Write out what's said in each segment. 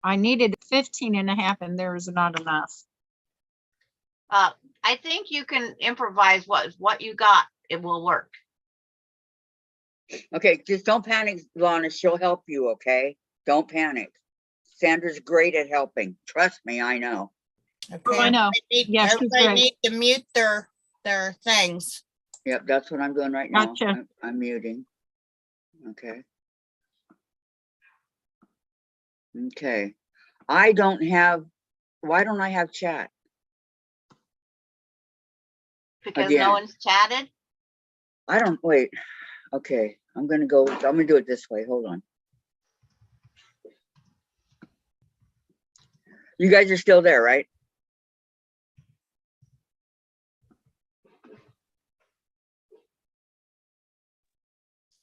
I needed 15.5 and there's not enough. I think you can improvise what you got. It will work. Okay, just don't panic, Lana. She'll help you, okay? Don't panic. Sandra's great at helping. Trust me, I know. Oh, I know. Yeah, she's Everybody great. need to mute their things. Yep, that's what I'm doing right now. Gotcha. I'm muting. Okay. Okay. Why don't I have chat? Because Again. no one's chatted. Wait. Okay, I'm gonna do it this way. Hold on. You guys are still there, right?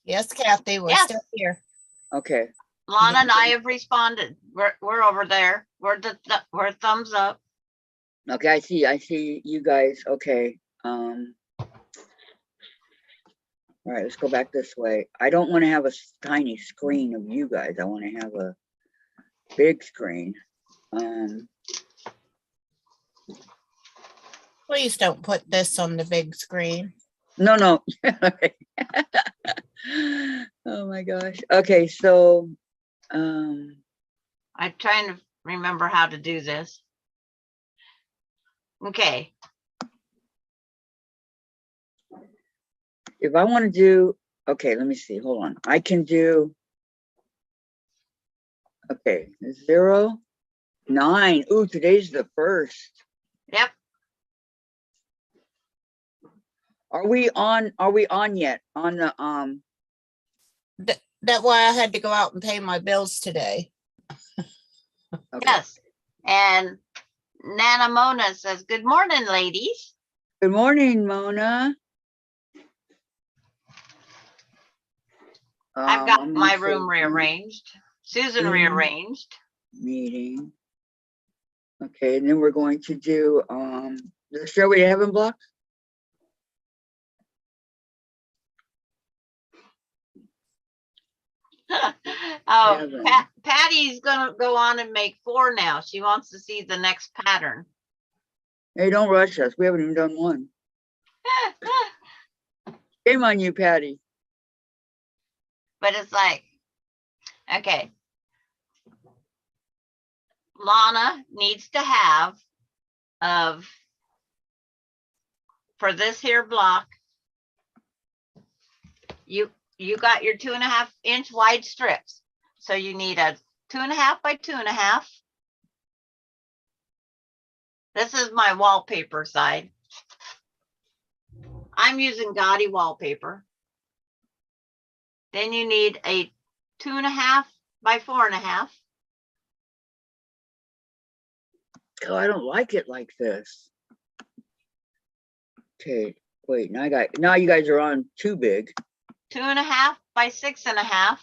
Yes, Kathy, we're Yes. still here. Okay. Lana and I have responded. We're over there. We're thumbs up. Okay, I see you guys. Okay. All right, let's go back this way. I don't want to have a tiny screen of you guys. I want to have a big screen. Please don't put this on the big screen. No. Oh my gosh. Okay, so I'm trying to remember how to do this. Okay. if I want to do, okay, let me see. Hold on. I can do, okay, 0, 9. Ooh, today's the 1st. Yep. Are we on yet? On the That's why I had to go out and pay my bills today. okay. Yes. And Nana Mona says, good morning, ladies. Good morning, Mona. I've got I'm my gonna room say rearranged. Susan Zoom. rearranged. Meeting. Okay, and then we're going to do the Stairway to Heaven block. Oh, Heaven. Patty's gonna go on and make 4 now. She wants to see the next pattern. Hey, don't rush us. We haven't even done 1. Shame on you, Patty. But it's like, okay. Lana needs to have for this here block, you got your 2.5-inch wide strips. So you need a 2.5 by 2.5. This is my wallpaper side. I'm using gaudy wallpaper. Then you need a 2.5 by 4.5. Oh, I don't like it like this. Okay, wait, now you guys are on too big. 2.5 by 6.5.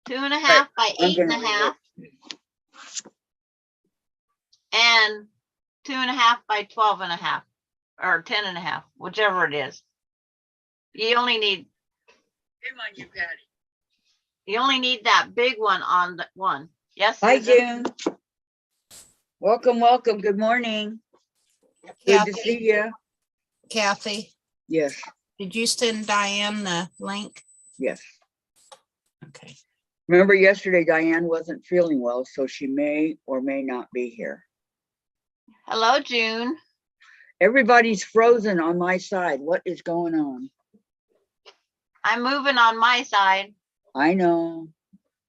Two and a half by 8.5. And 2.5 by 12.5 or 10.5, whichever it is. You only need. Shame on you, Patty. You only need that big one on the one. Yes. Hi, Susan? June. Welcome. Good morning. Good to see you. Kathy, Yes. did you send Diane the link? Yes. Okay. Remember yesterday, Diane wasn't feeling well, so she may or may not be here. Hello, June. Everybody's frozen on my side. What is going on? I'm moving on my side. I know.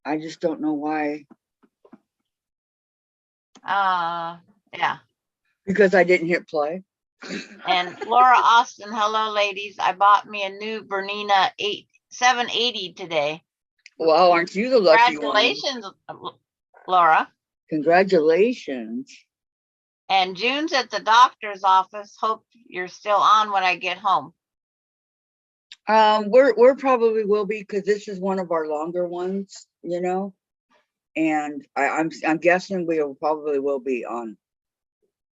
I just don't know why. Yeah. Because I didn't hit play. And Laura Austin, hello, ladies. I bought me a new Bernina 780 today. Well, aren't you the lucky one? Congratulations, Laura. Congratulations. And June's at the doctor's office. Hope you're still on when I get home. We're probably will be, because this is one of our longer ones, you know, and I'm guessing we probably will be on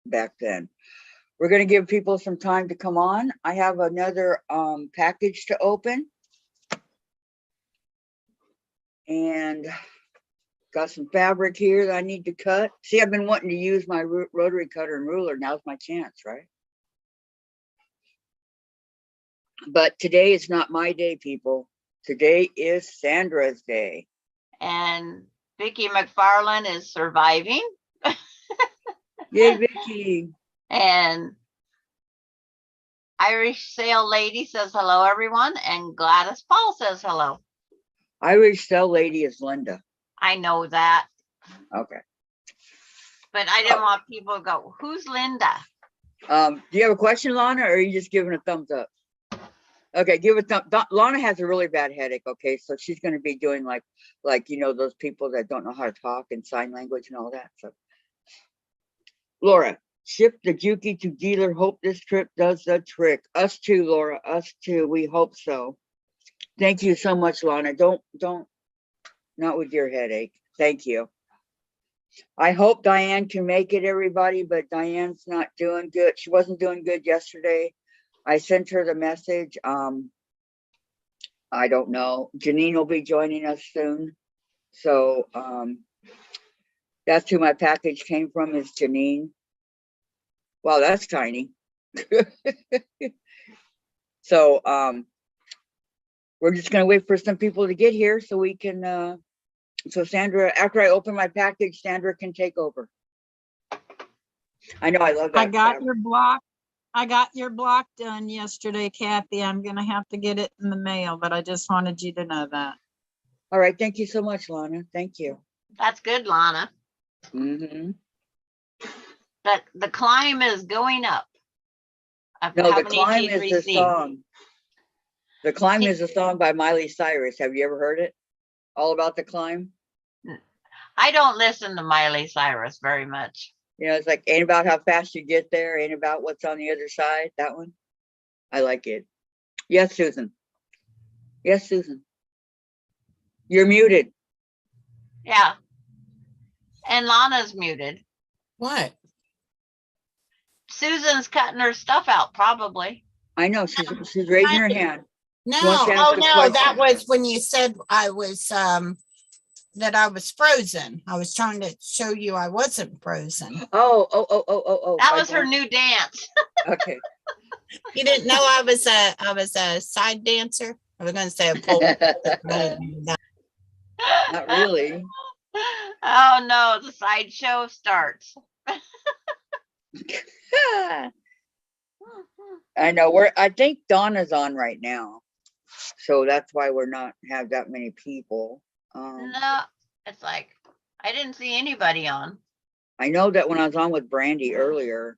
back then. We're gonna give people some time to come on. I have another package to open. And got some fabric here that I need to cut. See, I've been wanting to use my rotary cutter and ruler. Now's my chance, right? But today is not my day, people. Today is Sandra's day. And Vicky McFarland is surviving. Yay, Vicky. And Irish Sail Lady says hello, everyone. And Gladys Paul says hello. Irish Cell Lady is Linda. I know that, Okay. but I didn't want people to go, who's Linda? Do you have a question, Lana, or are you just giving a thumbs up? Okay, give a thumb. Lana has a really bad headache. Okay, so she's going to be doing like you know, those people that don't know how to talk and sign language and all that. So, Laura, ship the Juki to dealer. Hope this trip does the trick. Us too, Laura. Us too. We hope so. Thank you so much, Lana. Don't, not with your headache. Thank you. I hope Diane can make it, everybody, but Diane's not doing good. She wasn't doing good yesterday. I sent her the message. I don't know. Janine will be joining us soon. So that's who my package came from, is Janine. Wow, that's tiny. So we're just gonna wait for some people to get here so we can so Sandra, after I open my package, Sandra can take over. I know, I love that. I got your block. I got your block done yesterday, Kathy. I'm gonna have to get it in the mail, but I just wanted you to know that. All right, thank you so much, Lana. Thank you. That's good, Lana. Mm-hmm. That the climb is going up. No, The Climb is the song. The Climb is a song by Miley Cyrus. Have you ever heard it? All About the Climb? I don't listen to Miley Cyrus very much. You know, it's like, ain't about how fast you get there, ain't about what's on the other side. That one. I like it. Yes, Susan. Yes, Susan. You're muted. Yeah. And Lana's muted. What? Susan's cutting her stuff out, probably. I know, she's raising her hand. No, wants to ask oh a no, question. that was when you said I was that I was frozen. I was trying to show you I wasn't frozen. Oh. That was her new dance. Okay. You didn't know I was a side dancer? I was gonna say a pole. Not really. Oh no, the sideshow starts. I know, I think Donna's on right now. So that's why we're not have that many people. No, it's like, I didn't see anybody on. I know that when I was on with Brandy earlier.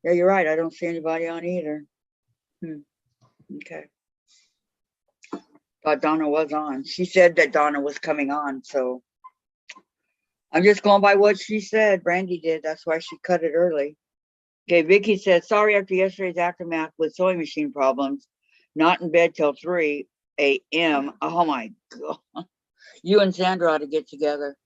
Yeah, you're right. I don't see anybody on either. Okay. Thought Donna was on. She said that Donna was coming on, so I'm just going by what she said. Brandy did. That's why she cut it early. Okay, Vicky said, sorry after yesterday's aftermath with sewing machine problems. Not in bed till 3 a.m. Oh my God. You and Sandra ought to get together.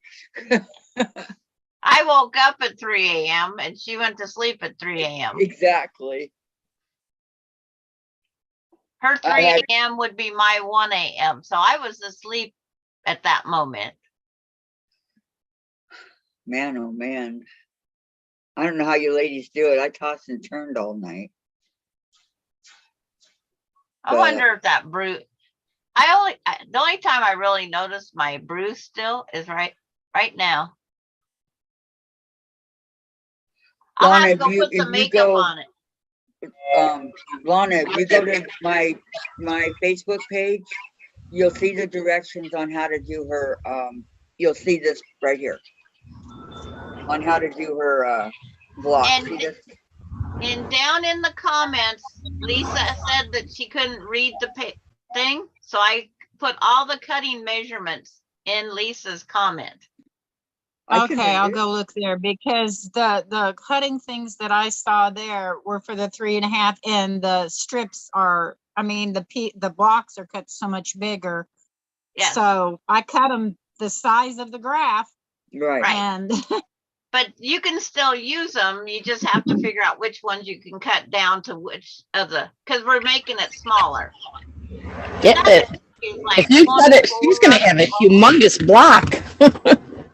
I woke up at 3 a.m. and she went to sleep at 3 a.m. Exactly. Her 3 a.m. would be my 1 a.m. So I was asleep at that moment. Man, oh man. I don't know how you ladies do it. I tossed and turned all night. I wonder if that bruise, the only time I really noticed my bruise still is right now. I'll Lana, have to go put some makeup on it. Lana, if you go to my Facebook page, you'll see the directions on how to do her, you'll see this right here on how to do her block. And down in the comments, Lisa said that she couldn't read the thing, so I put all the cutting measurements in Lisa's comment. Okay, I'll go look there because the cutting things that I saw there were for the 3.5, and the strips are, I mean, the blocks are cut so much bigger. Yes. So I cut them the size of the graph. Right. And But you can still use them. You just have to figure out which ones you can cut down to which of the, because we're making it smaller. Get it. Like If you cut it, she's gonna have a humongous block.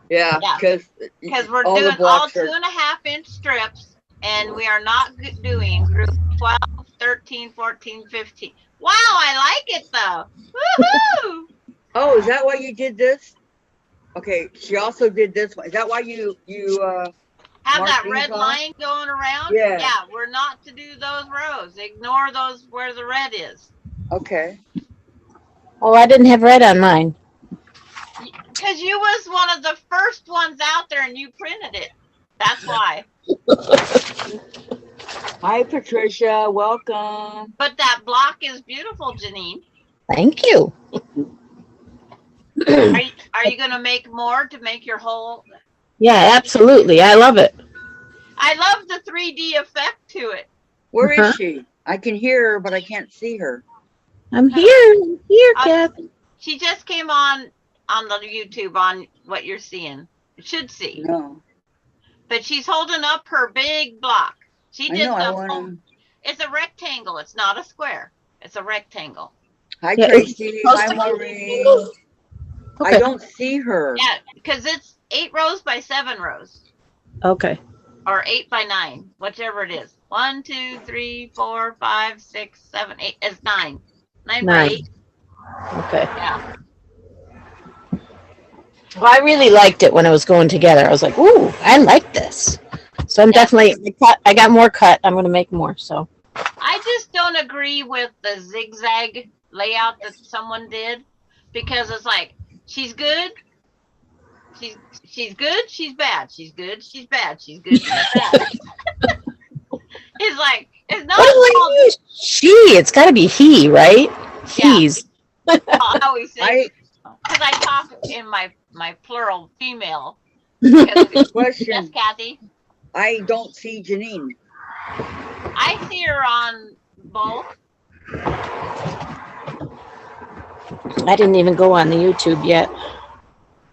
Yeah, Yeah. because we're all the doing all blocks are, 2.5-inch strips, and we are not doing group 12, 13, 14, 15. Wow, I like it though. Woohoo! oh, is that why you did this? Okay, she also did this one. Is that why you Have mark that these red off? line going around. Yeah. Yeah, we're not to do those rows. Ignore those where the red is. Okay. Oh, I didn't have red on mine. Because you was one of the first ones out there and you printed it. That's why. Hi, Patricia. Welcome. But that block is beautiful, Janine. Thank you. Are you going to make more to make your whole? Yeah, absolutely. I love it. I love the 3D effect to it. Where is she? I can hear her, but I can't see her. I'm here. I'm here, Kathy. She just came on the YouTube on what you're seeing. You should see. No. But she's holding up her big block. She I did know. I the want whole, to. it's a rectangle. It's not a square. It's a rectangle. Hi, Yeah, Tracy. supposed Hi, to be- Maureen. I Okay. don't see her. Yeah, because it's 8 rows by 7 rows. Okay. Or 8 by 9, whichever it is. 1, 2, 3, 4, 5, 6, 7, 8. It's 9. 9 by 9. 8. Okay. Yeah. Well, I really liked it when it was going together. I was like, "Ooh, I like this." So I'm definitely. I got more cut. I'm going to make more. So. I just don't agree with the zigzag layout that someone did, because it's like, she's good. She's good. She's bad. She's good. She's bad. She's good. She's bad. It's like, it's not. What do I use? She. It's got to be he, right? Yeah. He's. I always say, because I talk in my plural female. Yes, Question. Kathy. I don't see Janine. I see her on both. I didn't even go on the YouTube yet.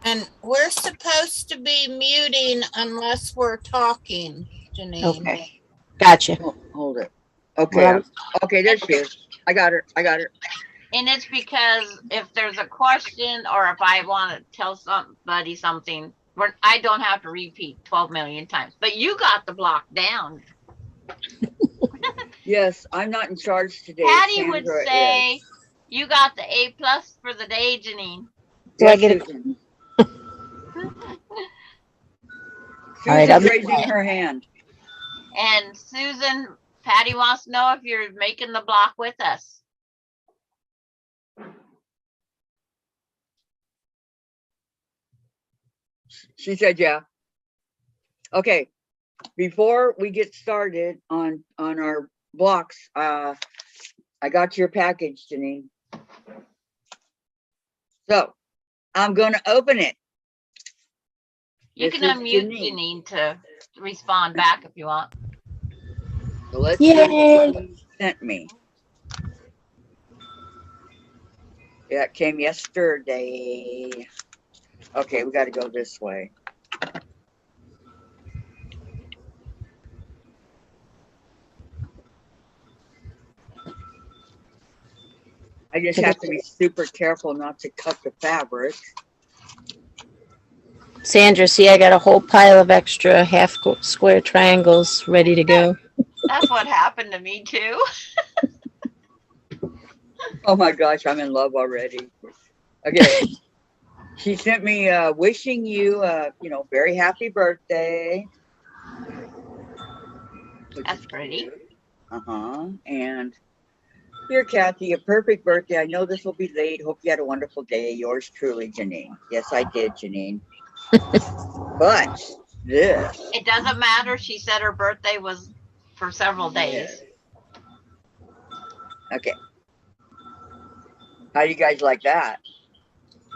And we're supposed to be muting unless we're talking, Janine. Okay. Gotcha. Hold it. Okay. Well, Okay, there she is. I got her. I got her. And it's because if there's a question or if I want to tell somebody something, I don't have to repeat 12 million times. But you got the block down. Yes, I'm not in charge today. Patty would Sandra say, is. you got the A+ for the day, Janine. Do I Yes, get it? Susan. All right, Susan's raising her hand. And Susan, Patty wants to know if you're making the block with us. She said, yeah. Okay. Before we get started on our blocks, I got your package, Janine. So I'm going to open it. You This can is unmute Janine. Janine to respond back if you want. So let's see Yay. what she sent me. Yeah, it came yesterday. Okay, we got to go this way. I just have to be super careful not to cut the fabric. Sandra, see, I got a whole pile of extra half square triangles ready to go. That's what happened to me too. Oh my gosh, I'm in love already. Okay. She sent me wishing you very happy birthday. That's pretty. Uh-huh. And dear Kathy, a perfect birthday. I know this will be late. Hope you had a wonderful day. Yours truly, Janine. Yes, I did, Janine. But this. It doesn't matter. She said her birthday was for several days. Okay. How do you guys like that?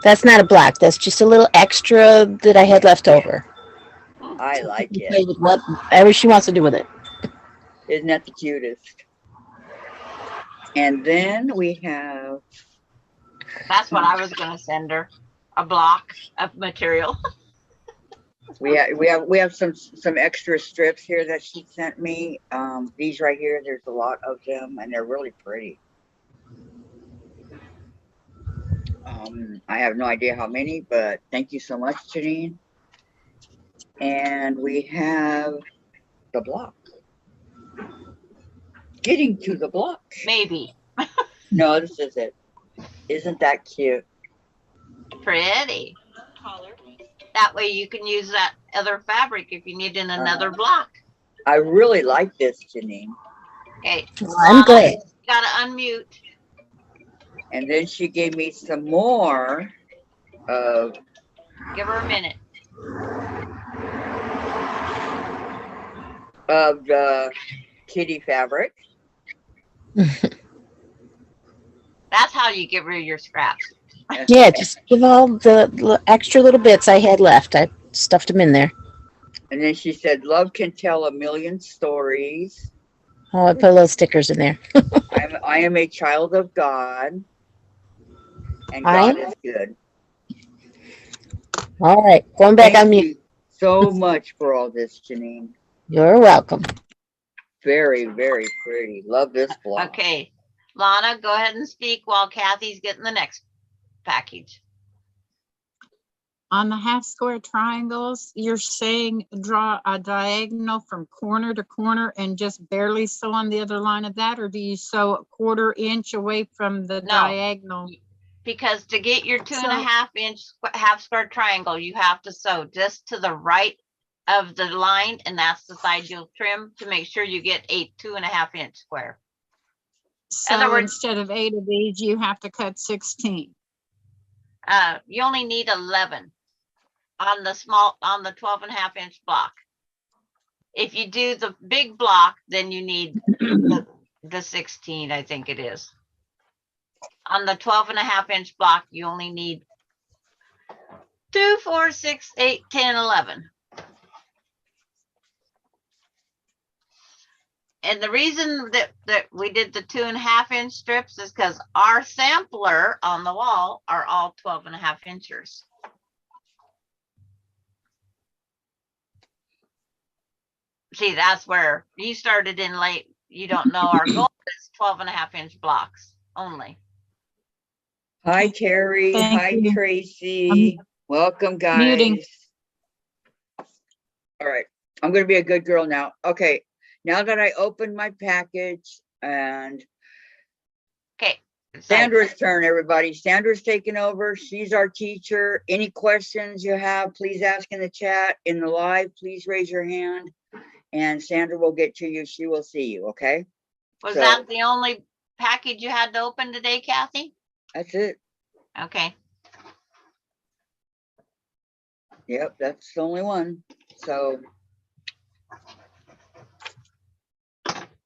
That's not a block. That's just a little extra that I had left over. I like Play it. with whatever she wants to do with it. Isn't that the cutest? And then we have. That's what I was going to send her. A block of material. We have some extra strips here that she sent me. These right here, there's a lot of them and they're really pretty. I have no idea how many, but thank you so much, Janine. And we have the block. Getting to the block. Maybe. No, this is it. Isn't that cute? Pretty. That way you can use that other fabric if you need in another block. I really like this, Janine. Okay. I'm glad. You gotta unmute. And then she gave me some more of. Give her a minute. Of the kitty fabric. That's how you get rid of your scraps. Yeah, just give all the extra little bits I had left. I stuffed them in there. And then she said, love can tell a million stories. Oh, I put little stickers in there. I am a child of God. And I God is good. All right, going back on Thank mute. you so much for all this, Janine. You're welcome. Very, very pretty. Love this block. Okay. Lana, go ahead and speak while Kathy's getting the next package. On the half square triangles, you're saying draw a diagonal from corner to corner and just barely sew on the other line of that, or do you sew a 1/4 inch away from the No. diagonal? Because to get your 2.5 So- inch half square triangle, you have to sew just to the right of the line, and that's the side you'll trim to make sure you get a 2.5 inch square. So words- instead of 8 of these, you have to cut 16. You only need 11 on the 12.5 inch block. If you do the big block, then you need the 16, I think it is. On the 12.5 inch block, you only need 2, 4, 6, 8, 10, 11. And the reason that we did the 2.5 inch strips is because our sampler on the wall are all 12.5 inchers. See, that's where you started in late. You don't know our goal is 12.5 inch blocks only. Hi, Terry. Thank Hi, you. Tracy. Welcome, guys. muting. All right. I'm going to be a good girl now. Okay. Now that I opened my package and Okay. Sandra's turn, everybody. Sandra's taking over. She's our teacher. Any questions you have, please ask in the chat. In the live, please raise your hand and Sandra will get to you. She will see you. Okay. Was So- that the only package you had to open today, Kathy? That's it. Okay. Yep. That's the only one. So.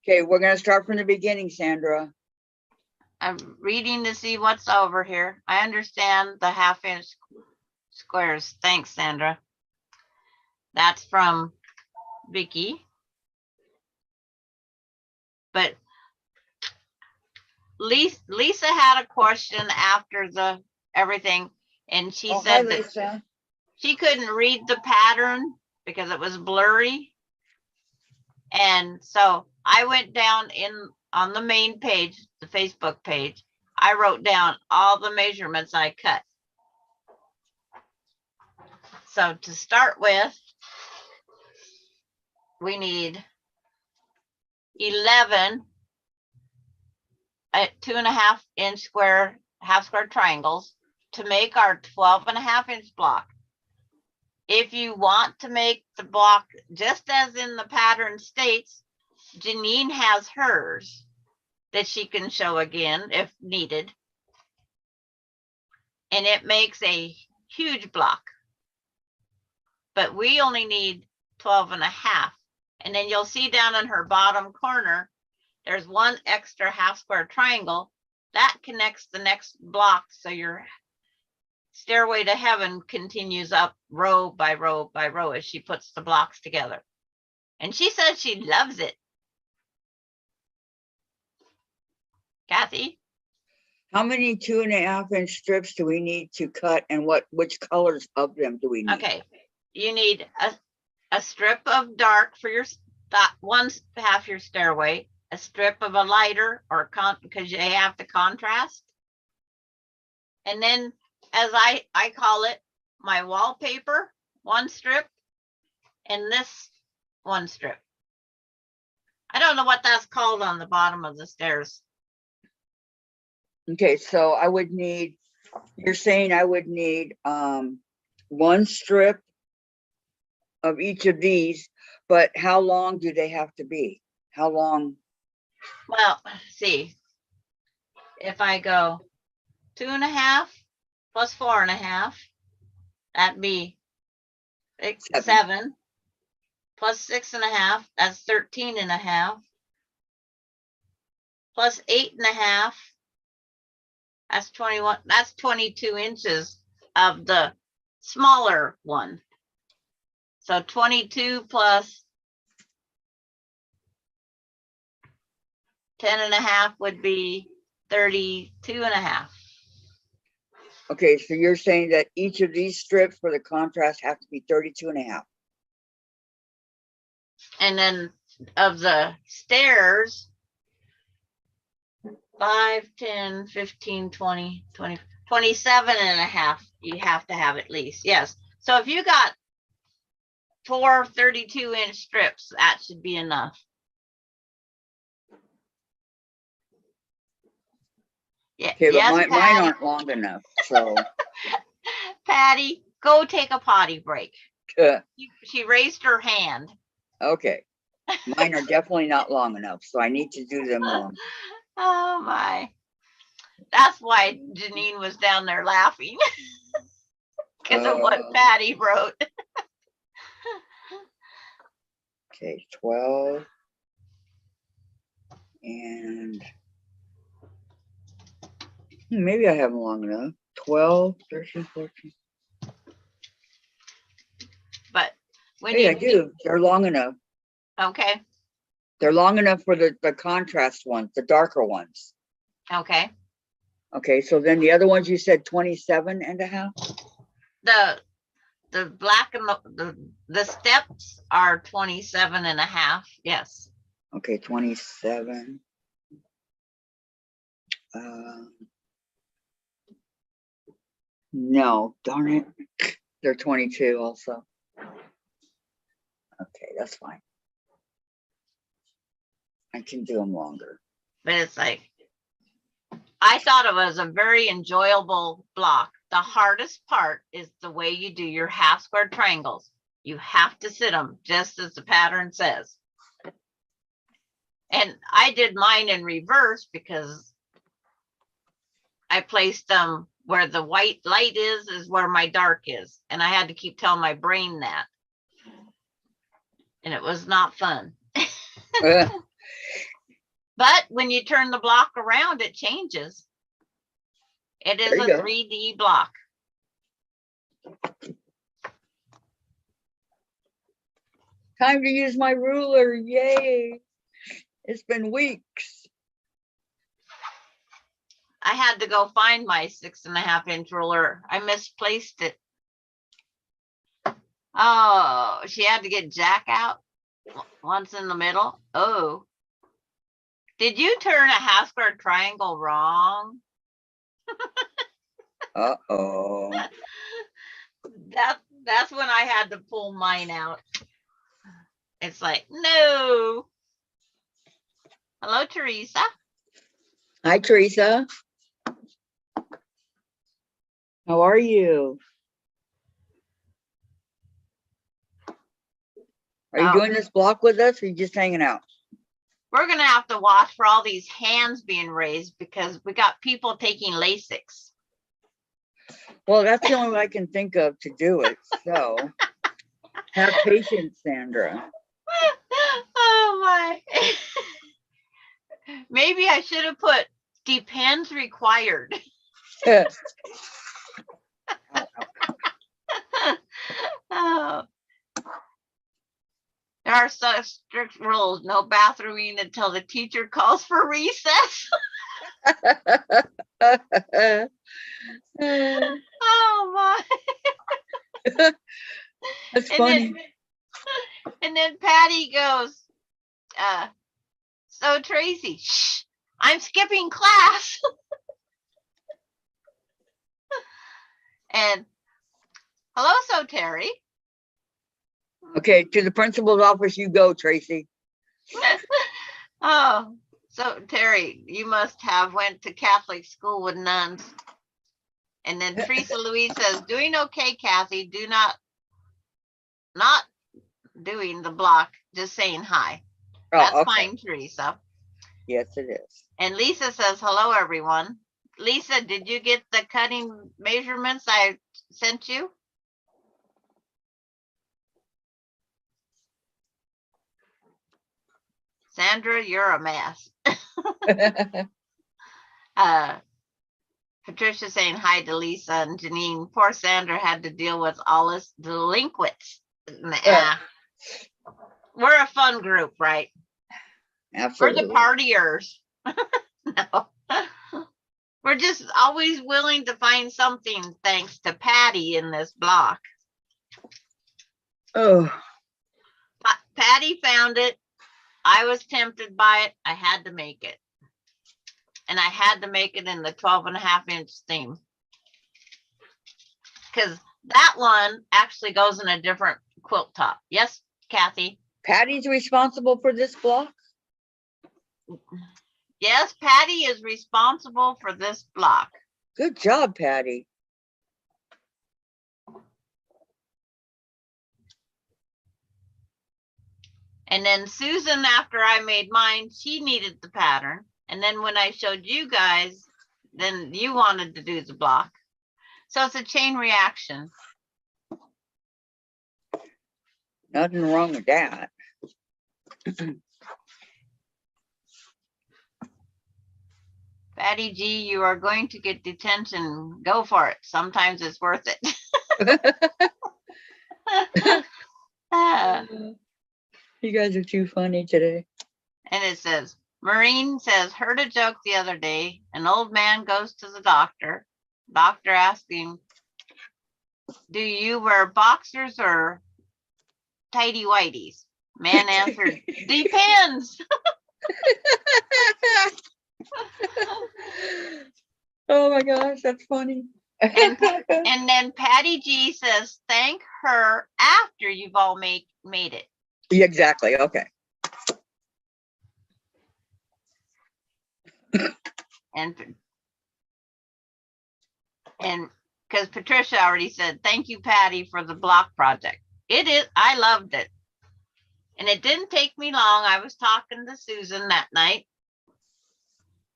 Okay. We're going to start from the beginning, Sandra. I'm reading to see what's over here. I understand the 1/2 inch squares. Thanks, Sandra. That's from Vicky. But Lisa had a question after the everything, and she Oh, said hi, that Lisa. she couldn't read the pattern because it was blurry. And so I went down on the main page, the Facebook page, I wrote down all the measurements I cut. So to start with, we need 11 at 2.5 inch square, half square triangles to make our 12.5 inch block. If you want to make the block just as in the pattern states, Janine has hers that she can show again if needed. And it makes a huge block. But we only need 12.5. And then you'll see down in her bottom corner, there's one extra half square triangle that connects the next block. So your stairway to heaven continues up row by row by row as she puts the blocks together. And she says she loves it. Kathy? How many 2.5 inch strips do we need to cut and which colors of them do we need? Okay. you need a strip of dark for your one half your stairway, a strip of a lighter or because you have to contrast. And then as I call it, my wallpaper, one strip, and this one strip. I don't know what that's called on the bottom of the stairs. Okay, so I would need, you're saying I would need one strip of each of these, but how long do they have to be? How long? Well, see, if I go 2.5 plus 4.5, that'd be 7 plus 6.5, that's 13.5 plus 8.5, that's 21, that's 22 inches of the smaller one. So 22 plus 10.5 would be 32.5. Okay, so you're saying that each of these strips for the contrast have to be 32.5. And then of the stairs, 5, 10, 15, 20, 20, 27.5, you have to have at least. Yes. So if you got 4 32-inch strips, that should be enough. Yeah. Okay, but Yes, mine Patty. aren't long enough, so. Patty, go take a potty break. uh, She raised her hand. Okay, mine are definitely not long enough, so I need to do them long. Oh my. That's why Janine was down there laughing because of what Patty wrote. Okay, 12. And maybe I have them long enough. 12, 13, 14. But when Hey, you I do. They're long enough. Okay. They're long enough for the contrast ones, the darker ones. Okay. Okay, so then the other ones you said 27.5? The black and the steps are 27.5. Yes. Okay, 27. No, darn it. They're 22 also. Okay, that's fine. I can do them longer. But it's like, I thought it was a very enjoyable block. The hardest part is the way you do your half square triangles. You have to sit them just as the pattern says. And I did mine in reverse because I placed them where the white light is where my dark is. And I had to keep telling my brain that. And it was not fun. But when you turn the block around, it changes. It is a 3D block. Time to use my ruler. Yay. It's been weeks. I had to go find my 6.5-inch ruler. I misplaced it. Oh, she had to get Jack out once in the middle. Oh. Did you turn a half square triangle wrong? Uh-oh. That's when I had to pull mine out. It's like, no. Hello, Teresa. Hi, Teresa. How are you? Are you doing this block with us or are you just hanging out? We're going to have to watch for all these hands being raised because we got people taking Lasix. Well, that's the only way I can think of to do it. So have patience, Sandra. Oh my. Maybe I should have put depends required. Oh. There are such strict rules. No bathrooming until the teacher calls for recess. Oh my. That's funny. And then Patty goes, so Tracy, shh, I'm skipping class. And hello, so Terry. Okay, to the principal's office you go, Tracy. Oh, so Terry, you must have went to Catholic school with nuns. And then Teresa Louise says, doing okay, Kathy. Do not doing the block, just saying hi. That's Oh, okay. fine, Teresa. Yes, it is. And Lisa says, hello, everyone. Lisa, did you get the cutting measurements I sent you? Sandra, you're a mess. Patricia saying hi to Lisa and Janine. Poor Sandra had to deal with all this delinquents. Yeah. We're a fun group, right? Absolutely. We're the partiers. No. We're just always willing to find something thanks to Patty in this block. Oh, Patty found it. I was tempted by it. I had to make it. And I had to make it in the 12.5-inch theme. Because that one actually goes in a different quilt top. Yes, Kathy? Patty's responsible for this block? Yes, Patty is responsible for this block. Good job, Patty. And then Susan, after I made mine, she needed the pattern. And then when I showed you guys, then you wanted to do the block. So it's a chain reaction. Nothing wrong with that. Patty G, you are going to get detention. Go for it. Sometimes it's worth it. You guys are too funny today. And it says, Maureen says, heard a joke the other day. An old man goes to the doctor. Doctor asking, do you wear boxers or tidy whities? Man answered, depends. Oh my gosh, that's funny. And then Patty G says, thank her after you've all made it. Yeah, exactly. Okay. And because Patricia already said, thank you, Patty, for the block project. It is, I loved it. And it didn't take me long. I was talking to Susan that night.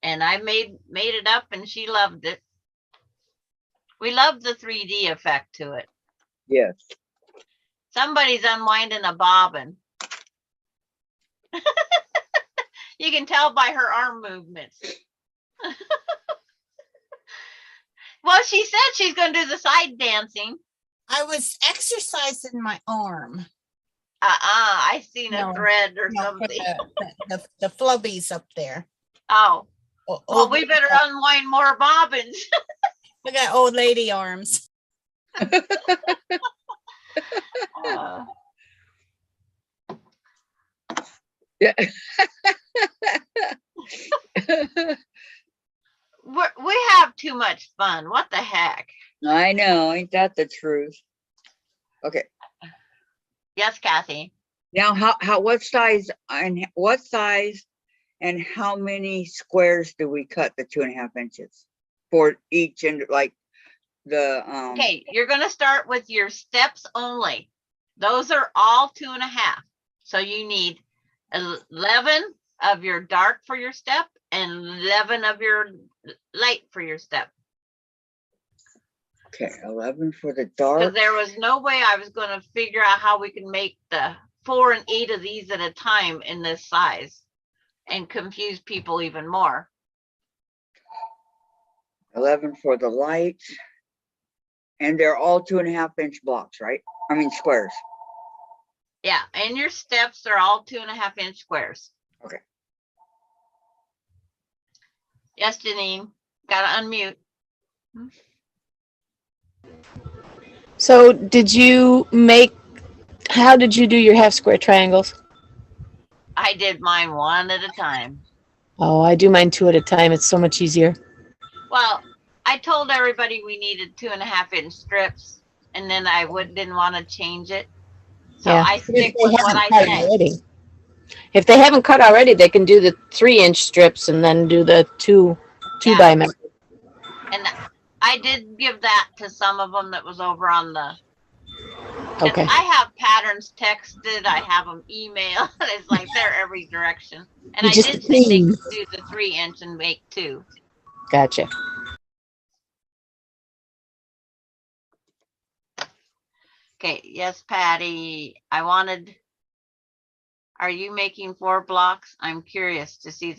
And I made it up and she loved it. We love the 3D effect to it. Yes. Somebody's unwinding a bobbin. You can tell by her arm movements. Well, she said she's going to do the side dancing. I was exercising my arm. I seen a No, thread or No, for something. the flubbies up there. Oh, Oh, well, we better unwind more bobbins. I got old lady arms. Yeah. We have too much fun. What the heck? I know, ain't that the truth? Okay. Yes, Kathy. Now, what size and how many squares do we cut the 2.5 inches for each end? Like the Okay, you're going to start with your steps only. Those are all 2.5. So you need 11 of your dark for your step and 11 of your light for your step. Okay, 11 for the Because dark. there was no way I was going to figure out how we can make the 4 and 8 of these at a time in this size and confuse people even more. 11 for the light. And they're all 2.5 inch blocks, right? I mean squares. Yeah, and your steps are all 2.5 inch squares. Okay. Yes, Janine, gotta unmute. So did you make How did you do your half square triangles? I did mine one at a time. Oh, I do mine 2 at a time. It's so much easier. Well, I told everybody we needed 2.5-inch strips, and then I didn't want to change it. So Yeah. I If stick they with what haven't I cut say. already. If they haven't cut already, they can do the 3-inch strips and then do the two Yeah. by method. And I did give that to some of them that was over on the. Okay. I have patterns texted. I have them emailed. It's like they're every direction. And You I just did say they clean. could do the 3-inch and make 2. Gotcha. Okay. Yes, Patty. Are you making 4 blocks? I'm curious to see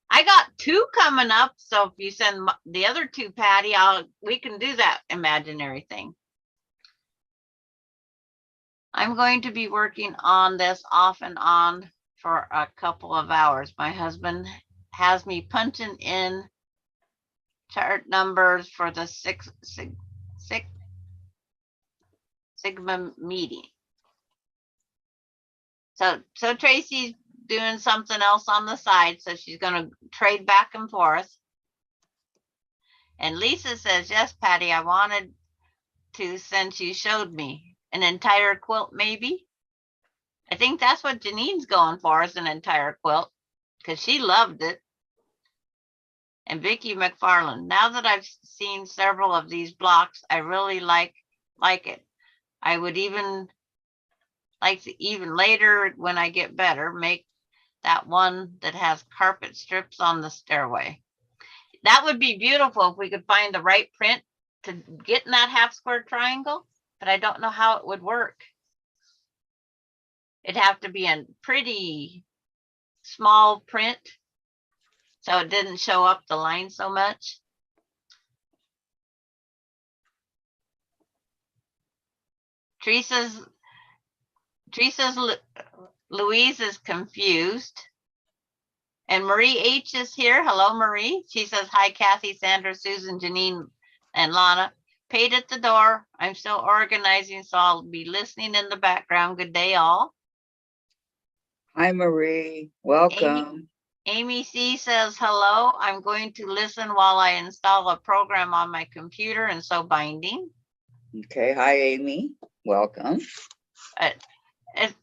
I got 2 coming up. So if you send the other 2, Patty, we can do that imaginary thing. I'm going to be working on this off and on for a couple of hours. My husband has me punching in chart numbers for the Six Sigma meeting. So Tracy's doing something else on the side, so she's going to trade back and forth. And Lisa says, yes, Patty, I wanted to, since you showed me an entire quilt, maybe. I think that's what Janine's going for, is an entire quilt, because she loved it. And Vicki McFarland, now that I've seen several of these blocks, I really like it. I would even like to, even later when I get better, make that one that has carpet strips on the stairway. That would be beautiful if we could find the right print to get in that half square triangle, but I don't know how it would work. It'd have to be a pretty small print so it didn't show up the line so much. Louise is confused. And Marie H is here. Hello, Marie. She says, hi, Kathy, Sandra, Susan, Janine, and Lana. Paid at the door. I'm still organizing, so I'll be listening in the background. Good day, all. Hi, Marie. Welcome. Amy C says, hello. I'm going to listen while I install a program on my computer and sew binding. Okay. Hi, Amy. Welcome.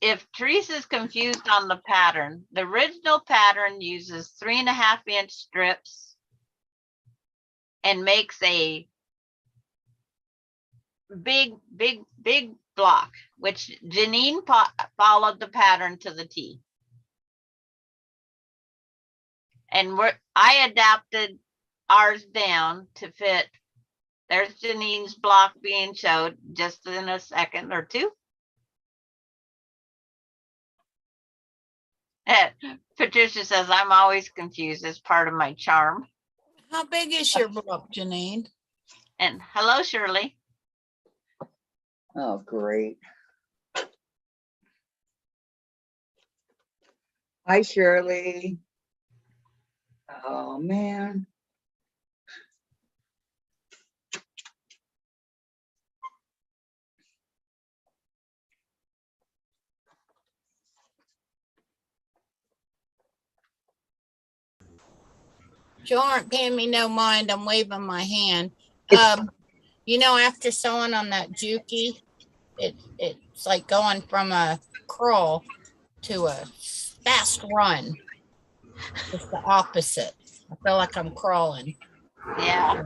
If Teresa's confused on the pattern, the original pattern uses 3.5-inch strips and makes a big block, which Janine followed the pattern to the T. And I adapted ours down to fit. There's Janine's block being showed just in a second or two. Patricia says, I'm always confused as part of my charm. How big is your block, Janine? And hello, Shirley. Oh, great. Hi, Shirley. Oh, man. You aren't paying me no mind. I'm waving my hand. You know, after sewing on that Juki, it's like going from a crawl to a fast run. It's the opposite. I feel like I'm crawling. Yeah.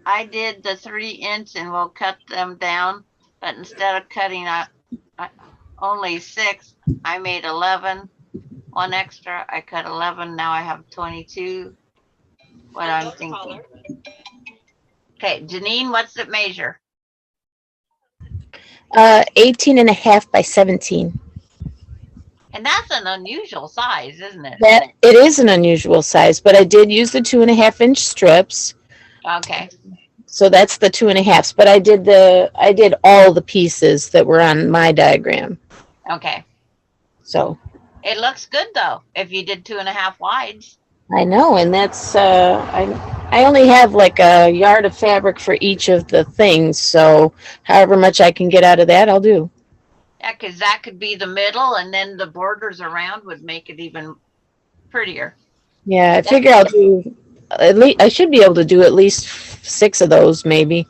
I did the 3-inch and we'll cut them down, but instead of cutting only 6, I made 11. 1 extra. I cut 11. Now I have 22. What I'm thinking. Okay, Janine, what's it measure? 18.5 by 17. And that's an unusual size, isn't it? That it is an unusual size, but I did use the 2.5-inch strips. Okay. So that's the 2.5s. But I did all the pieces that were on my diagram. Okay. So it looks good though. If you did 2.5 wides. I know, and that's I only have like a yard of fabric for each of the things, so however much I can get out of that, I'll do. Yeah, because that could be the middle, and then the borders around would make it even prettier. Yeah, I figure I'll do at least I should be able to do at least 6 of those maybe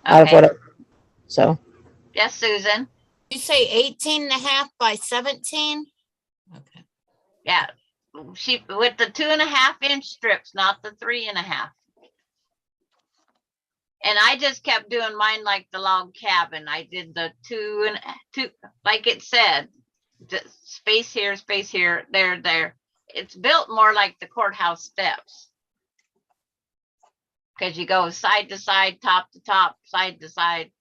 out of Okay. what so. Yes, Susan. You say 18 and a half by 17? Okay. Yeah. She with the 2.5-inch strips, not the 3.5. And I just kept doing mine like the log cabin. I did the 2 and 2, like it said, space here, there. It's built more like the courthouse steps. Because you go side to side, top to top, side to side.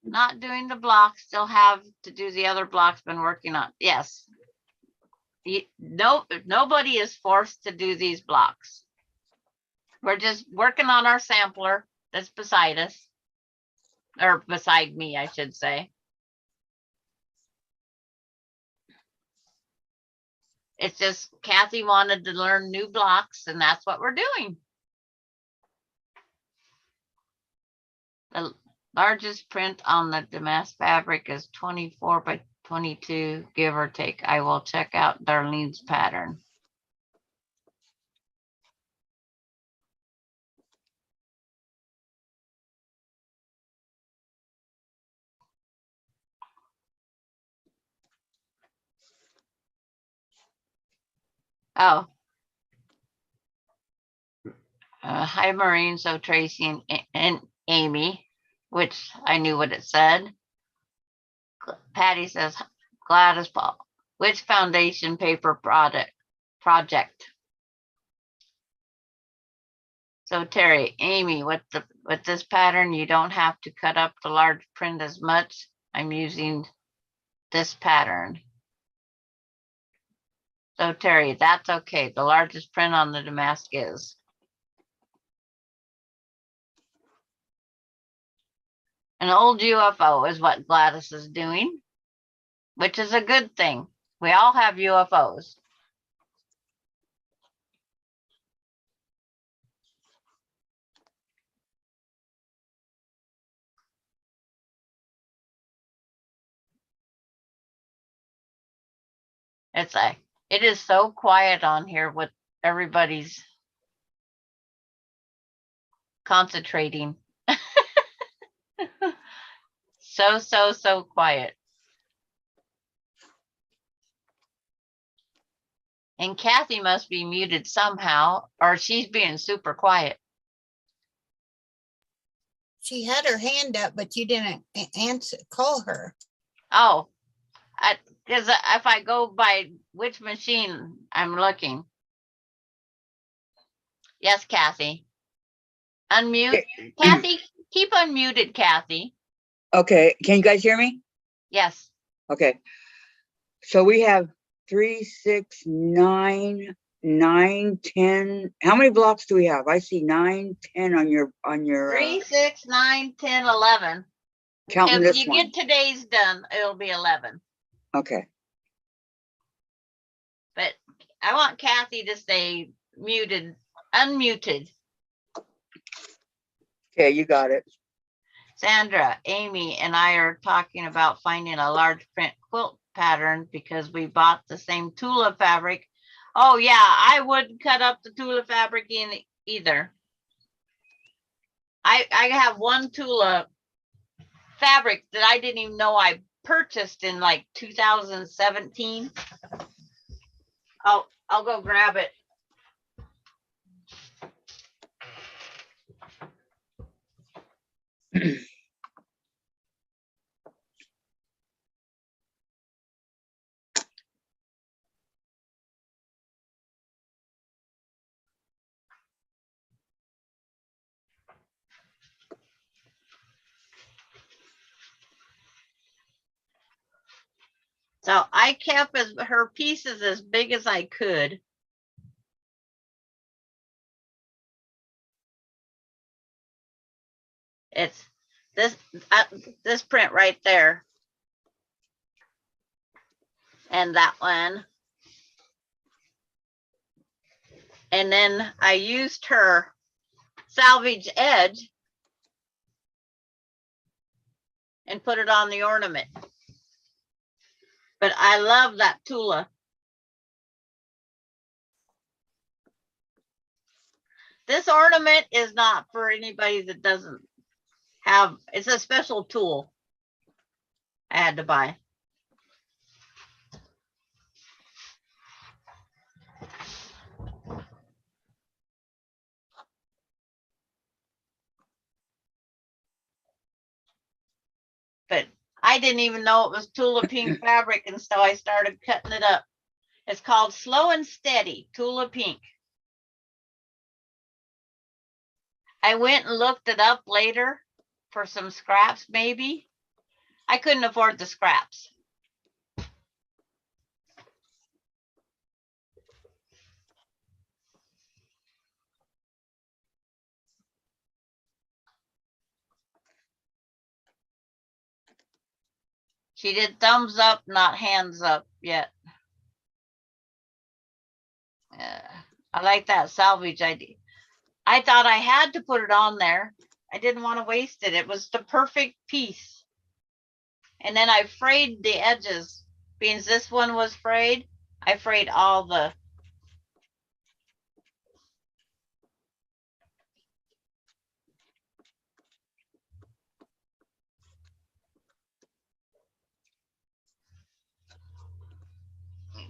Not doing the blocks, still have to do the other blocks been working on. Yes. Nobody is forced to do these blocks. We're just working on our sampler that's beside us. Or beside me, I should say. It's just Kathy wanted to learn new blocks, and that's what we're doing. The largest print on the damask fabric is 24 by 22, give or take. I will check out Darlene's pattern. Oh. Hi, Maureen. So Tracy and Amy, which I knew what it said. Patty says, Gladys Paul, which foundation paper project? So Terry, Amy, with this pattern, you don't have to cut up the large print as much. I'm using this pattern. So Terry, that's okay. The largest print on the damask is. An old UFO is what Gladys is doing, which is a good thing. We all have UFOs. It is so quiet on here with everybody's concentrating. So quiet. And Kathy must be muted somehow, or she's being super quiet. She had her hand up, but you didn't answer, call her. Oh, because if I go by which machine I'm looking. Yes, Kathy. Unmute. Kathy, keep unmuted, Kathy. Okay, can you guys hear me? Yes. Okay. So we have 3, 6, 9, 9, 10. How many blocks do we have? I see 9, 10 on your 3, 6, 9, 10, 11. Counting If this you one. get today's done, it'll be 11. Okay. But I want Kathy to stay muted, unmuted. Okay, you got it. Sandra, Amy, and I are talking about finding a large print quilt pattern because we bought the same Tula fabric. Oh yeah, I wouldn't cut up the Tula fabric in either. I have one Tula fabric that I didn't even know I purchased in like 2017. I'll go grab it. So I kept her pieces as big as I could. It's this print right there. and that one. And then I used her salvage edge and put it on the ornament. But I love that Tula. This ornament is not for anybody that doesn't have, it's a special tool I had to buy. But I didn't even know it was Tula pink fabric until I started cutting it up. It's called Slow and Steady Tula Pink. I went and looked it up later for some scraps, maybe. I couldn't afford the scraps. She did thumbs up, not hands up yet. I like that salvage idea. I thought I had to put it on there. I didn't want to waste it. It was the perfect piece. And then I frayed the edges. Being this one was frayed, I frayed all the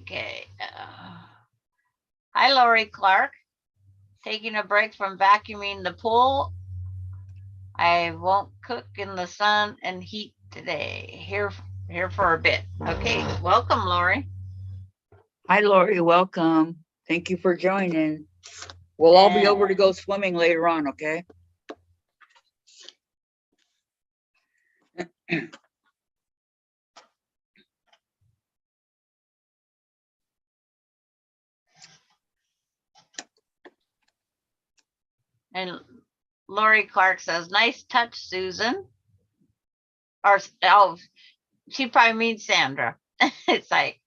okay. Hi, Lori Clark. Taking a break from vacuuming the pool. I won't cook in the sun and heat today. Here for a bit. Okay, welcome, Lori. Hi, Lori. Welcome. Thank you for joining. We'll all be over to go swimming later on, okay? And Lori Clark says, nice touch, Susan. Or, oh, she probably means Sandra. It's like,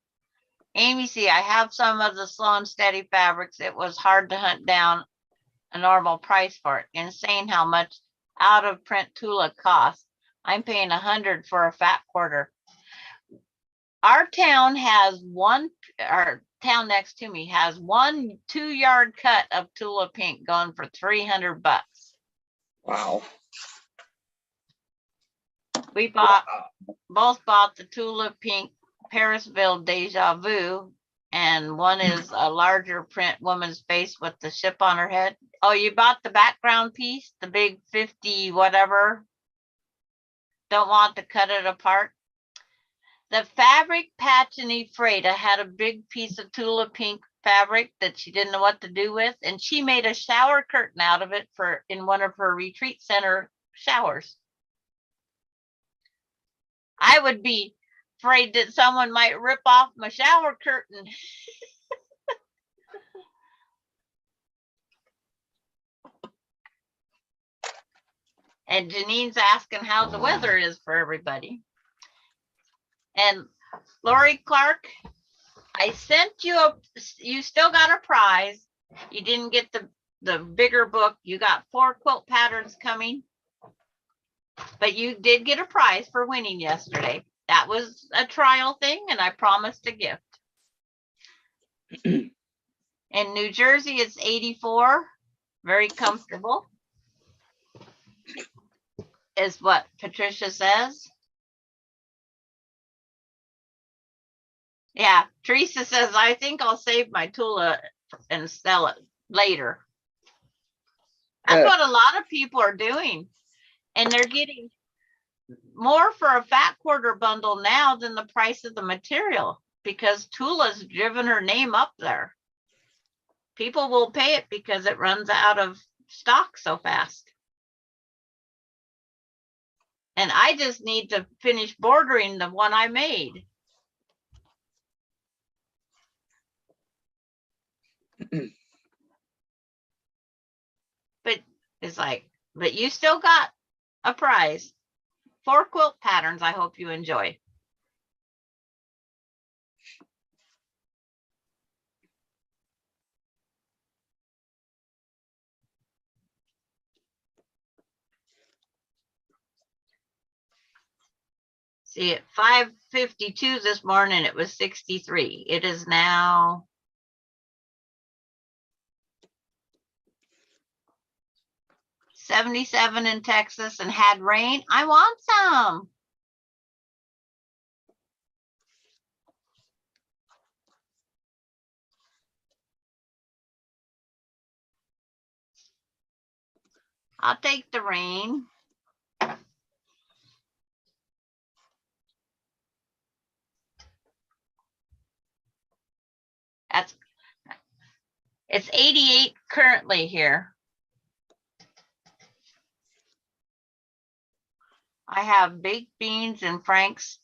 Amy C., I have some of the Slow and Steady fabrics. It was hard to hunt down a normal price for it. Insane how much out of print Tula costs. I'm paying $100 for a fat quarter. Our town has our town next to me has 1 2-yard cut of Tula pink going for $300. Wow. We both bought the Tula pink Parisville Deja Vu, and one is a larger print woman's face with the ship on her head. Oh, you bought the background piece, the big 50 whatever. Don't want to cut it apart. The fabric patchini Freda had a big piece of Tula pink fabric that she didn't know what to do with, and she made a shower curtain out of it in one of her retreat center showers. I would be afraid that someone might rip off my shower curtain. And Janine's asking how the weather is for everybody. And Lori Clark, I sent you you still got a prize. You didn't get the bigger book. You got 4 quilt patterns coming. But you did get a prize for winning yesterday. That was a trial thing, and I promised a gift. In New Jersey, it's 84. Very comfortable, is what Patricia says. Yeah, Teresa says, I think I'll save my Tula and sell it later. That's what a lot of people are doing. And they're getting more for a fat quarter bundle now than the price of the material, because Tula's driven her name up there. People will pay it because it runs out of stock so fast. And I just need to finish bordering the one I made. But it's like, but you still got a prize. 4 quilt patterns I hope you enjoy. See, at 5:52 this morning, it was 63. It is now 77 in Texas and had rain. I want some. I'll take the rain. It's 88 currently here. I have baked beans and Frank's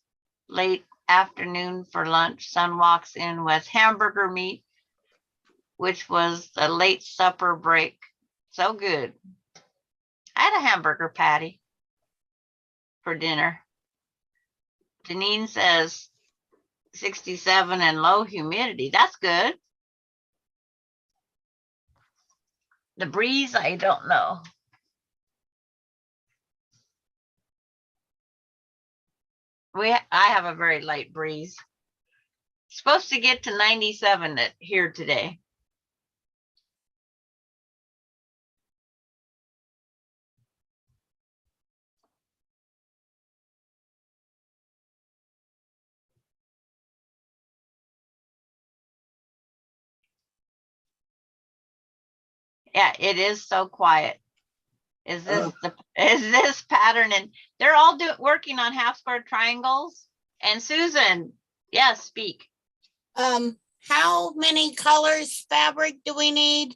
late afternoon for lunch. Son walks in with hamburger meat, which was the late supper break. So good. I had a hamburger patty for dinner. Janine says 67 and low humidity. That's good. The breeze, I don't know. I have a very light breeze. Supposed to get to 97 here today. Yeah, it is so quiet. Is this pattern? And they're all working on half square triangles. And Susan, yes, speak. How many colors fabric do we need?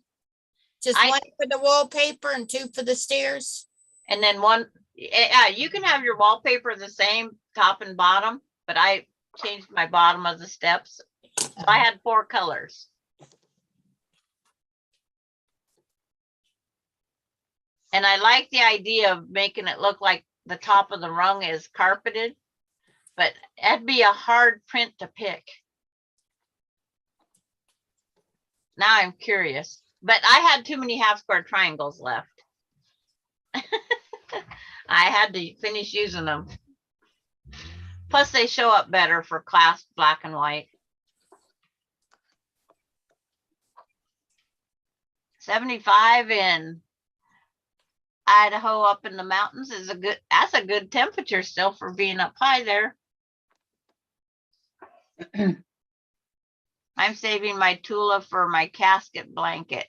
Just one for the wallpaper and two for the stairs? And then one, yeah, you can have your wallpaper the same top and bottom, but I changed my bottom of the steps. So I had 4 colors. And I like the idea of making it look like the top of the rung is carpeted, but that'd be a hard print to pick. Now I'm curious, but I had too many half square triangles left. I had to finish using them. Plus they show up better for class black and white. 75 in Idaho up in the mountains is that's a good temperature still for being up high there. I'm saving my Tula for my casket blanket.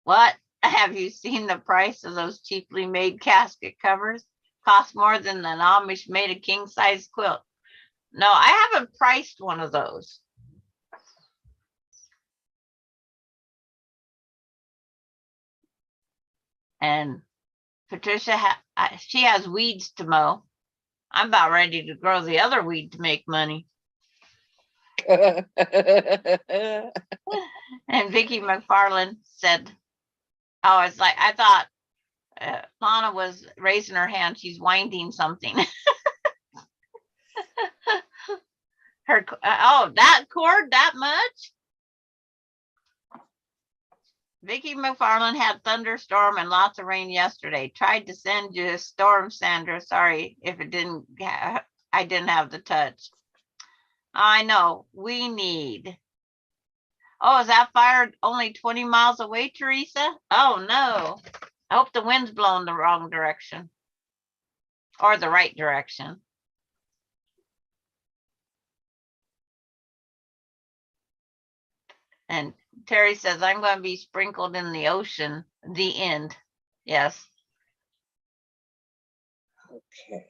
What? Have you seen the price of those cheaply made casket covers? Cost more than an Amish made a king size quilt. No, I haven't priced one of those. And Patricia, she has weeds to mow. I'm about ready to grow the other weed to make money. And Vicki McFarland said, oh, it's like, I thought Lana was raising her hand. She's winding something. Oh, that cord that much? Vicki McFarland had thunderstorm and lots of rain yesterday. Tried to send you a storm, Sandra. Sorry if it didn't. I didn't have the touch. I know we need. Oh, is that fire only 20 miles away, Teresa? Oh no. I hope the wind's blowing the wrong direction or the right direction. And Terry says, I'm going to be sprinkled in the ocean. The end. Yes. Okay.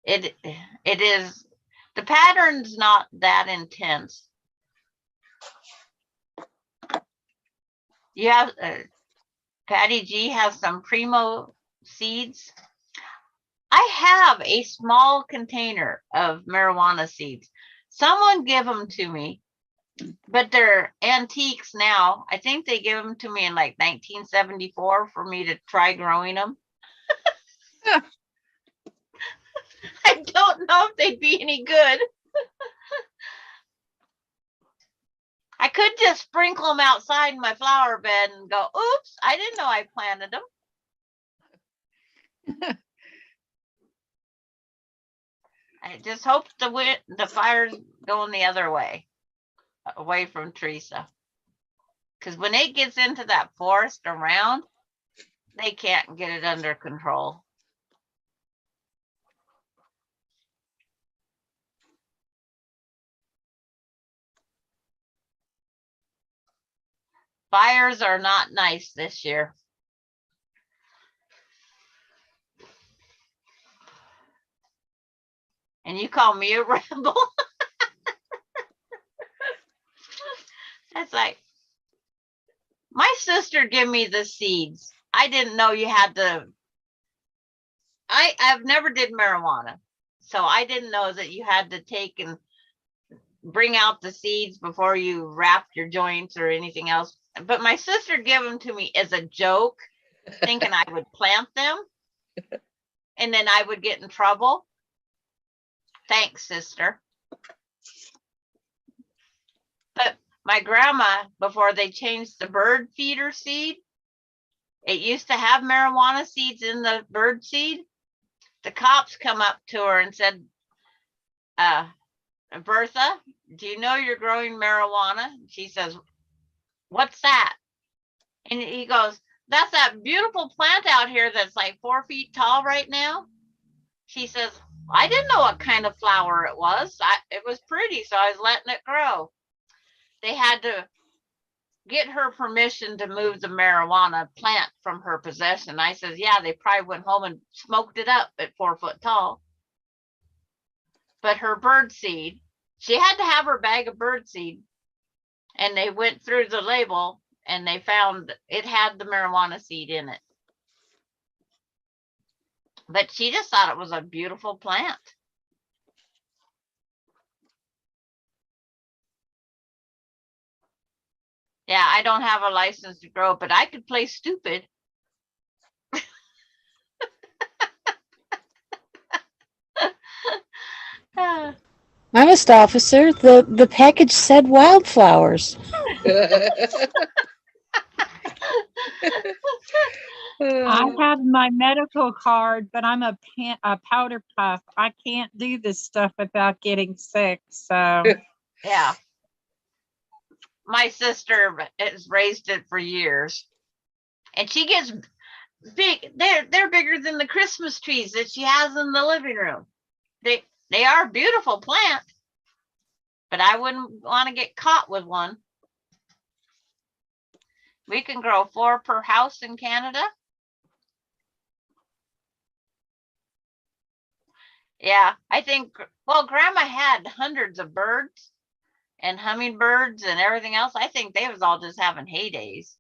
It is, the pattern's not that intense. You have, Patty G has some Primo seeds. I have a small container of marijuana seeds. Someone give them to me, but they're antiques now. I think they give them to me in like 1974 for me to try growing them. I don't know if they'd be any good. I could just sprinkle them outside in my flower bed and go, oops, I didn't know I planted them. I just hope the fire's going the other way, away from Teresa. Because when it gets into that forest around, they can't get it under control. Fires are not nice this year. And you call me a rebel? That's like, my sister gave me the seeds. I didn't know you had to. I've never did marijuana, so I didn't know that you had to take and bring out the seeds before you wrapped your joints or anything else. But my sister gave them to me as a joke, thinking I would plant them and then I would get in trouble. Thanks, sister. But my grandma, before they changed the bird feeder seed, it used to have marijuana seeds in the bird seed. The cops come up to her and said, Bertha, do you know you're growing marijuana? She says, what's that? And he goes, that's that beautiful plant out here that's like 4 feet tall right now. She says, I didn't know what kind of flower it was. It was pretty, so I was letting it grow. They had to get her permission to move the marijuana plant from her possession. I says, yeah, they probably went home and smoked it up at 4 foot tall. But her bird seed, she had to have her bag of bird seed. And they went through the label and they found it had the marijuana seed in it. But she just thought it was a beautiful plant. Yeah, I don't have a license to grow, but I could play stupid. Honest officer, the package said wildflowers. I have my medical card, but I'm a powder puff. I can't do this stuff without getting sick. So Yeah. My sister has raised it for years. And she gets big. They're bigger than the Christmas trees that she has in the living room. They are a beautiful plant, but I wouldn't want to get caught with one. We can grow 4 per house in Canada. Yeah, I think, well, Grandma had hundreds of birds and hummingbirds and everything else. I think they was all just having heydays.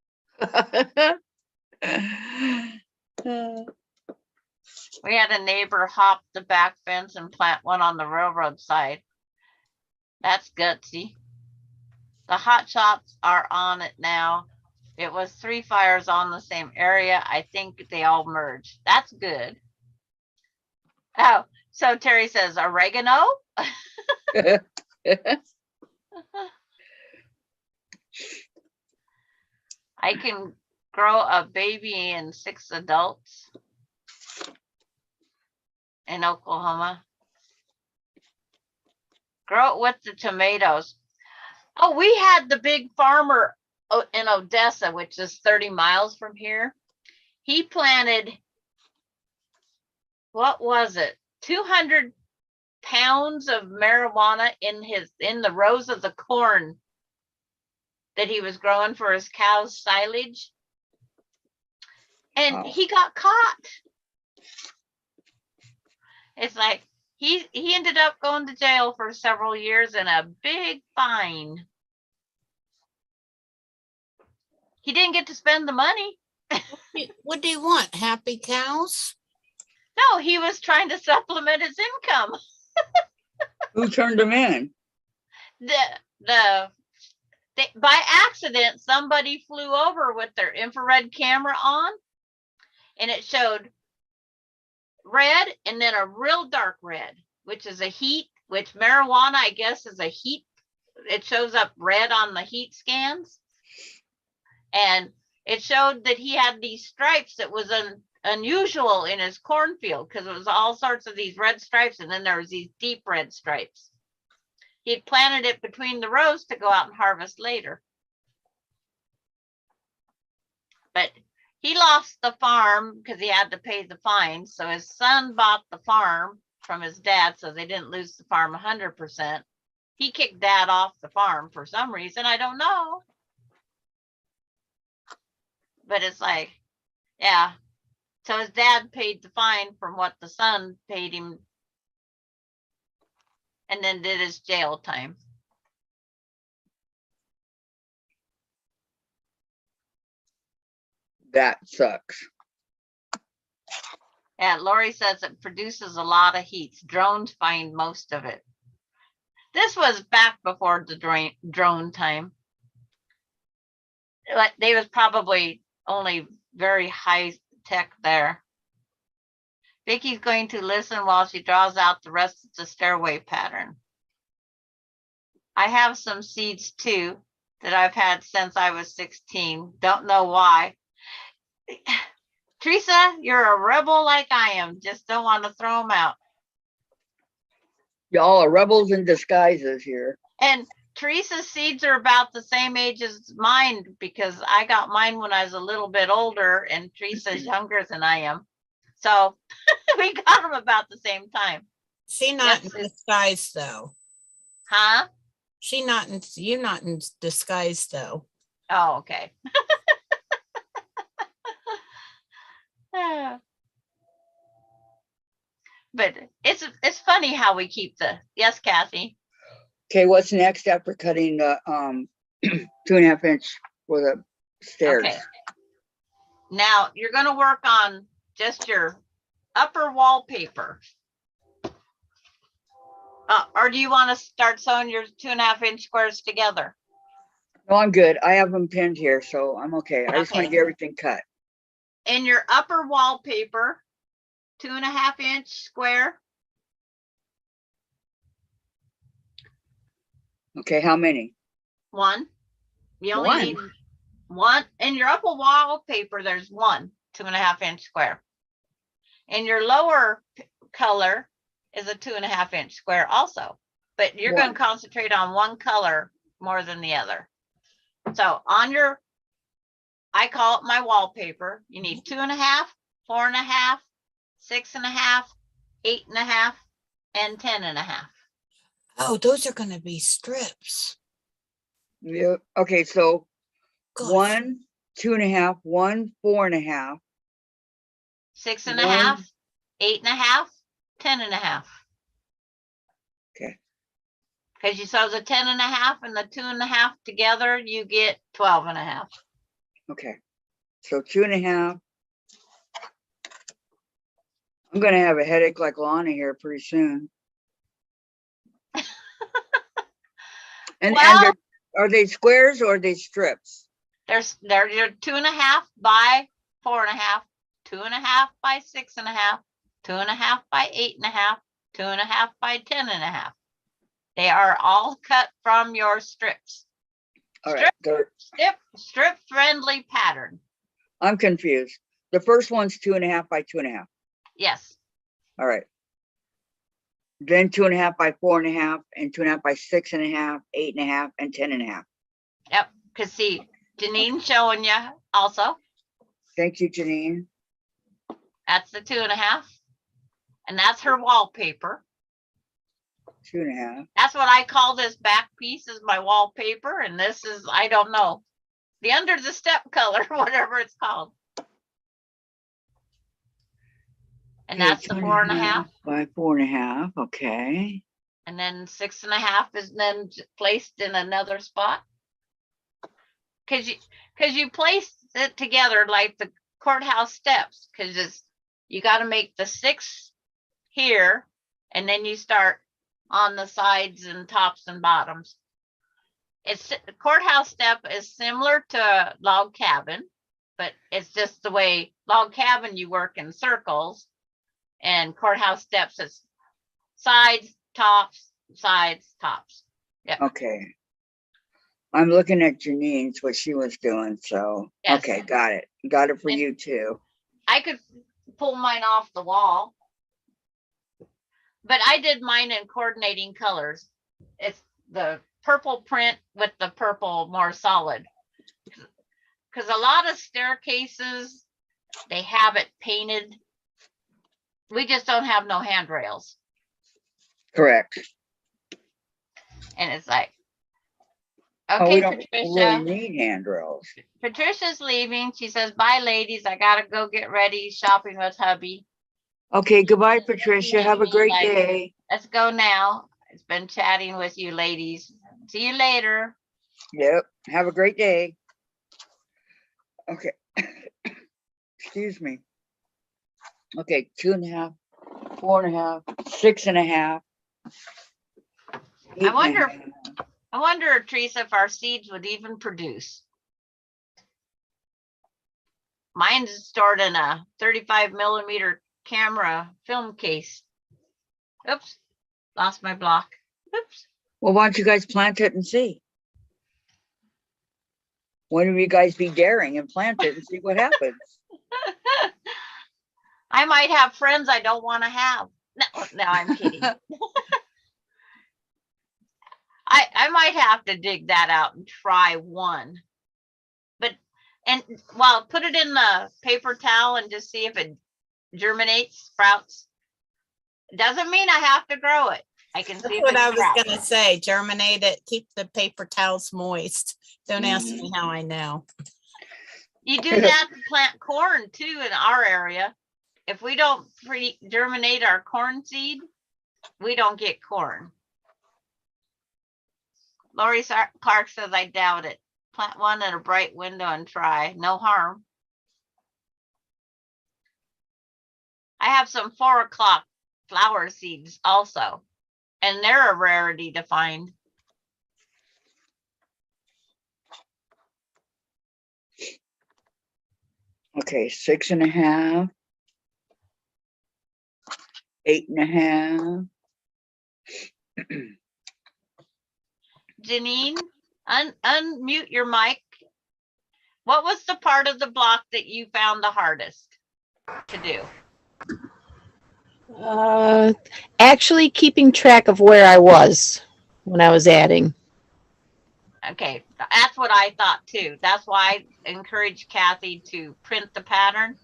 We had a neighbor hop the back fence and plant one on the railroad side. That's gutsy. The hot shots are on it now. It was 3 fires on the same area. I think they all merged. That's good. Oh, so Terry says oregano. I can grow a baby and 6 adults in Oklahoma. Grow it with the tomatoes. Oh, we had the big farmer in Odessa, which is 30 miles from here. He planted, what was it? 200 pounds of marijuana in the rows of the corn that he was growing for his cow's silage. And he got caught. It's like he ended up going to jail for several years and a big fine. He didn't get to spend the money. What do you want? Happy cows? No, he was trying to supplement his income. Who turned him in? By accident, somebody flew over with their infrared camera on, and it showed red and then a real dark red, which is a heat, which marijuana, I guess, is a heat it shows up red on the heat scans. And it showed that he had these stripes that was unusual in his cornfield, because it was all sorts of these red stripes, and then there was these deep red stripes. He'd planted it between the rows to go out and harvest later. But he lost the farm because he had to pay the fine. So his son bought the farm from his dad, so they didn't lose the farm 100%. He kicked dad off the farm for some reason. I don't know. But it's like, yeah. So his dad paid the fine from what the son paid him, and then did his jail time. That sucks. Yeah, Lori says it produces a lot of heat. Drones find most of it. This was back before the drone time. They was probably only very high tech there. Vicky's going to listen while she draws out the rest of the stairway pattern. I have some seeds too that I've had since I was 16. Don't know why. Teresa, you're a rebel like I am. Just don't want to throw them out. Y'all are rebels in disguises here. And Teresa's seeds are about the same age as mine, because I got mine when I was a little bit older, and Teresa's younger than I am. So we got them about the same time. She not Yes, in disguise though. Huh? She not in, you not in disguise though. Oh, okay. But it's funny how we keep the, yes, Kathy. Okay, what's next after cutting the 2.5 inch for the stairs? Okay. Now you're going to work on just your upper wallpaper. Or do you want to start sewing your 2.5 inch squares together? No, I'm good. I have them pinned here, so I'm okay. I just want to Okay. get everything cut. In your upper wallpaper, 2.5 inch square. Okay, how many? One. You only One. need one. In your upper wallpaper, there's one 2.5 inch square. In your lower color is a 2.5 inch square also, but you're going to concentrate on one color more than the other. So on your, I call it my wallpaper, you need 2.5, 4.5, 6.5, 8.5, and 10.5. Oh, those are gonna be strips. Yeah. Okay, so Gosh. 1, 2.5, 1, 4.5, 6.5, 8.5, 10.5. Okay. Because you sew the 10.5 and the 2.5 together, you get 12.5. Okay, so 2.5. I'm gonna have a headache like Lana here pretty soon. And are they squares or are they strips? They're your 2.5 by 4.5, 2.5 by 6.5, 2.5 by 8.5, 2.5 by 10.5. They are all cut from your strips. All right, Strip friendly pattern. I'm confused. The first one's 2.5 by 2.5. Yes. All right. Then 2.5 by 4.5, and 2.5 by 6.5, 8.5, and 10.5. Yep. Because see, Janine's showing you also. Thank you, Janine. That's the 2.5. And that's her wallpaper. 2.5. That's what I call this back piece, is my wallpaper. And this is, I don't know, the under the step color, whatever it's called. And Okay, that's the 4.5 by 4.5. Okay. And then 6.5 is then placed in another spot. Because you place it together like the courthouse steps, because you got to make the 6 here, and then you start on the sides and tops and bottoms. The courthouse step is similar to log cabin, but it's just the way log cabin you work in circles, and courthouse steps is sides, tops, sides, tops. Yeah. Okay. I'm looking at Janine's, what she was doing, so, Yes. okay, got it. Got it for And- you too. I could pull mine off the wall. But I did mine in coordinating colors. It's the purple print with the purple more solid. Because a lot of staircases, they have it painted. We just don't have no handrails. Correct. And it's like, Oh, we okay, don't Patricia. really need handrails. Patricia's leaving. She says, bye, ladies. I got to go get ready shopping with hubby. Okay, goodbye, Patricia. Have a great Like, day. let's go now. It's been chatting with you ladies. See you later. Yep, have a great day. Okay. Excuse me. Okay, 2.5, 4.5, 6.5. I wonder, Teresa, if our seeds would even produce. Mine's stored in a 35mm camera film case. Oops, lost my block. Oops. Well, why don't you guys plant it and see? Why don't you guys be daring and plant it and see what happens? I might have friends I don't want to have. No, I'm kidding. I might have to dig that out and try one. Well, put it in the paper towel and just see if it germinates, sprouts. Doesn't mean I have to grow it. I can see That's if what it I was sprouts. gonna say. Germinate it, keep the paper towels moist. Don't ask me how I know. You do that to plant corn too in our area. If we don't germinate our corn seed, we don't get corn. Lori Clark says, I doubt it. Plant one in a bright window and try. No harm. I have some 4 o'clock flower seeds also, and they're a rarity to find. Okay, 6.5, 8.5. Janine, unmute your mic. What was the part of the block that you found the hardest to do? Actually keeping track of where I was when I was adding. Okay, that's what I thought too. That's why I encourage Kathy to print the pattern,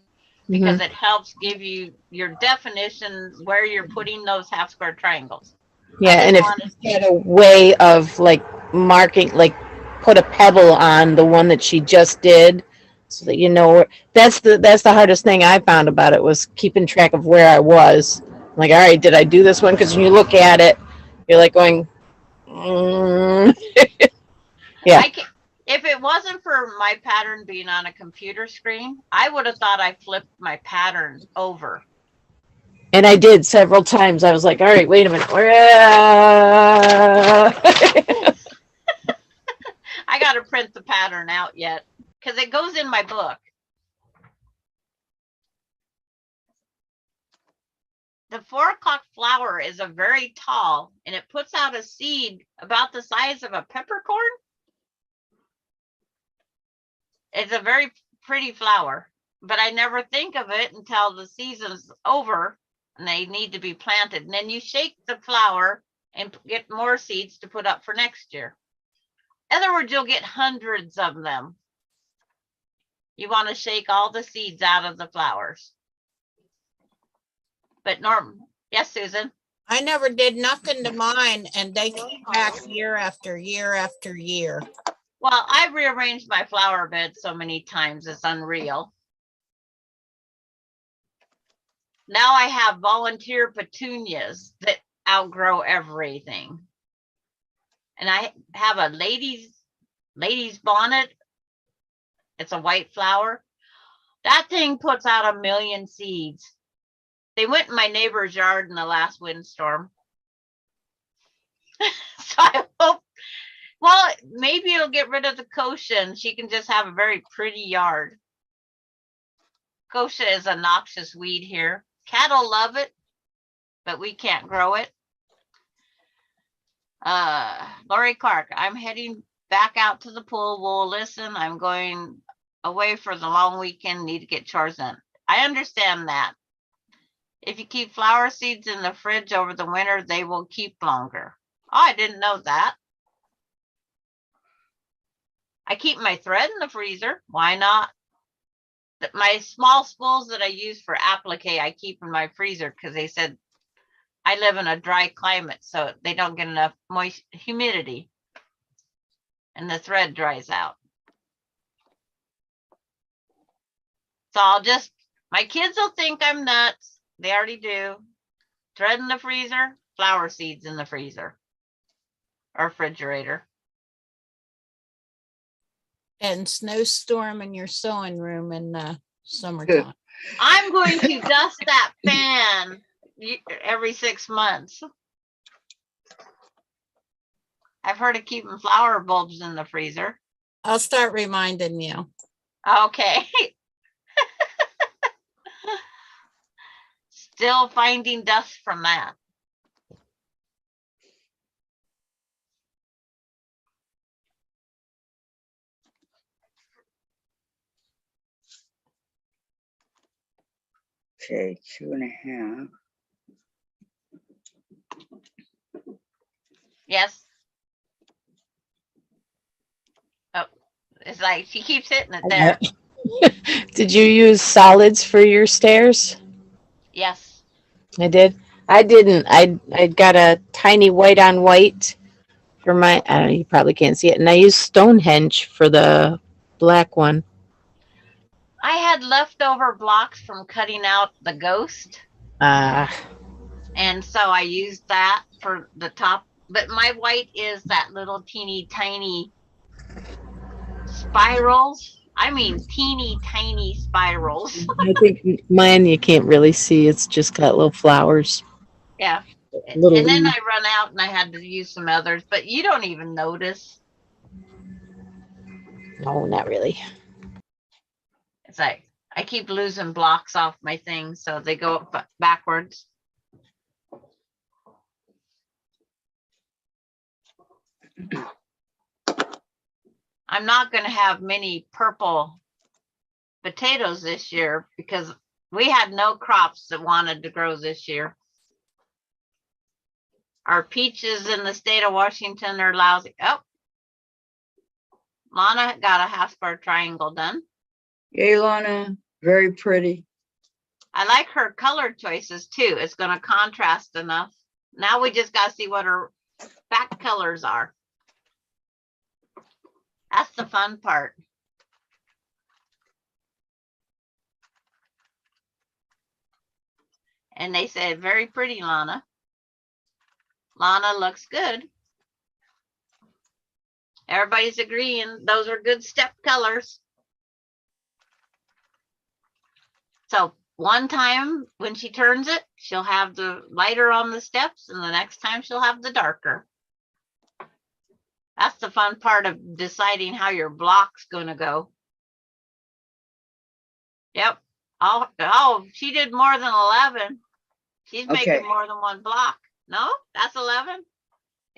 because it helps give you your definitions where you're putting those half square triangles. Yeah, and if you had a way of like marking, like put a pebble on the one that she just did, so that you know that's the hardest thing I found about it, was keeping track of where I was. Like, all right, did I do this one? Because when you look at it, you're like going, yeah. If it wasn't for my pattern being on a computer screen, I would have thought I flipped my pattern over. And I did several times. I was like, all right, wait a minute. I got to print the pattern out yet because it goes in my book. The 4 o'clock flower is a very tall, and it puts out a seed about the size of a peppercorn. It's a very pretty flower, but I never think of it until the season's over and they need to be planted. And then you shake the flower and get more seeds to put up for next year. In other words, you'll get hundreds of them. You want to shake all the seeds out of the flowers. But Norm, yes, Susan? I never did nothing to mine, and they come back year after year after year. Well, I've rearranged my flower bed so many times, it's unreal. Now I have volunteer petunias that outgrow everything. And I have a lady's bonnet. It's a white flower. That thing puts out 1 million seeds. They went in my neighbor's yard in the last windstorm. So I hope, well, maybe it'll get rid of the kochia and she can just have a very pretty yard. Kochia is a noxious weed here. Cattle love it, but we can't grow it. Lori Clark, I'm heading back out to the pool. Well, listen, I'm going away for the long weekend, need to get chores done. I understand that. If you keep flower seeds in the fridge over the winter, they will keep longer. Oh, I didn't know that. I keep my thread in the freezer. Why not? My small spools that I use for applique, I keep in my freezer because they said I live in a dry climate, so they don't get enough humidity, and the thread dries out. So my kids will think I'm nuts. They already do. Thread in the freezer, flower seeds in the freezer or refrigerator. And snowstorm in your sewing room in the summertime. I'm going to dust that fan every 6 months. I've heard of keeping flower bulbs in the freezer. I'll start reminding you. Okay. Still finding dust from that. Okay, 2.5. Yes. Oh, it's like she keeps hitting it there. Did you use solids for your stairs? Yes. I did. I didn't. I got a tiny white on white for my, I don't know, you probably can't see it. And I used Stonehenge for the black one. I had leftover blocks from cutting out the ghost. And so I used that for the top. But my white is that little teeny tiny spirals. I mean, teeny tiny spirals. I think mine you can't really see. It's just got little flowers. Yeah. Little And then leaves. I run out and I had to use some others, but you don't even notice. No, not really. It's like I keep losing blocks off my things, so they go up backwards. I'm not going to have many purple potatoes this year because we had no crops that wanted to grow this year. Our peaches in the state of Washington are lousy. Oh, Lana got a half square triangle done. Yay, Lana. Very pretty. I like her color choices too. It's going to contrast enough. Now we just got to see what her back colors are. That's the fun part. And they said, very pretty, Lana. Lana looks good. Everybody's agreeing those are good step colors. So one time when she turns it, she'll have the lighter on the steps, and the next time she'll have the darker. That's the fun part of deciding how your block's going to go. Yep. Oh, she did more than 11. She's making more than one block. No, that's 11.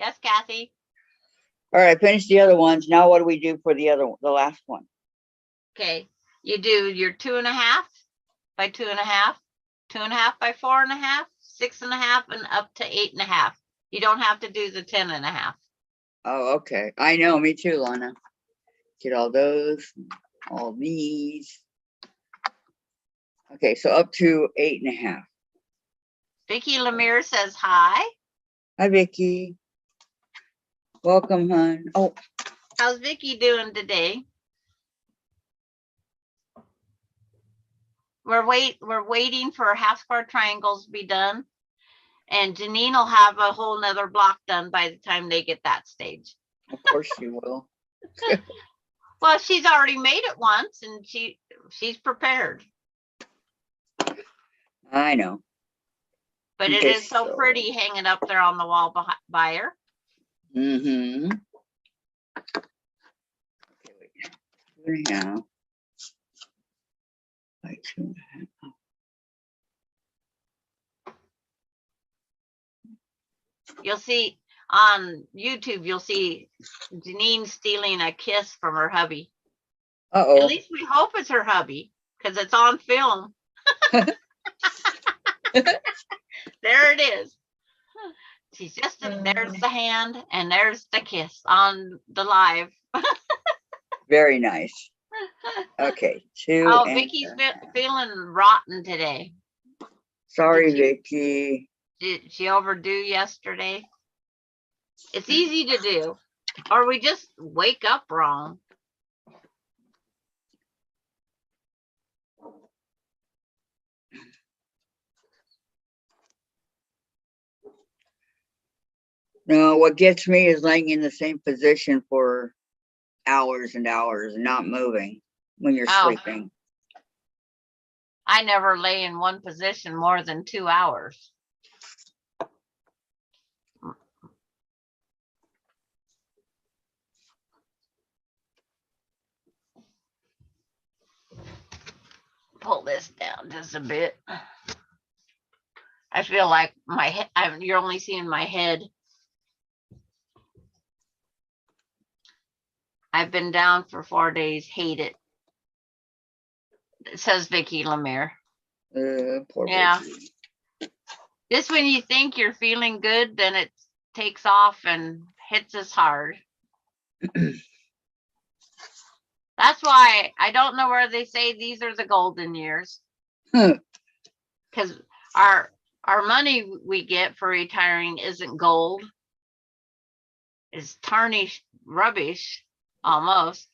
Yes, Kathy. All right, I finished the other ones. Now what do we do for the last one? Okay, you do your 2.5 by 2.5, 2.5 by 4.5, 6.5, and up to 8.5. You don't have to do the 10.5. Oh, okay. I know, me too, Lana. Get all those, all these. Okay, so up to 8.5. Vicki Lemire says hi. Hi, Vicki. Welcome, hon. Oh, how's Vicki doing today? We're waiting for half square triangles to be done, and Janine will have a whole nother block done by the time they get that stage. of course she will. Well, she's already made it once, and she's prepared. I know. But it is so pretty hanging up there on the wall by her. Mm-hmm. Okay, wait. 2.5 by 2.5. You'll see on YouTube, you'll see Janine stealing a kiss from her hubby. At Uh-oh. least we hope it's her hubby, because it's on film. There it is. She's just, there's the hand and there's the kiss on the live. Very nice. Okay, 2 Oh, and Vicky's a half. feeling rotten today. Sorry, Did you- Vicky. Did she overdo yesterday? It's easy to do, or we just wake up wrong. No, what gets me is laying in the same position for hours and hours and not moving when you're Oh. sleeping. I never lay in one position more than 2 hours. Pull this down just a bit. I feel like my head, you're only seeing my head. I've been down for 4 days, hate it. It says Vicky Lemire. Poor Yeah. Vicky. Just when you think you're feeling good, then it takes off and hits us hard. That's why I don't know where they say these are the golden years. Because our money we get for retiring isn't gold. It's tarnished rubbish almost.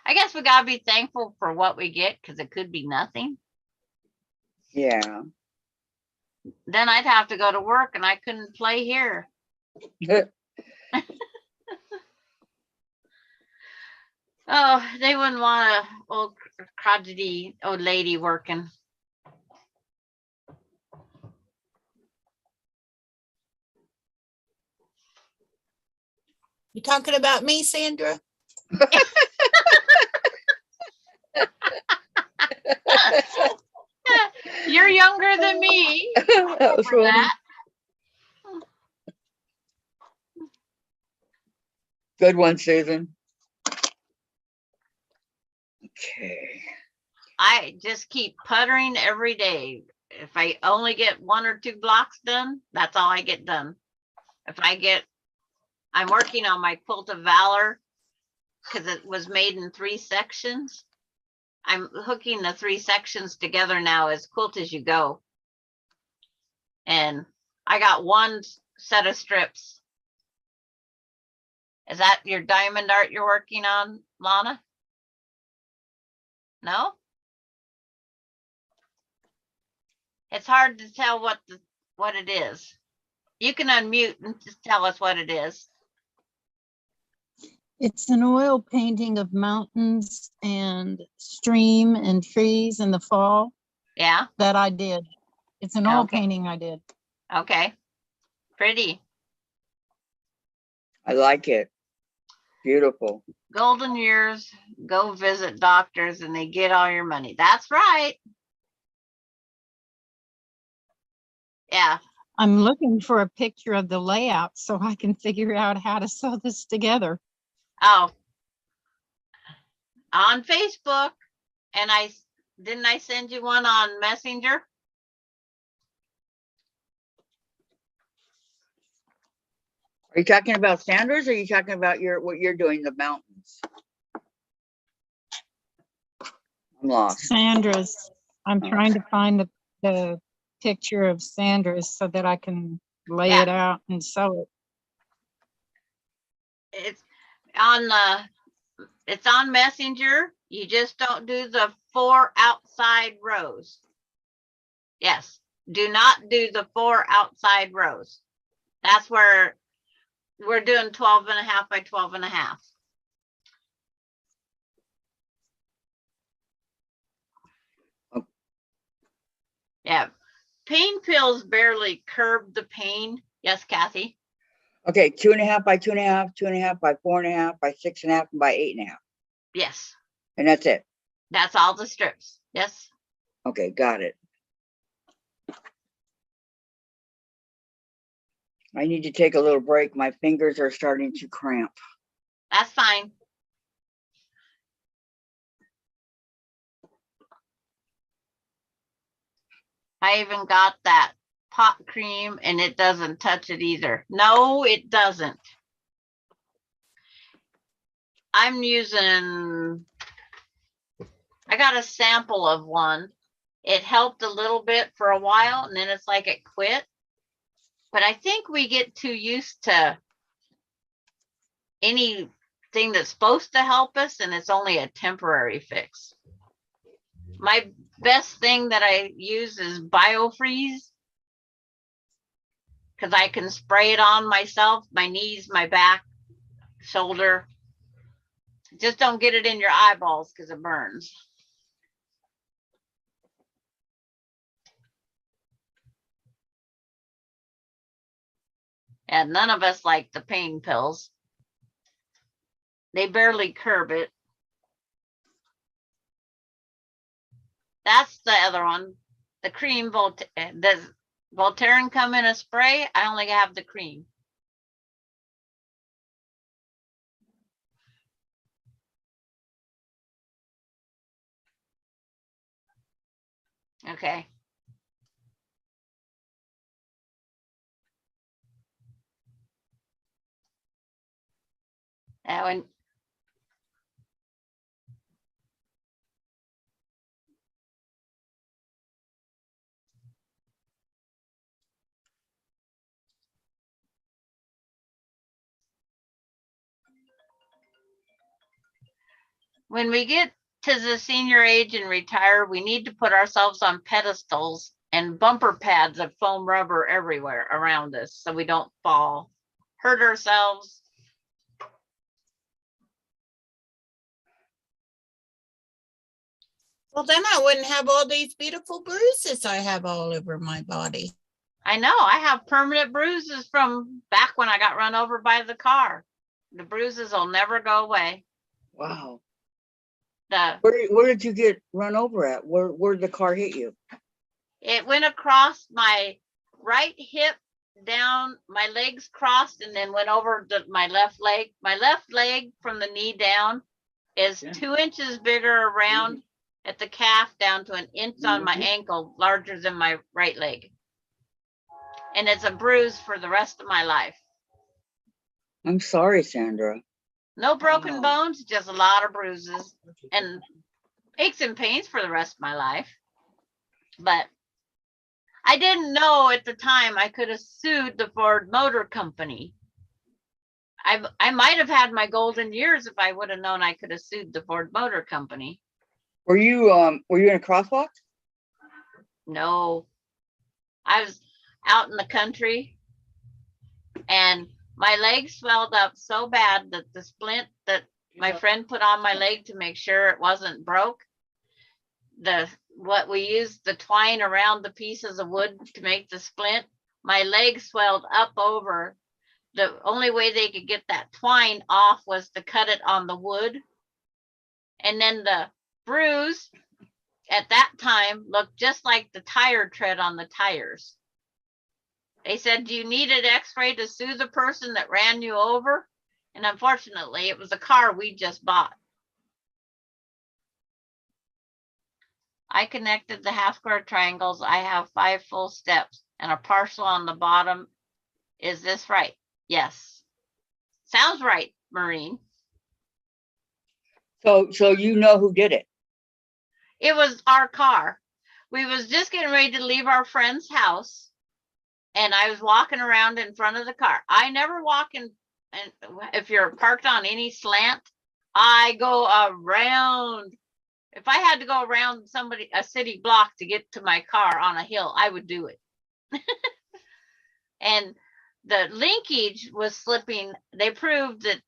I guess we gotta be thankful for what we get, because it could be nothing. Yeah. Then I'd have to go to work and I couldn't play here. Oh, they wouldn't want a old crotchety old lady working. You talking about me, Sandra? You're younger than me. That was For funny. that. Good one, Susan. Okay. I just keep puttering every day. If I only get 1 or 2 blocks done, that's all I get done. I'm working on my Quilt of Valor because it was made in 3 sections. I'm hooking the 3 sections together now as quilt as you go. And I got 1 set of strips. Is that your diamond art you're working on, Lana? No? It's hard to tell what it is. You can unmute and just tell us what it is. It's an oil painting of mountains and stream and trees in the fall Yeah. that I did. It's an oil Okay. painting I did. Okay. Pretty. I like it. Beautiful. Golden years, go visit doctors and they get all your money. That's right. Yeah. I'm looking for a picture of the layout so I can figure out how to sew this together. Oh. On Facebook. And didn't I send you one on Messenger? Are you talking about Sandra's or are you talking about what you're doing, the mountains? I'm lost. Sandra's. I'm trying to find the picture of Sandra's so that I can lay Yeah. it out and sew it. It's on Messenger. You just don't do the 4 outside rows. Yes. Do not do the 4 outside rows. That's where we're doing 12.5 by 12.5. Oh. Yeah. Pain pills barely curb the pain. Yes, Kathy? Okay, 2.5 by 2.5, 2.5 by 4.5 by 6.5, and by 8.5. Yes. And that's it. That's all the strips. Yes. Okay, got it. I need to take a little break. My fingers are starting to cramp. That's fine. I even got that pot cream and it doesn't touch it either. No, it doesn't. I'm using, I got a sample of one. It helped a little bit for a while and then it's like it quit. But I think we get too used to anything that's supposed to help us and it's only a temporary fix. My best thing that I use is BioFreeze because I can spray it on myself, my knees, my back, shoulder. Just don't get it in your eyeballs because it burns. And none of us like the pain pills. They barely curb it. That's the other one. The cream, does Voltaren come in a spray? I only have the cream. Okay. And when we get to the senior age and retire, we need to put ourselves on pedestals and bumper pads of foam rubber everywhere around us so we don't fall, hurt ourselves. Well, then I wouldn't have all these beautiful bruises I have all over my body. I know I have permanent bruises from back when I got run over by the car. The bruises will never go away. Wow. The Where did you get run over at? Where did the car hit you? It went across my right hip, down my legs crossed, and then went over my left leg. My left leg from the knee down is 2 inches bigger around at the calf down to 1 inch on my ankle, larger than my right leg. And it's a bruise for the rest of my life. I'm sorry, Sandra. No broken bones, just a lot of bruises and aches and pains for the rest of my life. But I didn't know at the time I could have sued the Ford Motor Company. I might have had my golden years if I would have known I could have sued the Ford Motor Company. Were you in a crosswalk? No, I was out in the country and my leg swelled up so bad that the splint that my friend put on my leg to make sure it wasn't broke, what we used, the twine around the pieces of wood to make the splint, my leg swelled up over. The only way they could get that twine off was to cut it on the wood. And then the bruise at that time looked just like the tire tread on the tires. They said, do you need an x-ray to sue the person that ran you over? And unfortunately, it was a car we just bought. I connected the half square triangles. I have 5 full steps and a partial on the bottom. Is this right? Yes. Sounds right, Maureen. So you know who did it? It was our car. We was just getting ready to leave our friend's house. And I was walking around in front of the car. I never walk in, and if you're parked on any slant, I go around. If I had to go around a city block to get to my car on a hill, I would do it. And the linkage was slipping. They proved that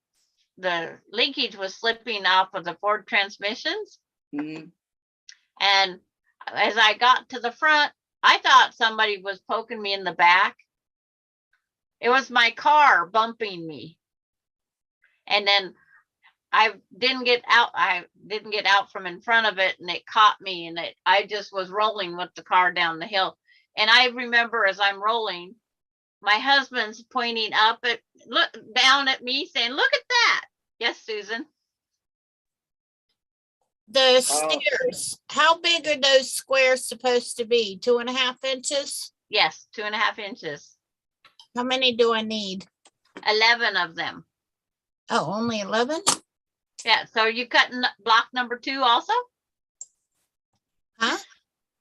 the linkage was slipping off of the Ford transmissions. Mm-hmm. And as I got to the front, I thought somebody was poking me in the back. It was my car bumping me. And then I didn't get out from in front of it, and it caught me, and I just was rolling with the car down the hill. And I remember as I'm rolling, my husband's pointing up at, look down at me saying, look at that. Yes, Susan. The stairs, how big are those squares supposed to be? 2.5 inches? Yes, 2.5 inches. How many do I need? 11 of them. Oh, only 11? Yeah, so are you cutting block number 2 also? Huh?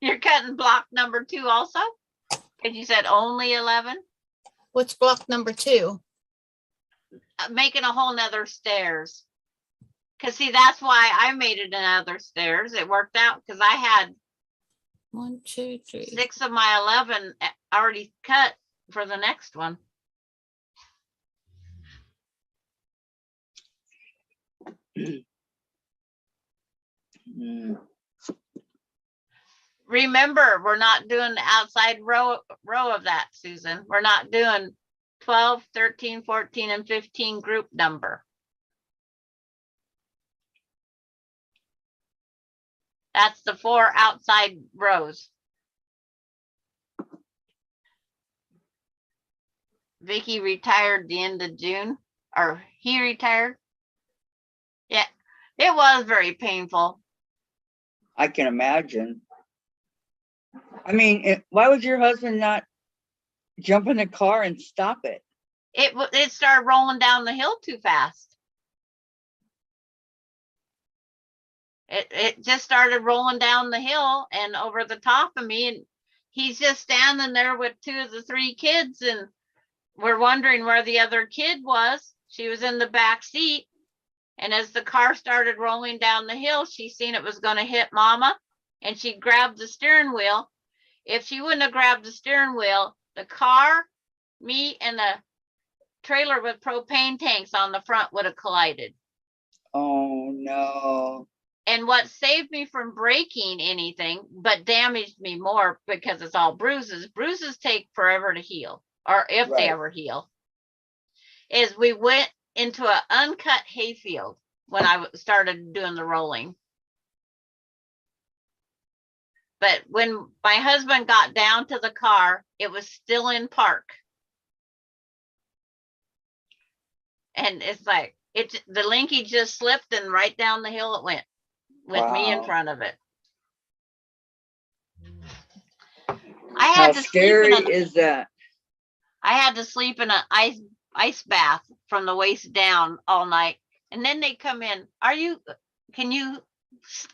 You're cutting block number 2 also? Because you said only 11? What's block number 2? Making a whole nother stairs. Because see, that's why I made it another stairs. It worked out because I had 1, 2, 3. 6 of my 11 already cut for the next one. Remember, we're not doing the outside row of that, Susan. We're not doing 12, 13, 14, and 15 group number. That's the 4 outside rows. Vicky retired the end of June, or he retired. Yeah, it was very painful. I can imagine. I mean, why would your husband not jump in the car and stop it? It started rolling down the hill too fast. It just started rolling down the hill and over the top of me, and he's just standing there with 2 of the 3 kids, and we're wondering where the other kid was. She was in the back seat, and as the car started rolling down the hill, she seen it was going to hit Mama, and she grabbed the steering wheel. If she wouldn't have grabbed the steering wheel, the car, me, and the trailer with propane tanks on the front would have collided. Oh no. And what saved me from breaking anything, but damaged me more because it's all bruises. Bruises take forever to heal, or if they ever heal, is we went into an uncut hayfield when I started doing the rolling. But when my husband got down to the car, it was still in park. And it's like, the linkage just slipped and right down the hill it went with me in front of it. I had How to scary sleep in is that? I had to sleep in an ice bath from the waist down all night. And then they come in. Can you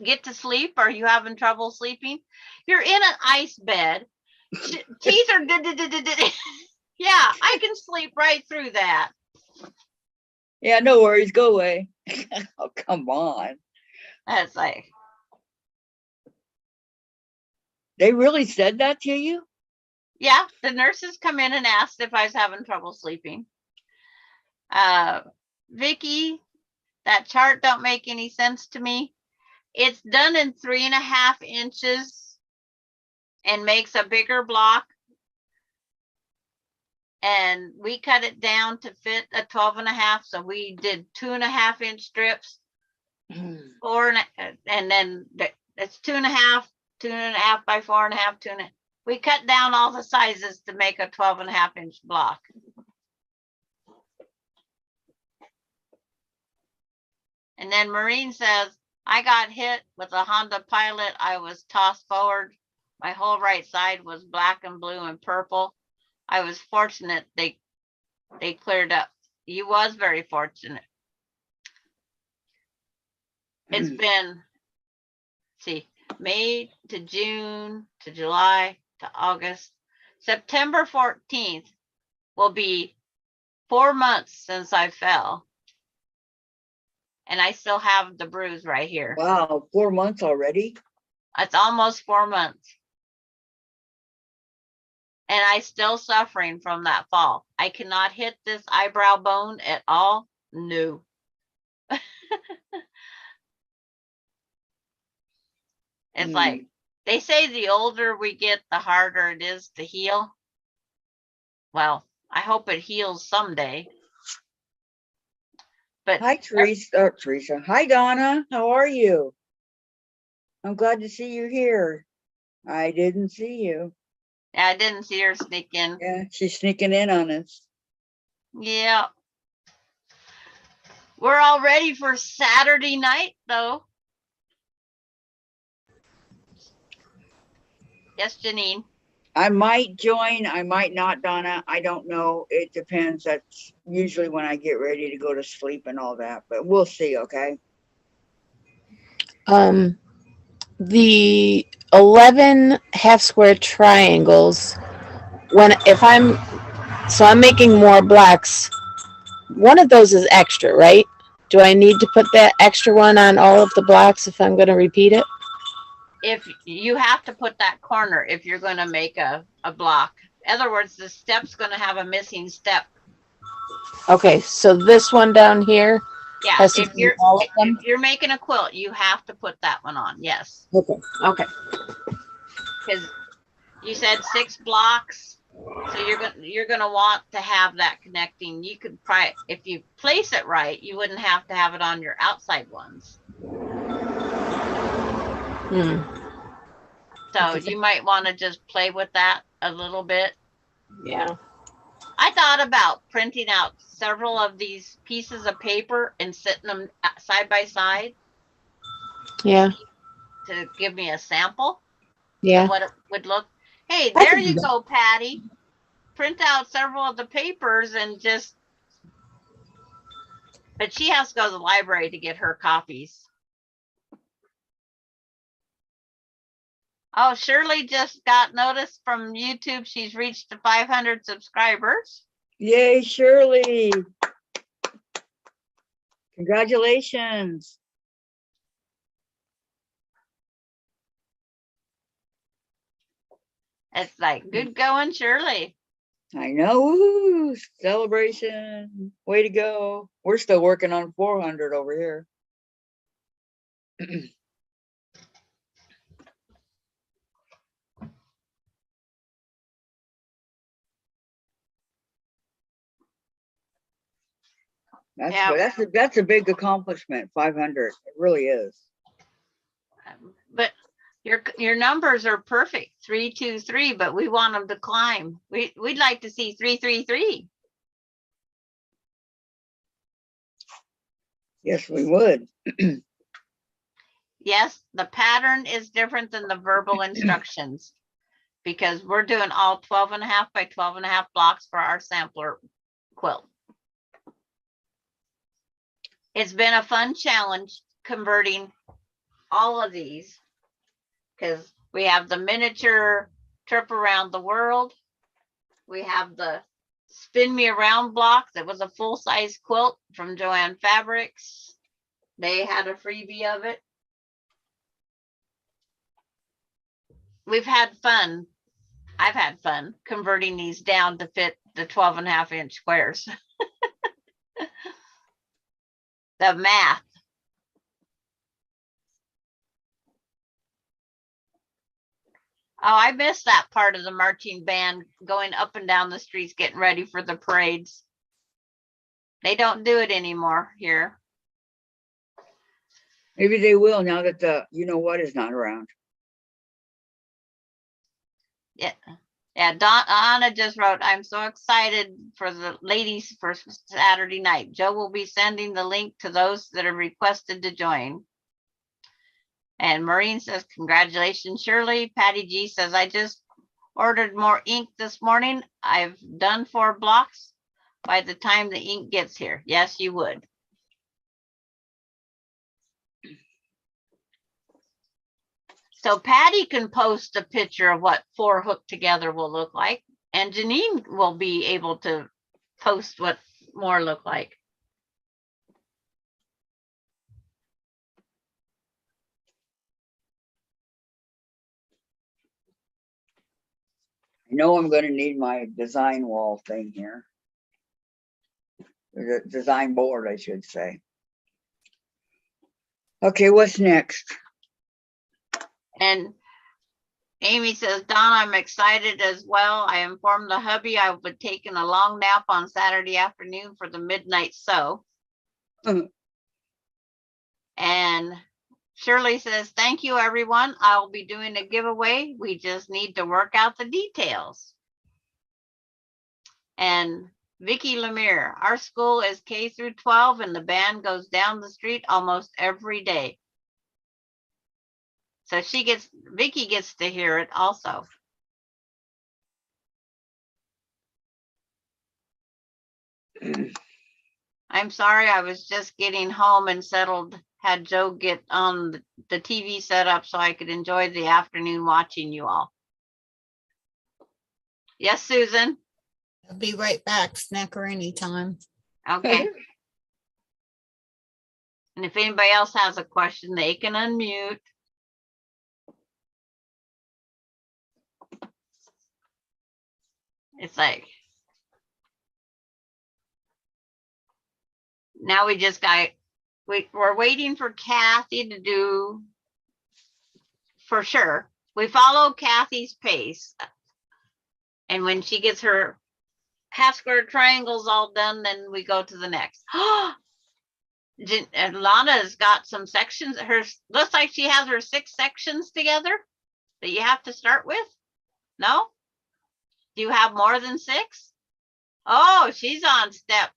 get to sleep? Are you having trouble sleeping? You're in an ice bed. Teeth are yeah, I can sleep right through that. Yeah, no worries, go away. Oh, come on. That's like, They really said that to you? yeah, the nurses come in and asked if I was having trouble sleeping. Vicky, that chart don't make any sense to me. It's done in 3.5 inches and makes a bigger block. And we cut it down to fit a 12.5. So we did 2.5 inch strips, 4 and then it's 2.5, 2.5 by 4.5, 2.5. We cut down all the sizes to make a 12.5 inch block. And then Maureen says, I got hit with a Honda Pilot. I was tossed forward. My whole right side was black and blue and purple. I was fortunate they cleared up. You was very fortunate. It's been, see, May to June to July to August. September 14th will be 4 months since I fell. And I still have the bruise right here. Wow, 4 months already? It's almost 4 months. And I still suffering from that fall. I cannot hit this eyebrow bone at all. No. It's like, they say the older we get, the harder it is to heal. Well, I hope it heals someday. But hi, Teresa. Teresa. Hi, Donna. How are you? I'm glad to see you here. I didn't see you. Yeah, I didn't see her sneak in. Yeah, she's sneaking in on us. Yeah. We're all ready for Saturday night, though. Yes, Janine. I might join, I might not, Donna. I don't know. It depends. That's usually when I get ready to go to sleep and all that, but we'll see, okay? The 11 half square triangles, so I'm making more blocks. One of those is extra, right? Do I need to put that extra one on all of the blocks if I'm going to repeat it? If you have to put that corner if you're going to make a block. In other words, the step's going to have a missing step. Okay, so this one down here Yeah, has to be all of them? if you're making a quilt, you have to put that one on. Yes. Okay. Okay. Because you said 6 blocks, so you're gonna want to have that connecting. You could probably, if you place it right, you wouldn't have to have it on your outside ones. So you might want to just play with that a little bit. Yeah. I thought about printing out several of these pieces of paper and sitting them side by side. Yeah. To give me a sample. Yeah. Of what it would look. Hey, I there can do you that. go, Patty. Print out several of the papers and just. But she has to go to the library to get her copies. Oh, Shirley just got notice from YouTube. She's reached the 500 subscribers. Yay, Shirley. Congratulations. It's like, good going, Shirley. I know. Woo, celebration. Way to go. We're still working on 400 over here. That's a big accomplishment. 500. It really is. But your numbers are perfect. 323, but we want them to climb. We'd like to see 333. Yes, we would. Yes, the pattern is different than the verbal instructions because we're doing all 12.5 by 12.5 blocks for our sampler quilt. It's been a fun challenge converting all of these because we have the miniature trip around the world. We have the spin me around block that was a full-size quilt from Joanne Fabrics. They had a freebie of it. We've had fun. I've had fun converting these down to fit the 12.5-inch squares. The math. Oh, I missed that part of the marching band going up and down the streets getting ready for the parades. They don't do it anymore here. Maybe they will now that the you know what is not around. Yeah. Yeah, Donna just wrote, I'm so excited for the ladies for Saturday night. Joe will be sending the link to those that are requested to join. And Maureen says, congratulations, Shirley. Patty G says, I just ordered more ink this morning. I've done 4 blocks by the time the ink gets here. Yes, you would. So Patty can post a picture of what 4 hooked together will look like, and Janine will be able to post what more look like. I know I'm going to need my design wall thing here. The design board, I should say. Okay, what's next? And Amy says, Don, I'm excited as well. I informed the hubby I would be taking a long nap on Saturday afternoon for the midnight sew. And Shirley says, thank you, everyone. I'll be doing a giveaway. We just need to work out the details. And Vicky Lemire, our school is K through 12 and the band goes down the street almost every day. So Vicky gets to hear it also. I'm sorry, I was just getting home and settled, had Joe get on the TV set up so I could enjoy the afternoon watching you all. Yes, Susan? I'll be right back. Snacker anytime. Okay. And if anybody else has a question, they can unmute. It's like, now we're waiting for Kathy to do, for sure. We follow Kathy's pace. And when she gets her half square triangles all done, then we go to the next. Lana's got some sections. Looks like she has her 6 sections together that you have to start with. No? Do you have more than 6? Oh, she's on step.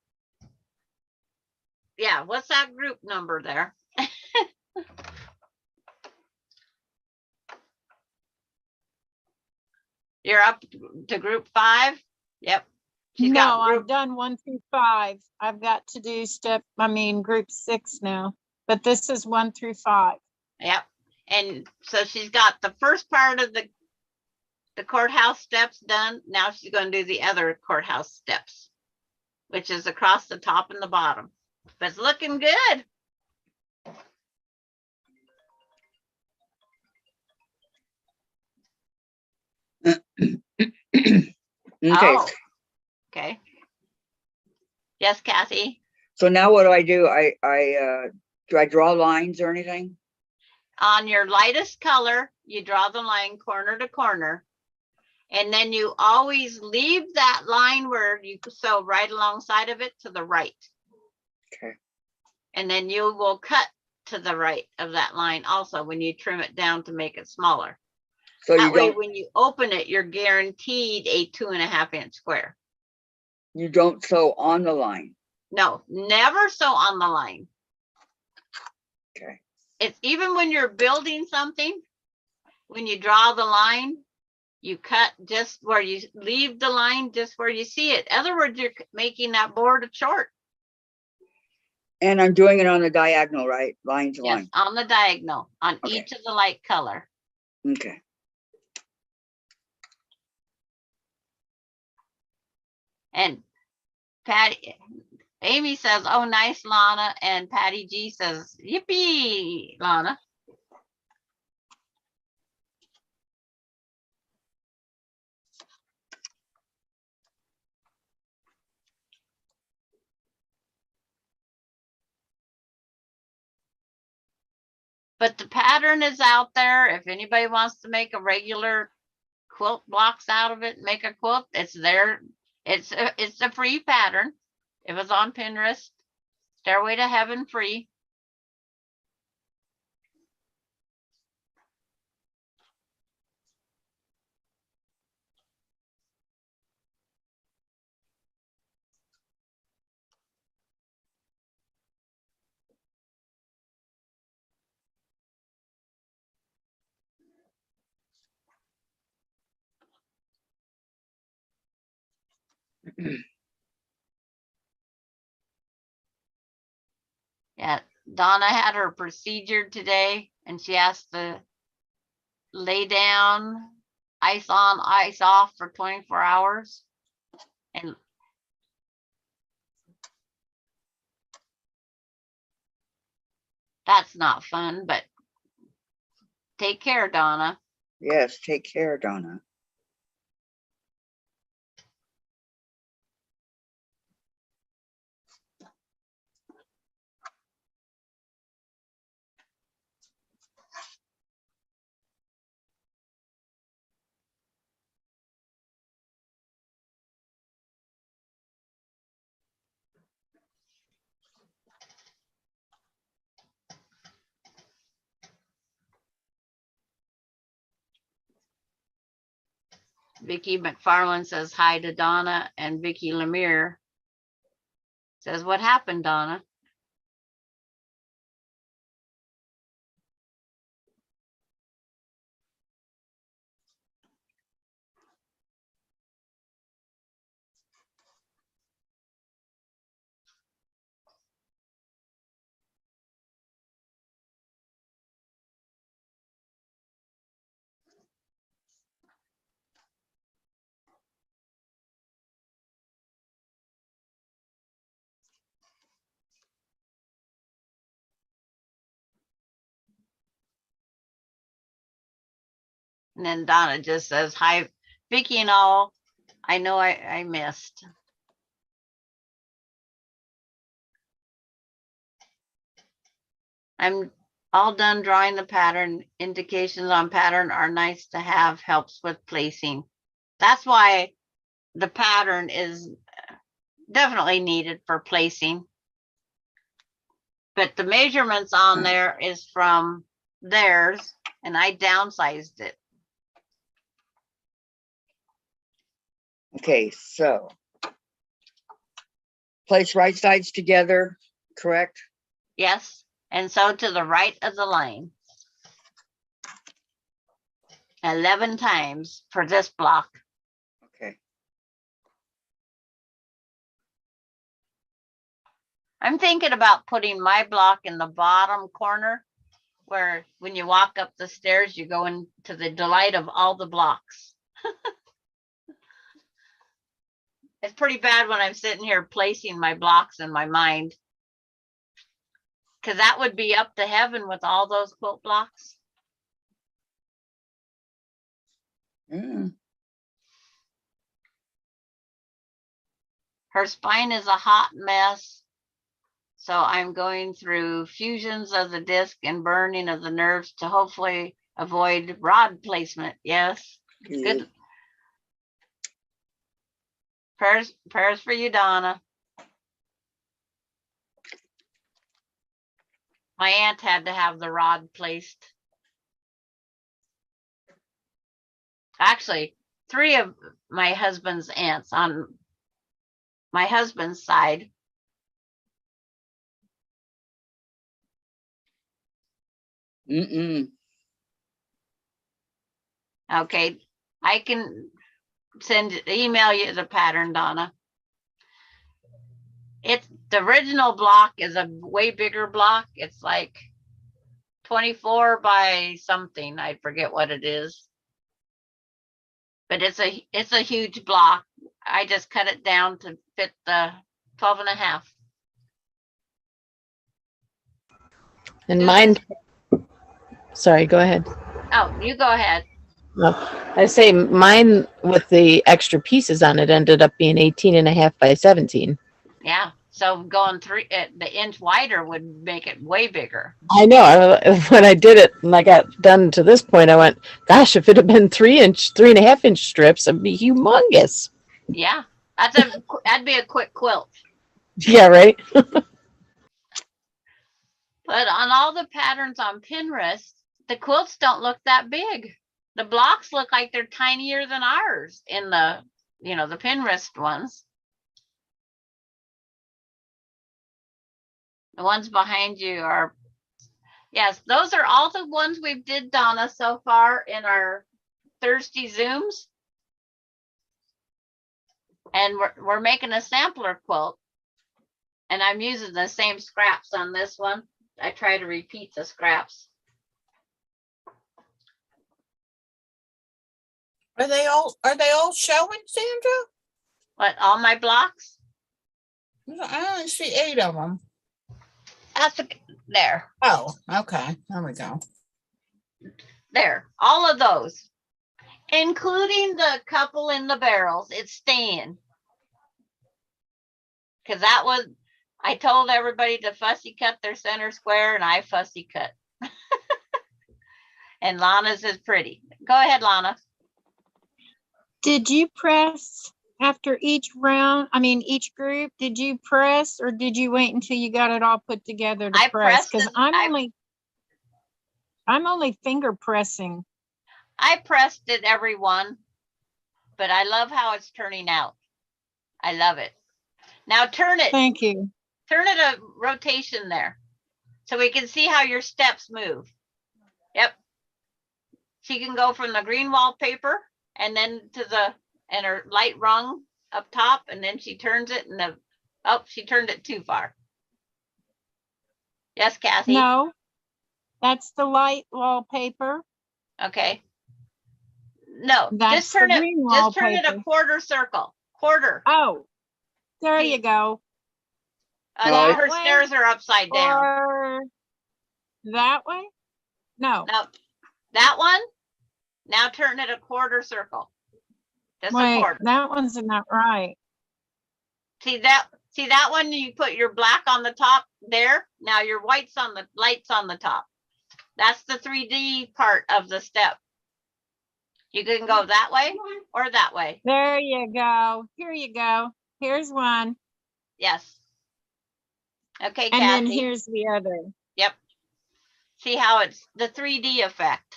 Yeah, what's that group number there? You're up to group 5? Yep. No, I've done 1 through 5. I've got to do group 6 now, but this is 1 through 5. Yep. And so she's got the first part of the courthouse steps done. Now she's going to do the other courthouse steps, which is across the top and the bottom. But it's looking good. Okay. Oh, okay. Yes, Kathy. So now what do? Do I draw lines or anything? On your lightest color, you draw the line corner to corner. And then you always leave that line where you sew right alongside of it to the right. Okay. And then you will cut to the right of that line also when you trim it down to make it smaller. So that way, when you open it, you're guaranteed a 2.5 inch square. You don't sew on the line. No, never sew on the line. Okay. It's even when you're building something, when you draw the line, you cut just where you leave the line, just where you see it. In other words, you're making that board short. And I'm doing it on the diagonal, right? Line to line. Yes, on the diagonal, on each of the light color. Okay. And Amy says, oh, nice, Lana. And Patty G says, yippee, Lana. But the pattern is out there. If anybody wants to make a regular quilt blocks out of it, make a quilt, it's there. It's a free pattern. It was on Pinterest. Stairway to Heaven free. Yeah, Donna had her procedure today and she has to lay down, ice on, ice off for 24 hours. And that's not fun, but take care, Donna. Yes, take care, Donna. Vicky McFarland says hi to Donna, and Vicky Lemire says, what happened, Donna? And then Donna just says, hi, Vicky and all. I know I missed. I'm all done drawing the pattern. Indications on pattern are nice to have, helps with placing. That's why the pattern is definitely needed for placing. But the measurements on there is from theirs, and I downsized it. Okay, so place right sides together, correct? Yes, and so to the right of the line. 11 times for this block. Okay. I'm thinking about putting my block in the bottom corner, where when you walk up the stairs, you go into the delight of all the blocks. It's pretty bad when I'm sitting here placing my blocks in my mind, because that would be up to heaven with all those quilt blocks. Mm. Her spine is a hot mess, so I'm going through fusions of the disc and burning of the nerves to hopefully avoid rod placement. Yes, good. Prayers for you, Donna. My aunt had to have the rod placed. Actually, 3 of my husband's aunts on my husband's side. Okay, I can email you the pattern, Donna. The original block is a way bigger block. It's like 24 by something. I forget what it is. But it's a huge block. I just cut it down to fit the 12 and a half. And mine, sorry, go ahead. Oh, you go ahead. No, I say mine with the extra pieces on it ended up being 18.5 by 17. Yeah. So going the inch wider would make it way bigger. I know. When I did it and I got done to this point, I went, gosh, if it had been 3.5 inch strips, it'd be humongous. Yeah. That'd be a quick quilt. Yeah, right. But on all the patterns on Pinterest, the quilts don't look that big. The blocks look like they're tinier than ours in the Pinterest ones. The ones behind you are, yes, those are all the ones we've did, Donna, so far in our Thursday Zooms. And we're making a sampler quilt. And I'm using the same scraps on this one. I try to repeat the scraps. Are they all showing, Sandra? What, all my blocks? I only see 8 of them. There. Oh, okay. There we go. There. All of those. Including the couple in the barrels. It's staying. Because I told everybody to fussy cut their center square, and I fussy cut. And Lana's is pretty. Go ahead, Lana. Did you press after each round? I mean, each group, did you press, or did you wait until you got it all put together to press? Because I'm only finger pressing. I pressed it every one. but I love how it's turning out. I love it. Now turn it. Thank you. Turn it a rotation there so we can see how your steps move. Yep. She can go from the green wallpaper and then to the, and her light rung up top, and then she turns it and she turned it too far. Yes, Kathy? No, that's the light wallpaper. Okay. No, That's just turn the it, green just turn it a wallpaper. quarter circle. Quarter. Oh, there See? you go. Now That her way stairs are upside down. Or that way? No. Now that one, now turn it a quarter circle. Just a Wait, quarter. that one's not right. See that one, you put your black on the top there. Now your white's on the lights on the top. That's the 3D part of the step. You can go that way or that way. There you go. Here you go. Here's one. Yes. Okay, And then Kathy. here's the other. Yep. See how it's the 3D effect.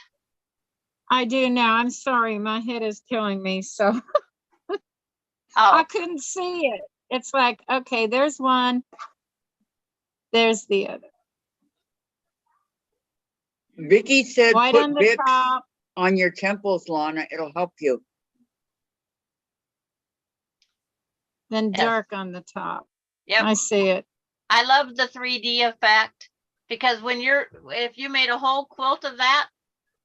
I do now. I'm sorry. My head is killing me. So Oh, I couldn't see it. It's like, okay, there's one. There's the other. Vicky said White put on the Vicks top. on your temples, Lana. It'll help you. Then Yes. dark on the top. yep. I see it. I love the 3D effect because if you made a whole quilt of that,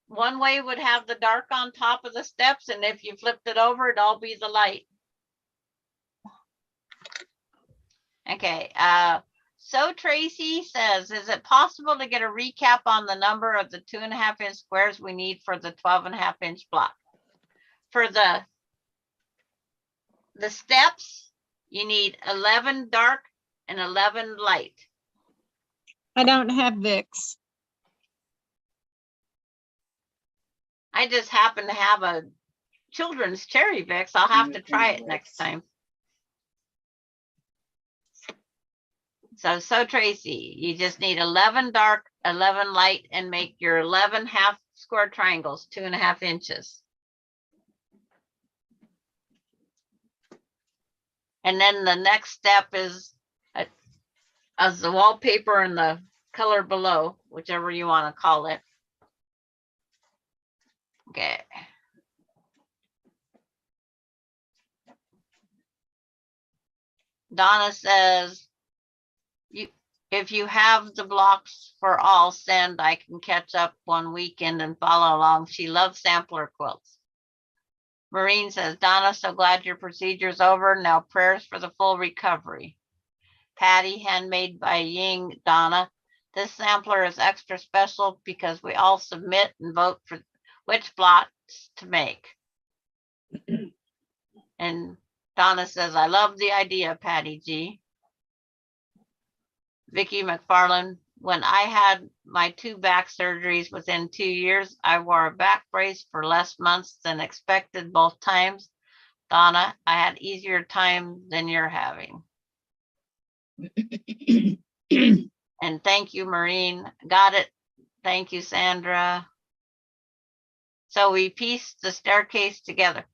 one way would have the dark on top of the steps, and if you flipped it over, it'd all be the light. Okay, so Tracy says, is it possible to get a recap on the number of the 2.5 inch squares we need for the 12.5 inch block? For the steps, you need 11 dark and 11 light. I don't have Vicks. I just happen to have a children's cherry Vicks. I'll have to try it next time. So Tracy, you just need 11 dark, 11 light, and make your 11 half square triangles, 2.5 inches. And then the next step is as the wallpaper and the color below, whichever you want to call it. Okay. Donna says, if you have the blocks for all, send. I can catch up one weekend and follow along. She loves sampler quilts. Maureen says, Donna, so glad your procedure's over. Now prayers for the full recovery. Patty, handmade by Ying. Donna, this sampler is extra special because we all submit and vote for which blocks to make. And Donna says, I love the idea, Patty G. Vicki McFarland, when I had my 2 back surgeries within 2 years, I wore a back brace for less months than expected both times. Donna, I had easier time than you're having. And thank you, Maureen. Got it. Thank you, Sandra. So we pieced the staircase together.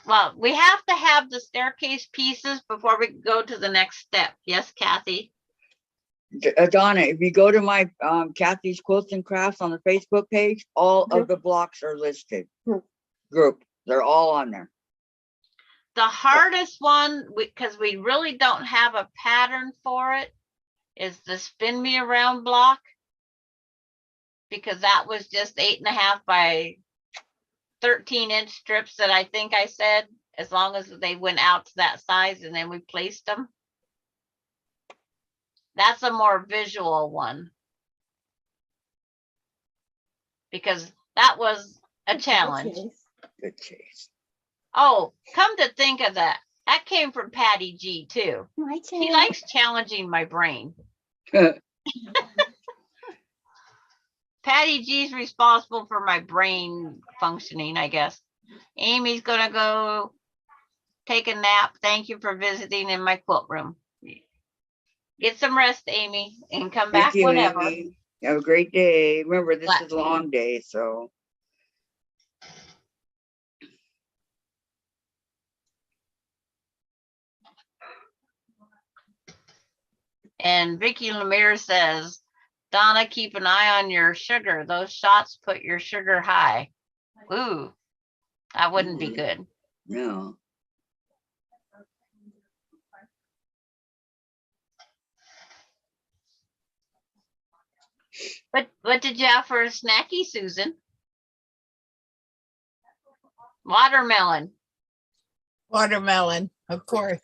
Well, we have to have the staircase pieces before we go to the next step. Yes, Kathy? Donna, if you go to my Kathy's Quilts and Crafts on the Facebook page, all of the blocks are listed. Group. They're all on there. The hardest one, because we really don't have a pattern for it, is the spin me around block. Because that was just 8.5 by 13 inch strips that I think I said, as long as they went out to that size and then we placed them. That's a more visual one. Because that was a challenge. Good chase. Oh, come to think of that. That came from Patty G too. She likes challenging my brain. Patty G's responsible for my brain functioning, I guess. Amy's gonna go take a nap. Thank you for visiting in my quilt room. Get some rest, Amy, and come back Thank you, whenever. Amy. Have a great day. Remember, this What? is a long day, so. And Vicky Lemire says, Donna, keep an eye on your sugar. Those shots put your sugar high. Ooh, that wouldn't be good. No. What did you have for a snacky, Susan? Watermelon. Watermelon, of course.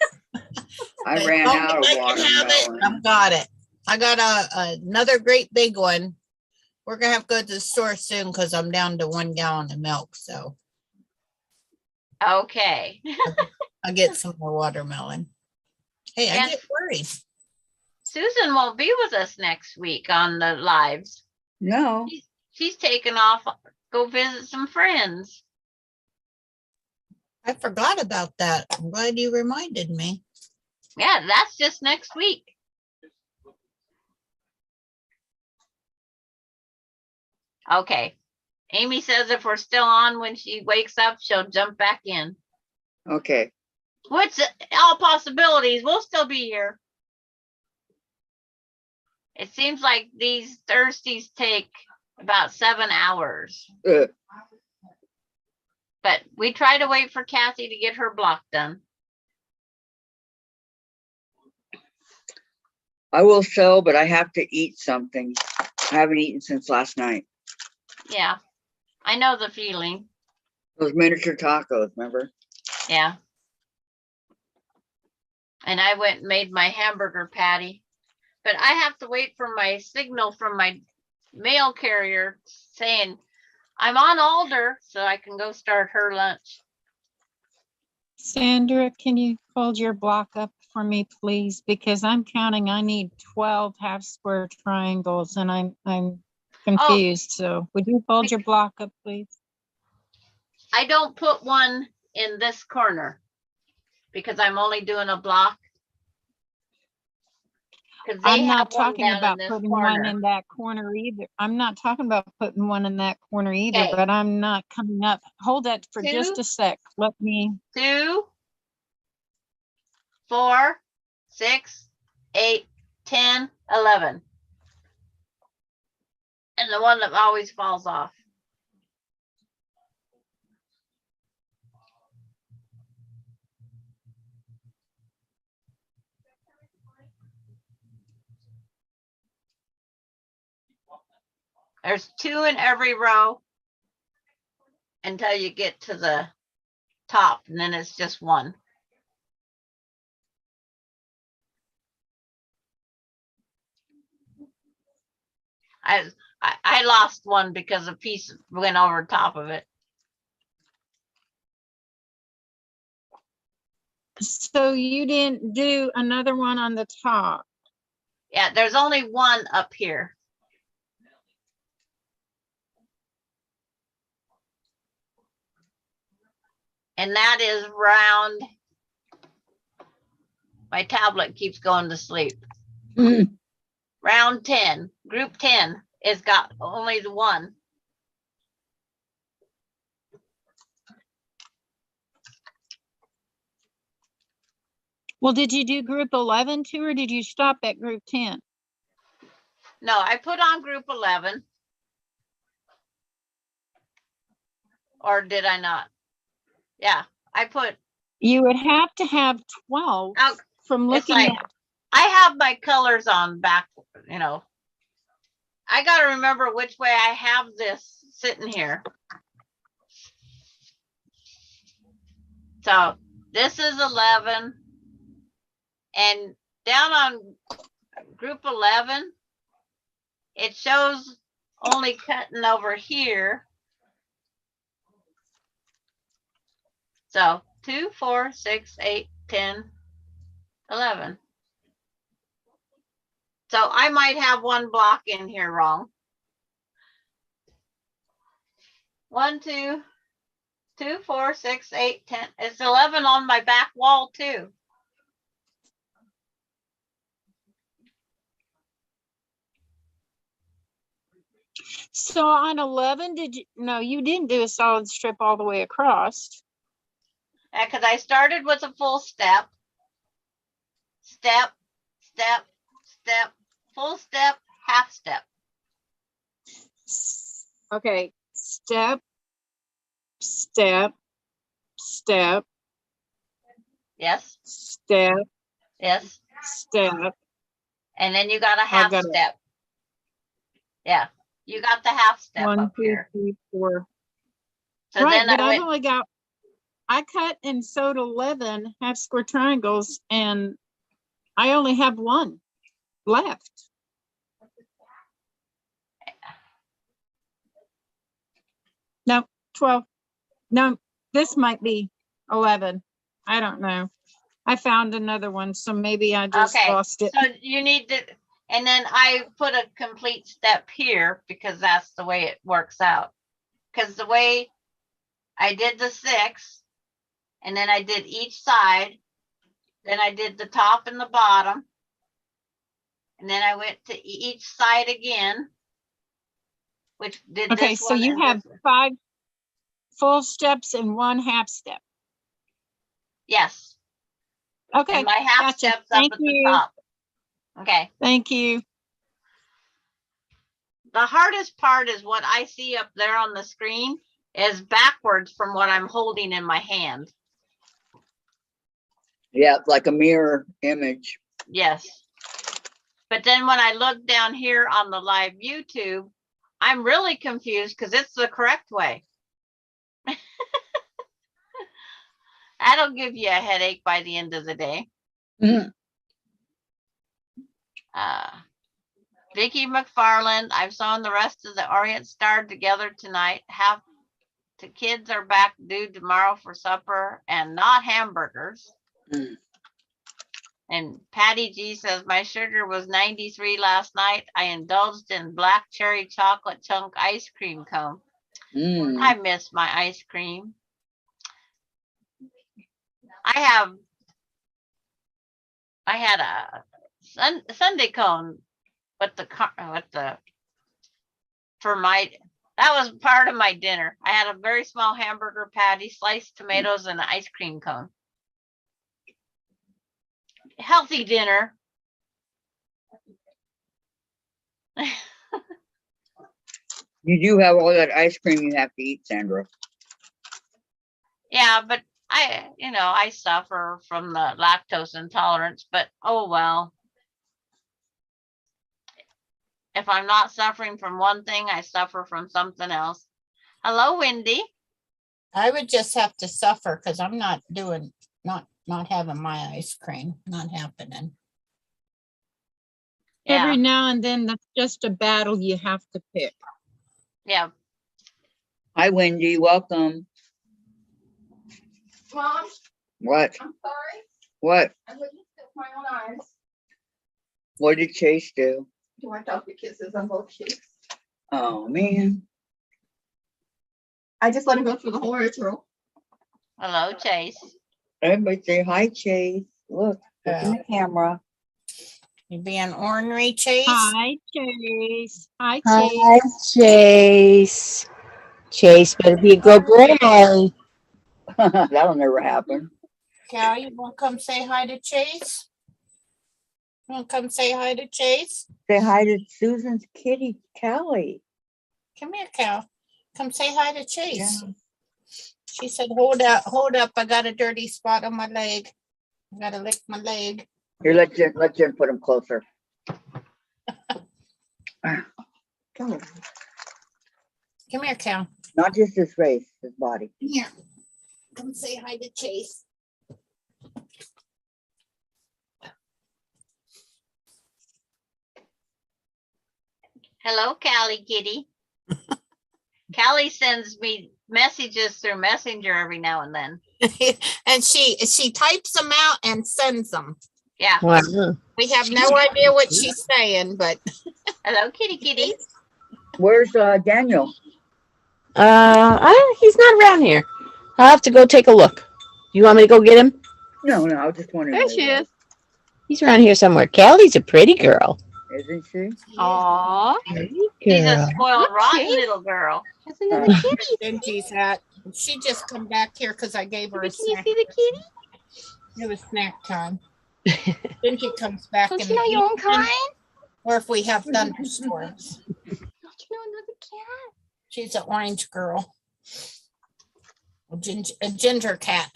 I As ran long out as of I can have it, watermelon. I've got it. I got another great big one. We're gonna have to go to the store soon because I'm down to 1 gallon of milk. So Okay. I'll get some more watermelon. Hey, I And get worried. Susan won't be with us next week on the lives. No. She's taken off, go visit some friends. I forgot about that. I'm glad you reminded me. Yeah, that's just next week. Okay. Amy says if we're still on when she wakes up, she'll jump back in. Okay. What's all possibilities? We'll still be here. It seems like these Thursdays take about 7 hours, but we try to wait for Kathy to get her block done. I will sew, but I have to eat something. I haven't eaten since last night. Yeah, I know the feeling. Those miniature tacos, remember? Yeah. And I went and made my hamburger patty, but I have to wait for my signal from my mail carrier saying I'm on Alder so I can go start her lunch. Sandra, can you hold your block up for me, please? Because I'm counting, I need 12 half square triangles and I'm confused. So would you hold your block up, please? I don't put one in this corner because I'm only doing a block. I'm not talking about putting one in that corner either. I'm not talking about putting one in that corner either, Okay. but I'm not coming up. Hold that for just a sec. Let me. 2, 4, 6, 8, 10, 11. And the one that always falls off. There's 2 in every row until you get to the top, and then it's just 1. I lost one because a piece went over top of it. So you didn't do another one on the top? Yeah, there's only 1 up here. And that is round. My tablet keeps going to sleep. Round 10, group 10 is got only the 1. Well, did you do group 11 too, or did you stop at group 10? No, I put on group 11. Or did I not? Yeah, I put. You would have to have 12 from looking like, at. I have my colors on back, you know. I got to remember which way I have this sitting here. So this is 11. And down on group 11, it shows only cutting over here. So 2, 4, 6, 8, 10, 11. So I might have 1 block in here wrong. 1, 2, 2, 4, 6, 8, 10. It's 11 on my back wall too. So on 11, did you? No, you didn't do a solid strip all the way across. Because I started with a full step, step, step, step, full step, half step. Okay, step, step, step, Yes, step, yes. step. And then you got a half got it. step. Yeah, you got the half step 1, up 2, here. 3, 4. So Right, then but I I've went, only got, I cut and sewed 11 half square triangles and I only have 1 left. No, 12. No, this might be 11. I don't know. I found another one, so maybe I just okay, lost it. so you need to, and then I put a complete step here because that's the way it works out. Because the way I did the 6, and then I did each side, then I did the top and the bottom, and then I went to each side again, which did Okay, this so one you and have this one. 5 full steps and 1 half step. Yes, Okay, and my half gotcha. steps Thank up at the you. top. Okay. Thank you. The hardest part is what I see up there on the screen is backwards from what I'm holding in my hand. Yeah, like a mirror image. Yes. But then when I look down here on the live YouTube, I'm really confused because it's the correct way. That'll give you a headache by the end of the day. Mhm. Vicki McFarland, I've sewn the rest of the Orient Star together tonight. Half the kids are back due tomorrow for supper and not hamburgers. Mm. And Patty G says, my sugar was 93 last night. I indulged in black cherry chocolate chunk ice cream cone. Mm. I miss my ice cream. I had a Sunday cone that was part of my dinner. I had a very small hamburger patty, sliced tomatoes, and an ice cream cone. Healthy dinner. You do have all that ice cream you have to eat, Sandra. Yeah, but I suffer from the lactose intolerance, but oh well. If I'm not suffering from one thing, I suffer from something else. Hello, Wendy. I would just have to suffer because I'm not having my ice cream, not happening. Yeah. Every now and then, that's just a battle you have to pick. Yeah. Hi, Wendy. Welcome. Mom, What? I'm sorry. What? I wouldn't stick my own eyes. What did Chase do? Do I talk with kisses on both cheeks? Oh, man. I just let him go through the whole ritual. Hello, Chase. Everybody say hi, Chase. Look in the camera. You being ornery, Chase? Hi, Chase. Hi, Chase. Hi, Chase. Chase better be a good boy. That'll never happen. Cal, you want to come say hi to Chase? You want to come say hi to Chase? Say hi to Susan's kitty, Callie. Come here, Cal. Come say hi to Chase. Yeah. She said, hold up. I got a dirty spot on my leg. I gotta lick my leg. Here, let Jen put him closer. Come Come here, Cal. Not just his face, his body. Here. Come say hi to Chase. Hello, Callie kitty. Callie sends me messages through Messenger every now and then. And she types them out and sends them. Yeah. Wow. We have no idea what she's saying, but Hello, kitty kitty. Where's Daniel? He's not around here. I'll have to go take a look. You want me to go get him? No, I was just wondering. There where she he was. is. He's around here somewhere. Callie's a pretty girl. Isn't she? Aw, Pretty She's a girl. spoiled, rotten Chase. little girl. there's another Uh, kitty. Benji's at. She just come back here because I gave her a Can you snack. see the kitty? It was snack time. Benji comes back Don't in you know the your own evening. kind? or if we have thunderstorms. Don't you know another cat? She's an orange girl. A ginger cat.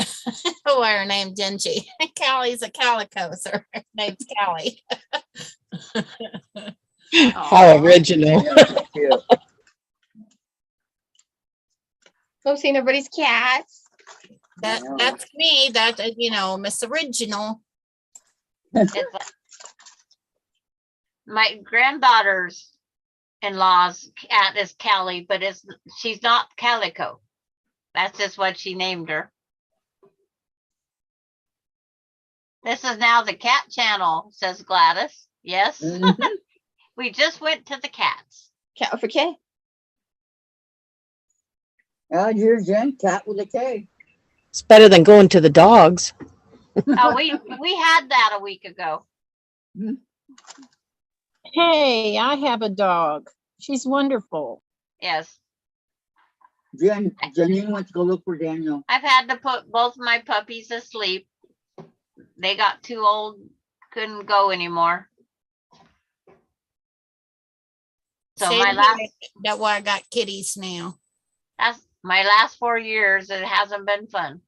Why her name Gingy? Callie's a calico, so her name's Callie. How original. Yeah. I've seen everybody's cats. That's me. That's Miss Original. It's like my granddaughter's in-laws cat is Callie, but she's not Calico. That's just what she named her. This is now the cat channel, says Gladys. Yes. Mhm. We just went to the cats. Cat with a K. Oh, here's Jen, cat with a K. It's better than going to the dogs. Oh, we had that a week ago. Hey, I have a dog. She's wonderful. Yes. Janine went to go look for Daniel. I've had to put both my puppies asleep. They got too old, couldn't go anymore. So Same my here. last That's why I got kitties now. that's my last 4 years, it hasn't been fun.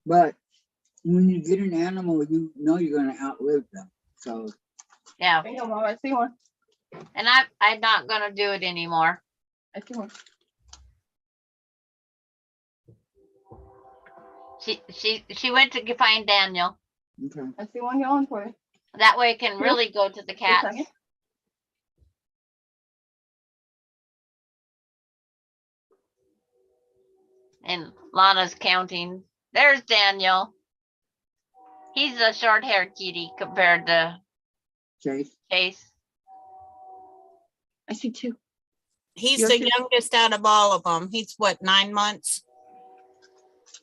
But when you get an animal, you know you're gonna outlive them. So Yeah. I know, Mom. I see one. And I'm not gonna do it anymore. I see one. She went to find Daniel. okay. I see one yawning for you. That way it can Yeah. really go to the Wait a cats. second. And Lana's counting. There's Daniel. He's a short haired kitty compared to Chase. Chase. I see two. He's Yours the is- youngest out of all of them. He's what, 9 months?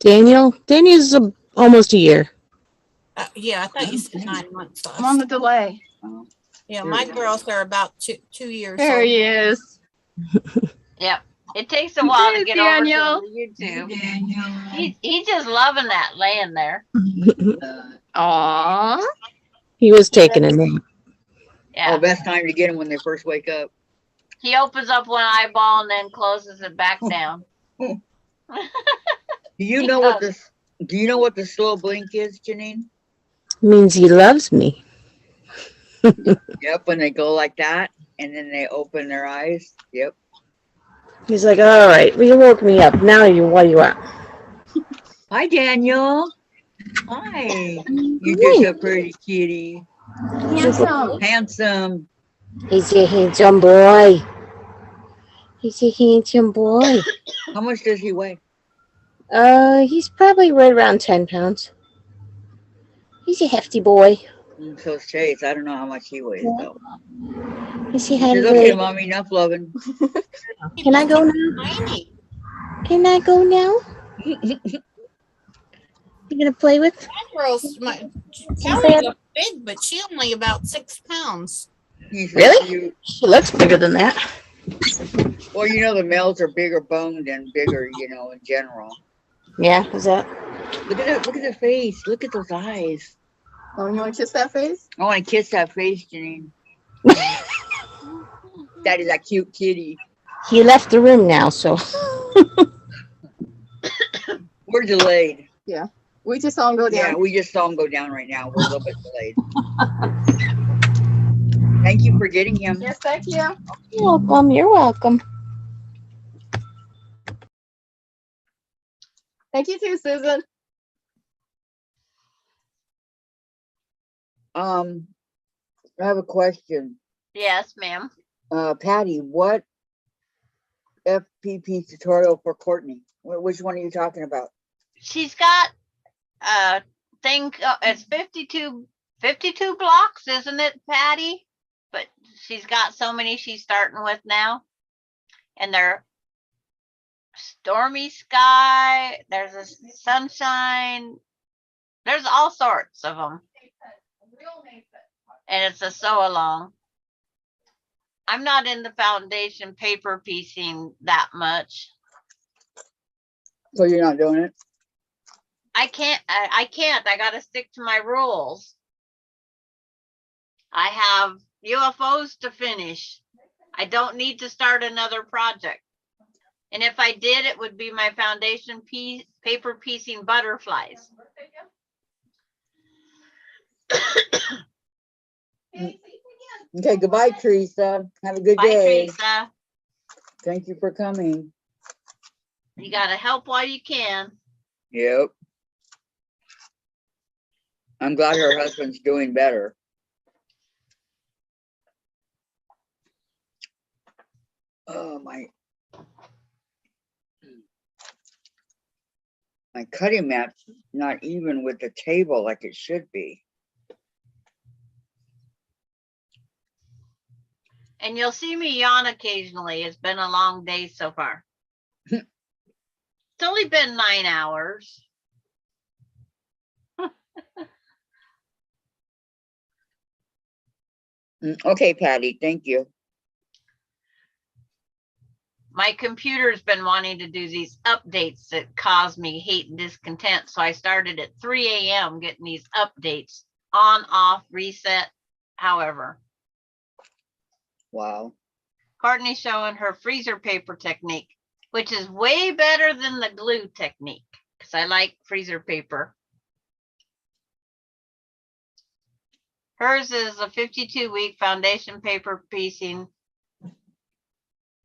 Daniel's almost a year. Yeah, I thought you said Okay. 9 months. I'm on the delay. Yeah, There my we go. girls are about 2 years There old. he is. Yep. It takes a while to There's get Daniel. over to YouTube. Daniel. He's just loving that laying there. Aww. He was taking a nap. Yeah. Oh, best time to get them when they first wake up. He opens up one eyeball and then closes it back down. Do you know what this? Do you know what the slow blink is, Janine? Means he loves me. Yep, when they go like that and then they open their eyes. Yep. He's like, all right, well, you woke me up. Now what you want? Hi, Daniel. Hi. You just a pretty kitty. Handsome. Handsome. He's a handsome boy. He's a handsome boy. How much does he weigh? He's probably right around 10 pounds. He's a hefty boy. So is Chase. I don't know how much he weighs though. Is he It's hefty? okay, mommy. Enough loving. Can I go now? Tiny. Can I go now? You gonna play with? My girls, Callie's big, but she only about 6 pounds. He's so Really? cute. She looks bigger than that. Well, you know the males are bigger boned and bigger, you know, in general. Yeah, is that? Look at it. Look at the face. Look at those eyes. Oh, you want to kiss that face? I want to kiss that face, Janine. That is a cute kitty. He left the room now, so. We're delayed. We just saw him go Yeah, down. we just saw him go down right now. We're a little bit delayed. Thank you for getting him. Yes, thank you. You're welcome. You're welcome. Thank you too, Susan. I have a question. Yes, ma'am. Patty, what FPP tutorial for Courtney? Which one are you talking about? She's got a thing, it's 52 blocks, isn't it, Patty? But she's got so many she's starting with now. And they're stormy sky, there's a sunshine, there's all sorts of them. And it's a sew along. I'm not in the foundation paper piecing that much. So you're not doing it? I can't. I gotta stick to my rules. I have UFOs to finish. I don't need to start another project. And if I did, it would be my foundation paper piecing butterflies. Okay, goodbye, Teresa. Have a good Bye, day. Teresa. Thank you for coming. You gotta help while you can. Yep. I'm glad her husband's doing better. Oh, my cutting mat's not even with the table like it should be. And you'll see me yawn occasionally. It's been a long day so far. It's only been 9 hours. Okay, Patty, thank you. My computer's been wanting to do these updates that cause me hate and discontent. So I started at 3 a.m. getting these updates on, off, reset, however. Wow. Courtney's showing her freezer paper technique, which is way better than the glue technique because I like freezer paper. Hers is a 52-week foundation paper piecing.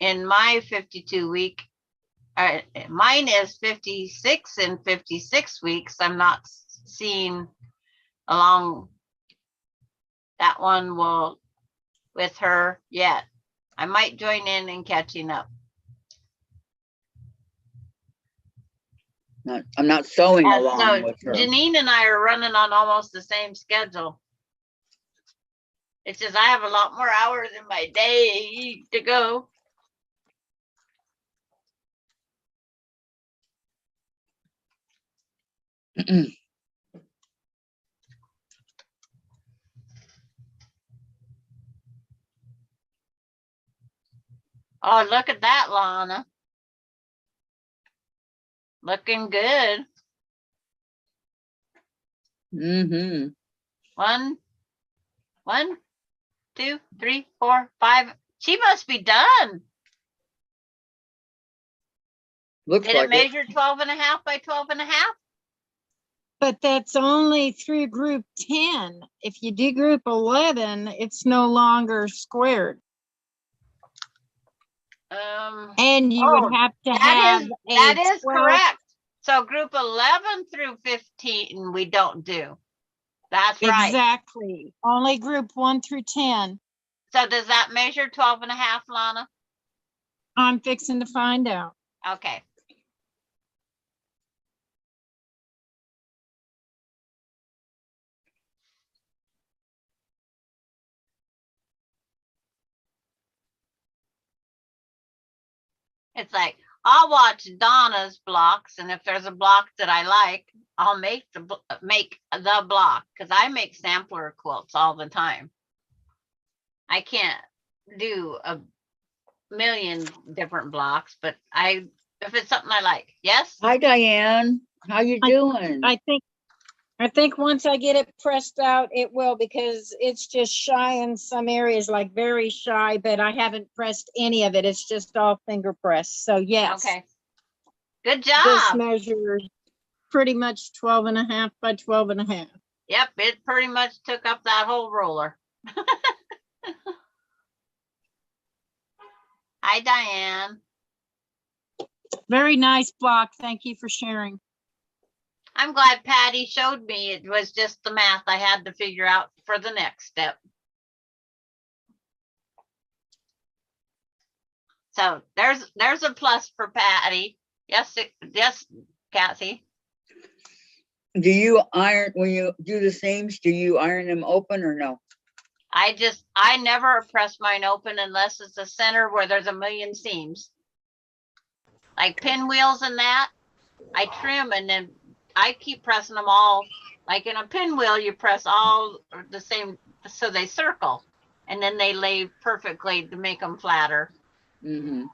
In my 52-week, mine is 56 and 56 weeks. I'm not seeing along that one will with her yet. I might join in catching up. I'm not sewing And along so with her. Janine and I are running on almost the same schedule. It's just I have a lot more hours in my day to go. Oh, look at that, Lana. Looking good. Mm-hmm. 1, 2, 3, 4, 5. She must be done. Looks Did like it measure 12.5 by 12.5? But that's only through group 10. If you do group 11, it's no longer squared. And you would have to have that a is 12. correct. So group 11 through 15 we don't do. That's right. Exactly. Only group 1 through 10. So does that measure 12.5, Lana? I'm fixing to find out. Okay. It's like I'll watch Donna's blocks, and if there's a block that I like, I'll make the block because I make sampler quilts all the time. I can't do a million different blocks, but if it's something I like. Yes. Hi, Diane. How you doing? I think once I get it pressed out, it will, because it's just shy in some areas, like very shy, but I haven't pressed any of it. It's just all finger press. So yes. Okay. Good This job. measures pretty much 12.5 by 12.5. Yep. It pretty much took up that whole roller. Hi, Diane. Very nice block. Thank you for sharing. I'm glad Patty showed me. It was just the math I had to figure out for the next step. So there's a plus for Patty. Yes, yes, Kathy. Do you iron, when you do the seams, do you iron them open or no? I never press mine open unless it's a center where there's a million seams. Like pinwheels and that, I trim and then I keep pressing them all. Like in a pinwheel, you press all the same, so they circle, and then they lay perfectly to make them flatter. Mm-hmm.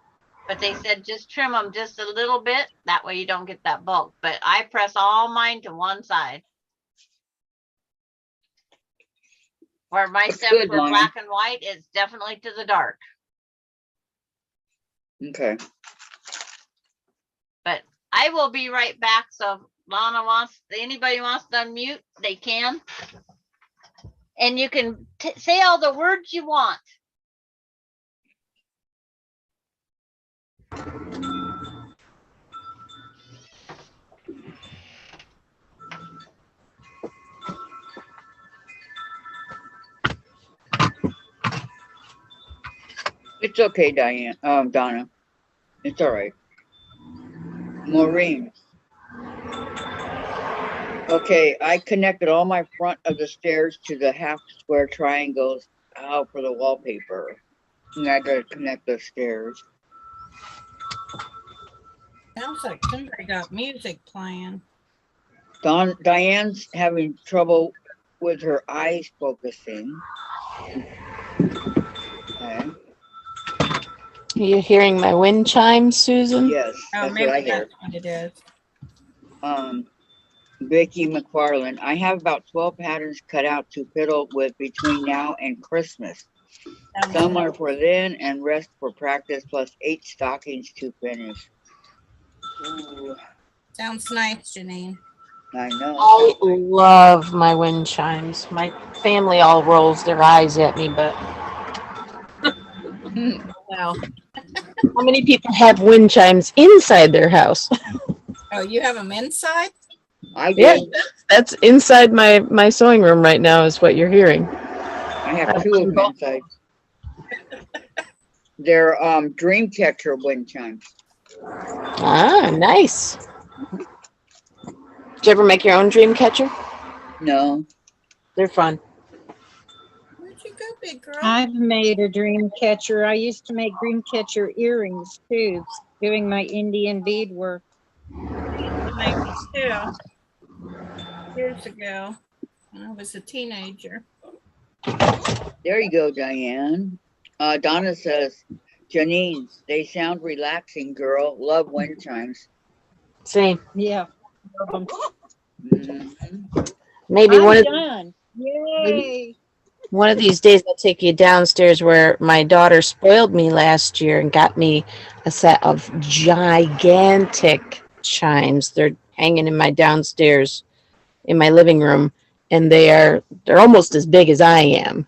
But they said just trim them just a little bit. That way you don't get that bulk. But I press all mine to one side. Where my That's steps good, were Lana. black and white, it's definitely to the dark. Okay. But I will be right back. So if Lana wants, anybody wants to unmute, they can. And you can say all the words you want. It's okay, Diane. Donna. It's all right. Maureen. Okay, I connected all my front of the stairs to the half square triangles out for the wallpaper. And I gotta connect the stairs. Sounds like somebody got music playing. Diane's having trouble with her eyes focusing. Okay. Are you hearing my wind chimes, Susan? Yes, Oh, that's maybe what I hear. that's what it is. Vicky McFarland, I have about 12 patterns cut out to fiddle with between now and Christmas. Some are for then and rest for practice, plus 8 stockings to finish. Ooh, Sounds nice, Janine. I know. I love my wind chimes. My family all rolls their eyes at me, but Well, how many people have wind chimes inside their house? oh, you have them inside? I Yeah, did. that's inside my sewing room right now is what you're hearing. I have 2 of them inside. They're dream catcher wind chimes. Ah, nice. Did you ever make your own dream catcher? No. They're fun. Where'd you go, big girl? I've made a dream catcher. I used to make dream catcher earrings too, doing my Indian beadwork. Maybe too. Years ago, when I was a teenager. There you go, Diane. Donna says, Janine, they sound relaxing, girl. Love wind chimes. Same. Yeah. Mhm. Maybe I'm done. Yay. one of these days I'll take you downstairs where my daughter spoiled me last year and got me a set of gigantic chimes. They're hanging in my downstairs in my living room, and they're almost as big as I am,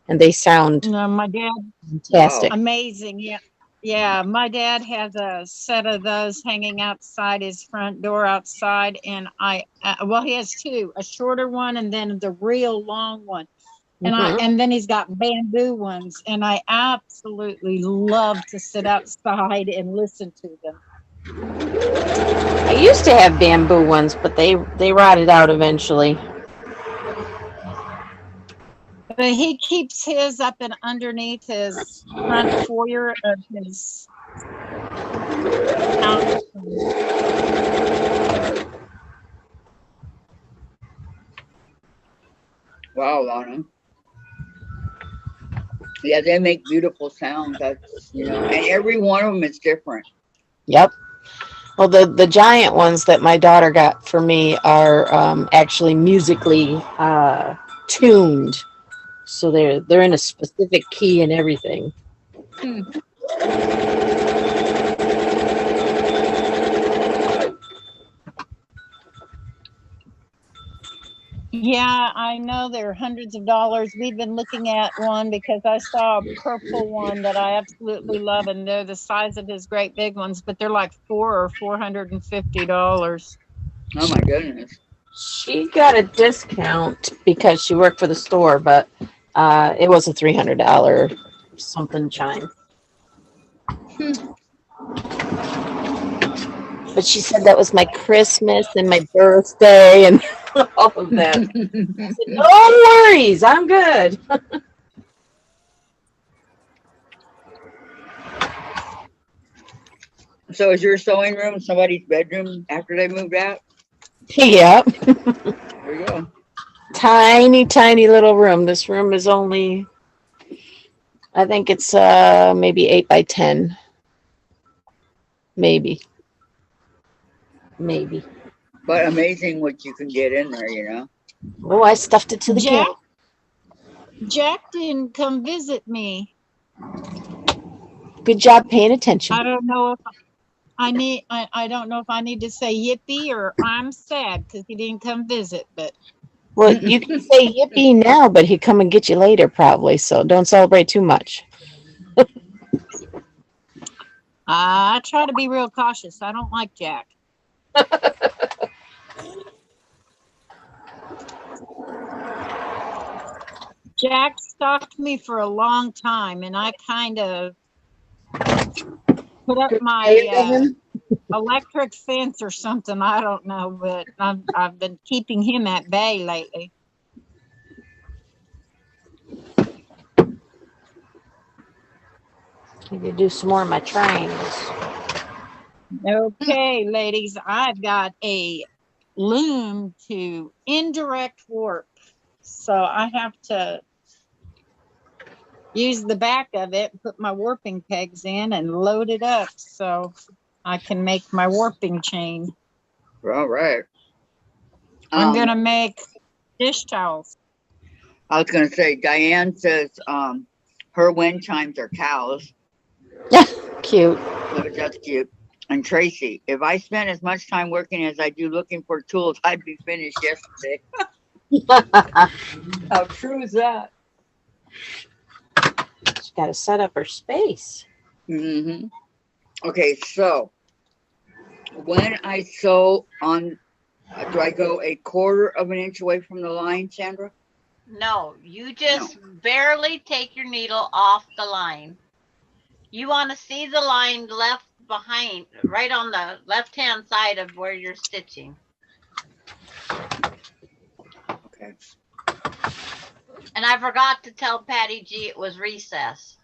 and they sound No, my dad, fantastic. amazing. Yeah. Yeah. My dad has a set of those hanging outside his front door outside. And well, he has 2, a shorter one and then the real long one. And Mhm. and then he's got bamboo ones. And I absolutely love to sit outside and listen to them. I used to have bamboo ones, but they rotted out eventually. But he keeps his up and underneath his front foyer of his house. Wow, Lana. Yeah, they make beautiful sounds. That's, and every one of them is different. Yep. Well, the giant ones that my daughter got for me are actually musically tuned, so they're in a specific key and everything. Yeah, I know they're hundreds of dollars. We've been looking at one because I saw a purple one that I absolutely love, and they're the size of his great big ones, but they're like $450. Oh my goodness. She got a discount because she worked for the store, but it was a $300 something chime. But she said that was my Christmas and my birthday and all of that. I said, no worries, I'm good. So is your sewing room somebody's bedroom after they moved out? Yep. There you go. Tiny, tiny little room. This room is only, I think it's maybe 8 by 10. Maybe. Maybe. But amazing what you can get in there, you know? Oh, I stuffed it to the Jack, cat. Jack didn't come visit me. Good job paying attention. I don't know if I don't know if I need to say yippee or I'm sad because he didn't come visit, but Well, you can say yippee now, but he'll come and get you later probably, so don't celebrate too much. I try to be real cautious. I don't like Jack. Jack stalked me for a long time, and I kind of put up my electric fence or something. I don't know, but I've been keeping him at bay lately. Need to do some more of my trains. Okay, ladies, I've got a loom to indirect warp, so I have to use the back of it, put my warping pegs in and load it up so I can make my warping chain. All right. I'm gonna make dish towels. I was gonna say, Diane says her wind chimes are cows. Cute. That's cute. And Tracy, if I spent as much time working as I do looking for tools, I'd be finished yesterday. How true is that? She's got to set up her space. Mm-hmm. Okay, so when I sew on, do I go a quarter of an inch away from the line, Sandra? No, you just barely take your needle off the line. You want to see the line left behind, right on the left-hand side of where you're stitching. Okay. And I forgot to tell Patty G it was recess.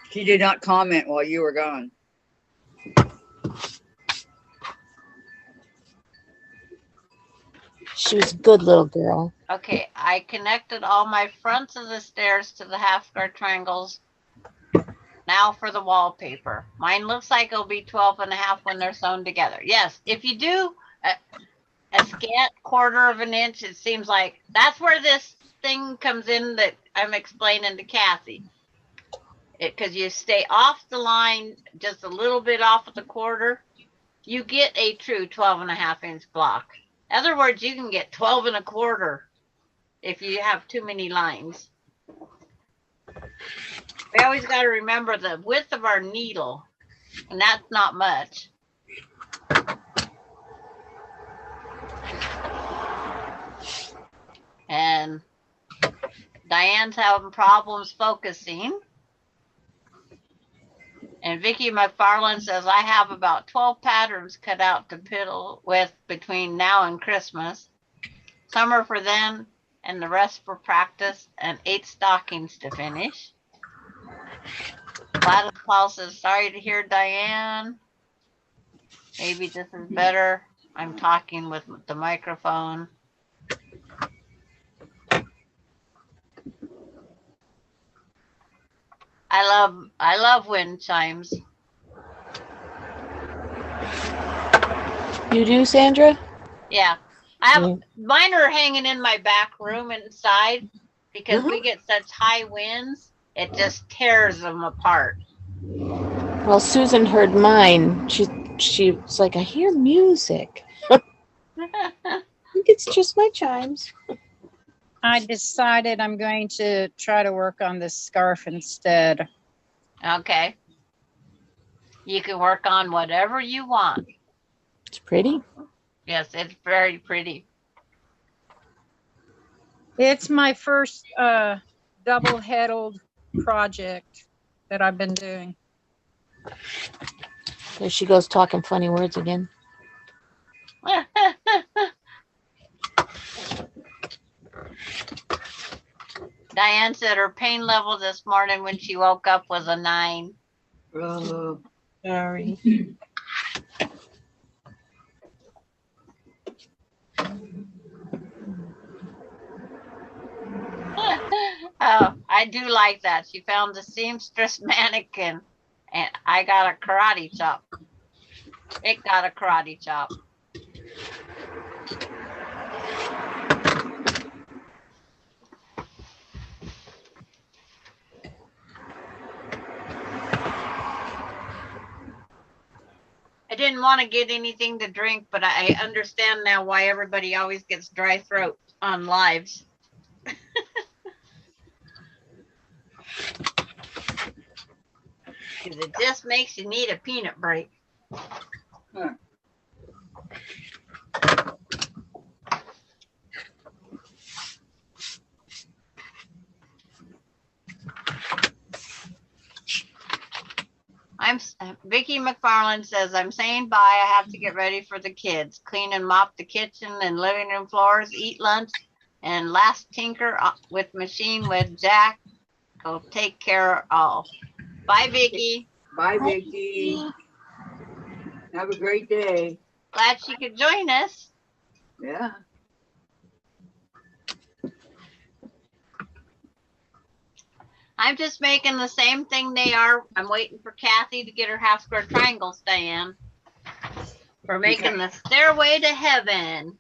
She did not comment while you were gone. She was a good little girl. Okay, I connected all my fronts of the stairs to the half square triangles. Now for the wallpaper. Mine looks like it'll be 12.5 when they're sewn together. Yes, if you do a scant quarter of an inch, it seems like that's where this thing comes in that I'm explaining to Kathy. Because you stay off the line just a little bit off of the quarter, you get a true 12.5 inch block. In other words, you can get 12.25 if you have too many lines. We always got to remember the width of our needle, and that's not much. And Diane's having problems focusing. And Vicki McFarland says, I have about 12 patterns cut out to piddle with between now and Christmas. Some are for then and the rest for practice, and 8 stockings to finish. Gladys Paul says, sorry to hear, Diane. Maybe this is better. I'm talking with the microphone. I love wind chimes. You do, Sandra? Yeah. I have mine are hanging in my back room inside because we get such high winds, it just tears them apart. Well, Susan heard mine. She was like, I hear music. I think it's just my chimes. I decided I'm going to try to work on this scarf instead. Okay. You can work on whatever you want. It's pretty. Yes, it's very pretty. It's my first double-headed project that I've been doing. There she goes talking funny words again. Diane said her pain level this morning when she woke up was a 9. Sorry. Oh, I I do like that. She found the seamstress mannequin, and I got a karate chop. It got a karate chop. I didn't want to get anything to drink, but I understand now why everybody always gets dry throat on lives. Because it just makes you need a peanut break. Huh. Vicky McFarland says, I'm saying bye. I have to get ready for the kids. Clean and mop the kitchen and living room floors, eat lunch, and last tinker with machine with Jack. Go take care of all. Bye, Vicky. Bye, Vicky. Have a great day. Glad she could join us. Yeah. I'm just making the same thing they are. I'm waiting for Kathy to get her half square triangle stand. We're making the Stairway to Heaven.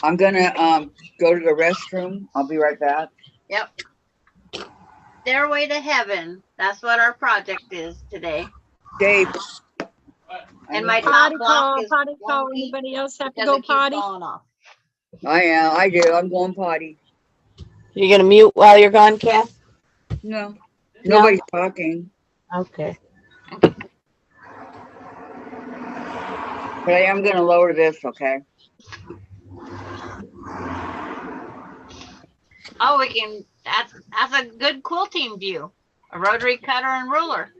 I'm gonna go to the restroom. I'll be right back. Yep. Stairway to Heaven. That's what our project is today. Dave. And my Potty top block is potty call. wonky Anybody else have to because go it keeps potty? falling off. I do. I'm going potty. You're gonna mute while you're gone, Kath? No. Nobody's talking. Okay. But I am gonna lower this, okay? Oh, we can. That's a good quilting view. A rotary cutter and ruler.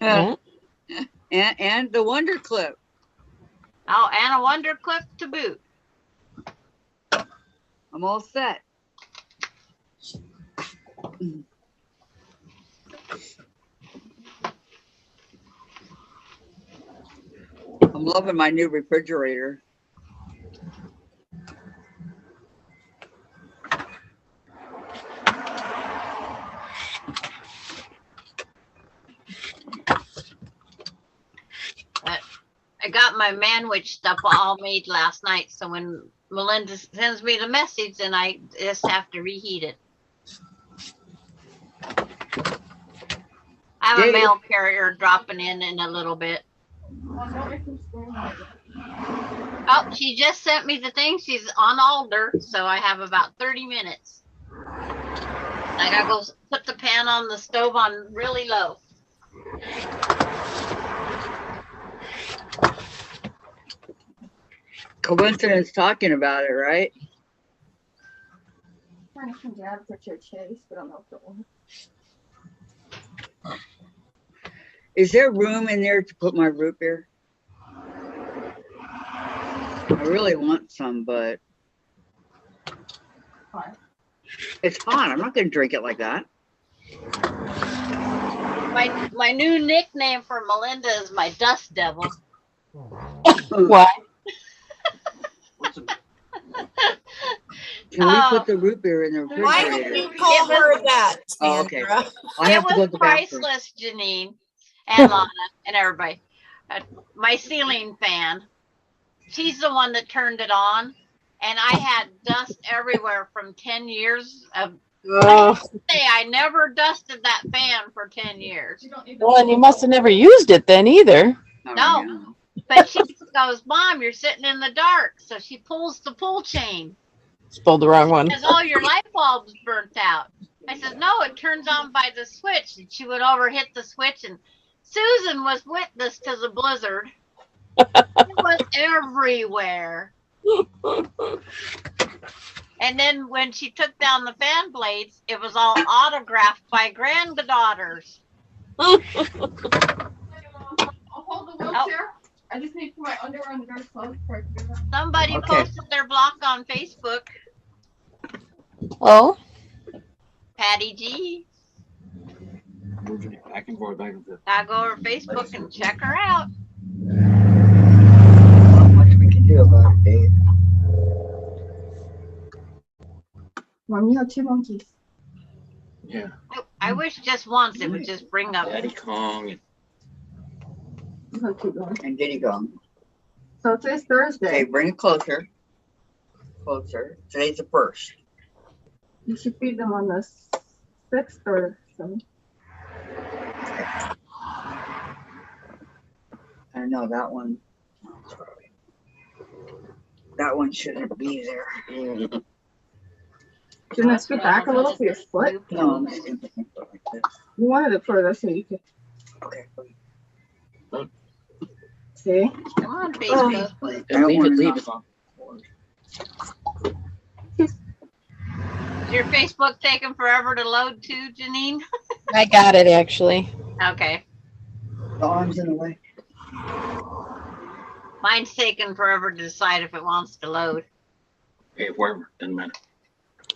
Yeah. And the Wonder Clip. Oh, and a wonder clip to boot. I'm all set. I'm loving my new refrigerator. I got my manwich stuff all made last night, so when Melinda sends me the message, then I just have to reheat it. I have a Dave. mail carrier dropping in a little bit. Oh, she just sent me the thing. She's on Alder, so I have about 30 minutes. I gotta go put the pan on the stove on really low. Coincidence talking about it, right? Trying to come down for your chase, but I don't know if it will. Is there room in there to put my root beer? I really want some, but Fine. it's hot. I'm not going to drink it like that. My new nickname for Melinda is my dust devil. What? Can we put the root beer in the Why would refrigerator? you call her that, Oh, okay. Sandra? I have to go to It the was bathroom. priceless, Janine and Lana and everybody. My ceiling fan. She's the one that turned it on, and I had dust everywhere from 10 years of. Oh, I never dusted that fan for 10 years. well, and you must have never used it then either. Oh, No. yeah. But she goes, Mom, you're sitting in the dark. So she pulls the pull chain. Just pulled the wrong one. Because all your light bulbs burnt out. I said, no, it turns on by the switch. And she would overhit the switch. And Susan was witness to the blizzard. It was everywhere. And then when she took down the fan blades, it was all autographed by granddaughters. I'll hold the wheelchair. I just need to put my underwear on the door closed before I can do that. Somebody Okay. posted their block on Facebook. Oh, Patty G. Back and forth, back and forth. I go over Facebook and check her out. Not much we can do about it, Dave. Mom, you have two monkeys. Yeah. I wish just once it would just bring up. Daddy Kong. I'm gonna keep going. And Diddy Kong. So today's Okay, Thursday. bring it closer. Closer. Today's the 1st. You should feed them on the 6th or 7th. I know that one. That one shouldn't be there. Shouldn't I scoot back a little for your foot? No, I'm just gonna put it like this. You wanted it further so you could Okay. see. Come on, Facebook. I Yeah, don't leave want it, it leave on it. the floor. Is your Facebook taking forever to load too, Janine? I got it actually. Okay. The arm's in the way. Mine's taking forever to decide if it wants to load. Okay, wherever, doesn't matter.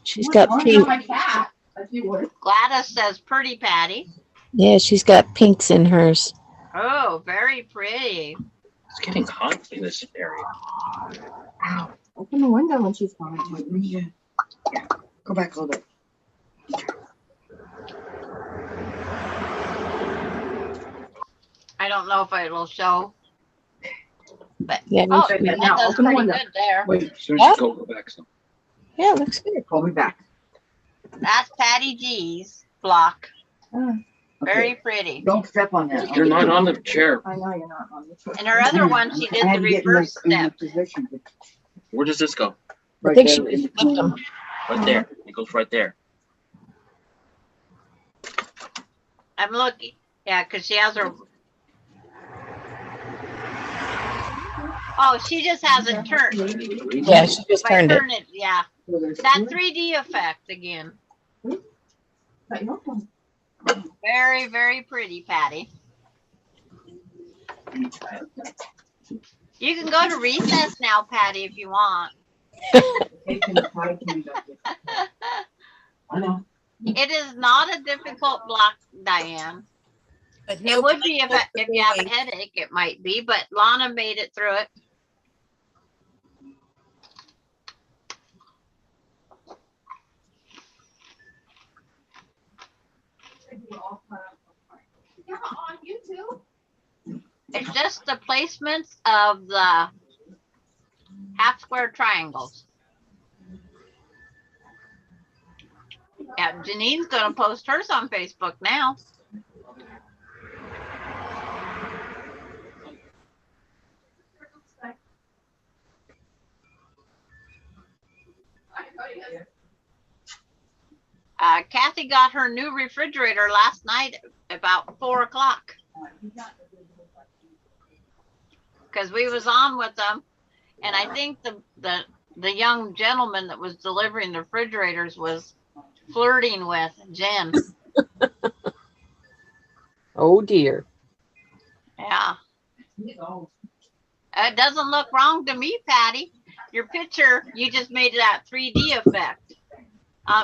She's got on pink. my cat. If you would. Gladys says pretty Patty. Yeah, she's got pinks in hers. Oh, very pretty. It's getting hot in this area. Open the window when she's gone. Yeah. Go back a little bit. I don't know if it will show. But Yeah, oh, Okay, that now does open the pretty window. good there. Wait, as soon as Yeah. you go back some. yeah, looks good. Call me back. That's Patty G's block. Okay. Very pretty. Don't step on that. You're not on the chair. I know you're not on the chair. And her other one, she did I had the to get in my- reverse in my step. position. Where does this go? Right think there she in the flipped corner. them. Right there. It goes right there. I'm looking. Yeah, because she has her. Oh, she just hasn't turned. Yeah, she just If I turned it. turn it, yeah. So there's That two. 3D effect again. But you're welcome. Very, very pretty, Patty. You can go to recess now, Patty, if you want. I know. It is not a difficult block, Diane. But It no, would be if you have a headache, it might be, but Lana made it through it. Yeah, on YouTube. It's just the placements of the half square triangles. Yeah, Janine's gonna post hers on Facebook now. Kathy got her new refrigerator last night about 4 o'clock. Because we was on with them, and I think the young gentleman that was delivering the refrigerators was flirting with Jen. Oh dear. Yeah. It doesn't look wrong to me, Patty. Your picture, you just made that 3D effect.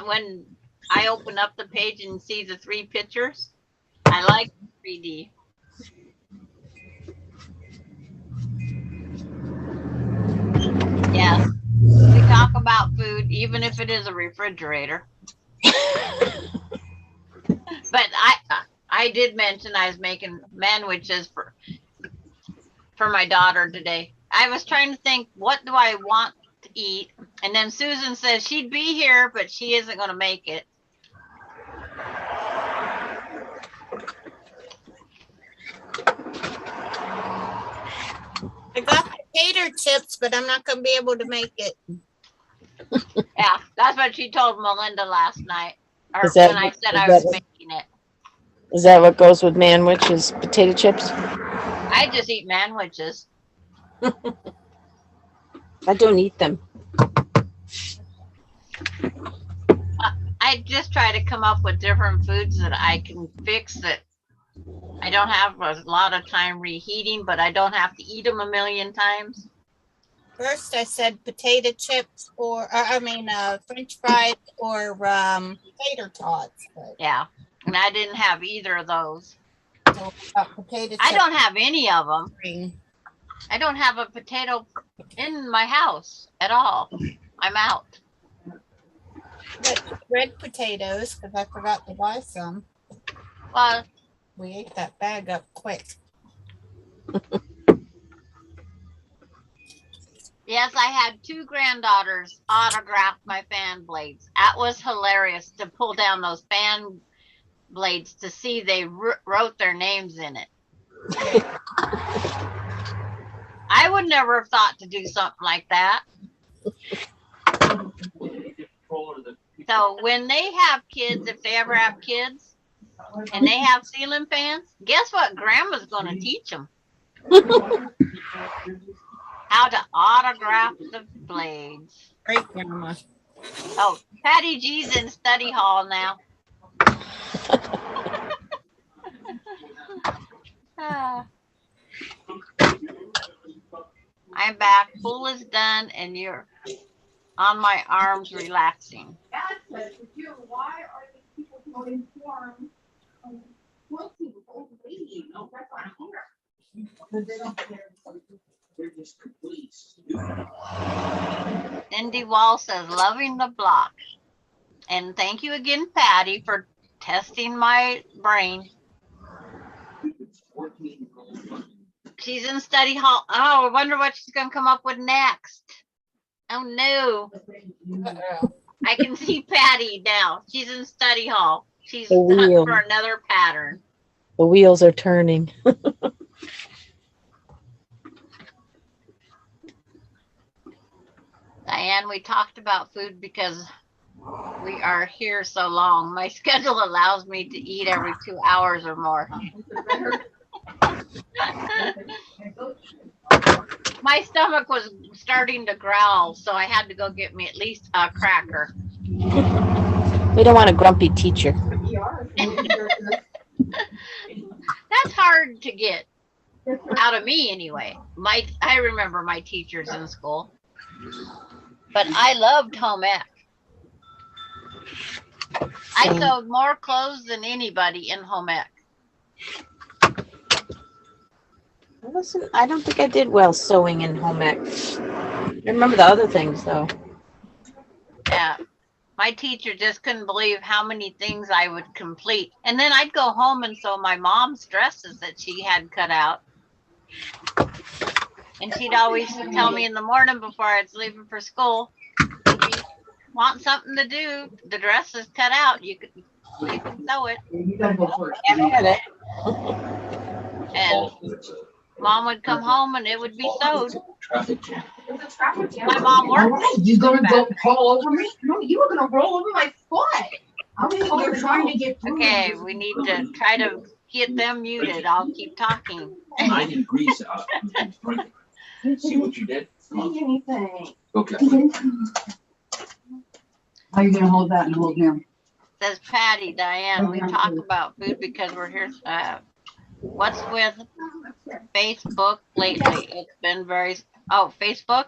When I open up the page and see the 3 pictures, I like 3D. Yes, we talk about food, even if it is a refrigerator. But I did mention I was making manwiches for my daughter today. I was trying to think, what do I want to eat? And then Susan says she'd be here, but she isn't going to make it. I got potato chips, but I'm not gonna be able to make it. Yeah, that's what she told Melinda last night, or Is that when I what- said is I was that- making it. Is that what goes with manwich is potato chips? I just eat manwiches. I don't eat them. I just try to come up with different foods that I can fix that I don't have a lot of time reheating, but I don't have to eat them a million times. First, I said potato chips French fries or tater tots. But Yeah, and I didn't have either of those. so I got potato chips. I don't have any of them. Green. I don't have a potato in my house at all. I'm out. But red potatoes, because I forgot to buy some. Well, We ate that bag up quick. yes, I had 2 granddaughters autograph my fan blades. That was hilarious to pull down those fan blades to see they wrote their names in it. I would never have thought to do something like that. So when they have kids, if they ever have kids, and they have ceiling fans, guess what Grandma's going to teach them? How to autograph the blades. Great grandma. Oh, Patty G's in study hall now. I'm back. Pool is done, and you're on my arms relaxing. Why are these people so informed? Cindy Wall says, loving the block. And thank you again, Patty, for testing my brain. She's in study hall. Oh, I wonder what she's going to come up with next. Oh, no. Uh-oh. I can see Patty now. She's in study hall. She's The hunting wheel. for another pattern. The wheels are turning. Diane, we talked about food because we are here so long. My schedule allows me to eat every 2 hours or more. My stomach was starting to growl, so I had to go get me at least a cracker. We don't want a grumpy teacher. That's hard to get out of me anyway. I remember my teachers in school, but I loved home ec. I sewed more clothes than anybody in home ec. I don't think I did well sewing in home ec. I remember the other things though. Yeah. My teacher just couldn't believe how many things I would complete. And then I'd go home and sew my mom's dresses that she had cut out. And she'd always tell me in the morning before I was leaving for school, if you want something to do, the dress is cut out. You can sew it. I had it. And Mom would come home and it would be sewed. Traffic jam. My mom worked. All right, you gonna go crawl over me? No, you were gonna roll over my foot. I mean, you're trying to get through. Okay, we need to try to get them muted. I'll keep talking. 90 degrees out. See what you did? Come on. See anything. Okay. How you gonna hold that and hold him? Says Patty, Diane, we talk about food because we're here. What's with Facebook lately? It's been Facebook.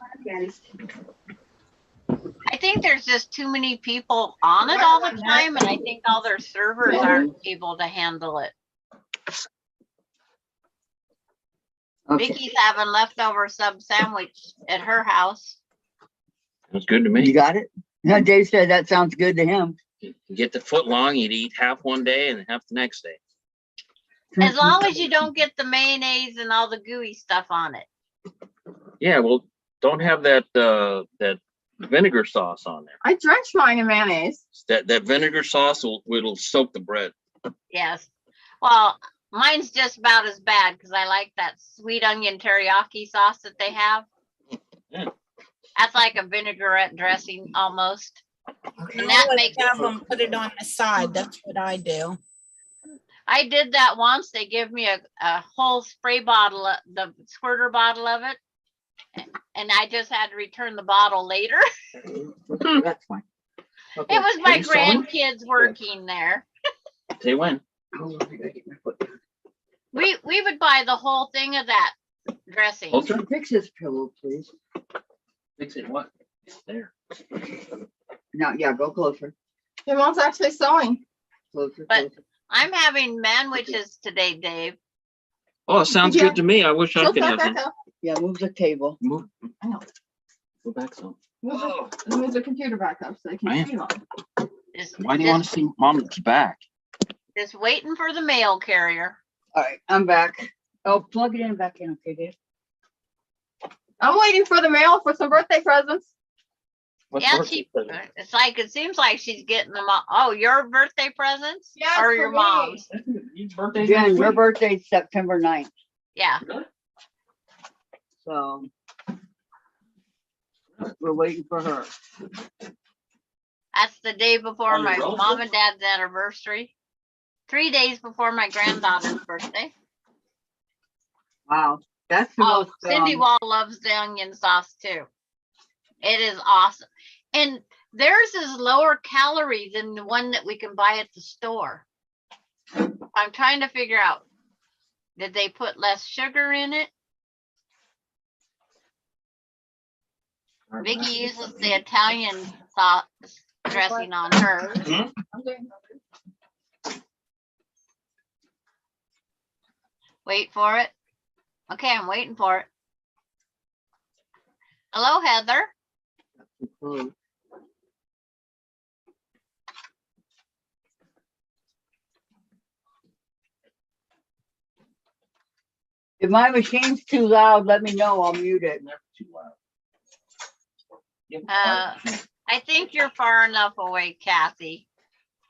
I think there's just too many people on it all the time, and I think all their servers aren't able to handle it. Okay. Vicky's having leftover sub sandwich at her house. That's good to You me. got it? Yeah, Dave said that sounds good to him. You get the foot long, you'd eat half one day and half the next day. As long as you don't get the mayonnaise and all the gooey stuff on it. Yeah, well, don't have that that vinegar sauce on there. I drench mine in mayonnaise. That vinegar sauce will soak the bread. Yes. Well, mine's just about as bad because I like that sweet onion teriyaki sauce that they have. Yeah. That's like a vinaigrette dressing almost. You And that always makes have them put it on the side. That's what I do. I did that once. They give me a whole spray bottle, the squirter bottle of it. And I just had to return the bottle later. That's fine. Okay. It was my Are you sewing? grandkids working there. Say when. Oh, I gotta get my foot. We would buy the whole thing of that dressing. Okay. Fix this pillow, please. Fix it what? There. Now, yeah, go closer. Your mom's actually sewing. Closer, But- closer. I'm having manwiches today, Dave. Oh, it sounds Yeah. good to me. I wish I Tilt could that have back some. up. Yeah, move the table. Move. I know. Go back some. Move the computer back up so they can Man. see one. Why do you want to see mom's back? Just waiting for the mail carrier. All right, I'm back. Oh, plug it in back in, okay, Dave? I'm waiting for the mail for some birthday presents. What Yeah, birthday present? it seems like she's getting them all. Oh, your birthday presents? Yes, Or for your me. mom's? Your birthday's Jen, next your week. birthday's September 9th, Yeah. Really? so we're waiting for her. That's the day before On your my relative? mom and dad's anniversary. 3 days before my granddaughter's birthday. Wow, that's the Oh, most. Cindy Wall loves the onion sauce too. It is awesome. And theirs is lower calorie than the one that we can buy at the store. I'm trying to figure out, did they put less sugar in it? Vicky uses the Italian sauce dressing on hers. Wait for it. Okay, I'm waiting for it. Hello, Heather. If my machine's too loud, let me know, I'll mute it. Never too loud. I think you're far enough away, Kathy.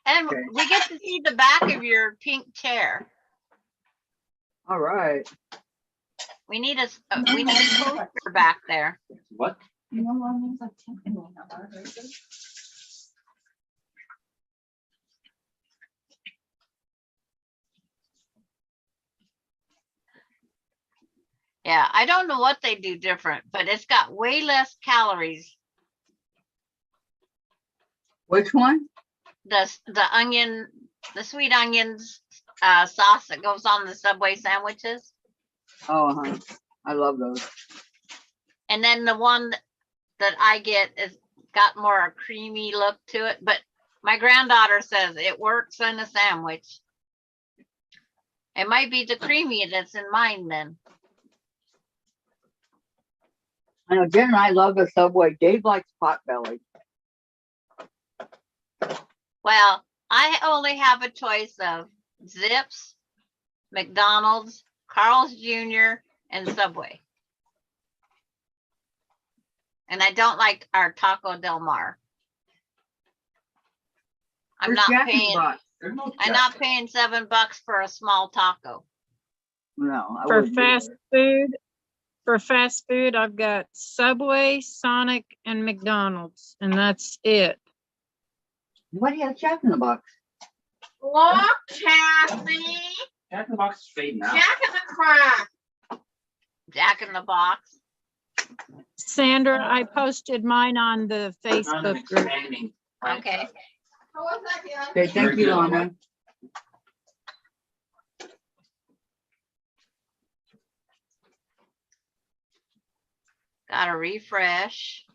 And Okay. we get to see the back of your pink chair. All right. We need a poster back there. What? You know what means like tinkling on our races? Yeah, I don't know what they do different, but it's got way less calories. Which one? The onion, the sweet onions sauce that goes on the Subway sandwiches. Oh, I love those. And then the one that I get is got more a creamy look to it, but my granddaughter says it works in a sandwich. It might be the creamy that's in mine then. I know Jen and I love the Subway. Dave likes Potbelly. Well, I only have a choice of Zips, McDonald's, Carl's Jr., and Subway. And I don't like our Taco Del Mar. I'm Where's not Jack in the paying. Box? There's no I'm not paying $7 for a small taco. No, I For wouldn't do fast that. food, for fast food, I've got Subway, Sonic, and McDonald's, and that's it. Why do you have Jack in the Box? Look, Kathy. Jack in the Box is fading out. Jack in the crack. Jack in the Box. Sandra, I posted mine on the Not an Facebook group. expanding Okay. How was that, Jan? Okay, thank Very you, good. Lana. Gotta refresh.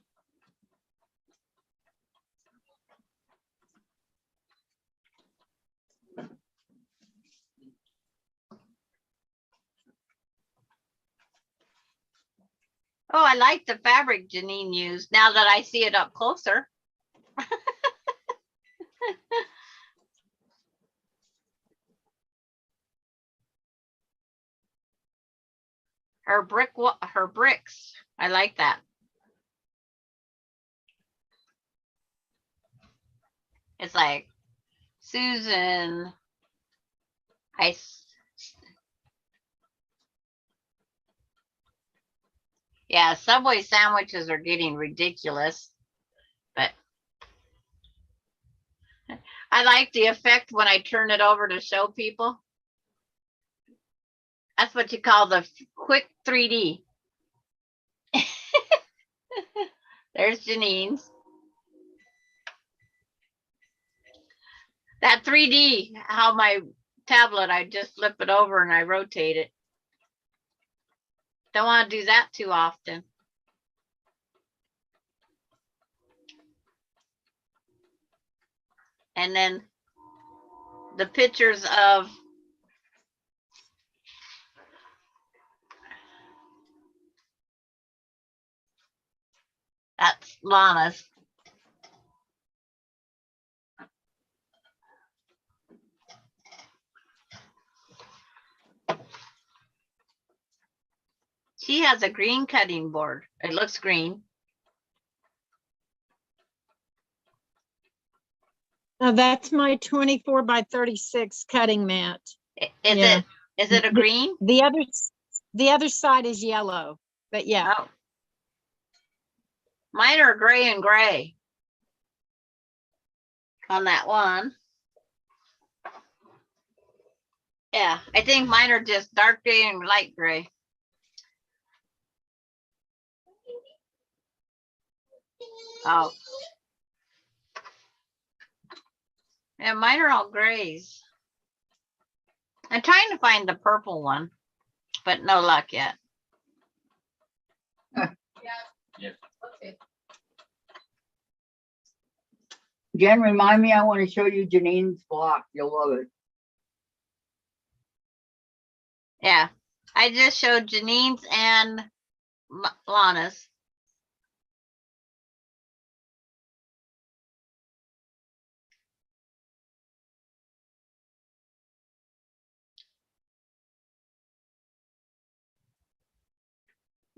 Oh, I like the fabric Janine used now that I see it up closer. Her bricks. I like that. It's like Susan. Yeah, Subway sandwiches are getting ridiculous, but I like the effect when I turn it over to show people. That's what you call the quick 3D. There's Janine's. That 3D, how my tablet, I just flip it over and I rotate it. Don't want to do that too often. And then the pictures of That's Lana's. She has a green cutting board. It looks green. Now that's my 24 by 36 cutting mat. Is Yeah. it a green? The other side is yellow, but yeah. Oh. Mine are gray and gray on that one. Yeah, I think mine are just dark gray and light gray. Oh. Yeah, mine are all grays. I'm trying to find the purple one, but no luck yet. Jen, remind me, I want to show you Janine's block. You'll love it. Yeah, I just showed Janine's and Lana's.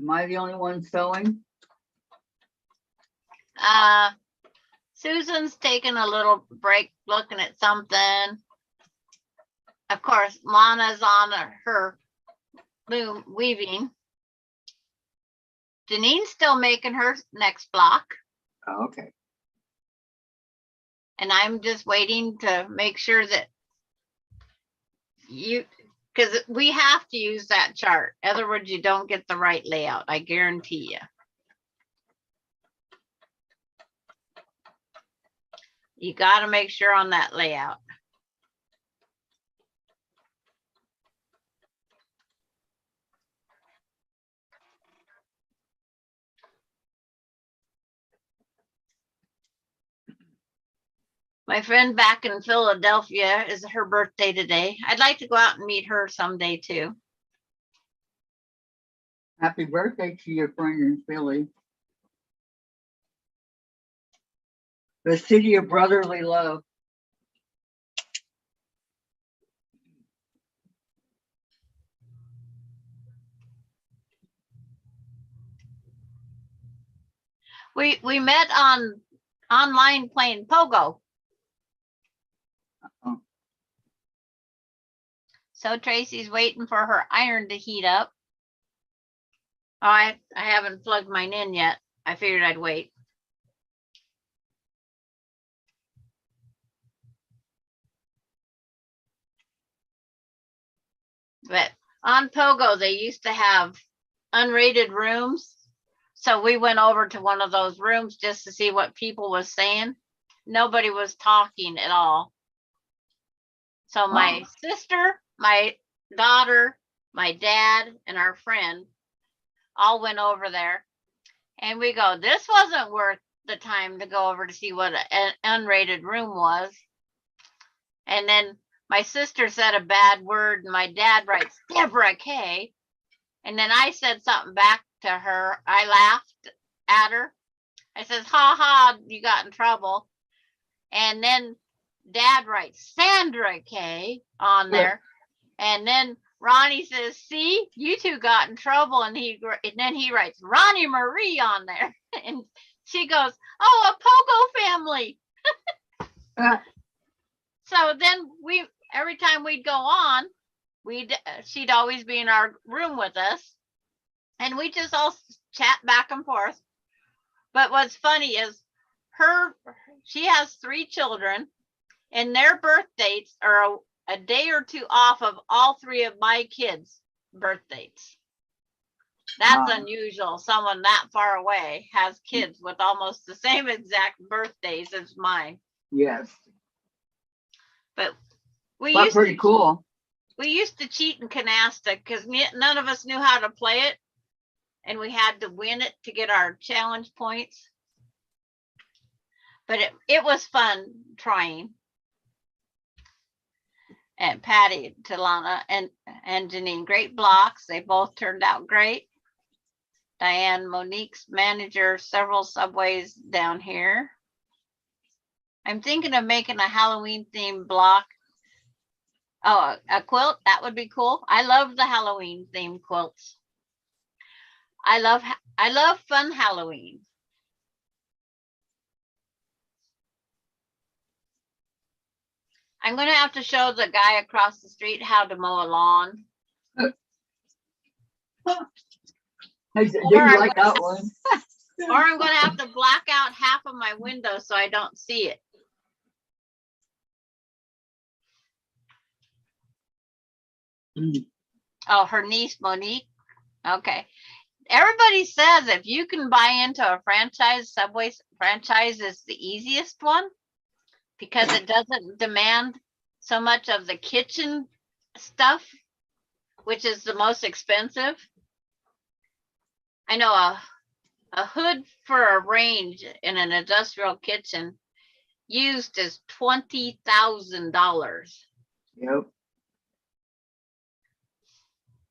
Am I the only one sewing? Susan's taking a little break looking at something. Of course, Lana's on her loom weaving. Janine's still making her next block. Oh, okay. And I'm just waiting to make sure that because we have to use that chart. In other words, you don't get the right layout. I guarantee you. You got to make sure on that layout. My friend back in Philadelphia is her birthday today. I'd like to go out and meet her someday too. Happy birthday to your friend in Philly. The city of brotherly love. We met on online playing Pogo. Oh. So Tracy's waiting for her iron to heat up. Oh, I haven't plugged mine in yet. I figured I'd wait. But on Pogo, they used to have unrated rooms. So we went over to one of those rooms just to see what people was saying. Nobody was talking at all. So my sister, my daughter, my dad, and our friend all went over there. And we go, this wasn't worth the time to go over to see what an unrated room was. And then my sister said a bad word, and my dad writes, Deborah K. And then I said something back to her. I laughed at her. I says, ha ha, you got in trouble. And then Dad writes Sandra K on there. And then Ronnie says, see, you two got in trouble. And then he writes Ronnie Marie on there. And she goes, oh, a Pogo family. So then every time we'd go on, she'd always be in our room with us. And we just all chat back and forth. But what's funny is she has 3 children, and their birth dates are a day or two off of all 3 of my kids' birth dates. That's unusual. Someone that far away has kids with almost the same exact birthdays as mine. Yes. But That's pretty cool. We used to cheat in canasta because none of us knew how to play it. And we had to win it to get our challenge points. But it was fun trying. And Patty, Talana, and Janine, great blocks. They both turned out great. Diane, Monique's manager, several Subways down here. I'm thinking of making a Halloween themed block. Oh, a quilt, that would be cool. I love the Halloween themed quilts. I love fun Halloween. I'm going to have to show the guy across the street how to mow a lawn. I didn't like that one. Or I'm going to have to black out half of my window so I don't see it. Oh, her niece, Monique. Okay. Everybody says if you can buy into a franchise, Subway franchise is the easiest one because it doesn't demand so much of the kitchen stuff, which is the most expensive. I know a hood for a range in an industrial kitchen used is $20,000. Yep.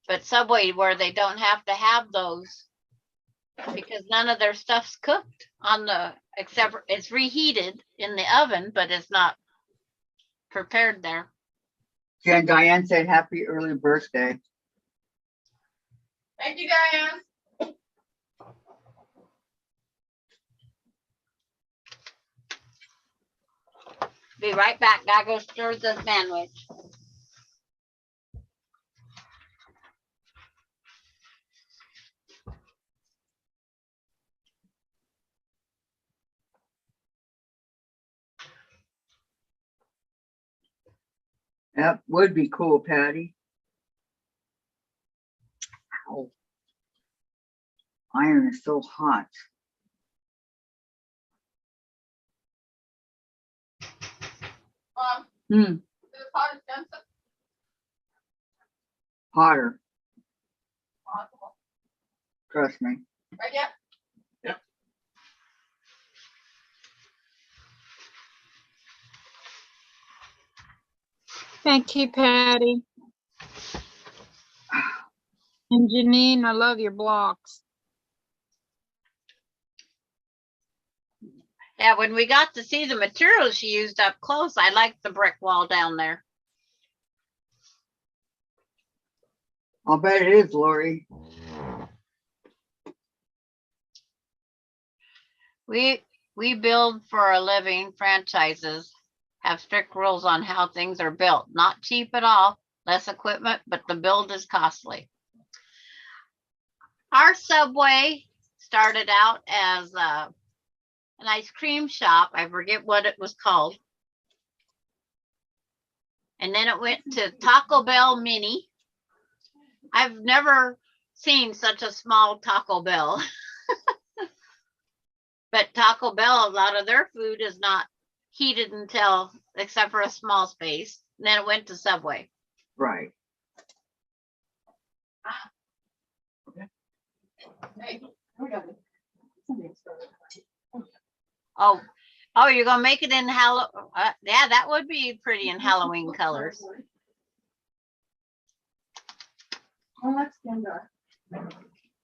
But Subway, where they don't have to have those because none of their stuff's cooked on the, except for it's reheated in the oven, but it's not prepared there. Jen, Diane said happy early birthday. Thank you, Diane. Be right back. Gotta go stir the sandwich. That would be cool, Patty. Ow. Iron is so hot. Is it hot as Jensen? Hotter, Possible. trust me. Right yet? Thank you, Patty. And Janine, I love your blocks. Yeah, when we got to see the materials she used up close, I liked the brick wall down there. I'll bet it is, Lori. We build for a living. Franchises have strict rules on how things are built. Not cheap at all, less equipment, but the build is costly. Our Subway started out as an ice cream shop. I forget what it was called. And then it went to Taco Bell Mini. I've never seen such a small Taco Bell. But Taco Bell, a lot of their food is not heated until, except for a small space. And then it went to Subway. Right. Hey, we got it. Oh, you're gonna make it in yeah, that would be pretty in Halloween colors. Oh, that's Kendra.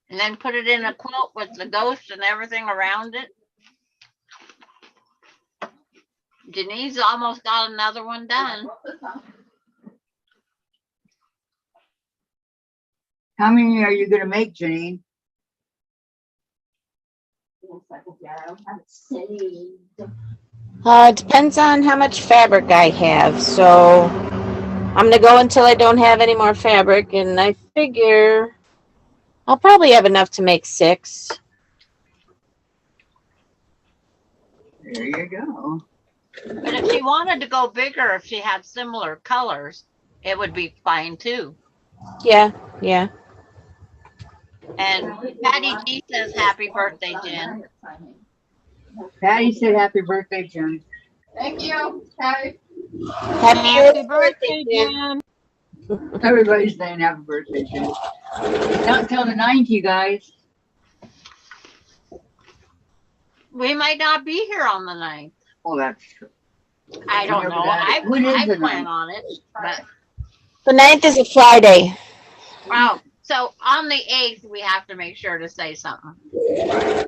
And then put it in a quilt with the ghost and everything around it. Janine's almost got another one done. How many are you gonna make, Janine? It depends on how much fabric I have. So I'm gonna go until I don't have any more fabric, and I figure I'll probably have enough to make 6. There you go. But if she wanted to go bigger, if she had similar colors, it would be fine too. Yeah, yeah. And Patty G says happy birthday, Jen. Patty said happy birthday, Jen. Thank you, Patty. Happy birthday, Jen. Jen. Everybody's saying happy birthday, Jen. Not until the 9th, you guys. We might not be here on the 9th. Oh, that's true. I don't know. I When is the plan 9th? on it, but The 9th is a Friday. wow, So on the 8th, we have to make sure to say something.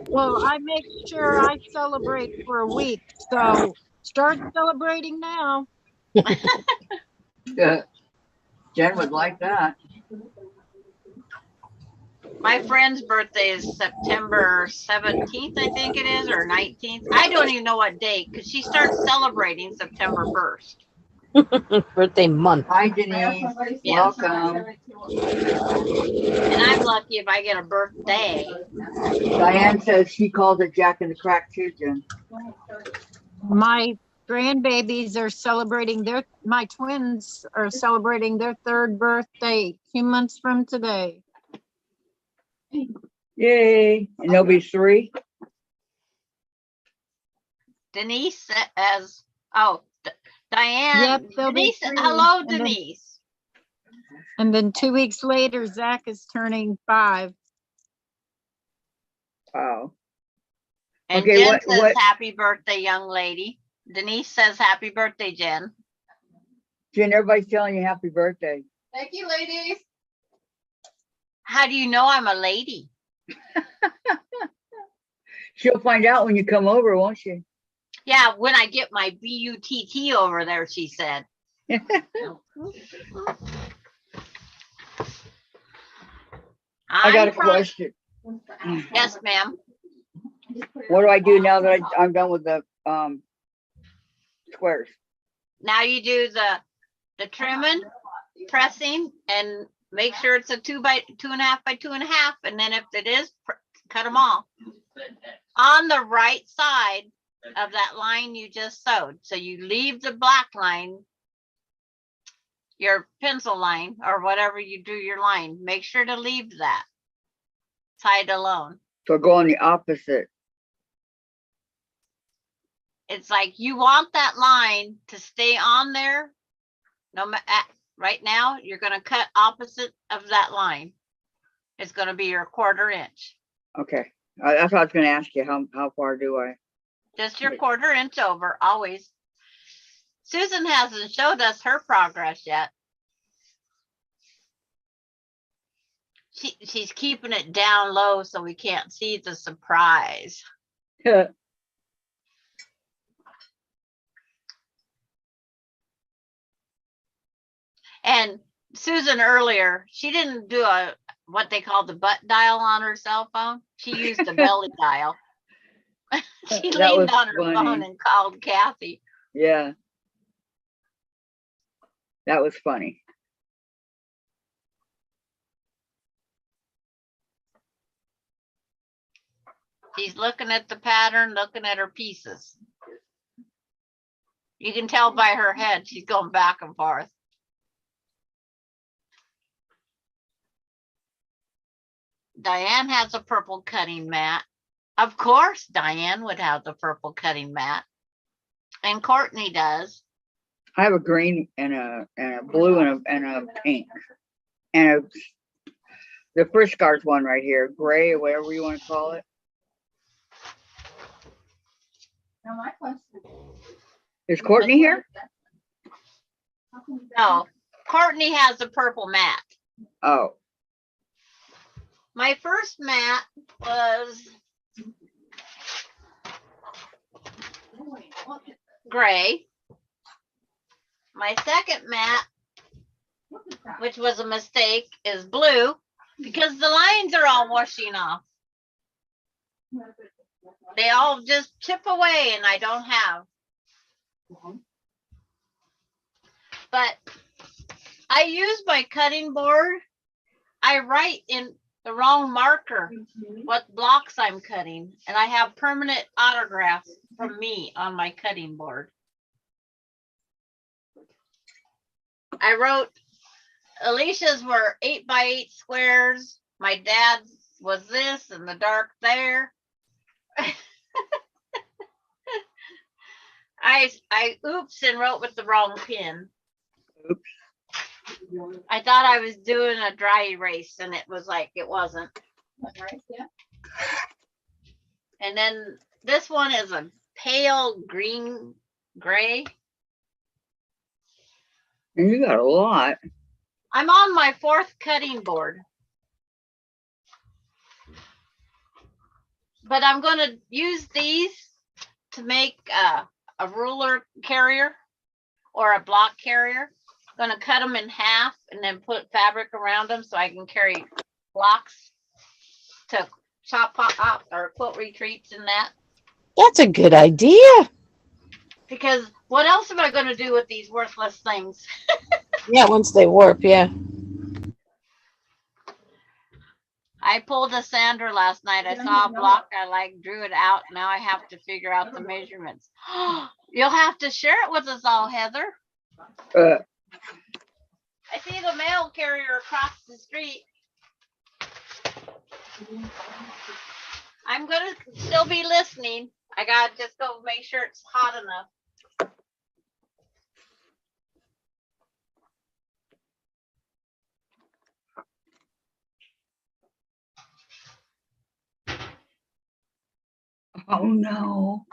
Well, I make sure I celebrate for a week, so start celebrating now. Yeah. Jen would like that. My friend's birthday is September 17th, I think it is, or 19th. I don't even know what date, because she starts celebrating September 1st. Birthday month. Hi, Denise. Yes. Welcome. And I'm lucky if I get a birthday. Diane says she calls it Jack in the Crack too, Jen. My grandbabies are celebrating my twins are celebrating their 3rd birthday 2 months from today. Yay. And there'll be 3. Denise says, Diane. Yep, there'll be Denise, 3. hello, And then- Denise. And then 2 weeks later, Zach is turning 5. Wow. And Okay, Jen what- says, what- happy birthday, young lady. Denise says, happy birthday, Jen. Jen, everybody's telling you happy birthday. Thank you, ladies. How do you know I'm a lady? She'll find out when you come over, won't she? Yeah, when I get my BUTT over there, she said. I got a I'm trying- question. Yes, ma'am. What do I do now that I'm done with the squares? Now you do the trimming, pressing, and make sure it's a 2 by 2.5 by 2.5. And then if it is, cut them all on the right side of that line you just sewed. So you leave the black line, your pencil line, or whatever you do your line. Make sure to leave that side alone. So go on the opposite. It's like you want that line to stay on there. No matter right now, you're going to cut opposite of that line. It's going to be your 1/4 inch. Okay. That's what I was going to ask you. How far do I? Just your 1/4 inch over, always. Susan hasn't showed us her progress yet. She's keeping it down low so we can't see the surprise. And Susan earlier, she didn't do what they call the butt dial on her cell phone. She used the belly dial. She That was leaned on her phone funny. and called Kathy. Yeah. That was funny. She's looking at the pattern, looking at her pieces. You can tell by her head, she's going back and forth. Diane has a purple cutting mat. Of course, Diane would have the purple cutting mat. And Courtney does. I have a green and a blue and a pink. And the Frischgart's one right here, gray or whatever you want to call it. Now my question. Is Courtney here? No, Courtney has a purple mat. Oh, My first mat was gray. My second mat, which was a mistake, is blue because the lines are all washing off. They all just chip away and I don't have. But I use my cutting board. I write in the wrong marker what blocks I'm cutting, and I have permanent autographs from me on my cutting board. I wrote Alicia's were 8 by 8 squares. My dad's was this and the dark there. I oops and wrote with the wrong pin. oops. I thought I was doing a dry erase and it was like, it wasn't. And then this one is a pale green gray. And you got a lot. I'm on my 4th cutting board. but I'm gonna use these to make a ruler carrier or a block carrier. Gonna cut them in half and then put fabric around them so I can carry blocks to shop pop or quilt retreats and that. That's a good idea. Because what else am I going to do with these worthless things? Yeah, once they warp, yeah. I pulled a sander last night. I saw a block I like, drew it out. Now I have to figure out the measurements. You'll have to share it with us all, Heather. I see the mail carrier across the street. I'm going to still be listening. I got to just go make sure it's hot enough. Oh, no.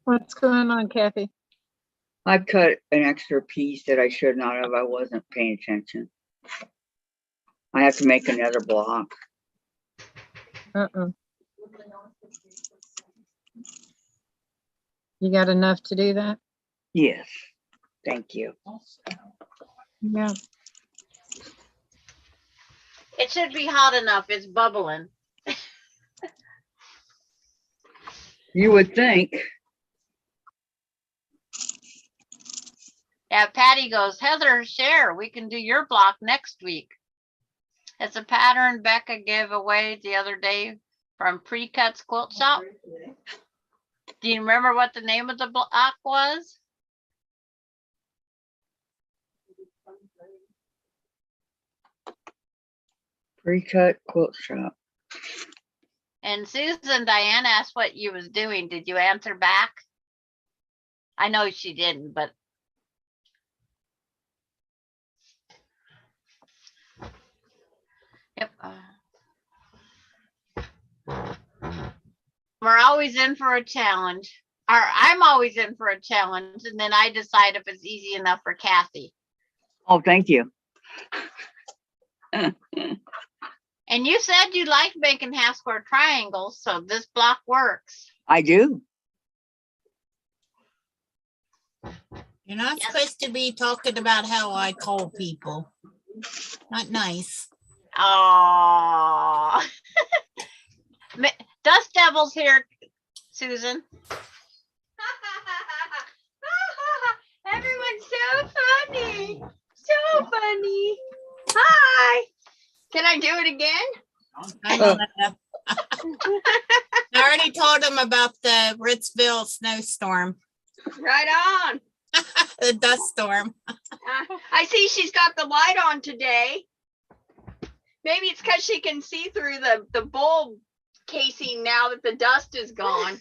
What's going on, Kathy? I cut an extra piece that I should not have. I wasn't paying attention. I have to make another block. You got enough to do that? Yes. Thank you. Yeah. It should be hot enough. It's bubbling. You would think. Yeah, Patty goes, Heather, share. We can do your block next week. It's a pattern Becca gave away the other day from Pre-Cuts Quilt Shop. Do you remember what the name of the block was? Pre-cut quilt shop. And Susan Diane asked what you was doing. Did you answer back? I know she didn't, but yep. We're always in for a challenge. Or I'm always in for a challenge, and then I decide if it's easy enough for Kathy. Oh, thank you. And you said you liked making half square triangles, so this block works. I do. You're not Yes. supposed to be talking about how I call people. Not nice. Oh, Dust Devil's here, Susan. Everyone's so funny. So funny. Hi. Can I do it again? I don't know. I already told them about the Ritzville snowstorm, Right on. the dust storm. I see she's got the light on today. Maybe it's because she can see through the bulb casing now that the dust is gone.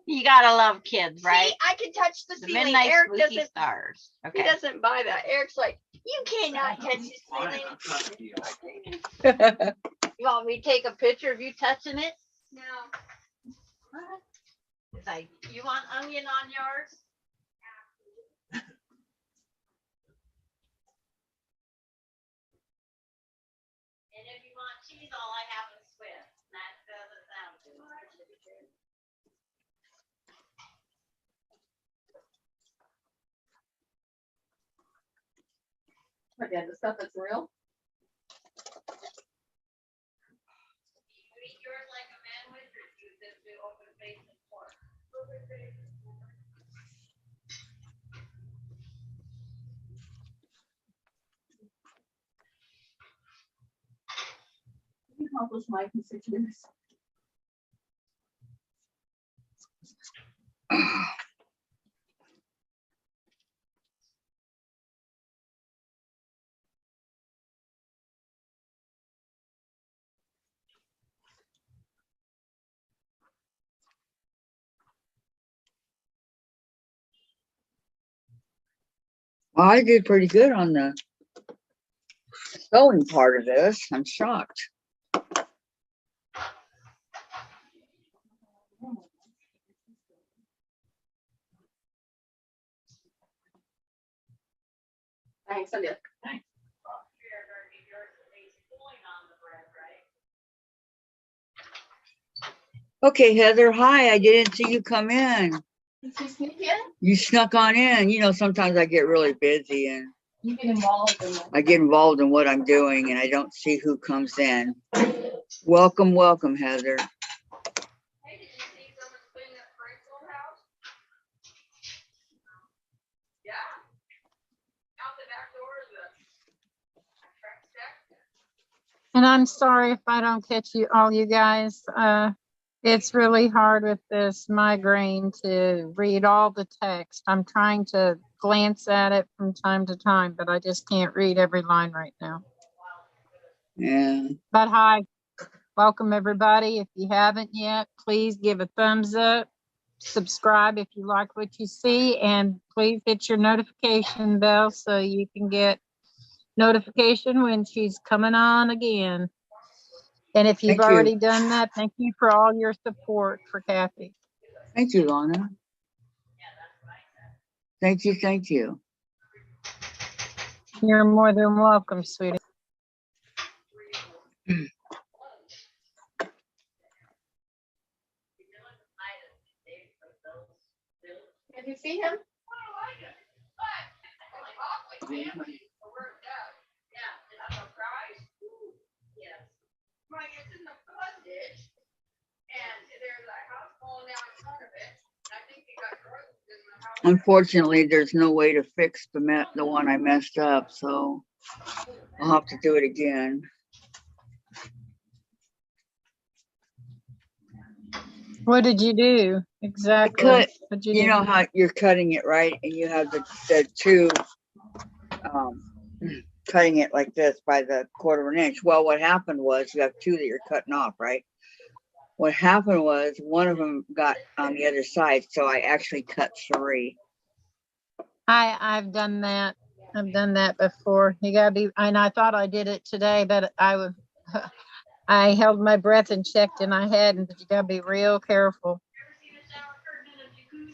You gotta love kids, right? See, I can touch the The ceiling. midnight Eric spooky doesn't. stars. He Okay. doesn't buy that. Eric's like, you cannot touch the ceiling. You want me to take a picture of you touching it? No. It's like, you want onion on yours? And if you want cheese, all I have is Swiss. That doesn't sound too much. Yeah, the stuff that's real. You eat yours like a man with, or do you just do open face and pork? You accomplished my constituents. Well, I did pretty good on the sewing part of this. I'm shocked. Thanks, Olivia. Okay, Heather, hi, I didn't see you come in. Did you sneak in? You snuck on in. You know, sometimes I get really busy and You get involved in I get involved in what I'm doing and I don't see who comes in. Welcome, welcome, Heather. And I'm sorry if I don't catch you, all you guys. It's really hard with this migraine to read all the text. I'm trying to glance at it from time to time, but I just can't read every line right now. Yeah. But hi, welcome everybody. If you haven't yet, please give a thumbs up, subscribe if you like what you see, and please hit your notification bell so you can get notification when she's coming on again. And if you've Thank you. already done that, thank you for all your support for Kathy. Thank you, Lana. Thank you, thank you. You're more than welcome, sweetie. Did you see him? Unfortunately, there's no way to fix the one I messed up, so I'll have to do it again. What did you do exactly? cut, What'd You do? know how you're cutting it, right? And you have the two cutting it like this by the 1/4 inch. Well, what happened was you have two that you're cutting off, right? What happened was one of them got on the other side, so I actually cut 3. I've done that. I've done that before. You gotta be, and I thought I did it today, but I held my breath and checked and I hadn't, but you gotta be real careful.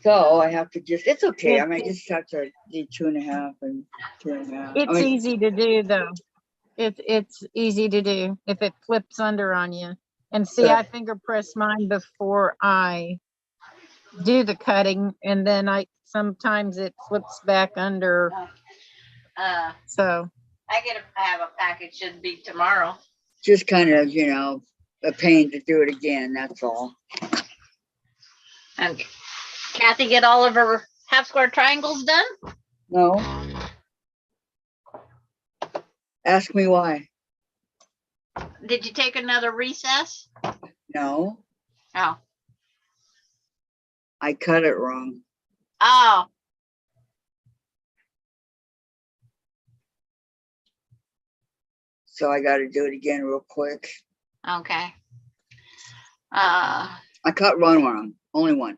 So I have to just, it's okay. I mean, I just have to do 2.5 and 2.5. It's easy to do though. It's easy to do if it flips under on you. And see, I finger press mine before I do the cutting, and then sometimes it flips back under. So I have a package, should be tomorrow. Just kind of, you know, a pain to do it again. That's all. And Kathy get all of her half square triangles done? No. Ask me why. Did you take another recess? No, Oh. I cut it wrong. Oh. So I got to do it again real quick. Okay. I cut one wrong, only one.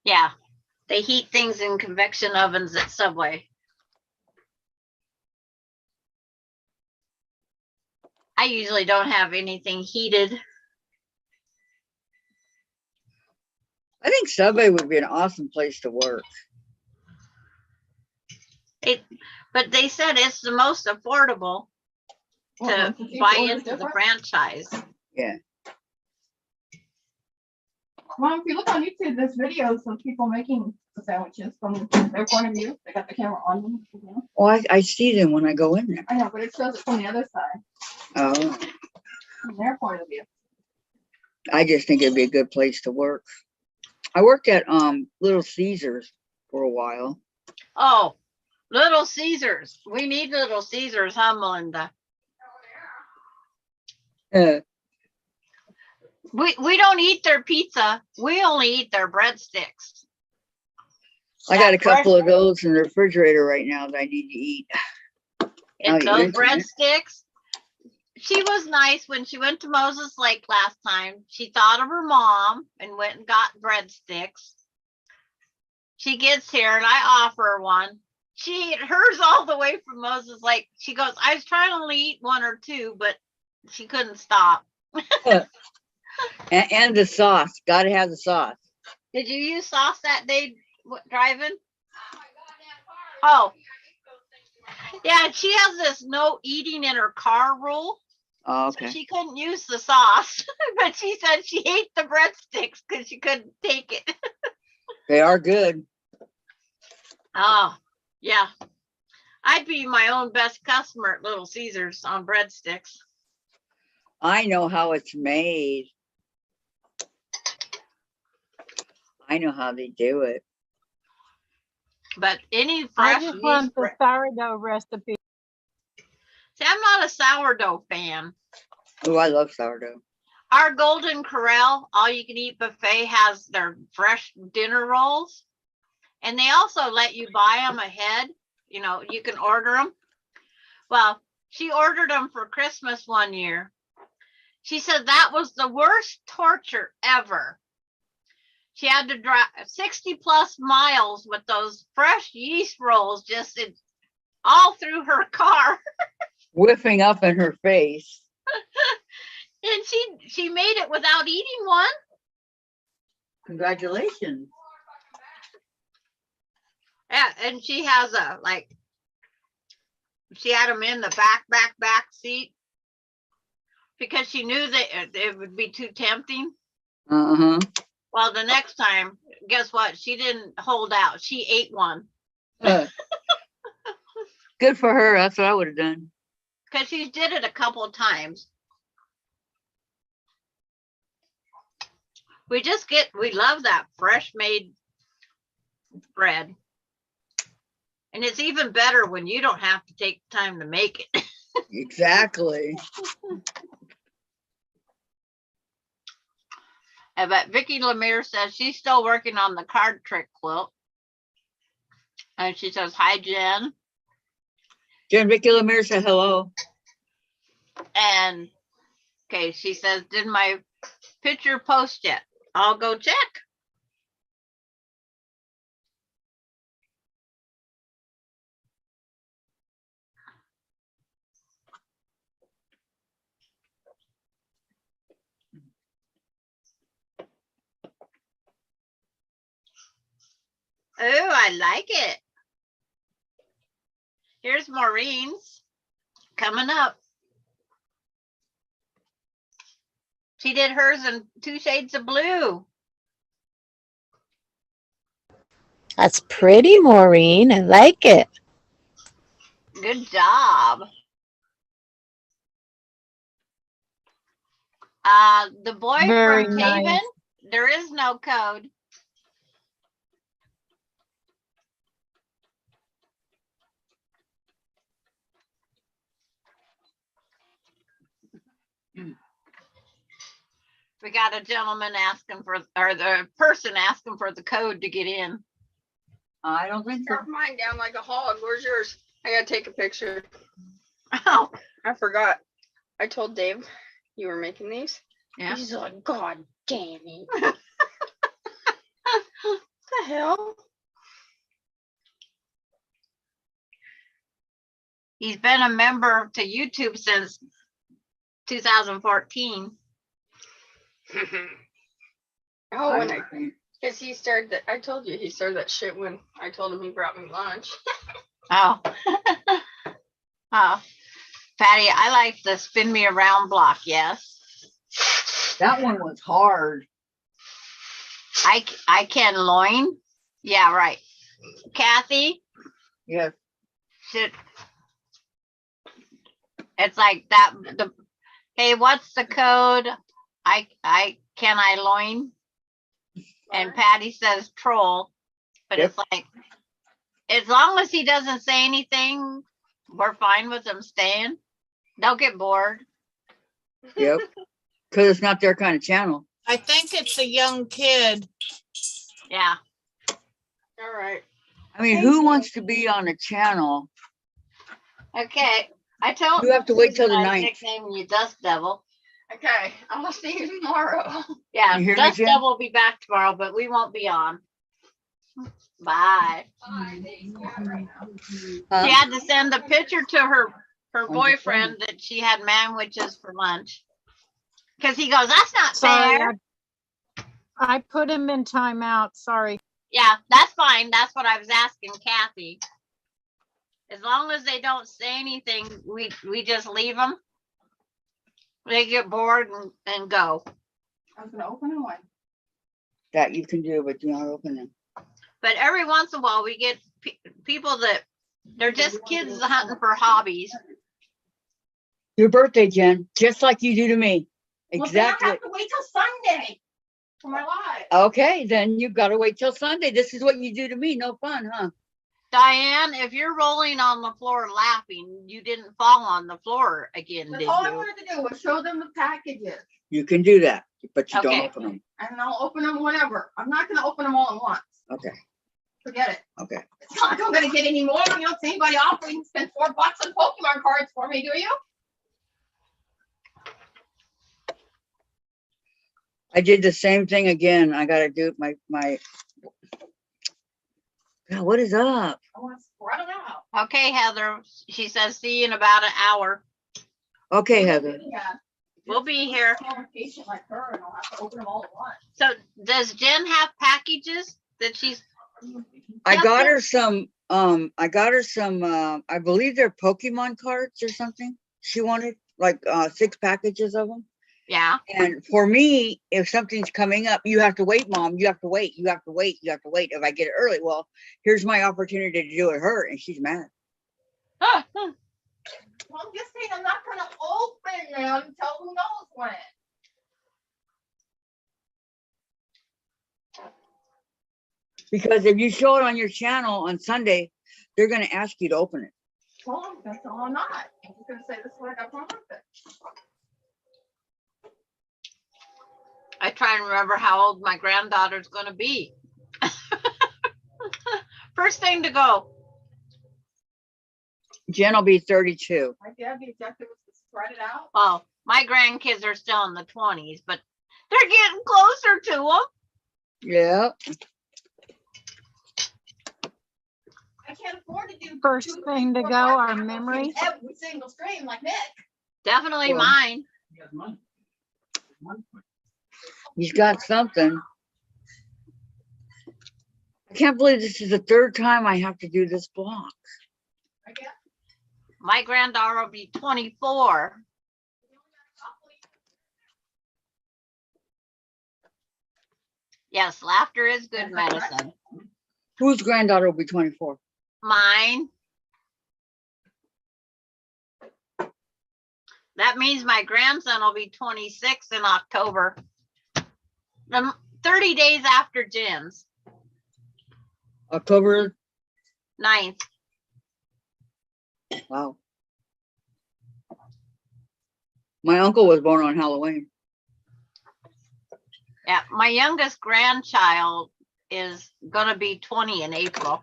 Yeah. They heat things in convection ovens at Subway. I usually don't have anything heated. I think Subway would be an awesome place to work. But they said it's the most affordable to buy into the franchise. Yeah. Well, if you look on YouTube, there's videos of people making the sandwiches from their point of view. They got the camera on them. You know? Well, I see them when I go in there. I know, but it shows it from the other side, Oh, from their point of view. I just think it'd be a good place to work. I worked at Little Caesars for a while. Oh, Little Caesars. We need Little Caesars, huh, Melinda? We don't eat their pizza. We only eat their breadsticks. I got a couple of those in the refrigerator right now that I need to eat. And those breadsticks, she was nice when she went to Moses Lake last time. She thought of her mom and went and got breadsticks. She gets here and I offer her one. She ate hers all the way from Moses Lake. She goes, I was trying to only eat 1 or 2, but she couldn't stop. And the sauce. Gotta have the sauce. Did you use sauce that day driving? Oh. Yeah, she has this no eating in her car rule. Oh, So okay. she couldn't use the sauce, but she said she ate the breadsticks because she couldn't take it. They are good. Oh, yeah. I'd be my own best customer at Little Caesars on breadsticks. I know how it's made. I know how they do it. But any I fresh just yeast want the bread. sourdough recipe. See, I'm not a sourdough fan. Oh, I love sourdough. Our Golden Corral all-you-can-eat buffet has their fresh dinner rolls, and they also let you buy them ahead. You know, you can order them. Well, she ordered them for Christmas one year. She said that was the worst torture ever. She had to drive 60 plus miles with those fresh yeast rolls just all through her car. Whiffing up in her face. And she made it without eating one. Congratulations. Yeah, and she has she had them in the back seat because she knew that it would be too tempting. Uh-huh. Well, the next time, guess what? She didn't hold out. She ate one. Good for her. That's what I would have done. Because she did it a couple of times. We love that fresh made bread. And it's even better when you don't have to take time to make it. Exactly. But Vicki Lemire says she's still working on the card trick quilt. And she says, hi, Jen. Jen, Vicki Lemire said hello. And okay, she says, did my picture post yet? I'll go check. Oh, I like it. Here's Maureen's coming up. She did hers in 2 shades of blue. That's pretty, Maureen. I like it. Good job. The boy Very from nice. Taven, there is no code. We got a gentleman asking for, or the person asking for the code to get in. I don't think so. Drop mine down like a hog. Where's yours? I gotta take a picture. Oh, I forgot. I told Dave you were making these. yeah. He's like, God damn it. What the hell? He's been a member to YouTube since 2014. Oh, and because he started that, I told you he started that shit when I told him he brought me lunch. Oh. Oh. Patty, I like the spin me around block, yes. That one was hard. I can loin. Yeah, right. Kathy, Yes. it's like that. Hey, what's the code? Can I loin? And Patty says troll, but Yep. it's like, as long as he doesn't say anything, we're fine with him staying. Don't get bored. Yep. Because it's not their kind of channel. I think it's a young kid. Yeah. All right. I mean, who wants to be on a channel? Okay. I told You have to wait till the I'm 9th. nicknaming you Dust Devil. Okay. I'll see you tomorrow. Yeah, You hear me, Dust Jen? Devil will be back tomorrow, but we won't be on. Bye. She had to send a picture to her boyfriend that she had manwiches for lunch. Because he goes, that's not Sorry, fair. I put him in timeout. Sorry. Yeah, that's fine. That's what I was asking Kathy. As long as they don't say anything, we just leave them. They get bored and go. I was gonna open one. That you can do, but do not open them. But every once in a while, we get people that they're just kids hunting for hobbies. Your birthday, Jen, just like you do to me. Well, then I Exactly. have to wait till Sunday for my live. Okay, then you've got to wait till Sunday. This is what you do to me. No fun, huh? Diane, if you're rolling on the floor laughing, you didn't fall on the floor again, That's did all I you? wanted to do was show them the packages. You can do that, but you don't Okay. open them. And I'll open them whenever. I'm not gonna open them all at once. Okay, Forget it. okay. It's not like I'm gonna get any more. You don't see anybody offering to spend $4 on Pokemon cards for me, do you? I did the same thing again. I got to do my. God, what is up? I want to spread them out. Okay, Heather. She says, see you in about an hour. Okay, Heather. Yeah. We'll be here. I'll have a patient like her and I'll have to open them all at once. So does Jen have packages that she's, I got her some. I got her some. I believe they're Pokemon cards or something. She wanted like 6 packages of them. yeah. And for me, if something's coming up, you have to wait, Mom. You have to wait. You have to wait. You have to wait. If I get it early, well, here's my opportunity to do it. Her, and she's mad. Well, I'm just saying I'm not gonna open them until who knows when. Because if you show it on your channel on Sunday, they're going to ask you to open it. Well, that's all I'm not. I'm just gonna say this is what I got for my birthday. I try and remember how old my granddaughter's going to be. First thing to go. Jen will be 32. My dad, the objective was to spread it out. Well, my grandkids are still in the 20s, but they're getting closer to them. Yeah. I can't afford to do First 2, 3, thing to 4, go, 5 our applications memory. every single stream like Nick. Definitely Well, mine. He's got something. I can't believe this is the 3rd time I have to do this block. I guess. My granddaughter will be 24. Yes, laughter is good medicine. Whose granddaughter will be 24? Mine. That means my grandson will be 26 in October. 30 days after Jen's. October. 9th. Wow. My uncle was born on Halloween. Yeah, my youngest grandchild is gonna be 20 in April.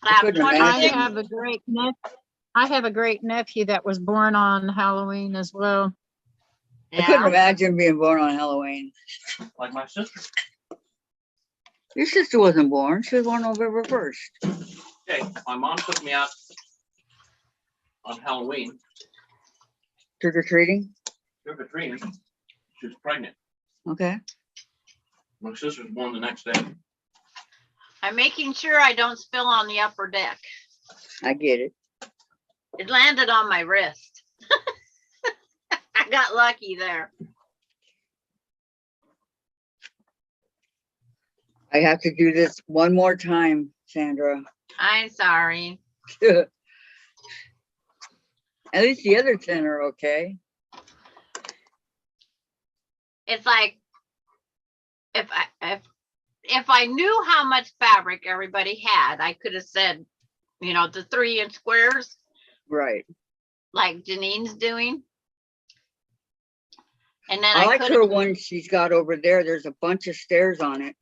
I have couldn't 26. I have a great I have a great nephew that was born on Halloween as well. I couldn't Yeah. imagine being born on Halloween. Like my sister. Your sister wasn't born. She was born November 1st. Okay, my mom took me out on Halloween, Trick or treating. trick or treating. She was pregnant. Okay. My sister was born the next day. I'm making sure I don't spill on the upper deck. I get it. It landed on my wrist. I got lucky there. I have to do this one more time, Sandra. I'm sorry. At least the other 10 are okay. It's like if I knew how much fabric everybody had, I could have said, you know, the 3-inch squares Right. like Janine's doing. And then I like could her one she's got over there. There's a bunch of stairs on it.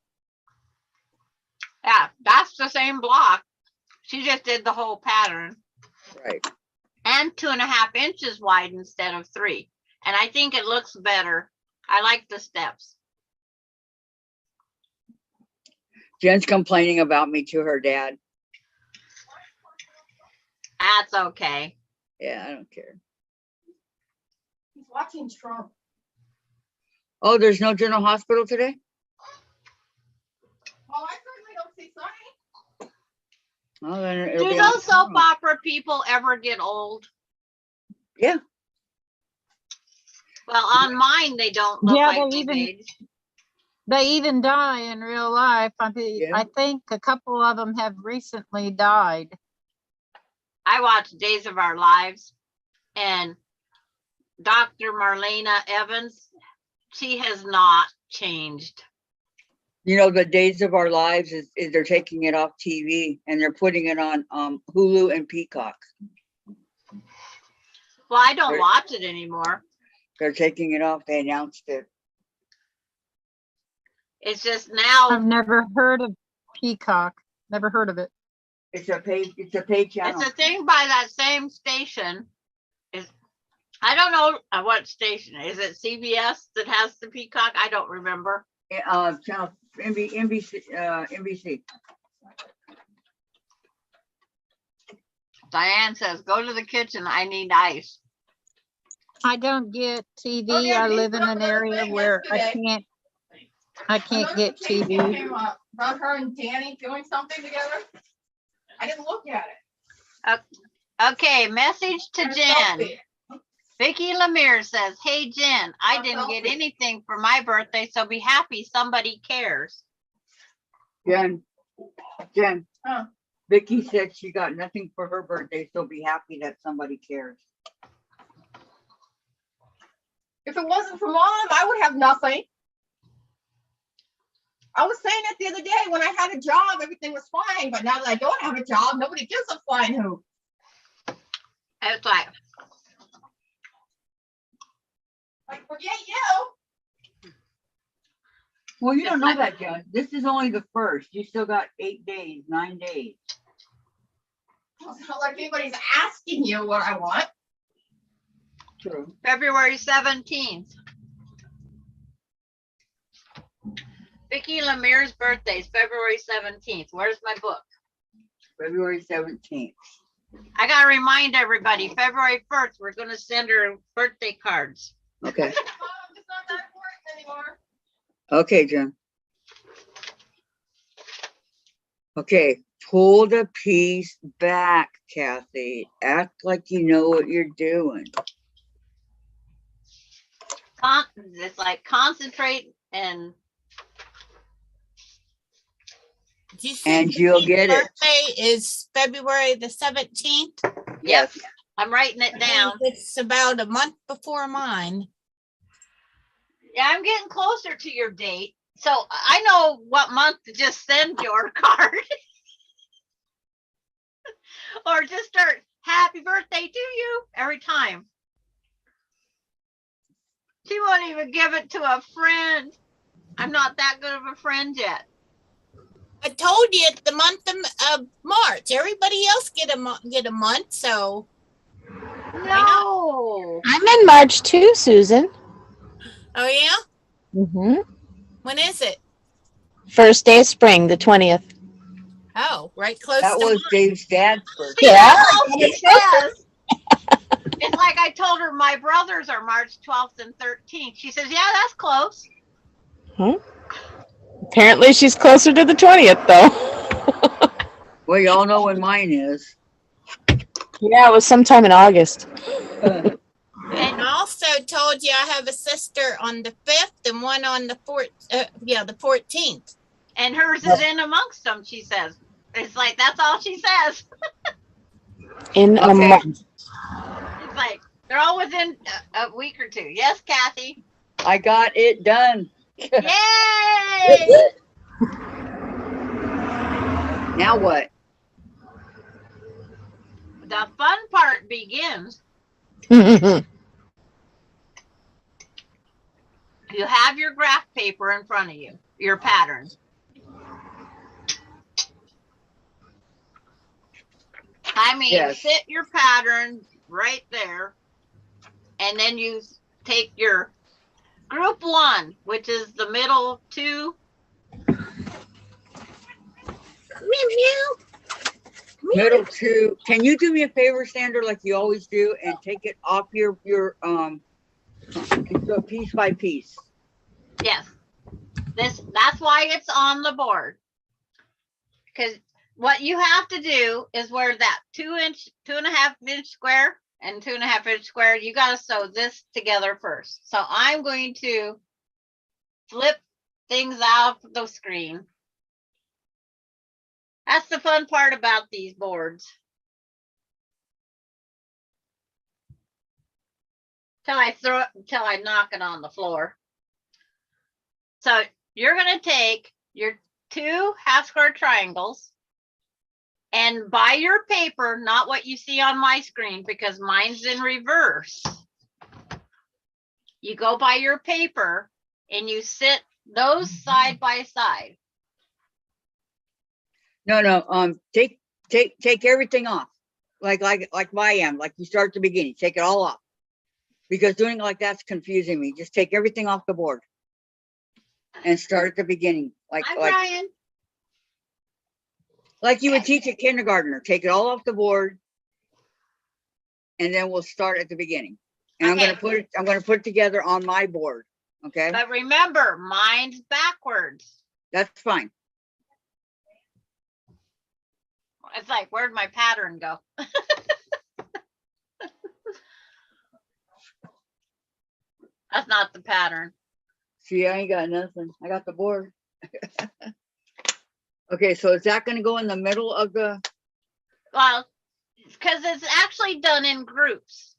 yeah, that's the same block. She just did the whole pattern Right. and 2.5 inches wide instead of 3. And I think it looks better. I like the steps. Jen's complaining about me to her dad. That's okay. Yeah, I don't care. watching Trump. Oh, there's no General Hospital today? Oh, I certainly don't see Sonny. Oh, then it'll Do be on those soap tomorrow. opera people ever get old? Yeah. Well, on mine, they don't look Yeah, like they they've even- aged. They even die in real life. Yeah. I think a couple of them have recently died. I watched Days of Our Lives, and Dr. Marlena Evans, she has not changed. You know, the Days of Our Lives is they're taking it off TV and they're putting it on Hulu and Peacock. Well, I don't They're- watch it anymore. They're taking it off. They announced it. It's just now, I've never heard of Peacock. Never heard of it. It's a paid channel. it's a thing by that same station. I don't know what station. Is it CBS that has the Peacock? I don't remember. Channel NBC. Diane says, go to the kitchen. I need ice. I don't get TV. Oh, yeah, I they live in put an up another area thing where I yesterday. can't get TV. Came up about her and Danny doing something together. I didn't look at it. Okay, message to Her Jen. selfie. Vicky Lemire says, hey, Jen, I A didn't get selfie. anything for my birthday, so be happy somebody cares. Jen. Huh. Vicky said she got nothing for her birthday, so be happy that somebody cares. If it wasn't for Mom, I would have nothing. I was saying it the other day, when I had a job, everything was fine, but now that I don't have a job, nobody gives a flying hoot. It's like, Like, forget you. Well, you It's don't know like- that, Jen. This is only the first. You still got 8 days, 9 days. It's not like anybody's asking you what I want. True. February 17th. Vicky Lemire's birthday is February 17th. Where's my book? February 17th. I gotta remind everybody, February 1st, we're gonna send her birthday cards. Okay. Mom, it's not that important anymore. Okay, Jen. Okay, pull the piece back, Kathy. Act like you know what you're doing. It's like concentrate and Did you say And you'll Vicky's get it. birthday is February the 17th? yes, I'm writing it down. It's about a month before mine. Yeah, I'm getting closer to your date. So I know what month to just send your card. Or just start happy birthday to you every time. She won't even give it to a friend. I'm not that good of a friend yet. I told you it's the month of March. Everybody else get a month, so No. I'm in March too, Susan. oh yeah? Mm-hmm. When is it? First day of spring, the 20th. Oh, right close That to was Dave's dad's birthday. Yeah. She says. It's like I told her my brothers are March 12th and 13th. She says, yeah, that's close. Apparently she's closer to the 20th though. Well, y'all know when mine is. Yeah, it was sometime in August. And I also told you I have a sister on the 5th and one on the 14th. And hers is in amongst them, she says. It's like, that's all she says. In a Okay. month. It's like, they're all within a week or two. Yes, Kathy. I got it done. Yay! Now what? The fun part begins. You have your graph paper in front of you, your pattern. I mean, Yes. sit your pattern right there. And then you take your group 1, which is the middle 2. Middle 2. Can you do me a favor, Sandra, like you always do, and take it off your Okay, so piece by piece. Yes. That's why it's on the board. Because what you have to do is where that 2.5 inch square and 2.5 inch square, you got to sew this together first. So I'm going to flip things off the screen. That's the fun part about these boards. Till I knock it on the floor. So you're going to take your 2 half square triangles, and by your paper, not what you see on my screen because mine's in reverse. You go by your paper and you sit those side by side. No, take everything off. Like I am, like you start at the beginning, take it all off. Because doing it like that's confusing me. Just take everything off the board and start at the beginning. I'm trying. Like you would teach a kindergartner, take it all off the board, and then we'll start at the beginning. And Okay. I'm gonna put it together on my board. Okay, But remember, mine's backwards. that's fine. It's like, where'd my pattern go? That's not the pattern. See, I ain't got nothing. I got the board. Okay, so is that gonna go in the middle of the? Well, because it's actually done in groups.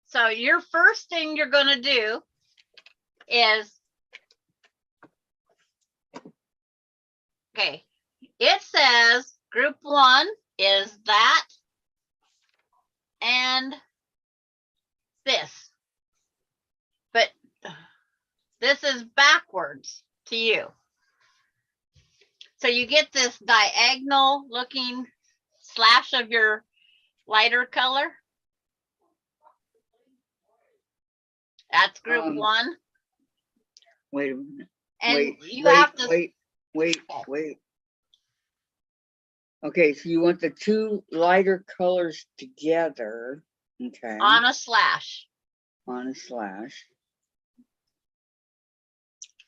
So your first thing you're going to do is, okay, it says group 1 is that and this, but this is backwards to you. So you get this diagonal looking slash of your lighter color. That's group 1. Wait a minute. And you have to Wait. Okay, so you want the 2 lighter colors together. Okay. on a slash, On a slash.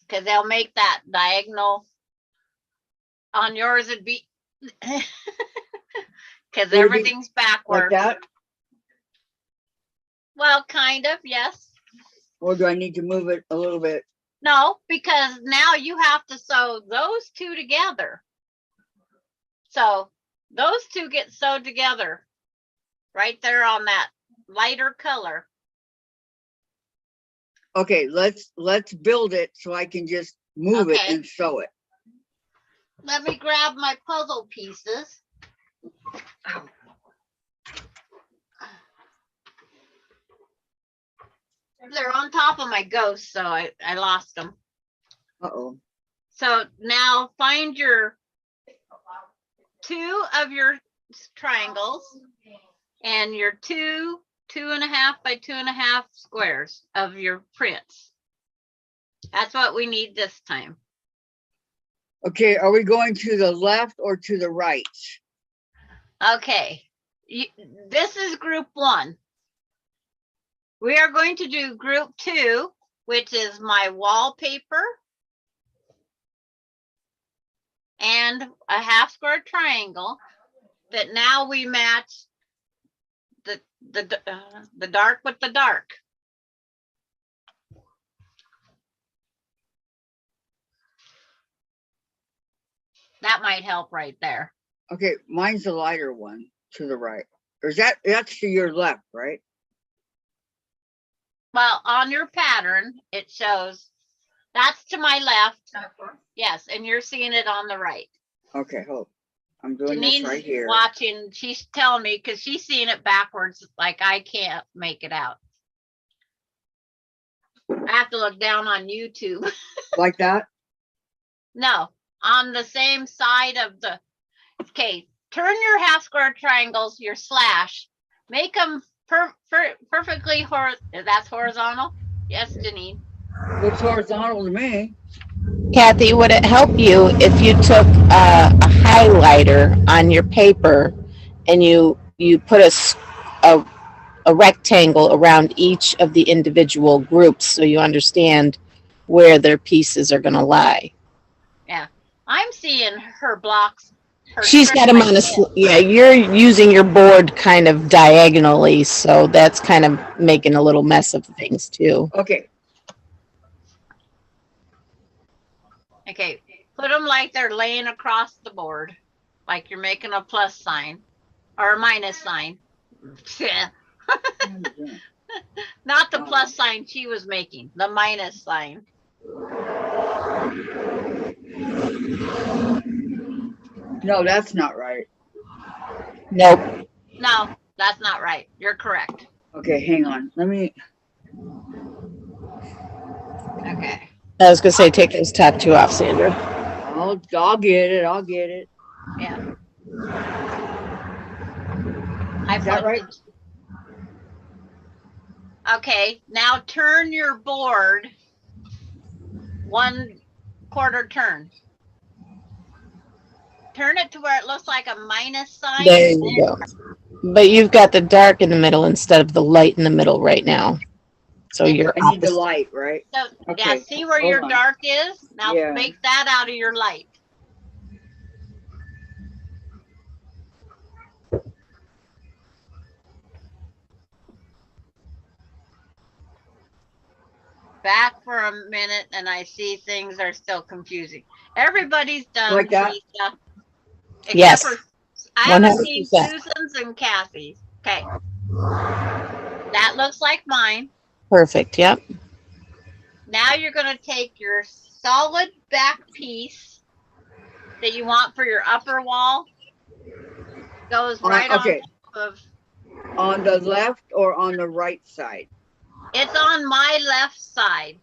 because they'll make that diagonal. On yours it'd be because be everything's Like backwards. that? Well, kind of, yes. Or do I need to move it a little bit? No, because now you have to sew those 2 together. So those 2 get sewed together right there on that lighter color. Okay, let's build it so I can just move it Okay. and sew it. Let me grab my puzzle pieces. They're on top of my ghost, so I lost them. Uh-oh. So now find your 2 of your triangles and your 2.5 by 2.5 squares of your prints. That's what we need this time. Okay, are we going to the left or to the right? Okay, this is group 1. We are going to do group 2, which is my wallpaper and a half square triangle that now we match the dark with the dark. That might help right there. Okay, mine's the lighter one to the right. Or is that's to your left, right? Well, on your pattern, it shows that's to my left. Yes, and you're seeing it on the right. Okay, hold. I'm doing this right Janine's here. watching. She's telling me because she's seeing it backwards, like I can't make it out. I have to look down on YouTube. Like that? No, on the same side of the. Okay, turn your half square triangles, your slash, make them perfectly that's horizontal. Yes, Janine. Looks horizontal to me. Kathy, would it help you if you took a highlighter on your paper and you put a a rectangle around each of the individual groups so you understand where their pieces are going to lie. Yeah, I'm seeing her blocks. Her She's strip got them like on a, this. yeah, you're using your board kind of diagonally, so that's kind of making a little mess of things too. Okay, Okay, put them like they're laying across the board, like you're making a plus sign or a minus sign. Not the plus sign she was making, the minus sign. no, that's not right. Nope. No, that's not right. You're correct. Okay, hang on. Let me, Okay. I was going to say, take those top two off, Sandra. I'll get it. I'll get it. Yeah. Is that right? Okay, now turn your board 1/4 turn. Turn it to where it looks like a minus sign. There you go. But you've got the dark in the middle instead of the light in the middle right now. So you're I need the opposite. light, right? So, Okay, yeah, see where hold your on. dark is? Now Yeah. make that out of your light. Back for a minute, and I see things are still confusing. Everybody's done, Like that? Lisa, except Yes. for I haven't seen 100%. Susan's and Kathy's. Okay, that looks like mine. Perfect. Yep. Now you're going to take your solid back piece that you want for your upper wall. Goes right Okay, on top of. on the left or on the right side? It's on my left side.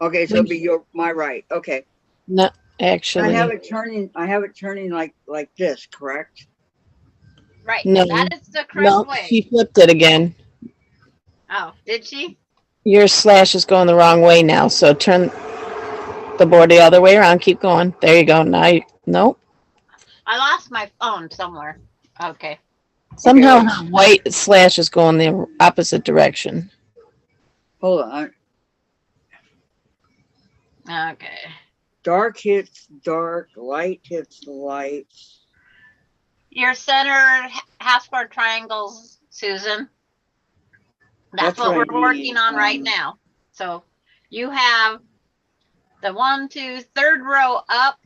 Okay, so it'll be my right. Okay. No, actually. I have it turning like this, correct? Right. No. That is the correct No, way. she flipped it again. Oh, did she? Your slash is going the wrong way now. So turn the board the other way around. Keep going. There you go. Now, nope. I lost my phone somewhere. Okay. Somehow Okay. her white slash is going the opposite direction. Hold on. Okay. Dark hits dark, light hits light. Your center half square triangles, Susan. That's what what I we're working need. on right now. So you have the 1, 2, third row up.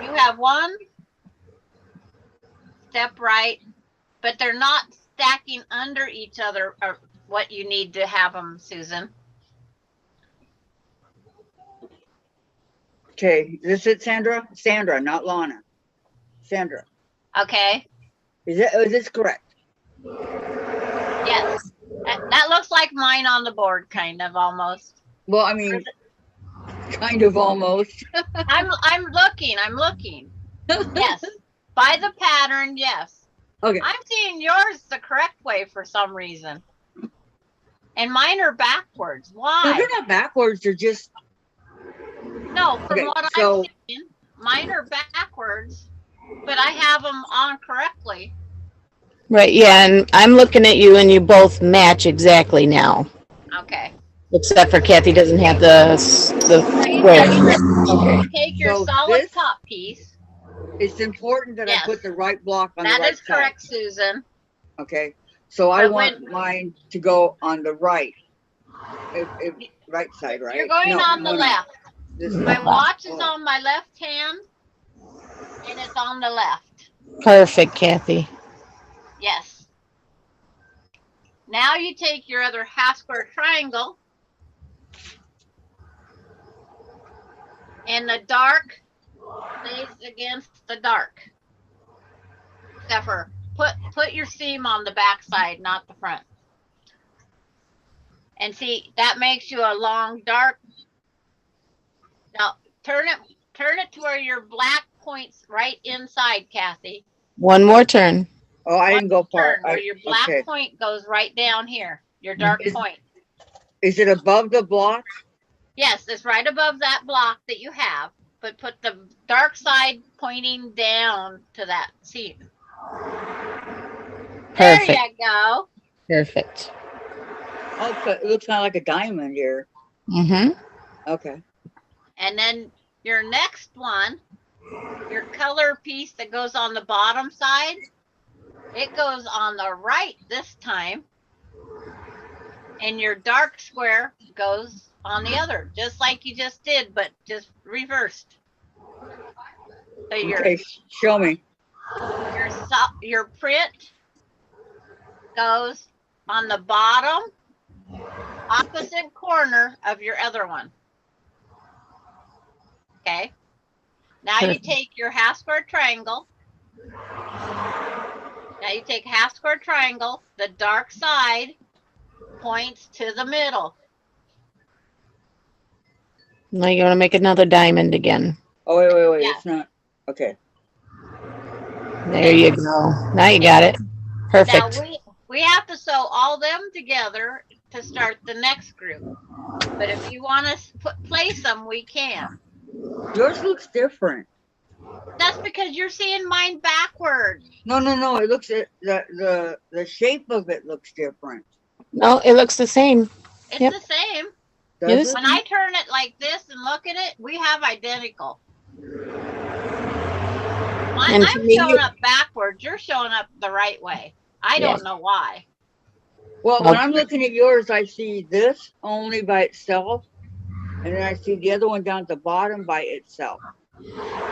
You have one step right, but they're not stacking under each other or what you need to have them, Susan. Okay, is this it, Sandra? Sandra, not Lana. Sandra. Okay. Is this correct? Yes. That looks like mine on the board, kind of almost. Well, I mean, kind of almost. I'm looking. Yes. By the pattern, yes. Okay. I'm seeing yours the correct way for some reason. And mine are backwards. No, Why? they're not backwards. They're just. No, from Okay, what so- I'm seeing, mine are backwards, but I have them on correctly. Right. Yeah. And I'm looking at you and you both match exactly now. Okay. Except for Kathy doesn't have the square. Okay. Take your So solid this- top piece. It's important that Yes. I put the right block on the That right is correct, Susan. side. Okay. So I But want mine to go on the right. Right side, right? You're going No, on the no, no. left. This My way. watch is on my left hand, and it's on the left. Perfect, Kathy. Yes. Now you take your other half square triangle, and the dark lays against the dark. Except for put your seam on the back side, not the front. And see, that makes you a long dark. Now turn it to where your black points right inside, Kathy. One more turn. Oh, I didn't go far. Turn where your black Okay. point goes right down here. Your dark Is- point. Is it above the block? Yes, it's right above that block that you have, but put the dark side pointing down to that seam. There Perfect. you go. Perfect. Oh, so it looks kind of like a diamond here. Mm-hmm. Okay. And then your next one, your color piece that goes on the bottom side, it goes on the right this time. And your dark square goes on the other, just like you just did, but just reversed. So Okay, show me. your print goes on the bottom opposite corner of your other one. Okay. Now you take your half square triangle. Now you take half square triangle, the dark side points to the middle. Now you're gonna make another diamond again. Oh, wait. Yeah. It's not. Okay. There you go. Now you got it. Perfect. Now we have to sew all them together to start the next group. But if you want to place them, we can. Yours looks different. That's because you're seeing mine backwards. No. It looks the shape of it looks different. No, it looks the same. It's Yep. the same. Does Yes. it? When I turn it like this and look at it, we have identical. And I'm to me, showing up backwards. You're showing up the right way. I don't know why. Well, when I'm looking at yours, I see this only by itself, and then I see the other one down at the bottom by itself.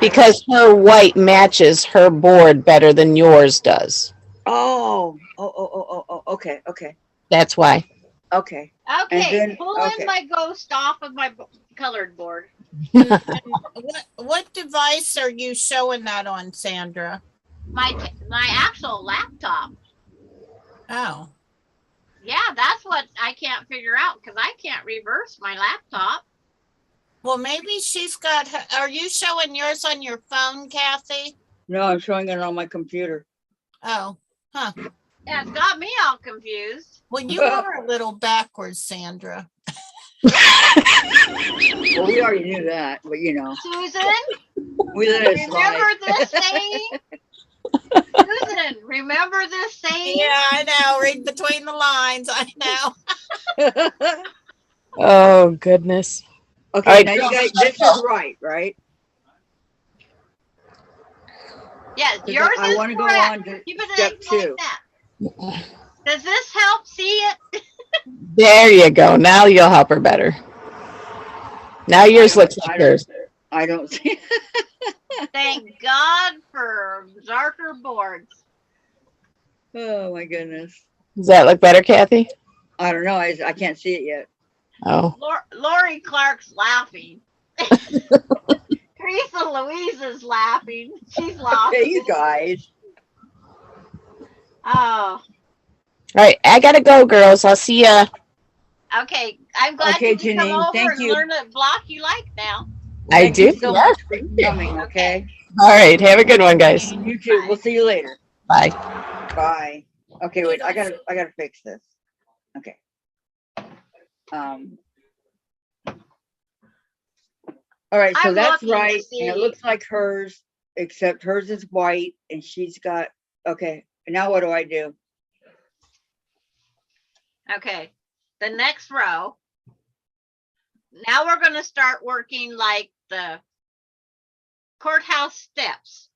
because her white matches her board better than yours does. Oh. Okay. That's why. Okay. Okay, then- pull okay. in my ghost off of my colored board. And what device are you showing that on, Sandra? My actual laptop. Oh, Yeah, that's what I can't figure out because I can't reverse my laptop. well, maybe she's got her. Are you showing yours on your phone, Kathy? No, I'm showing it on my computer. Oh, Yeah, it's got me all confused. well, you are a little backwards, Sandra. Well, we already knew that, but Susan, we let it remember slide. this saying? Susan, remember this saying? Yeah, I know. Read between the lines. I know. Oh, goodness. Okay, All right, now you guys, this is right? Yeah, 'Cause yours I is want to go correct. on to Keep it step like 2. that. Does this help see it? There you go. Now you'll help her better. Now yours looks like hers. I don't see. Thank God for darker boards. Oh my goodness. Does that look better, Kathy? I don't know. I can't see it yet. Oh, Lori Clark's laughing. Teresa Louise is laughing. She's laughing. Hey, you guys. Oh, all right. I gotta go, girls. I'll see ya. okay. I'm glad Okay, you can come Janine, over thank and you. learn a block you like now. I Thank do. you so Yes. much for coming. Okay. All right. Have a good one, guys. You too. We'll see you later. Bye. Bye. Okay, wait. I gotta fix this. Okay. All right. So I'm that's looking to right, and it see. looks like hers, except hers is white, and she's got. Okay. Now what do I do? Okay. The next row. Now we're going to start working like the courthouse steps.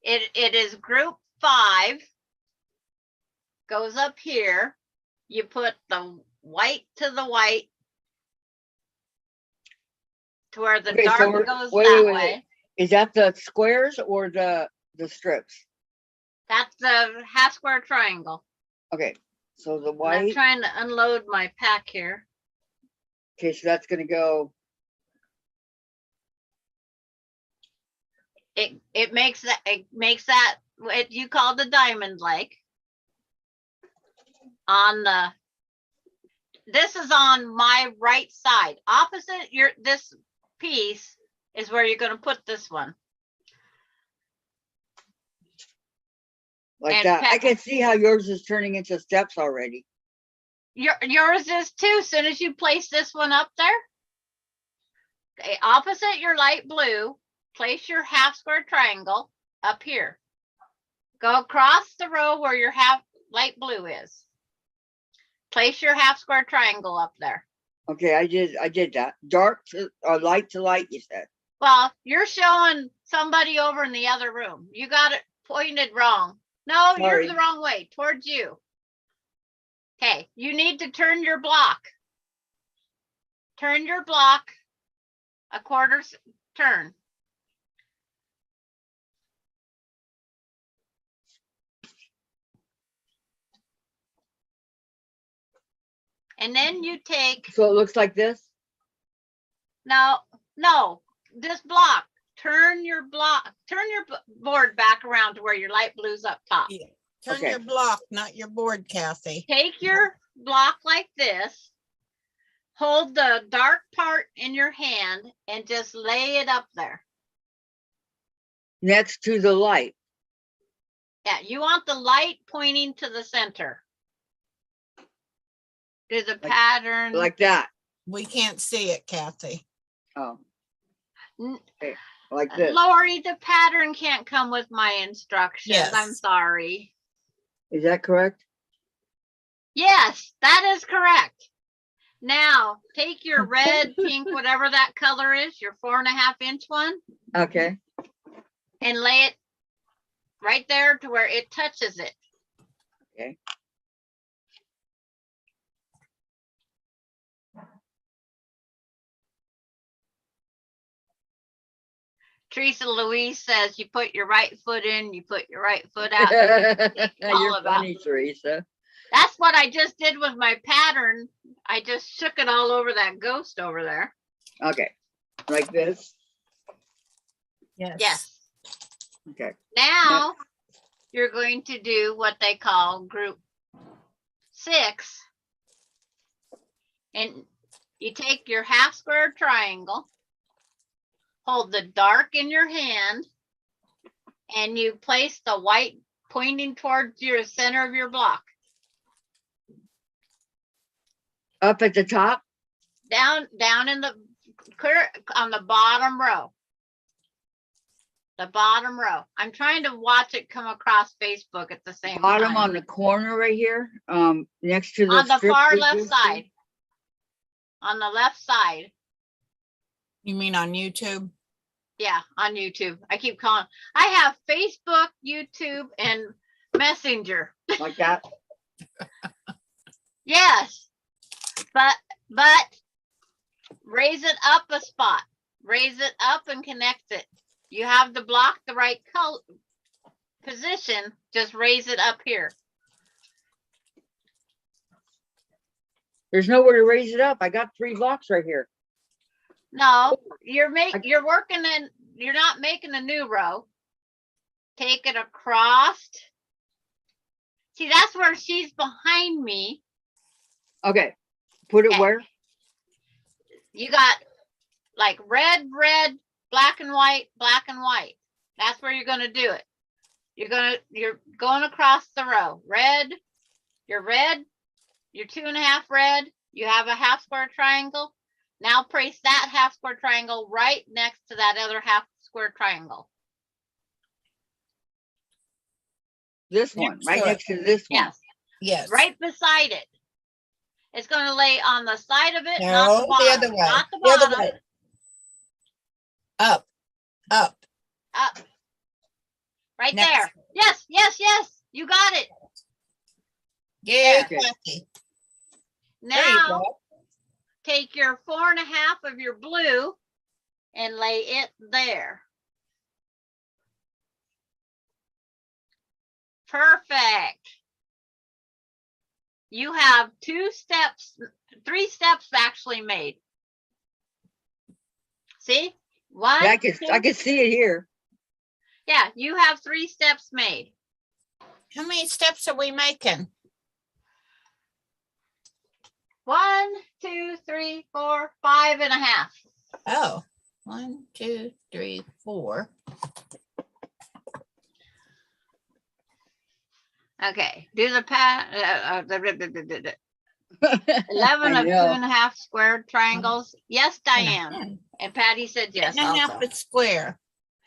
It is group 5. Goes up here. You put the white to the white to where the Okay, so dark we're- goes wait, that wait, way. wait. Is that the squares or the strips? That's the half square triangle. Okay. So the And I'm white. trying to unload my pack here. Okay, so that's gonna go. It makes that what you call the diamond leg. This is on my right side. Opposite this piece is where you're going to put this one. Like And that. I Pat- can see how yours is turning into steps already. Yours is too. As soon as you place this one up there, okay, opposite your light blue, place your half square triangle up here. Go across the row where your half light blue is. Place your half square triangle up there. Okay, I did that. Dark to, or light to light, you said. Well, you're showing somebody over in the other room. You got it pointed wrong. No, Sorry. you're the wrong way, towards you. Okay, you need to turn your block. Turn your block a quarter turn. And then you take, So it looks like this? no, this block. Turn your board back around to where your light blue's up top. Yeah. Turn Okay. your block, not your board, Kathy. Take your block like this. Hold the dark part in your hand and just lay it up there. Next to the light. Yeah, you want the light pointing to the center. Do the pattern. Like that. We can't see it, Kathy. Oh. N- Okay. Like this. Lori, the pattern can't come with my instructions. Yes. I'm sorry. Is that correct? Yes, that is correct. Now take your red, pink, whatever that color is, your 4.5 inch one, Okay. and lay it right there to where it touches it. Okay. Teresa Louise says you put your right foot in, you put your right foot out. all You're about- funny, Teresa. That's what I just did with my pattern. I just shook it all over that ghost over there. Okay. Like this. Yes. Okay. Now you're going to do what they call group 6. And you take your half square triangle, hold the dark in your hand, and you place the white pointing towards your center of your block. Up at the top. Down in the on the bottom row. The bottom row. I'm trying to watch it come across Facebook at the same Bottom time. on the corner right here. Next to the On the strip far we left just side. did. On the left side. You mean on YouTube? Yeah, on YouTube. I keep calling. I have Facebook, YouTube, and Messenger. Like that. Yes. But raise it up a spot. Raise it up and connect it. You have the block the right color position. Just raise it up here. There's nowhere to raise it up. I got 3 blocks right here. No, you're working in, you're not making a new row. Take it across. See, that's where she's behind me. Okay. Put it Okay. where? You got like red, black and white, black and white. That's where you're gonna do it. You're going across the row. Red, your 2.5 red. You have a half square triangle. Now place that half square triangle right next to that other half square triangle. This one, Next right to it. next to this one. Yes, Yes. right beside it. It's going to lay on the side of it, No, not the the bottom. other way. Not the The other bottom. way. Up. Up. Right Next. there. Yes. You got it. Yeah, Okay. Kathy. There you Now go. take your 4.5 of your blue and lay it there. Perfect. You have 3 steps actually made. See? One, Yeah, I two. can see it here. Yeah, you have 3 steps made. How many steps are we making? 1, 2, 3, 4, 5.5. Oh, 1, 2, 3, 4. Okay, do the 11 I of know. 2.5 square triangles. Yes, Diane. And Patty said yes Getting a half also. a square.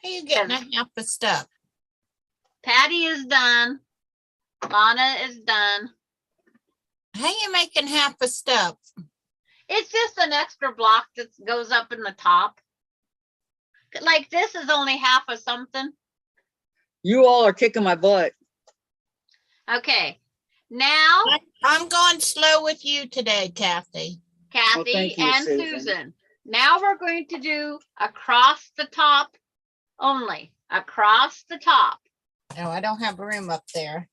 How you getting a half a step? Patty is done. Lana is done. How you making half a step? It's just an extra block that goes up in the top. Like this is only half of something. You all are kicking my butt. Okay. Now, I'm going slow with you today, Kathy. Kathy thank you, and Susan. Susan. Now we're going to do across the top only. Across the top. Oh, I don't have room up there.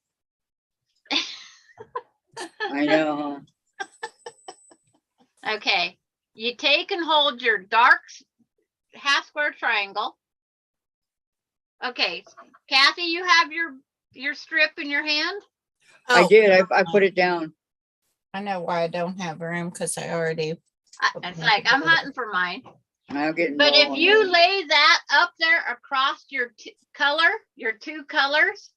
I know. Okay. You take and hold your dark half square triangle. Okay. Kathy, you have your strip in your hand? I did. I put it down. I know why I don't have room because I already. It's like I'm hunting for mine. I'm getting But low if on you that. lay that up there across your your two colors,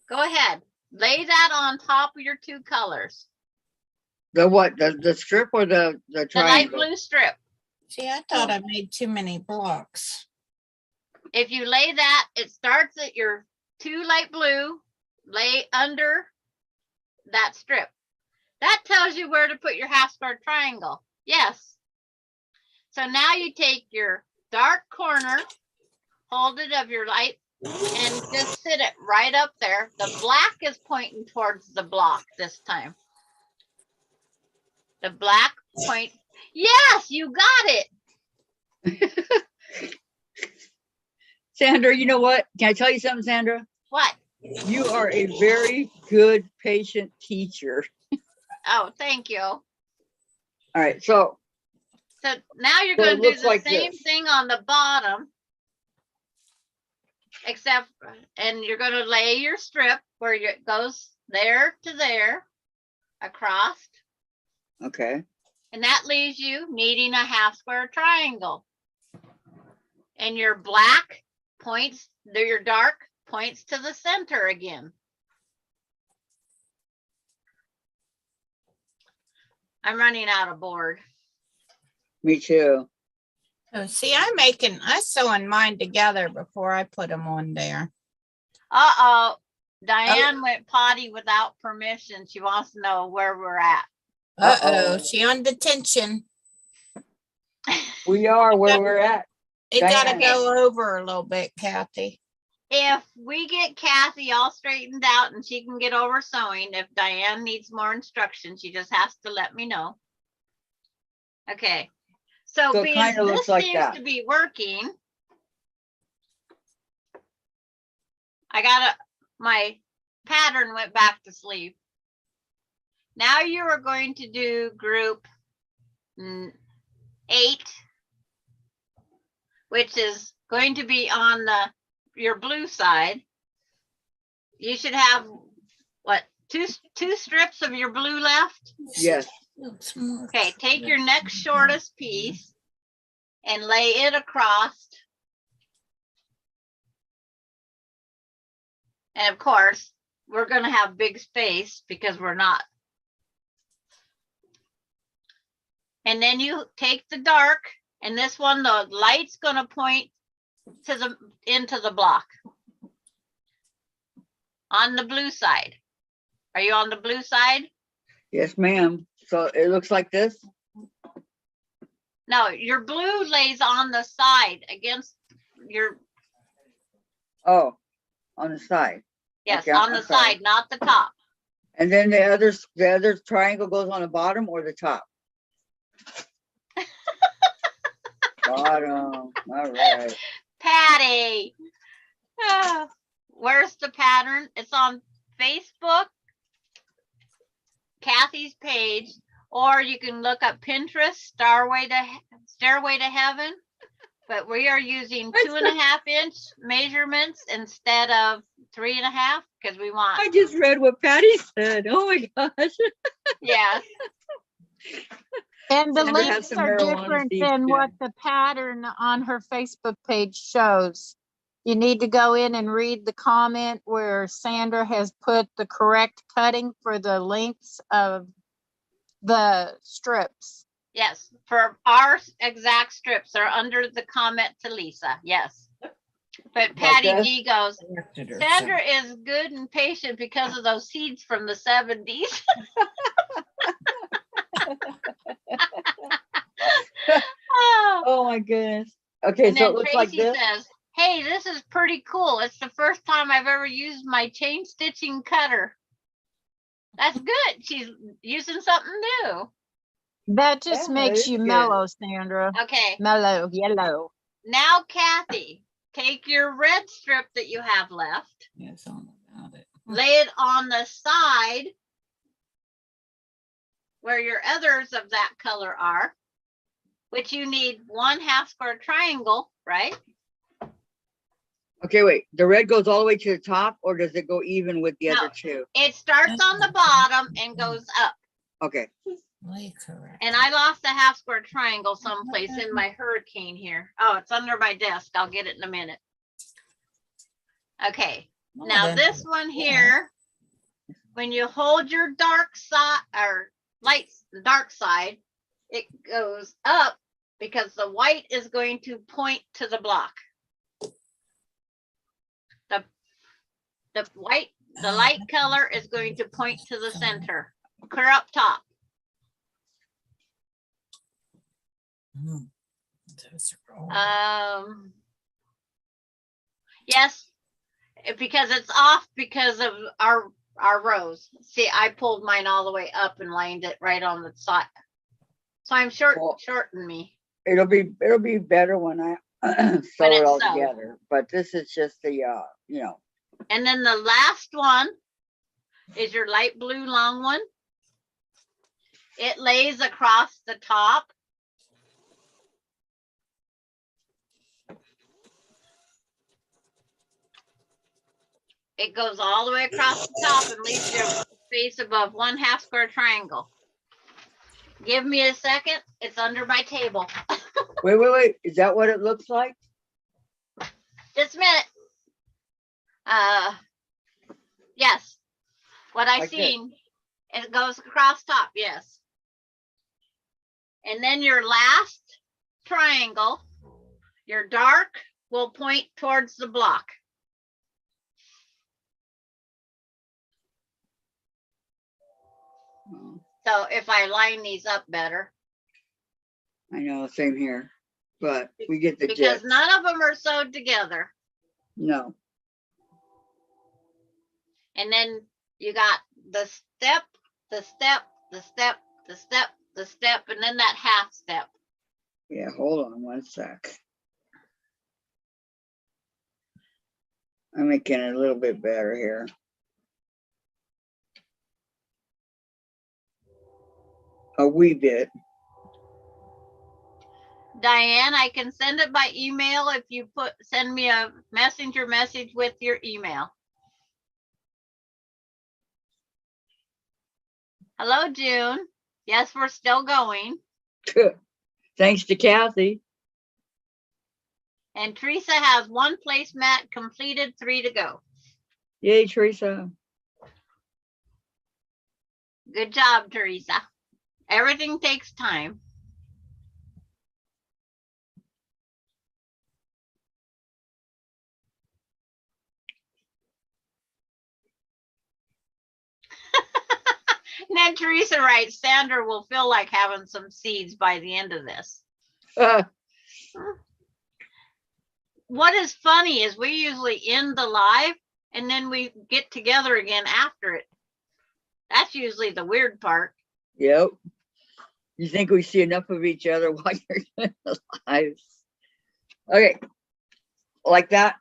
go ahead. Lay that on top of your two colors. The what? The strip or the The light triangle? blue strip. See, I thought I made too many blocks. If you lay that, it starts at your two light blue, lay under that strip. That tells you where to put your half square triangle. Yes. So now you take your dark corner, hold it of your light, and just sit it right up there. The black is pointing towards the block this time. The black point. Yes, you got it. Sandra, you know what? Can I tell you something, Sandra? What? You are a very good patient teacher. Oh, thank you. All right, so So now you're So going it to do looks the like same this. thing on the bottom, except, and you're going to lay your strip where it goes there to there across, okay. and that leaves you needing a half square triangle. And your black points, your dark points to the center again. I'm running out of board. Me too. Oh, see, I sewing mine together before I put them on there. Uh-oh. Diane went potty without permission. She wants to know where we're at. Uh-oh, she on detention. We are where we're at. It gotta Diane. go over a little bit, Kathy. If we get Kathy all straightened out and she can get over sewing, if Diane needs more instruction, she just has to let me know. Okay. So So it because kinda this looks like seems that. to be working, I got my pattern went back to sleep. Now you are going to do group 8, which is going to be on your blue side. You should have what, two strips of your blue left? Yes. Okay, take your next shortest piece and lay it across. And of course, we're going to have big space because we're not. And then you take the dark, and this one, the light's going to point to into the block on the blue side. Are you on the blue side? Yes, ma'am. So it looks like this. No, your blue lays on the side against your, Oh, on the side. yes, Okay, on the I'm sorry. side, not the top. And then the other triangle goes on the bottom or the top? Bottom. All right. Patty. Ah, where's the pattern? It's on Facebook, Kathy's page, or you can look up Pinterest, Stairway to Heaven. But we are using 2.5 inch measurements instead of 3.5 because we want. I just read what Patty said. Oh my gosh. Yeah. And the Sandra has links some are marijuana different seeds than too. what the pattern on her Facebook page shows. You need to go in and read the comment where Sandra has put the correct cutting for the lengths of the strips. Yes. For our exact strips are under the comment to Lisa. Yes. But Patty this? G goes, Connected or Sandra is good and patient because of those seeds from the 70s. Oh. Oh my goodness. Okay, And so then it looks like Tracy this. says, hey, this is pretty cool. It's the first time I've ever used my chain stitching cutter. That's good. She's using something new. That just Yeah, makes it is you good. mellow, Sandra. Okay. Mellow, yellow. Now, Kathy, take your red strip that you have left, Yes, all about it. lay it on the side where your others of that color are, which you need 1/2 square triangle, right? Okay, wait. The red goes all the way to the top, or does it go even with the No. other two? It starts on the bottom and goes up. Okay. Way correct. And I lost a 1/2 square triangle someplace in my hurricane here. Oh, it's under my desk. I'll get it in a minute. Okay. Well, Now then, this one yeah. here, when you hold your dark side or light, the dark side, it goes up because the white is going to point to the block. The white, the light color is going to point to the center, clear up top. Mm. Those are all- Yes, because it's off because of our rows. See, I pulled mine all the way up and lined it right on the side. So I'm shorten me. It'll be better when I sew it it's all sewed. together. But this is just the you know. And then the last one is your light blue long one. It lays across the top. It goes all the way across the top and leaves your space above 1/2 square triangle. Give me a second. It's under my table. Wait. Is that what it looks like? Just a minute. Yes. What I Like this? seen, it goes across top, yes. And then your last triangle, your dark will point towards the block. Oh, So if I line these up better, I know, same here. But we get the because gist. none of them are sewed together. No. And then you got the step, the step, the step, the step, the step, and then that half step. Yeah, hold on one sec. I'm making it a little bit better here. A wee bit. Diane, I can send it by email if you send me a messenger message with your email. Hello, June. Yes, we're still going. Thanks to Kathy. And Teresa has 1 placemat completed, 3 to go. Yay, Teresa. Good job, Teresa. Everything takes time. And then Teresa writes, Sandra will feel like having some seeds by the end of this. What is funny is we usually end the live and then we get together again after it. That's usually the weird part. Yep. You think we see enough of each other while you're doing the lives? Okay. Like that?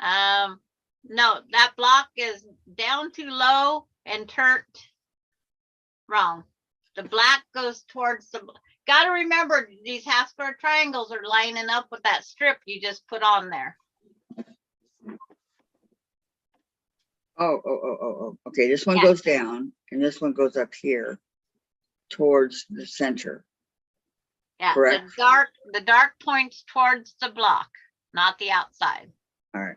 No, that block is down too low and turned wrong. The black goes towards the, got to remember these 1/2 square triangles are lining up with that strip you just put on there. Oh. Okay, this one Yeah. goes down and this one goes up here towards the center. Yeah, Correct. the dark points towards the block, not the outside. All right.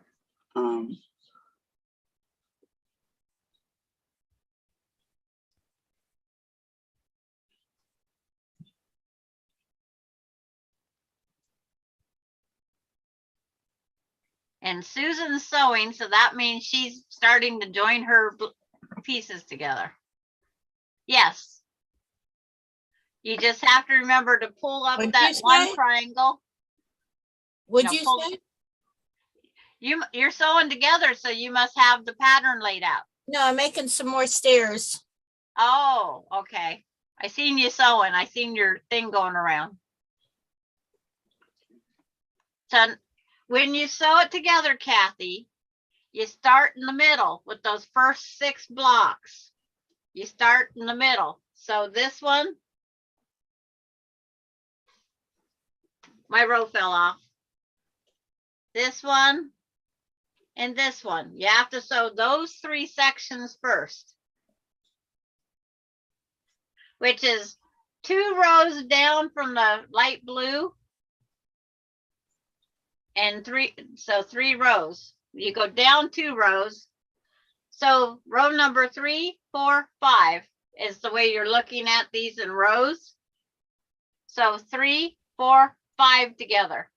And Susan's sewing, so that means she's starting to join her pieces together. Yes. You just have to remember to pull up What'd that you one say? triangle. Would No, you pull- say? You're sewing together, so you must have the pattern laid out. No, I'm making some more stairs. Oh, okay. I seen you sewing. I seen your thing going around. So when you sew it together, Kathy, you start in the middle with those first 6 blocks. You start in the middle. So this one, my row fell off. This one and this one. You have to sew those 3 sections first, which is 2 rows down from the light blue and 3 rows. You go down 2 rows. So row number 3, 4, 5 is the way you're looking at these in rows. So 3, 4, 5 together.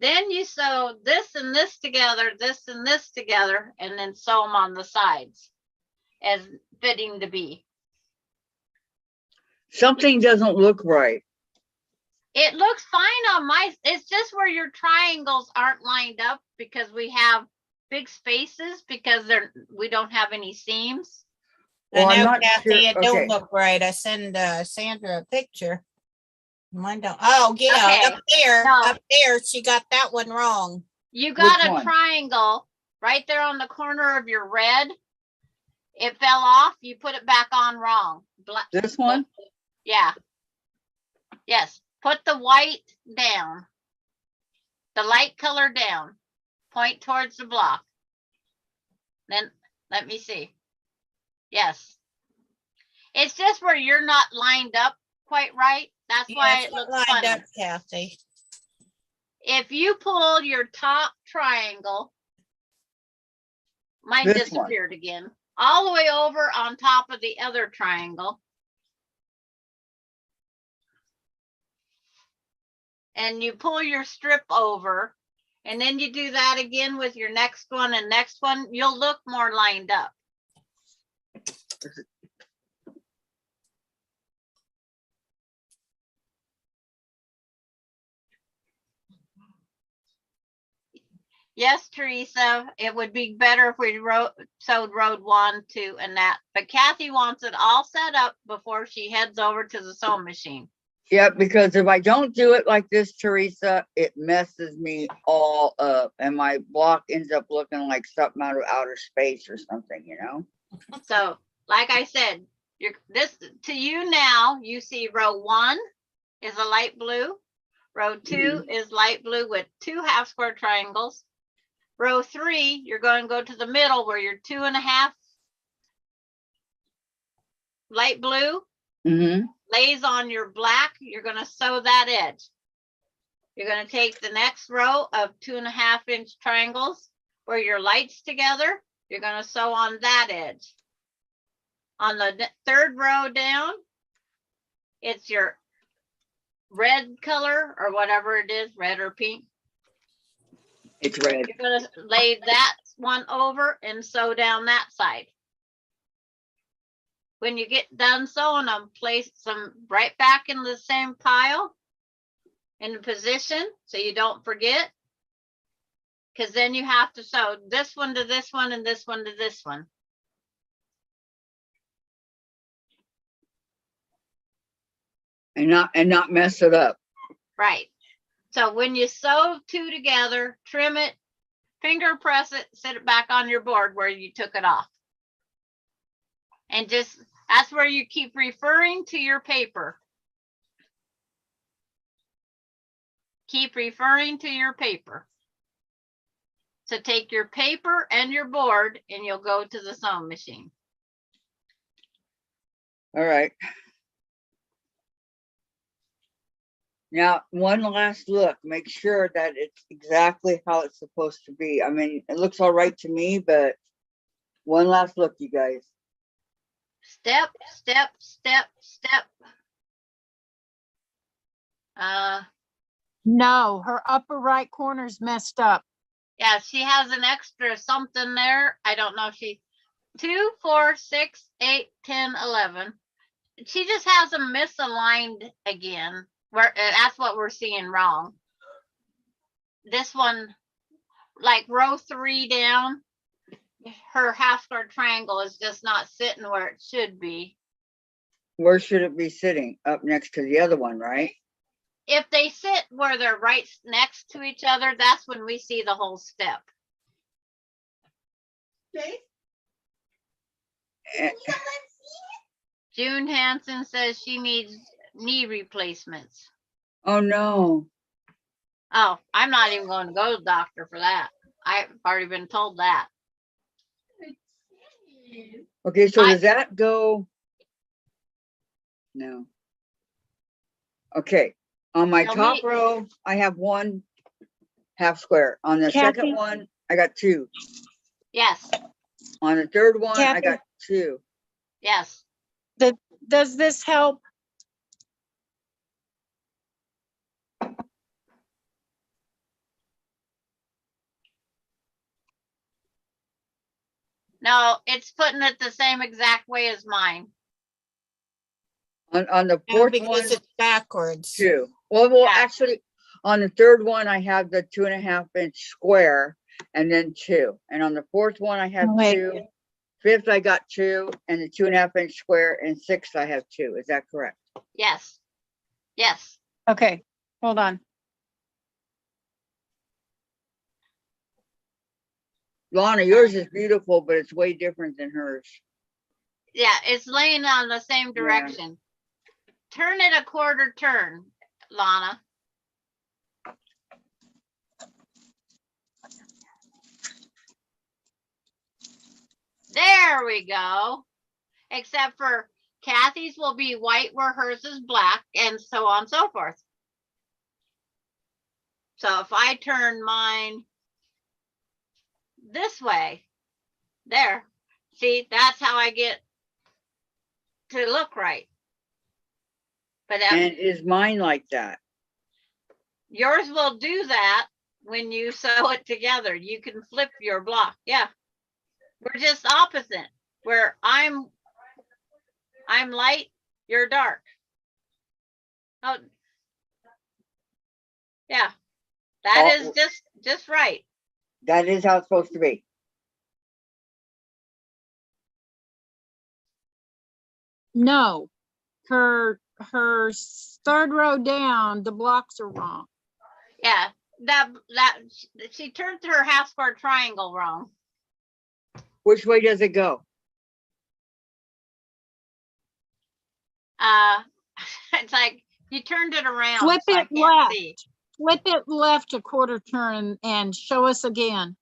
Then you sew this and this together, this and this together, and then sew them on the sides as fitting to be. Something doesn't look right. It looks fine on my, it's just where your triangles aren't lined up because we have big spaces because we don't have any seams. Well, I I'm know, not Kathy, sure. it Okay. don't look right. I send Sandra a picture. Mine don't. Oh, yeah, Okay. No. up there, she got that one wrong. You got Which a one? triangle right there on the corner of your red. It fell off. You put it back on wrong. This one? Yeah. Yes. Put the white down. The light color down. Point towards the block. Then let me see. Yes. It's just where you're not lined up quite right. That's why Yeah, it looks lined funny. up, Kathy. If you pull your top triangle, mine This one. disappeared again, all the way over on top of the other triangle. And you pull your strip over, and then you do that again with your next one and next one, you'll look more lined up. Yes, Teresa, it would be better if we sewed road 1, 2, and that. But Kathy wants it all set up before she heads over to the sewing machine. Yeah, because if I don't do it like this, Teresa, it messes me all up. And my block ends up looking like something out of outer space or something, you know? So, like I said, this to you now, you see row 1 is a light blue. Row 2 is light blue with 2 half square triangles. Row 3, you're going to go to the middle where you're 2.5 light blue lays on your black. You're going to sew that edge. You're going to take the next row of 2.5-inch triangles where your lights together. You're going to sew on that edge. On the 3rd row down, it's your red color or whatever it is, red or pink. It's red. You're going to lay that one over and sew down that side. When you get done sewing them, place them right back in the same pile in position so you don't forget. Because then you have to sew this one to this one and this one to this one. And not mess it up. Right. So when you sew 2 together, trim it, finger press it, set it back on your board where you took it off. And just, that's where you keep referring to your paper. Keep referring to your paper. So take your paper and your board and you'll go to the sewing machine. All right. Now, one last look, make sure that it's exactly how it's supposed to be. I mean, it looks all right to me, but one last look, you guys. Step, step, step, step. No, her upper right corner's messed up. Yeah, she has an extra something there. I don't know if she 2, 4, 6, 8, 10, 11. She just has them misaligned again. That's what we're seeing wrong. This one, like row 3 down, her half square triangle is just not sitting where it should be. Where should it be sitting? Up next to the other one, right? If they sit where they're right next to each other, that's when we see the whole step. Okay. Eh, June Hansen says she needs knee replacements. Oh, no. Oh, I'm not even going to go to the doctor for that. I've already been told that. Okay, so does that go? No. Okay, on my Tell top me- row, I have 1 half square. On the second Kathy? one, I got 2. Yes, On the third one, I Kathy? got 2. yes. Does this help? No, it's putting it the same exact way as mine. On the No, fourth because one, it's backwards. 2. Well, Yeah. actually, on the third one, I have the 2.5-inch square and then 2. And on the fourth one, I have Wait. 2. Fifth, I got 2, and the 2.5-inch square, and sixth, I have 2. Is that correct? Yes. Yes. Okay, hold on. Lana, yours is beautiful, but it's way different than hers. Yeah, it's laying on the same direction. Turn it a quarter turn, Lana. There we go. Except for Kathy's will be white where hers is black, and so on and so forth. So if I turn mine this way, there, see, that's how I get to look right. But And is mine like that? yours will do that when you sew it together. You can flip your block. Yeah. We're just opposite. Where I'm light, you're dark. Oh. Yeah. That is just right. That is how it's supposed to be. No, her third row down, the blocks are wrong. Yeah. That she turned her half square triangle wrong. Which way does it go? It's like you turned it around. Flip so I it can't left. see. Flip it left a quarter turn and show us again.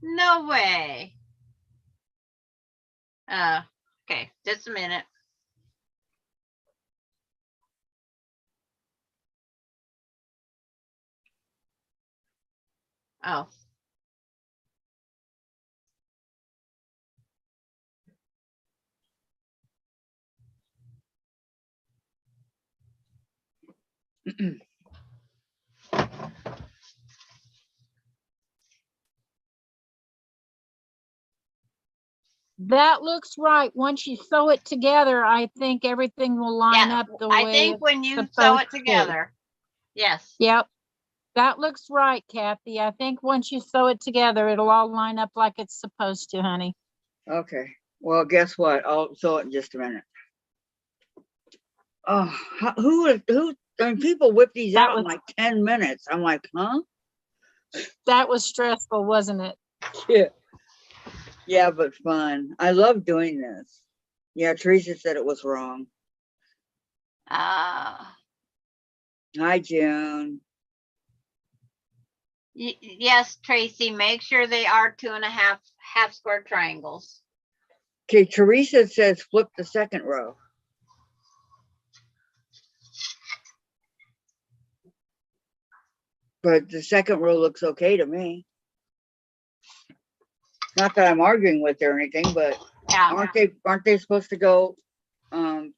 No way. Okay, just a minute. Oh. That looks right. Once you sew it together, I think everything will line Yeah, up the I way think it's when you sew supposed it to. together. Yes. Yep. That looks right, Kathy. I think once you sew it together, it'll all line up like it's supposed to, honey. Okay. Well, guess what? I'll sew it in just a minute. Oh, who, I mean, people whip these That out in was- like 10 minutes. I'm like, huh? That was stressful, wasn't it? Yeah. Yeah, but fun. I love doing this. Yeah, Teresa said it was wrong. Hi, June. Yes, Tracy, make sure they are 2.5 half square triangles. Okay, Teresa says flip the second row. But the second row looks okay to me. Not that I'm arguing with her or anything, but Yeah. aren't they supposed to go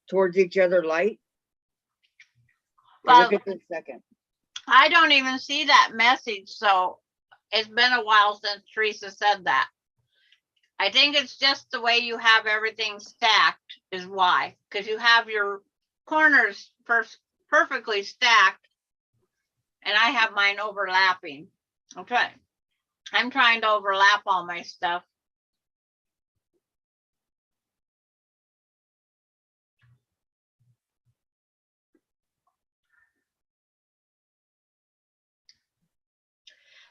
towards each other light? Well, Look at this second. I don't even see that message, so it's been a while since Teresa said that. I think it's just the way you have everything stacked is why, because you have your corners perfectly stacked, and I have mine overlapping. Okay, I'm trying to overlap all my stuff.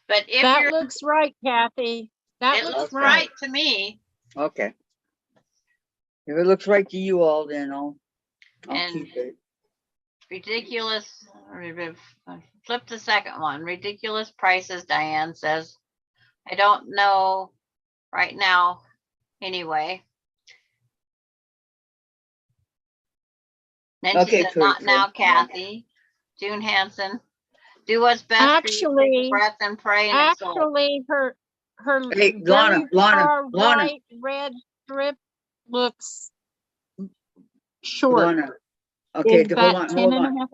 But if That you're, looks right, Kathy. That it looks looks right. right to me. Okay. If it looks right to you all, then I'll And keep it. ridiculous. Flip the second one. Ridiculous prices, Diane says. I don't know right now anyway. Then Okay, she said, not Teresa. now, Kathy. June Hansen. Do what's best for you. Take a Actually, breath and pray and it's sold. actually, her Hey, very far Lana. right red strip looks short. Lana. Okay, Is hold that on, 10 hold and a on. half?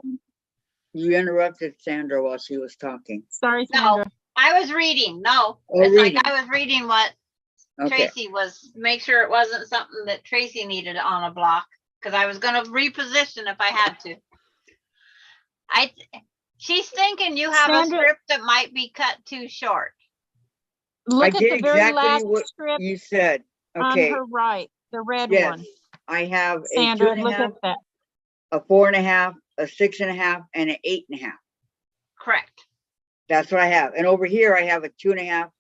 You interrupted Sandra while she was talking. Sorry, No, Sandra. I was reading. No, Oh, it's reading. like I was reading what Okay. Tracy was, make sure it wasn't something that Tracy needed on a block, because I was going to reposition if I had to. She's thinking you have Sandra- a strip that might be cut too short. Look I at did the very exactly last what strip you said. on Okay. her right, the red Yes. one. I have a Sandra, 2.5, look at that. a 4.5, a 6.5, and an 8.5. Correct. That's what I have. And over here, I have a 2.5,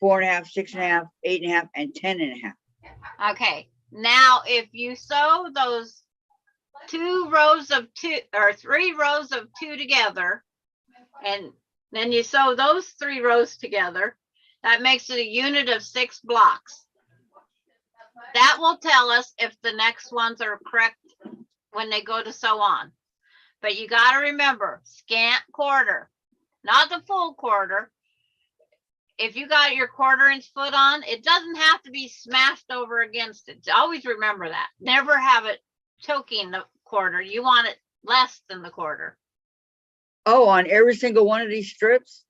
4.5, 6.5, 8.5, and 10.5. Okay. Now, if you sew those 2 rows of 2 or 3 rows of 2 together, and then you sew those 3 rows together, that makes it a unit of 6 blocks. That will tell us if the next ones are correct when they go to sew on. But you got to remember, scant quarter, not the full quarter. If you got your 1/4 inch foot on, it doesn't have to be smashed over against it. Always remember that. Never have it choking the 1/4. You want it less than the 1/4. Oh, on every single one of these strips?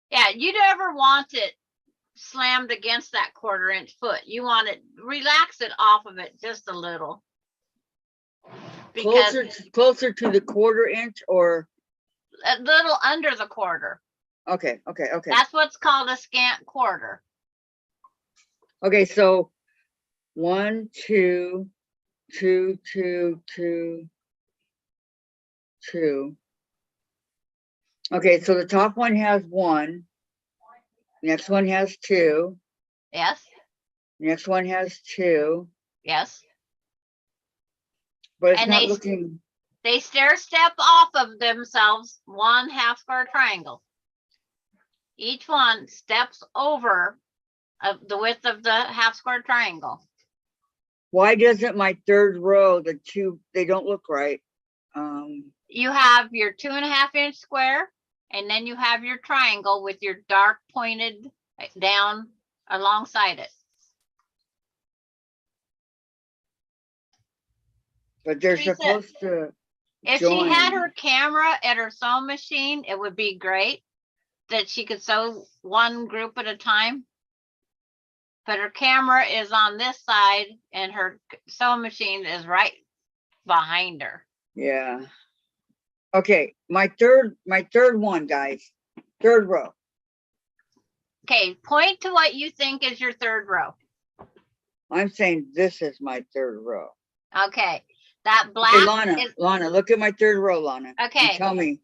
Yeah, you never want it slammed against that 1/4 inch foot. You want it, relax it off of it just a little. Because Closer to the 1/4 inch or? a little under the 1/4. Okay. That's what's called a scant quarter. Okay, so 1, 2, 2, 2, 2, 2. Okay, so the top one has 1. Next one has 2. Yes, Next one has 2. yes. But it's And not looking. They stair step off of themselves 1 half square triangle. Each one steps over the width of the half square triangle. Why doesn't my 3rd row, the 2, they don't look right? You have your 2.5 inch square, and then you have your triangle with your dark pointed down alongside it. But they're Teresa, supposed to. If join. she had her camera at her sewing machine, it would be great that she could sew one group at a time. But her camera is on this side and her sewing machine is right behind her. Yeah. Okay, my third one, guys. 3rd row. Okay, point to what you think is your 3rd row. I'm saying this is my 3rd row. Okay, that black Hey, is, Lana, look at my 3rd row, Lana. Okay. And tell me.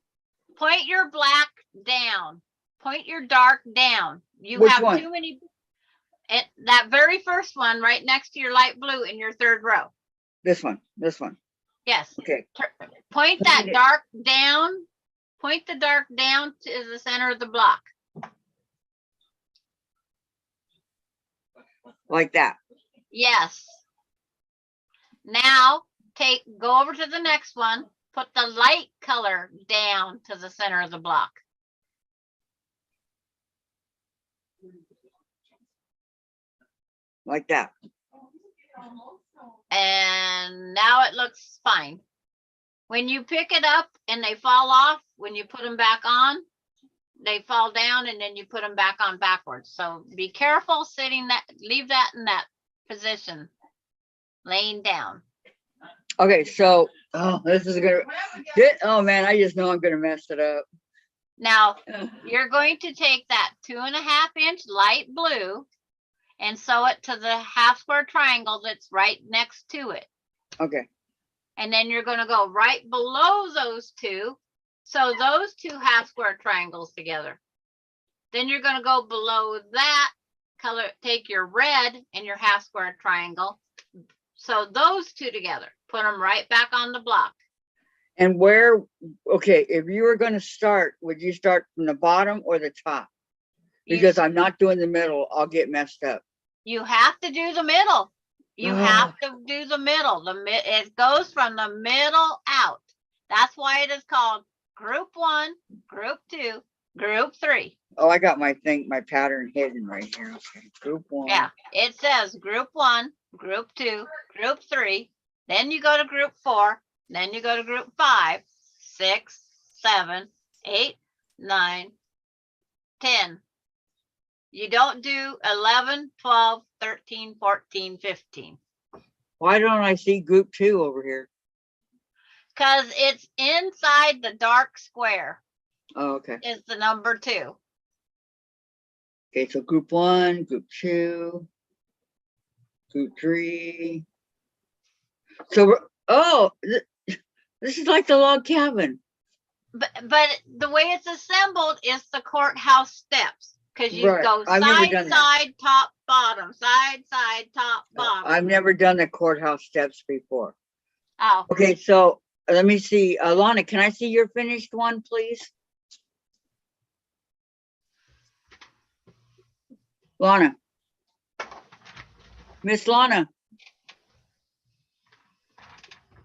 Point your black down. Point your dark down. You Which have one? too many. That very first one right next to your light blue in your 3rd row. This one. Yes. Okay. Point that dark down. Point the dark down to the center of the block. Like that. Yes. Now go over to the next one. Put the light color down to the center of the block. like that. And now it looks fine. When you pick it up and they fall off, when you put them back on, they fall down and then you put them back on backwards. So be careful sitting that, leave that in that position, laying down. Okay, so, oh, this is gonna, oh man, I just know I'm gonna mess it up. Now, you're going to take that 2.5-inch light blue and sew it to the half square triangle that's right next to it. Okay, And then you're going to go right below those two. So those two half square triangles together. Then you're going to go below that color, take your red and your half square triangle. So those two together, put them right back on the block. and where, okay, if you were gonna start, would you start from the bottom or the top? Because I'm not doing the middle, I'll get messed up. You have to do the middle. You Ugh. have to do the middle. It goes from the middle out. That's why it is called group 1, group 2, group 3. Oh, I got my thing, my pattern hidden right here. Okay, group 1. Yeah, it says group 1, group 2, group 3. Then you go to group 4. Then you go to group 5, 6, 7, 8, 9, 10. You don't do 11, 12, 13, 14, 15. Why don't I see group 2 over here? Because it's inside the dark square Oh, okay. is the number 2. Okay, so group 1, group 2, group 3. So we're, oh, this is like the log cabin. But the way it's assembled is the courthouse steps. Because you Right. go I've never side, done that. side, top, bottom, side, side, top, bottom. I've never done the courthouse steps before. Oh, Okay, so let me see. Lana, can I see your finished one, please? Lana. Miss Lana.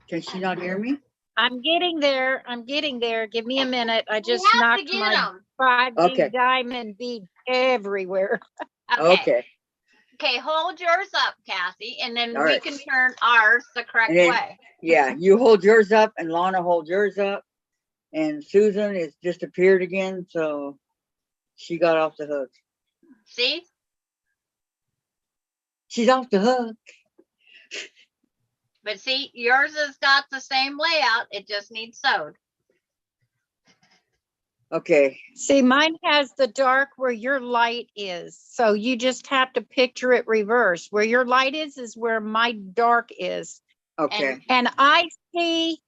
Can she not hear me? I'm getting there. I'm getting there. Give me a minute. I just you have to knocked get my 'em. 5D Okay. diamond bead everywhere. Okay. Okay, hold yours up, Kathy, and then All we right. can turn ours the correct And then- way. Yeah, you hold yours up and Lana hold yours up. And Susan has disappeared again, so she got off the hook. See? She's off the hook. But see, yours has got the same layout. It just needs sewed. Okay, See, mine has the dark where your light is. So you just have to picture it reverse. Where your light is where my dark is. okay. And I see,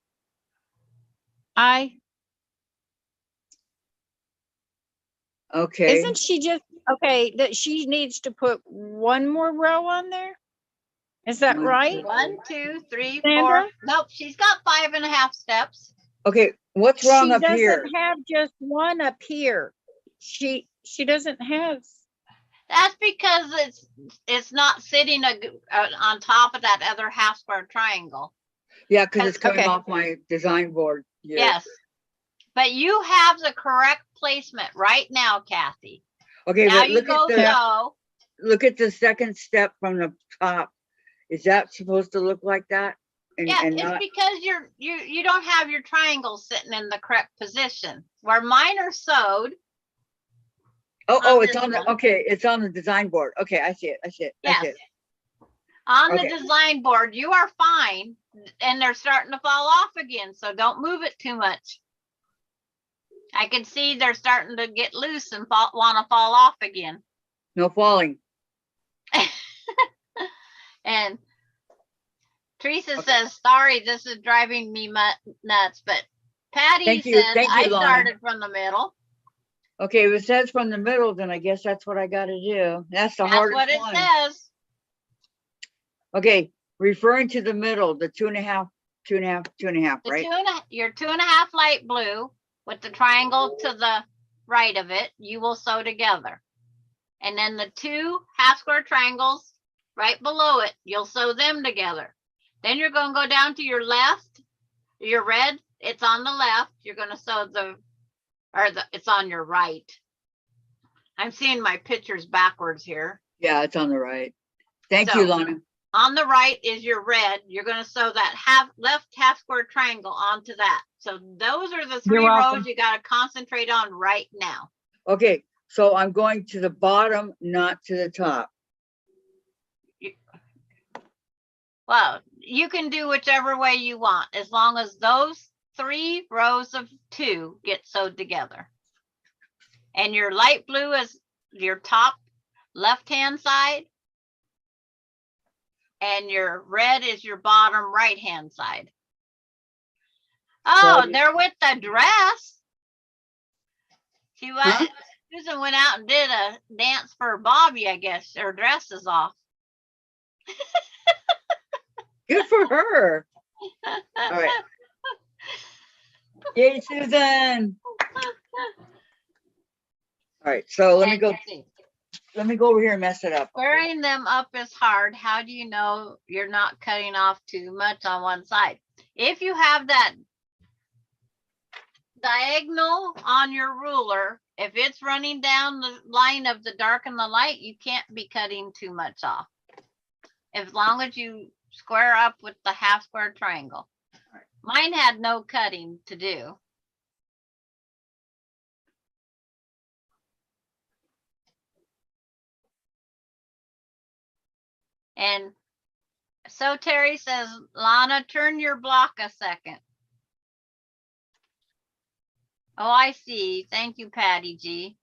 Okay. isn't she just, okay, that she needs to put one more row on there? Is that One, right? two. 1, 2, 3, 4. Sandra? Nope, she's got 5.5 steps. Okay, what's wrong She up here? doesn't have just one up here. She doesn't have. That's because it's not sitting on top of that other half square triangle. Yeah, because it's coming Okay. off my design board. here. Yes. But you have the correct placement right now, Kathy. Okay, Now but you go sew. look at the second step from the top. Is that supposed to look like that? And, Yeah, and it's not, because you don't have your triangles sitting in the correct position. Where mine are sewed. oh, on it's this on the, one. okay, it's on the design board. Okay, I see it, I see it, I see Yes. it. On Okay. the design board, you are fine, and they're starting to fall off again, so don't move it too much. I can see they're starting to get loose and want to fall off again. No falling. And Teresa Okay. says, sorry, this is driving me nuts, but Patty Thank you, says, thank you, I Lana. started from the middle. Okay, if it says from the middle, then I guess that's what I gotta do. That's the That's hardest what it one. says. Okay, referring to the middle, the 2.5, 2.5, 2.5, The right? your 2.5 light blue with the triangle to the right of it, you will sew together. And then the 2 half square triangles right below it, you'll sew them together. Then you're going to go down to your left, your red, it's on the left. You're going to sew it's on your right. I'm seeing my pictures backwards here. Yeah, it's on the right. Thank you, Lana. On the right is your red. You're going to sew that left half square triangle onto that. So those are the 3 rows you got to concentrate on right now. Okay, so I'm going to the bottom, not to the top. Well, you can do whichever way you want, as long as those 3 rows of 2 get sewed together. And your light blue is your top left-hand side. And your red is your bottom right-hand side. Oh, they're with the dress. Susan went out and did a dance for Bobby, I guess. Her dress is off. Good for her. All right. Yay, Susan. All right, so let me go over here and mess it up. Squaring them up is hard. How do you know you're not cutting off too much on one side? If you have that diagonal on your ruler, if it's running down the line of the dark and the light, you can't be cutting too much off. As long as you square up with the half square triangle. Mine had no cutting to do. And so Terry says, Lana, turn your block a second. Oh, I see. Thank you, Patty G.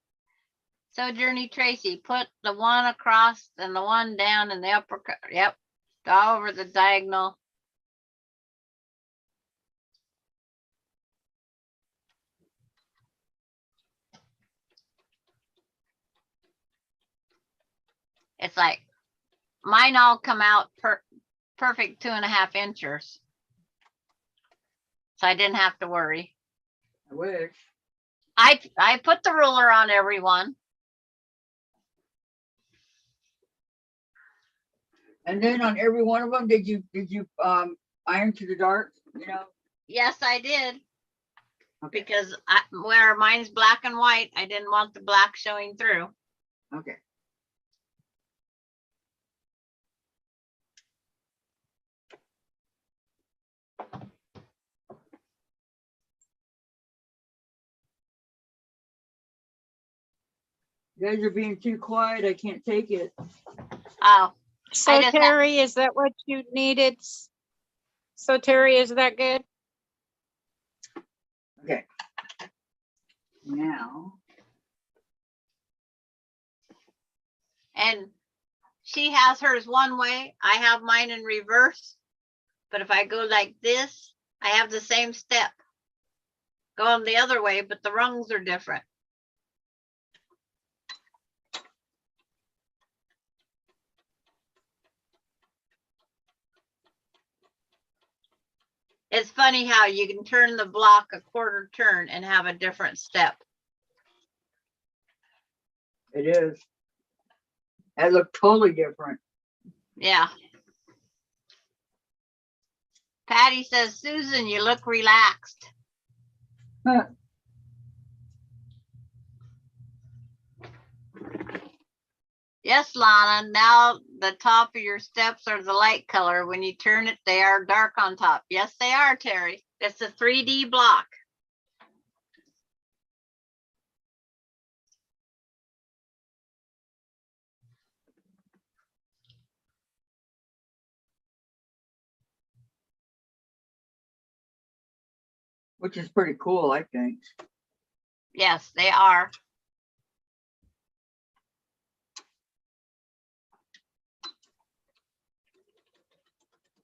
So Journey Tracy, put the one across and the one down in the upper. Yep. Go over the diagonal. It's like mine all come out perfect 2.5 inches. So I didn't have to worry. I wish. I put the ruler on everyone. And then on every one of them, did you iron to the dark? You know? Yes, I did. Okay. Because where mine's black and white, I didn't want the black showing through. Okay. You guys are being too quiet. I can't take it. Oh. So Terry, is that what you needed? So Terry, is that good? Okay. Now. And she has hers one way. I have mine in reverse. But if I go like this, I have the same step. Going the other way, but the rungs are different. It's funny how you can turn the block a quarter turn and have a different step. It is. That looked totally different. Yeah. Patty says, Susan, you look relaxed. Huh. Yes, Lana, now the top of your steps are the light color. When you turn it, they are dark on top. Yes, they are, Terry. It's a 3D block. Which is pretty cool, I think. Yes, they are.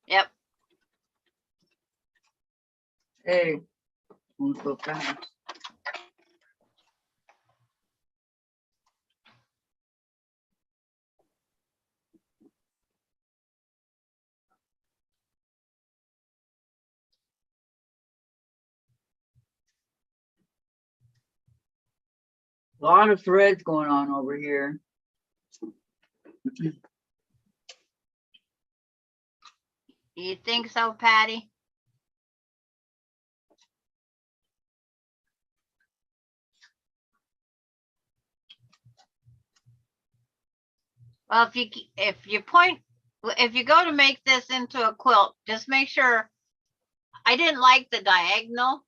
Yep. Hey, won't go fast. A lot of threads going on over here. You think so, Patty? Well, if you point if you go to make this into a quilt, just make sure, I didn't like the diagonal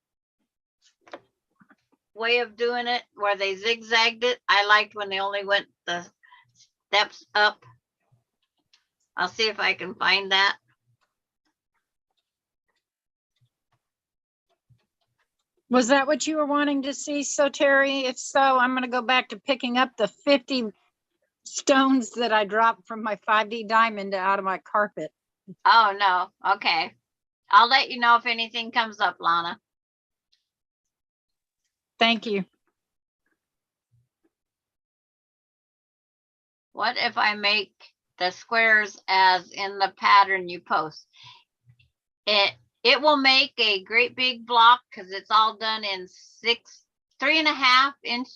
way of doing it where they zigzagged it. I liked when they only went the steps up. I'll see if I can find that. Was that what you were wanting to see? So Terry, if so, I'm gonna go back to picking up the 50 stones that I dropped from my 5D diamond out of my carpet. Oh, no. Okay. I'll let you know if anything comes up, Lana. Thank you. What if I make the squares as in the pattern you post? It will make a great big block because it's all done in 3.5 inch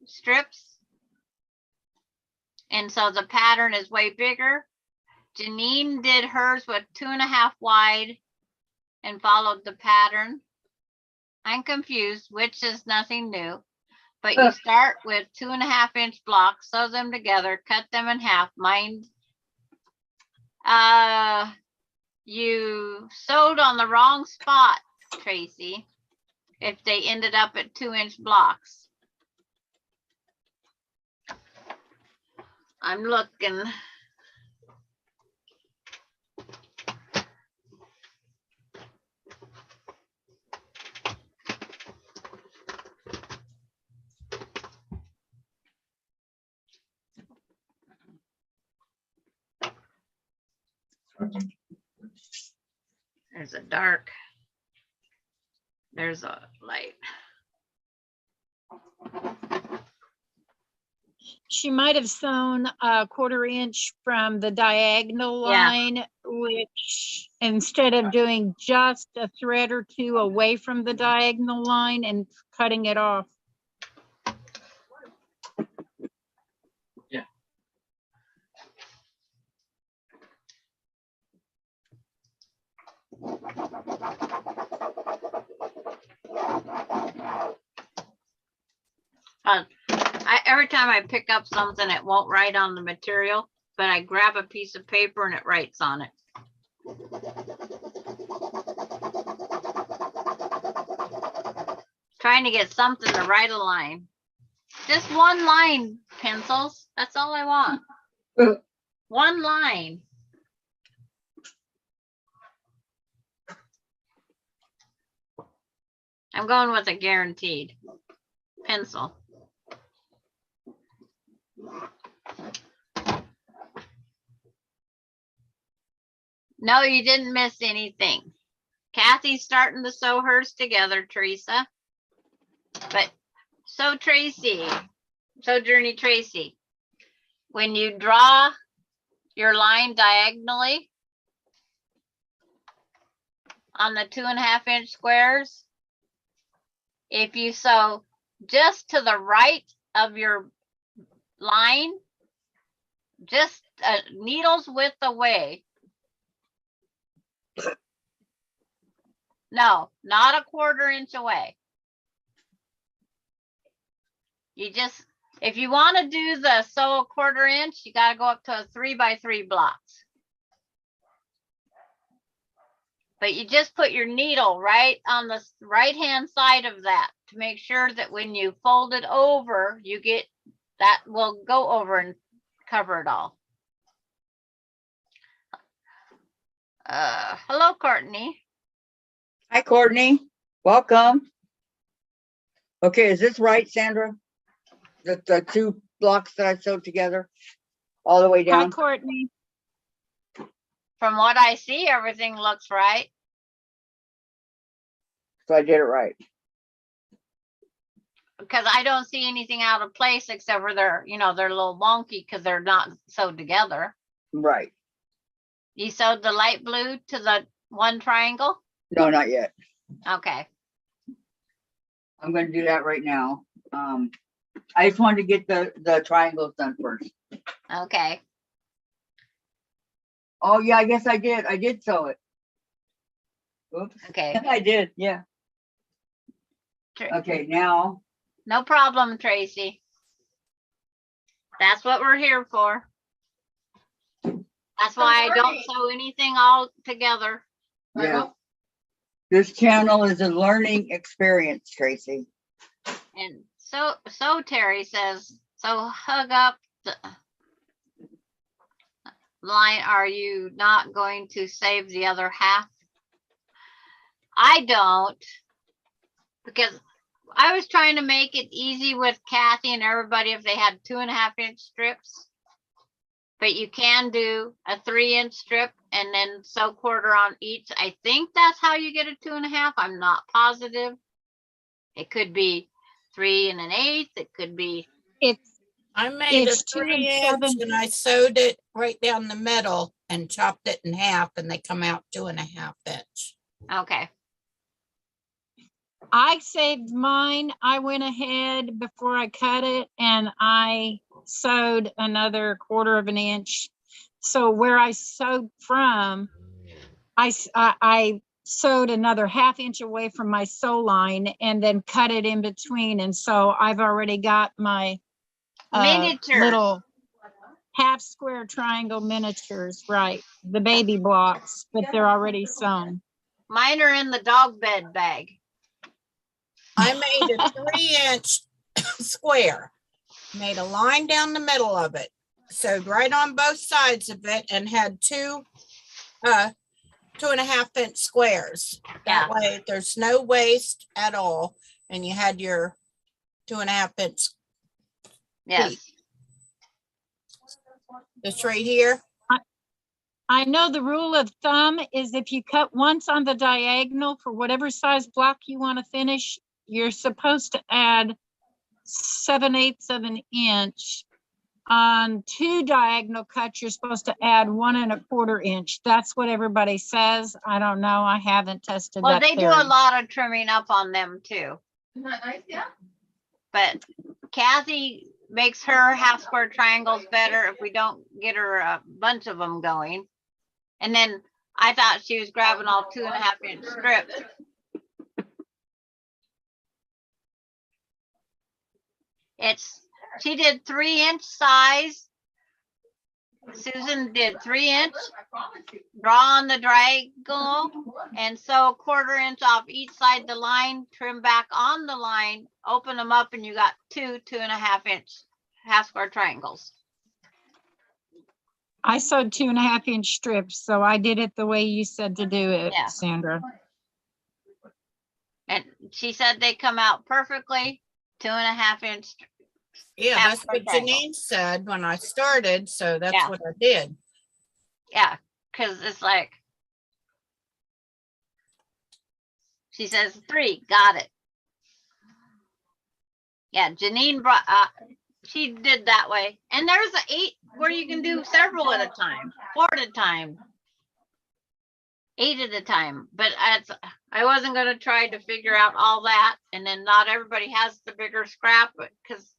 strips. And so the pattern is way bigger. Janine did hers with 2.5 wide and followed the pattern. I'm confused, which is nothing new. But you start with 2.5 inch blocks, sew them together, cut them in half. Mind, you sewed on the wrong spot, Tracy, if they ended up at 2-inch blocks. I'm looking. There's a dark. There's a light. She might have sewn a 1/4 inch from the diagonal Yeah. line, which instead of doing just a thread or two away from the diagonal line and cutting it off. Yeah. Every time I pick up something, it won't write on the material, but I grab a piece of paper and it writes on it. Trying to get something to write a line. Just one line, pencils. That's all I want. One line. I'm going with a guaranteed pencil. No, you didn't miss anything. Kathy's starting to sew hers together, Teresa. But so Tracy, so Journey Tracy, when you draw your line diagonally on the 2.5 inch squares, if you sew just to the right of your line, just a needle's width away. No, not a 1/4 inch away. You just, if you want to do the sew a 1/4 inch, you got to go up to a 3x3 blocks. But you just put your needle right on the right hand side of that to make sure that when you fold it over, you get, that will go over and cover it all. Hello, Courtney. Hi, Courtney. Welcome. Okay, is this right, Sandra? The 2 blocks that I sewed together all the way Hi, down? Courtney. From what I see, everything looks right. So I did it right. Because I don't see anything out of place except for they're, you know, they're a little wonky because they're not sewed together. Right. You sewed the light blue to the one triangle? No, not yet. Okay. I'm going to do that right now. I just wanted to get the triangles done first. Okay. Oh, yeah, I guess I did. I did sew it. Oops. Okay. I did, yeah. Okay, now. No problem, Tracy. That's what we're here for. That's why I don't sew anything all together. Yeah. This channel is a learning experience, Tracy. And so Terry says, so hug up the line. Are you not going to save the other half? I don't, because I was trying to make it easy with Kathy and everybody if they had 2.5-inch strips. But you can do a 3-inch strip and then sew quarter on each. I think that's how you get a 2.5. I'm not positive. It could be 3 1/8. It could be. I made a It's 2 3 and inch 7. and I sewed it right down the middle and chopped it in half and they come out 2.5 inch. Okay. I saved mine. I went ahead before I cut it and I sewed another 1/4 inch. So where I sewed from, I sewed another 1/2 inch away from my sew line and then cut it in between. And so I've already got my Miniatures. little half square triangle miniatures, right? The baby blocks, but they're already sewn. Mine are in the dog bed bag. I made a 3-inch square, made a line down the middle of it, sewed right on both sides of it and had 2 2.5-inch squares. That way there's no waste at all. And you had your 2.5-inch. Yes. This right here. I know the rule of thumb is if you cut once on the diagonal for whatever size block you want to finish, you're supposed to add 7/8 of an inch. On 2 diagonal cuts, you're supposed to add 1 1/4 inch. That's what everybody says. I don't know. I haven't tested Well, that they do theory. a lot of trimming up on them too. Isn't that nice? Yeah. But Kathy makes her half square triangles better if we don't get her a bunch of them going. And then I thought she was grabbing all 2.5-inch strips. She did 3-inch size. Susan did 3-inch, draw on the diagonal and sew 1/4 inch off each side of the line, trim back on the line, open them up, and you got 2 2.5-inch half square triangles. I sewed 2.5-inch strips, so I did it the way you said to do it, Yeah. Sandra. And she said they come out perfectly, 2.5-inch. Yeah, half that's square what triangle. Janine said when I started. So that's Yeah. what I did. Yeah, because it's like, she says 3, got it. Yeah, Janine brought, she did that way. And there's an 8 where you can do several at a time, 4 at a time, 8 at a time. But I wasn't going to try to figure out all that. And then not everybody has the bigger scrap, because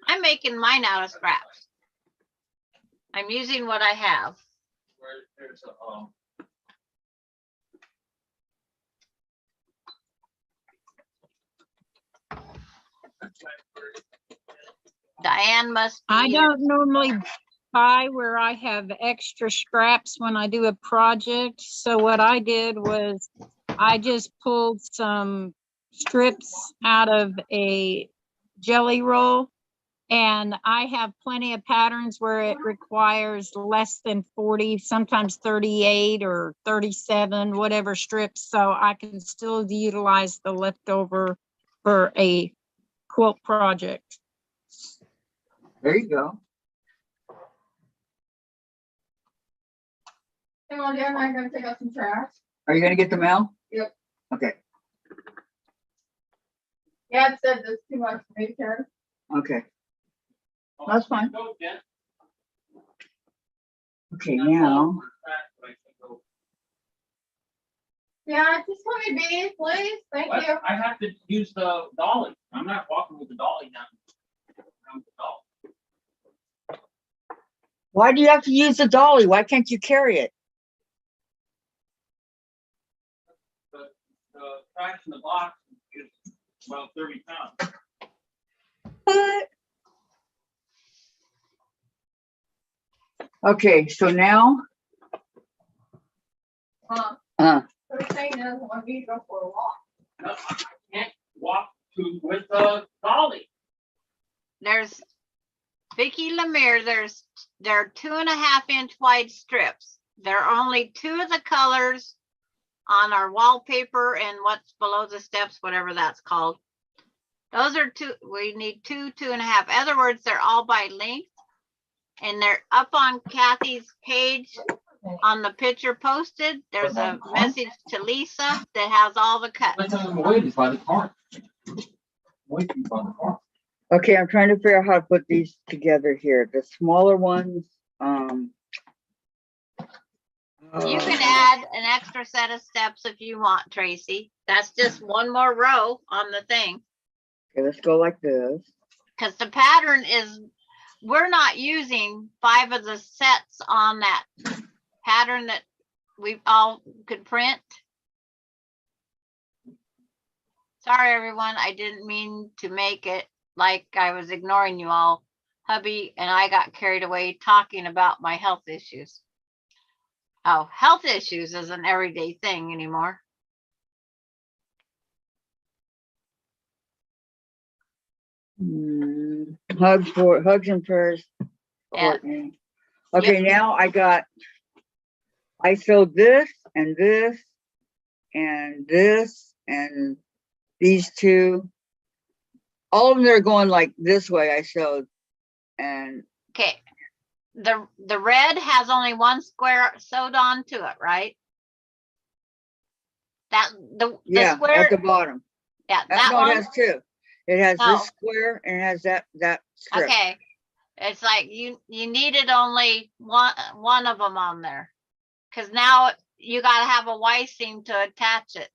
I'm making mine out of scraps. I'm using what I have. Diane must be. I don't normally buy where I have extra scraps when I do a project. So what I did was I just pulled some strips out of a jelly roll, and I have plenty of patterns where it requires less than 40, sometimes 38 or 37, whatever strips. So I can still utilize the leftover for a quilt project. There you go. Hey, well, Dan, I'm gonna take out some trash. Are you gonna get the mail? Yep. Okay, Yeah, it said there's too much for me to carry. okay. That's fine. Okay, now, Yeah, just let me be, please. Thank you. I have to use the dolly. I'm not walking with the dolly now. why do you have to use the dolly? Why can't you carry it? The trash in the box is about 30 pounds. What? Okay, so now They're saying they don't want me to go for a walk. No, I can't walk with Dolly. There's Vicky Lemire, there are 2.5-inch wide strips. There are only 2 of the colors on our wallpaper and what's below the steps, whatever that's called. Those are 2, we need 2, 2.5. In other words, they're all by length. And they're up on Kathy's page on the picture posted. There's a message to Lisa that has all the cuts. I'm waiting by the car. Waiting by the car. Okay, I'm trying to figure out how to put these together here. The smaller ones, You can add an extra set of steps if you want, Tracy. That's just one more row on the thing. Okay, let's go like this. Because the pattern is, we're not using 5 of the sets on that pattern that we all could print. Sorry, everyone. I didn't mean to make it like I was ignoring you all. Hubby and I got carried away talking about my health issues. Oh, health issues is an everyday thing anymore. Hugs and prayers. Yeah. Courtney. Okay, now I sewed this and this and this and these 2. All of them are going like this way. I sewed and Okay. The red has only 1 square sewed onto it, right? The square at the bottom. Yeah, that no, one. it has 2. It has No. this square and it has that strip. Okay. It's like you needed only one of them on there. Because now you got to have a Y seam to attach it.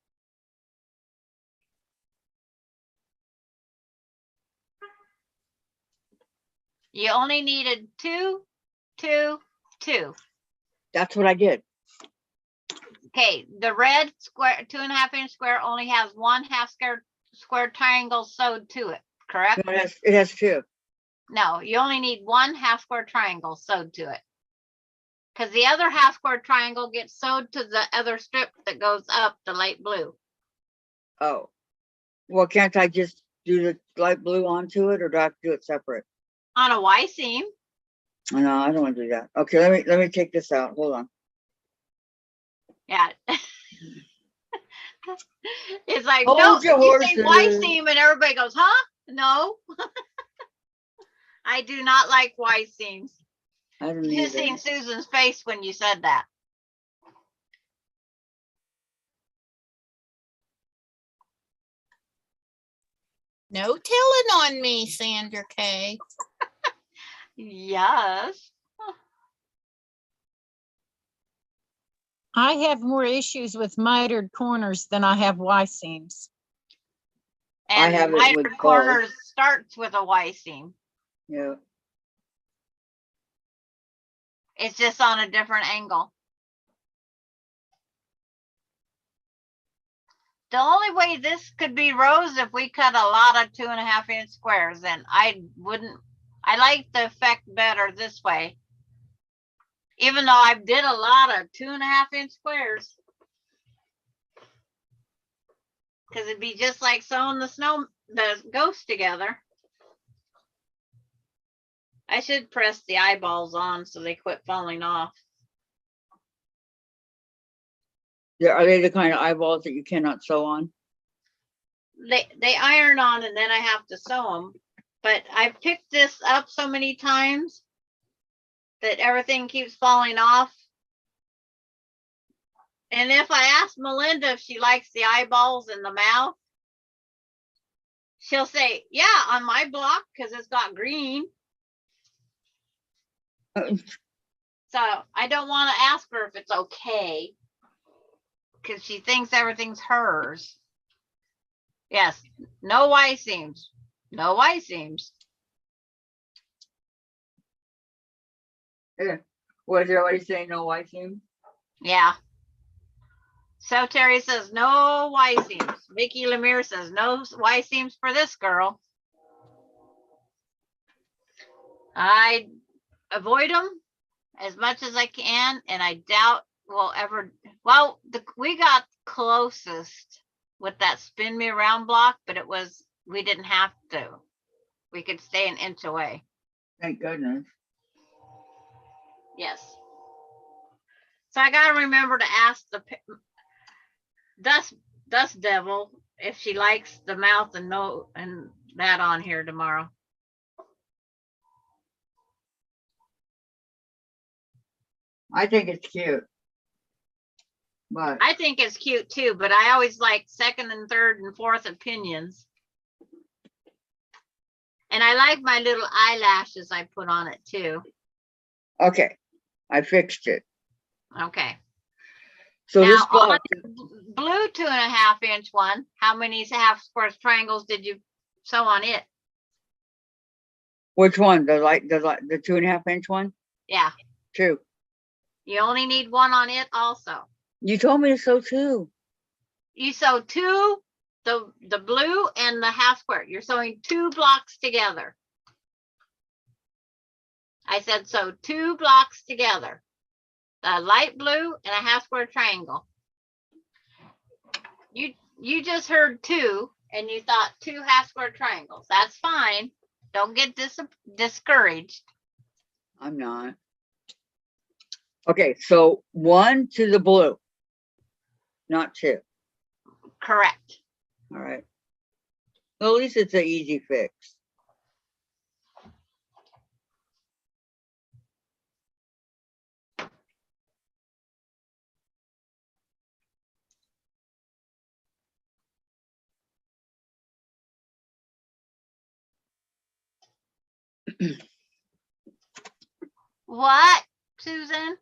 You only needed 2, 2, 2. That's what I did. Okay, the red square 2.5-inch square only has 1 half square triangle sewed to it, correct? No, it has 2. No, you only need 1 half square triangle sewed to it. Because the other half square triangle gets sewed to the other strip that goes up the light blue. Oh, well, can't I just do the light blue onto it, or do I have to do it separate? On a Y seam. No, I don't want to do that. Okay, let me take this out. Hold on. Yeah. It's like, Hold no, your you say Y horses. seam and everybody goes, huh? No. I do not like Y seams. I don't You need should have seen Susan's face when you said that. No telling on me, Sandra K. Yes. I have more issues with mitered corners than I have Y seams. And have it mitered with both. corners starts with a Y seam. Yeah. It's just on a different angle. The only way this could be rows if we cut a lot of 2.5-inch squares, and I like the effect better this way. Even though I did a lot of 2.5-inch squares. Because it'd be just like sewing the ghost together. I should press the eyeballs on so they quit falling off. Yeah, are they the kind of eyeballs that you cannot sew on? They iron on and then I have to sew them. But I picked this up so many times that everything keeps falling off. And if I ask Melinda if she likes the eyeballs in the mouth, she'll say, yeah, on my block, because it's got green. So I don't want to ask her if it's okay, because she thinks everything's hers. Yes, no Y seams. No Y seams. Yeah. Was there already saying no white seam? Yeah. So Terry says no Y seams. Vicky Lemire says no Y seams for this girl. I avoid them as much as I can, and I doubt will ever, well, we got closest with that spin me around block, but we didn't have to. We could stay an inch away. Thank goodness. Yes. So I gotta remember to ask the dust devil if she likes the mouth and no and that on here tomorrow. I think it's cute. But I think it's cute too, but I always like second and third and fourth opinions. And I like my little eyelashes I put on it too. okay, I fixed it. Okay. So Now this on block, the blue 2.5 inch one, how many half square triangles did you sew on it? which one? The 2.5 inch one? Yeah. 2. You only need one on it also. You told me to sew 2. You sew 2, the blue and the half square. You're sewing 2 blocks together. I said sew 2 blocks together. A light blue and a half square triangle. You just heard 2 and you thought 2 half square triangles. That's fine. Don't get discouraged. I'm not. Okay, so 1 to the blue, not 2. Correct. All right. Well, at least it's an easy fix. What, Susan?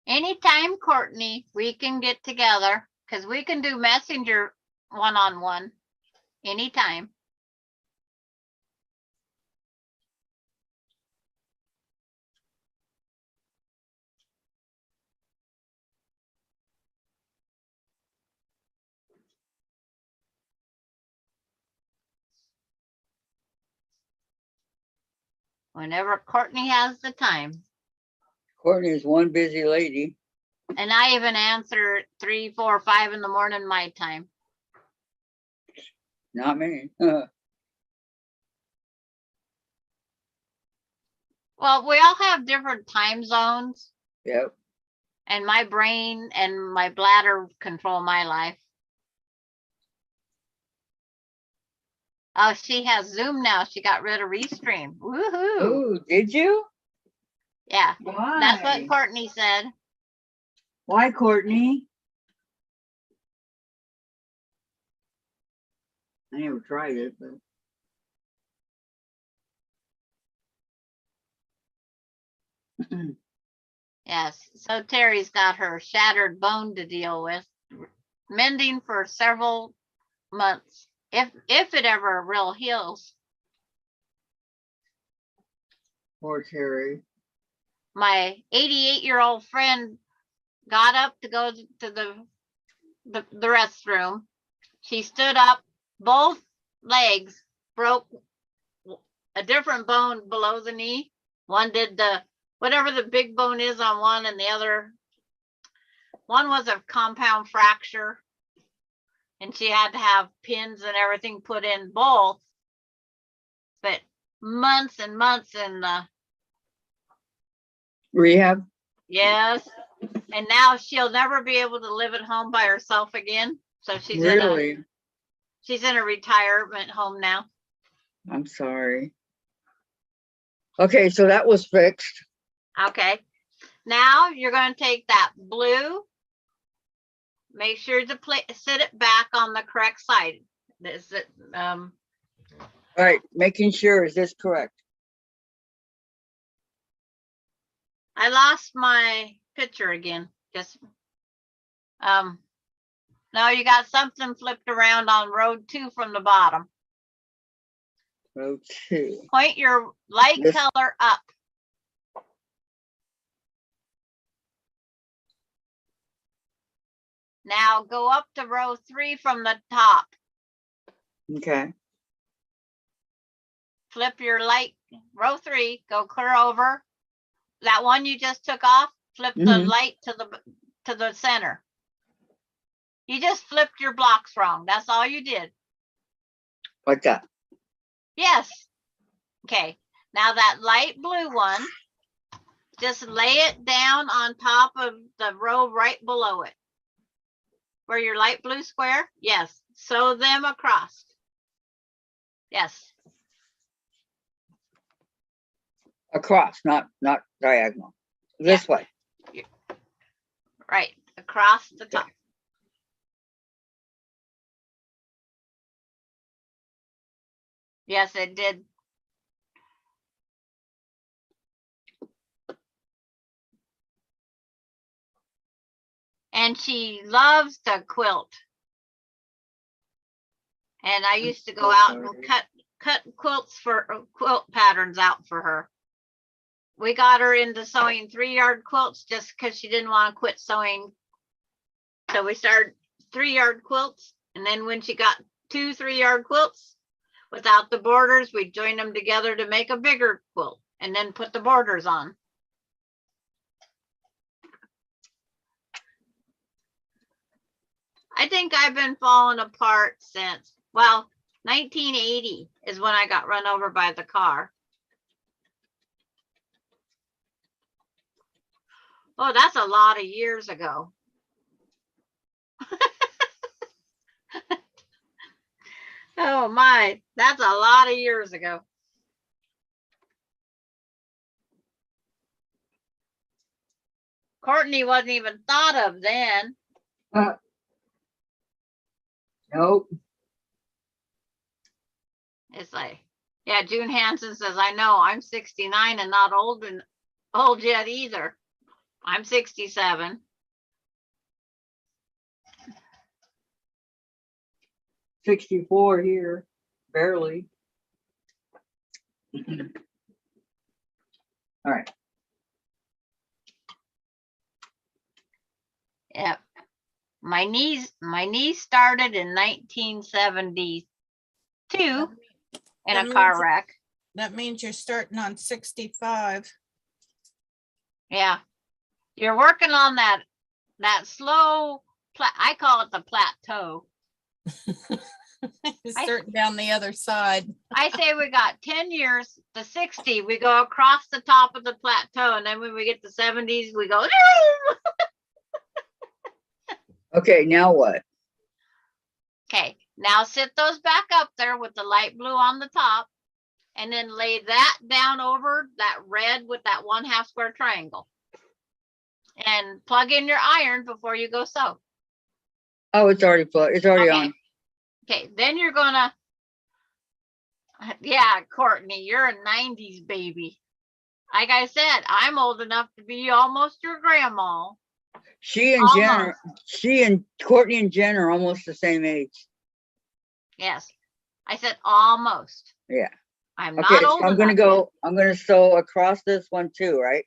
Anytime, Courtney, we can get together because we can do messenger one-on-one anytime. Whenever Courtney has the time. Courtney is one busy lady. And I even answer 3, 4, 5 in the morning my time. Not me. Well, we all have different time zones, Yep. and my brain and my bladder control my life. Oh, she has Zoom now. She got rid of Restream. Woohoo. Ooh, did you? Yeah, Why? that's what Courtney said. Why, Courtney? I never tried it, but Yes, so Terry's got her shattered bone to deal with, mending for several months, if it ever real heals. poor Terry. My 88-year-old friend got up to go to the restroom. She stood up, both legs broke a different bone below the knee. One did whatever the big bone is on one, and the other one was a compound fracture, and she had to have pins and everything put in both. But months and months in Rehab? yes, and now she'll never be able to live at home by herself again. So she's Really? she's in a retirement home now. I'm sorry. Okay, so that was fixed. Okay, now you're going to take that blue, make sure to sit it back on the correct side. Is it All right, making sure, is this correct? I lost my picture again. Just No, you got something flipped around on row 2 from the bottom. Row 2. Point your light This- color up. Now go up to row 3 from the top. Okay. Flip your light, row 3, go clear over. That one you just took off, flip the Mhm. light to the center. You just flipped your blocks wrong. That's all you did. Like that. Yes. Okay. Now that light blue one, just lay it down on top of the row right below it. Where your light blue square? Yes. Sew them across. Yes. Across, not diagonal. This way. Right. Across the top. Yes, it did. And she loves to quilt. And I used to go out and cut quilts for quilt patterns out for her. We got her into sewing 3-yard quilts just because she didn't want to quit sewing. So we started 3-yard quilts. And then when she got 2 3-yard quilts without the borders, we joined them together to make a bigger quilt and then put the borders on. I think I've been falling apart since, well, 1980 is when I got run over by the car. Oh, that's a lot of years ago. Oh my, that's a lot of years ago. Courtney wasn't even thought of then. Nope. It's like, yeah, June Hansen says, I know, I'm 69 and not old yet either. I'm 67. $64 here, barely. All right. Yep. My niece started in 1972 in That a car means- wreck. That means you're starting on 65. Yeah. You're working on that slow, I call it the plateau. You're starting down the other side. I say we got 10 years to 60, we go across the top of the plateau. And then when we get to 70s, we go, Okay, now what? okay, now sit those back up there with the light blue on the top. And then lay that down over that red with that 1/2 square triangle. And plug in your iron before you go sew. Oh, it's already plugged. It's already Okay. on. Okay, then you're gonna, yeah, Courtney, you're a 90s baby. Like I said, I'm old enough to be almost your grandma. She and Courtney and Jen are almost the same age. Yes, I said almost. Yeah. I'm Okay, not so old I'm gonna enough go. I'm gonna sew across this one too, right?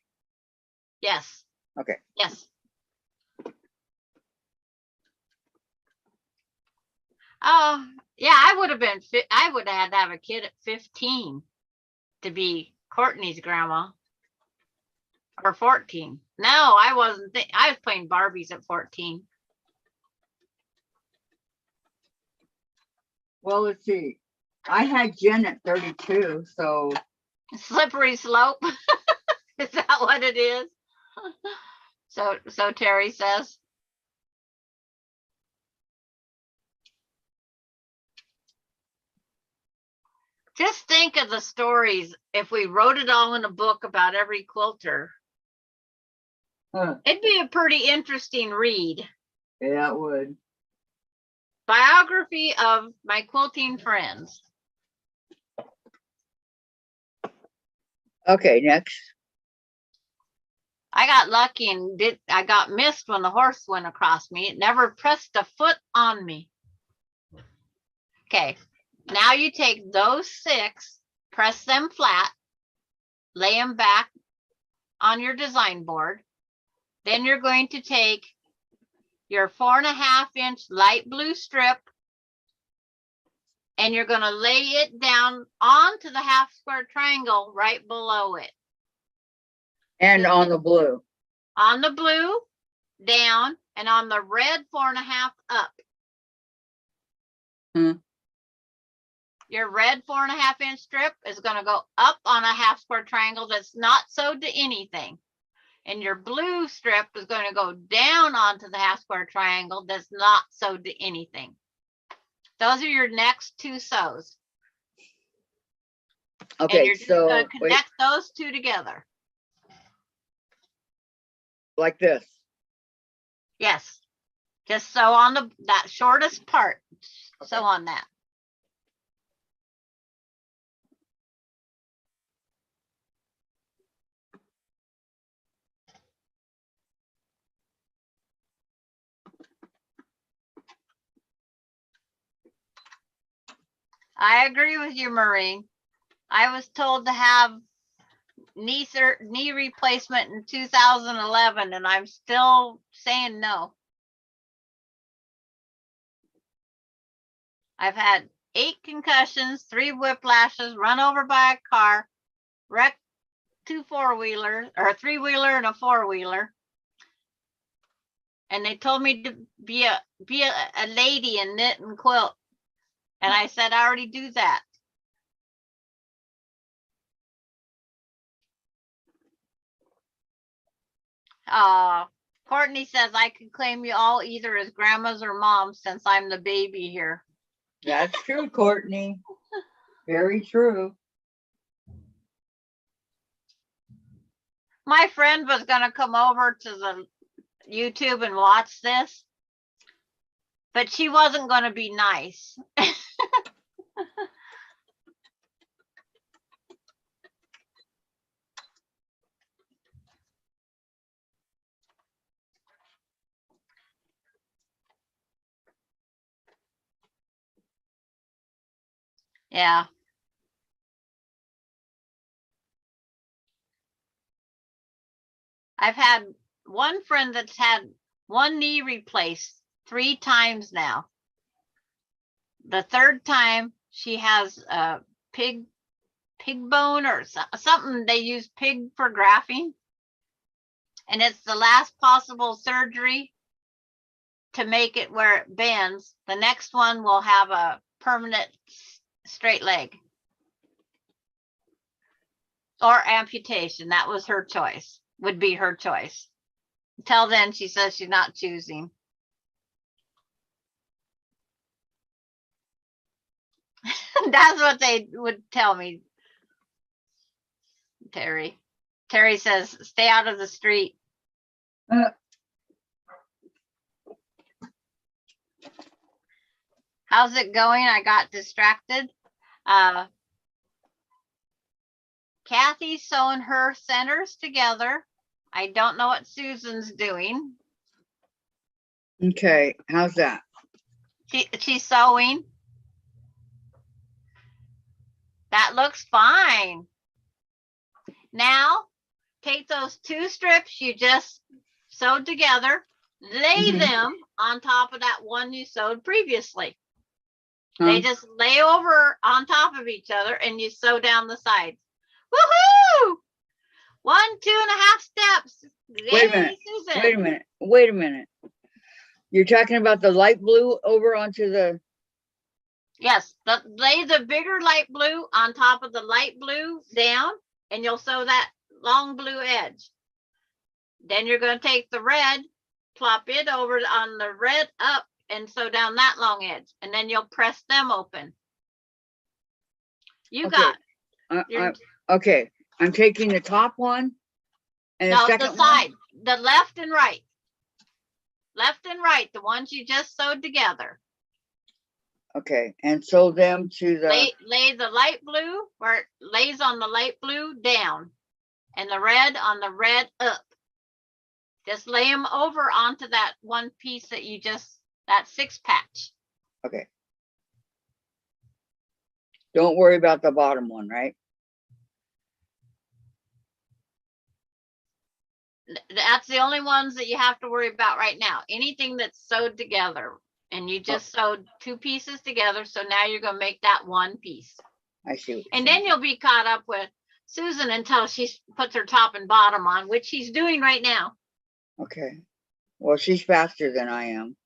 yet. Yes. Okay. Yes. Oh, yeah, I would have had to have a kid at 15 to be Courtney's grandma. Or 14. No, I wasn't. I was playing Barbies at 14. Well, let's see. I had Jen at 32, so Slippery slope. Is that what it is? So Terry says. Just think of the stories if we wrote it all in a book about every quilter. It'd be a pretty interesting read. yeah, it would. Biography of my quilting friends. Okay, next. I got lucky and I got missed when the horse went across me. It never pressed a foot on me. Okay, now you take those 6, press them flat, lay them back on your design board. Then you're going to take your 4.5-inch light blue strip and you're going to lay it down onto the half square triangle right below it. And on the blue. On the blue, down, and on the red 4.5 up. Hmm. Your red 4.5-inch strip is going to go up on a half square triangle that's not sewed to anything. And your blue strip is going to go down onto the half square triangle that's not sewed to anything. Those are your next 2 sews. And Okay, you're just so going to wait, connect those 2 together. like this. Yes. Just sew on that shortest part. Sew on that. I agree with you, Maureen. I was told to have knee replacement in 2011, and I'm still saying no. I've had 8 concussions, 3 whiplashes, run over by a car, wrecked 2 4-wheelers, or a 3-wheeler and a 4-wheeler. And they told me to be a lady and knit and quilt. And I said, I already do that. Courtney says I could claim you all either as grandmas or moms since I'm the baby here. That's true, Courtney. Very true. My friend was going to come over to the YouTube and watch this, but she wasn't going to be nice. Yeah. I've had one friend that's had one knee replaced 3 times now. The 3rd time she has a pig bone or something. They use pig for grafting. And it's the last possible surgery to make it where it bends. The next one will have a permanent straight leg. Or amputation. That was her choice. Would be her choice. Until then, she says she's not choosing. That's what they would tell me. Terry says, stay out of the street. How's it going? I got distracted. Kathy's sewing her centers together. I don't know what Susan's doing. Okay, how's that? She's sewing. That looks fine. Now, take those 2 strips you just sewed together, lay them on top of that one you sewed previously. They just lay over on top of each other and you sew down the sides. Woohoo! 1, 2.5 steps. Wait a minute. Susan. Wait a minute. You're talking about the light blue over onto the. Yes, lay the bigger light blue on top of the light blue down, and you'll sew that long blue edge. Then you're going to take the red, plop it over on the red up, and sew down that long edge, and then you'll press them open. You got. Okay, I'm taking the top one and the second the side, the left and right. Left and right, the ones you just sewed together. Okay, and sew them to the. Lay the light blue where it lays on the light blue down, and the red on the red up. Just lay them over onto that one piece that you just, that 6 patch. Okay. Don't worry about the bottom one, right? That's the only ones that you have to worry about right now. Anything that's sewed together, and you just sewed 2 pieces together. So now you're going to make that one piece. I see. And then you'll be caught up with Susan until she puts her top and bottom on, which she's doing right now. Okay. Well, she's faster than I am.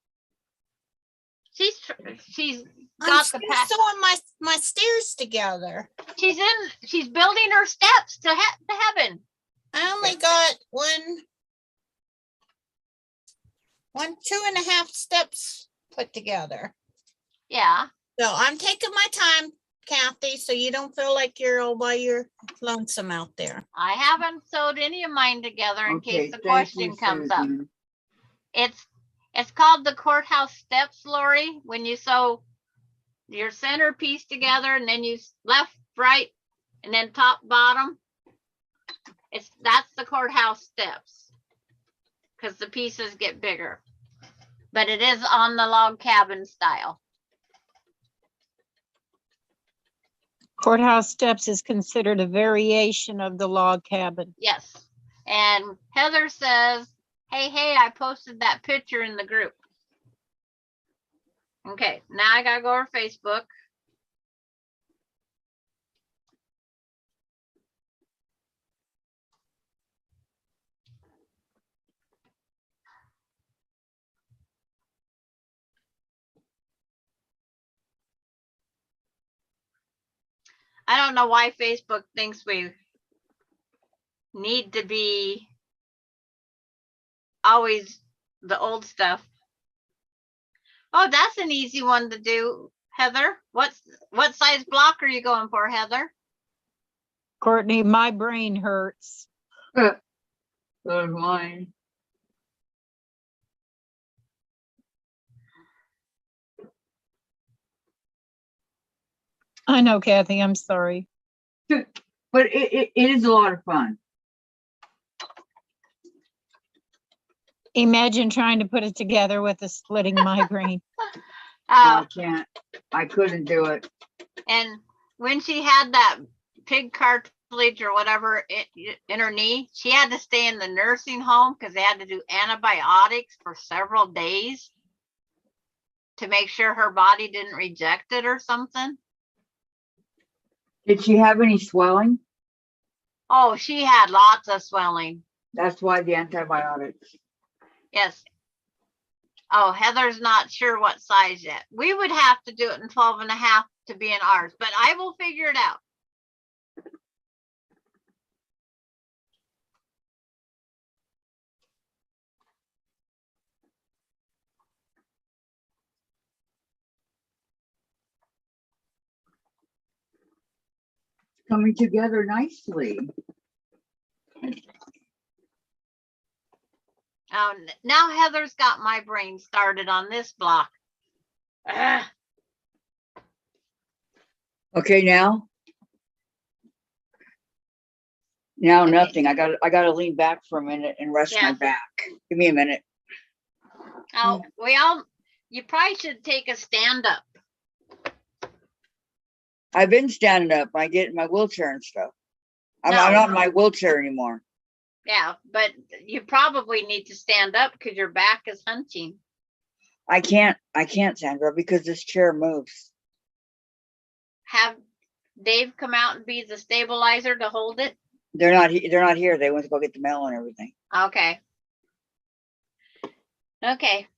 She's I'm got still the pass. sewing my stairs together. She's building her steps to heaven. I only got one 2.5 steps put together. Yeah. So I'm taking my time, Kathy, so you don't feel like you're all by your lonesome out there. I haven't sewed any of mine together in case the thank question you, comes up. Susan. It's called the courthouse steps, Lori, when you sew your center piece together and then you left, right, and then top, bottom. That's the courthouse steps because the pieces get bigger, but it is on the log cabin style. Courthouse steps is considered a variation of the log cabin. Yes. And Heather says, hey, I posted that picture in the group. Okay, now I gotta go to Facebook. I don't know why Facebook thinks we need to be always the old stuff. Oh, that's an easy one to do, Heather. What size block are you going for, Heather? Courtney, my brain hurts. So is mine. I know, Kathy, I'm sorry. But it is a lot of fun. Imagine trying to put it together with a splitting migraine. I can't. I couldn't do it. And when she had that pig cartilage or whatever in her knee, she had to stay in the nursing home because they had to do antibiotics for several days to make sure her body didn't reject it or something. Did she have any swelling? Oh, she had lots of swelling. That's why the antibiotics. Yes. Oh, Heather's not sure what size yet. We would have to do it in 12.5 to be in ours, but I will figure it out. Coming together nicely. Oh, now Heather's got my brain started on this block. Ugh. Okay, now Okay. nothing. I gotta lean back for a minute and rest my Yeah. back. Give me a minute. Oh, you probably should take a stand up. I've been standing up. I get in my wheelchair and stuff. I'm No. not in my wheelchair anymore. Yeah, but you probably need to stand up because your back is hunching. I can't, Sandra, because this chair moves. Have Dave come out and be the stabilizer to hold it. They're not here. They went to go get the mail and everything. Okay. Okay.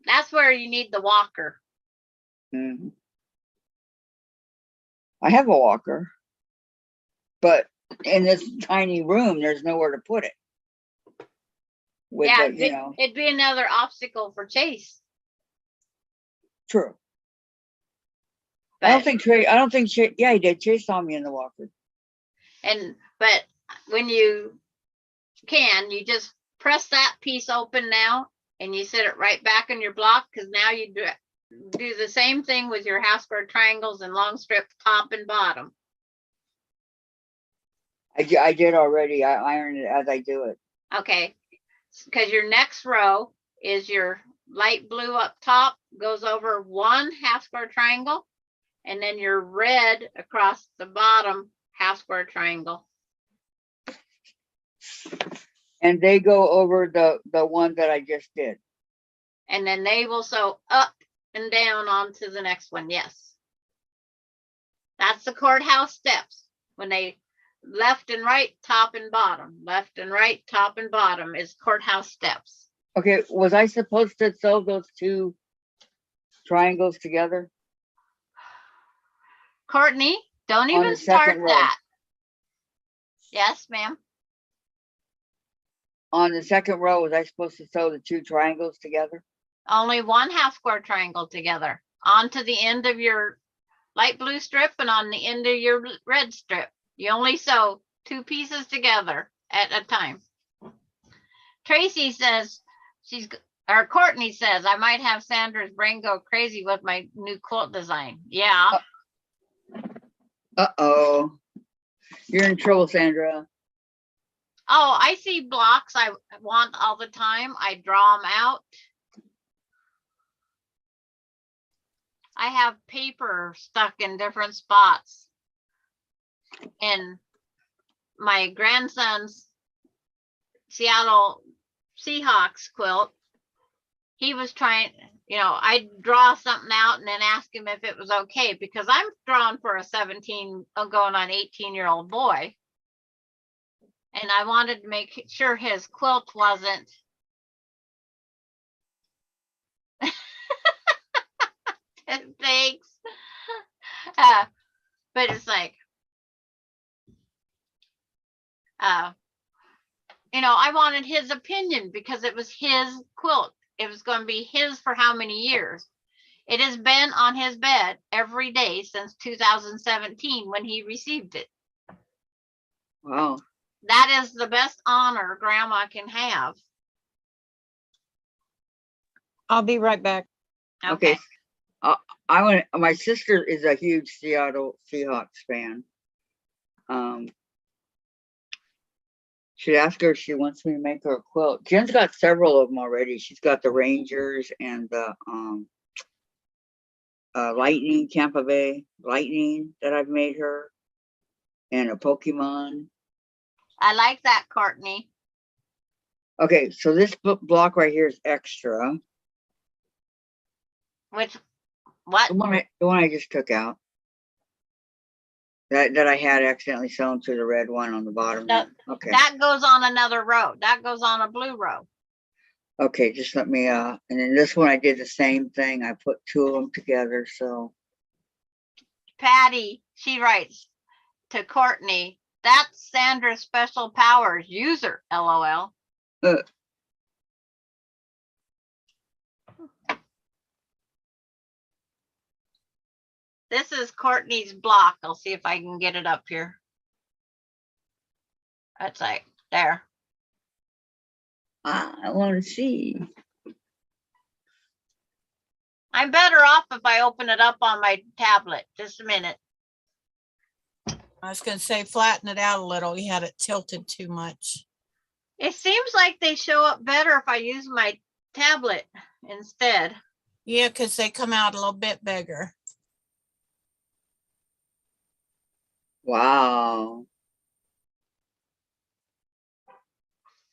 That's where you need the walker. Mhm. I have a walker, but in this tiny room, there's nowhere to put it. With Yeah, the, it'd be another obstacle for Chase. true. But, I don't think Chase, yeah, he did. Chase saw me in the walker. But when you you just press that piece open now and you set it right back in your block because now you do the same thing with your half square triangles and long strip top and bottom. I did already. I ironed it as I do it. Okay. because your next row is your light blue up top, goes over one half square triangle, and then your red across the bottom half square triangle. And they go over the one that I just did. And then they will sew up and down onto the next one. Yes. That's the courthouse steps. When they left and right, top and bottom, left and right, top and bottom is courthouse steps. Okay, was I supposed to sew those two triangles together? Courtney, don't On even the start second row. that. Yes, ma'am. On the second row, was I supposed to sew the two triangles together? Only one half square triangle together onto the end of your light blue strip and on the end of your red strip. You only sew two pieces together at a time. Tracy says or Courtney says, I might have Sandra's brain go crazy with my new quilt design. Yeah. Uh-oh. You're in trouble, Sandra. Oh, I see blocks I want all the time. I draw them out. I have paper stuck in different spots. And my grandson's Seattle Seahawks quilt, he was trying, I'd draw something out and then ask him if it was okay, because I'm drawing for a 17 going on 18-year-old boy. And I wanted to make sure his quilt wasn't. Thanks. But it's like, I wanted his opinion because it was his quilt. It was going to be his for how many years? It has been on his bed every day since 2017 when he received it. Wow. That is the best honor grandma can have. I'll be right back. Okay. My sister is a huge Seattle Seahawks fan. Should ask her if she wants me to make her a quilt. Jen's got several of them already. She's got the Rangers and the Lightning, Tampa Bay Lightning that I've made her, and a Pokemon. I like that, Courtney. Okay, so this block right here is extra. What? The one I just took out. That I had accidentally sewn to the red one on the bottom. No, okay. That goes on another row. That goes on a blue row. Okay, just let me and then this one I did the same thing. I put two of them together. So Patty, she writes to Courtney, that's Sandra's special powers user, LOL. This is Courtney's block. I'll see if I can get it up here. That's like there. I want to see. I'm better off if I open it up on my tablet. Just a minute. I was going to say flatten it out a little. You had it tilted too much. It seems like they show up better if I use my tablet instead. Yeah, because they come out a little bit bigger. Wow.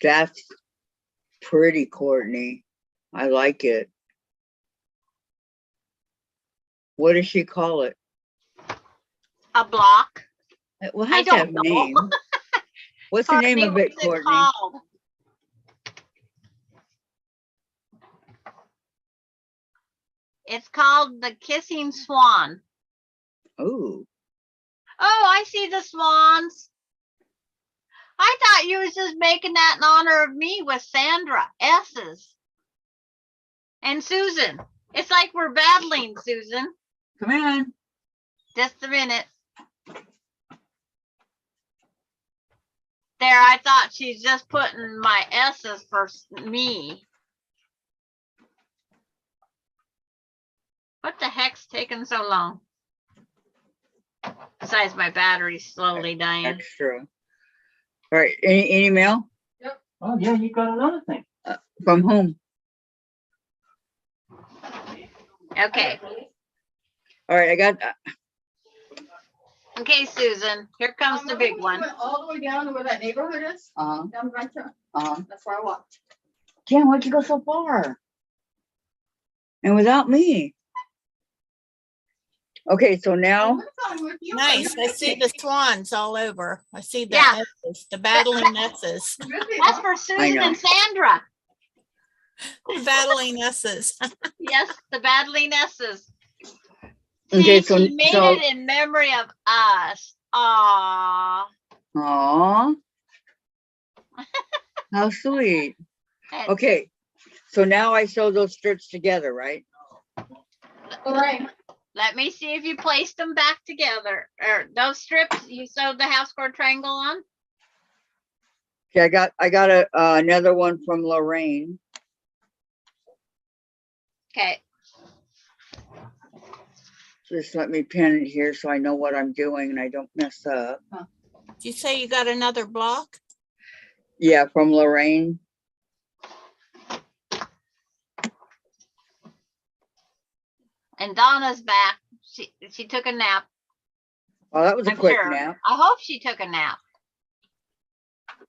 That's pretty, Courtney. I like it. What does she call it? A block. Well, has to have a name. What's the name of it, Courtney? Called? It's called the Kissing Swan. Oh. Oh, I see the swans. I thought you was just making that in honor of me with Sandra S's and Susan. It's like we're battling, Susan. Come on. Just a minute. There, I thought she's just putting my S's for me. What the heck's taking so long? Besides, my battery's slowly dying. Extra. All right. Any mail? Oh, yeah, you got another thing. From whom? Okay. All right, I got, Okay, Susan, here comes the big one. Went all the way down to where that neighborhood is, uh-huh, down right there. uh-huh. That's where I walked. Jen, why'd you go so far? And without me? Okay, so now, Nice. I see the swans all over. I see the Yeah. S's, the battling S's. That's for Susan know. and Sandra. The battling S's. Yes, the battling S's. okay, See, so, she made so, it in memory of us. Aww. aw. How sweet. And Okay, so now I sew those strips together, right? All right. let me see if you placed them back together. Or those strips you sewed the half square triangle on. Okay, I got a, another one from Lorraine. Okay. Just let me pin it here so I know what I'm doing and I don't mess up. Did you say you got another block? Yeah, from Lorraine. And Donna's back. She took a nap. Oh, that was a I'm quick sure. nap. I hope she took a nap.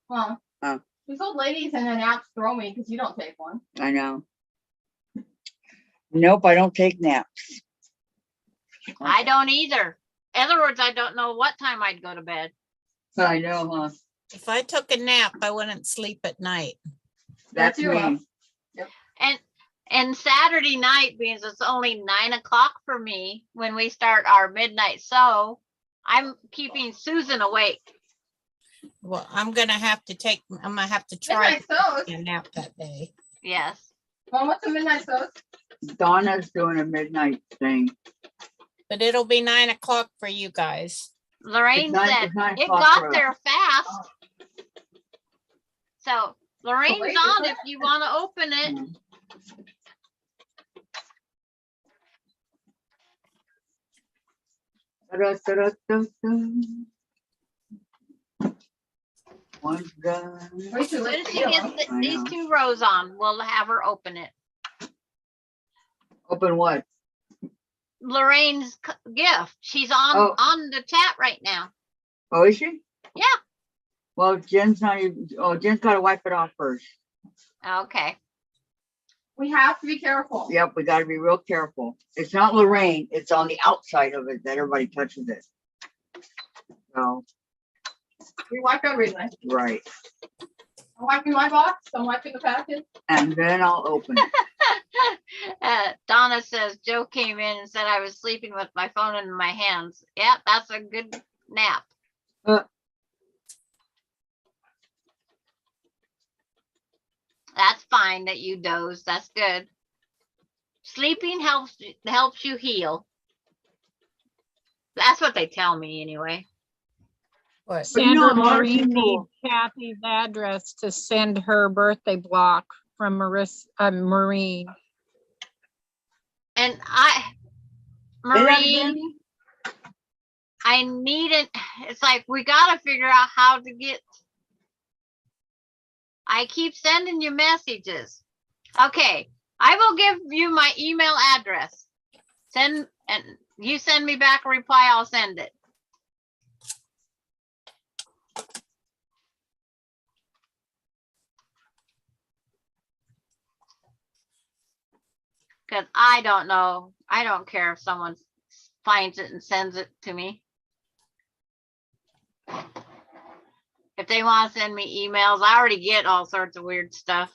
Well, Oh. these old ladies in an apps throw me because you don't take one. I know. Nope, I don't take naps. I don't either. In other words, I don't know what time I'd go to bed. I know, huh? If I took a nap, I wouldn't sleep at night. That's your me. loss. And Saturday night means it's only 9 o'clock for me when we start our midnight sew. I'm keeping Susan awake. Well, I'm gonna have to try Midnight to sews. take a nap that day. Yes. Well, what's a midnight sews? Donna's doing a midnight thing. But it'll be 9 o'clock for you guys. Lorraine said it's 9 it o'clock got for us. there fast. So Lorraine's wait, on is if you want to open it. One's done. Way too As soon late as for she you, gets huh? these know. 2 rows on, we'll have her open it. Open what? Lorraine's gift. She's on Oh. on the chat right now. Oh, is she? Yeah. Well, Jen's not even, oh, Jen's gotta wipe it off first. Okay. We have to be careful. Yep, we gotta be real careful. It's not Lorraine, it's on the outside of it that everybody touches it. So, We wipe everything. right. I'm wiping my box. I'm wiping the package. And then I'll open it. Donna says Joe came in and said I was sleeping with my phone in my hands. Yeah, that's a good nap. Uh. That's fine that you doze. That's good. Sleeping helps you heal. That's what they tell me anyway. What? But you know, Sandra, a lot of Maureen people- needs Kathy's address to send her birthday block from Maureen. And Say that Maureen, again? I need it. It's like we gotta figure out how to get. I keep sending you messages. Okay, I will give you my email address. And you send me back a reply, I'll send it. Because I don't know. I don't care if someone finds it and sends it to me. If they want to send me emails, I already get all sorts of weird stuff.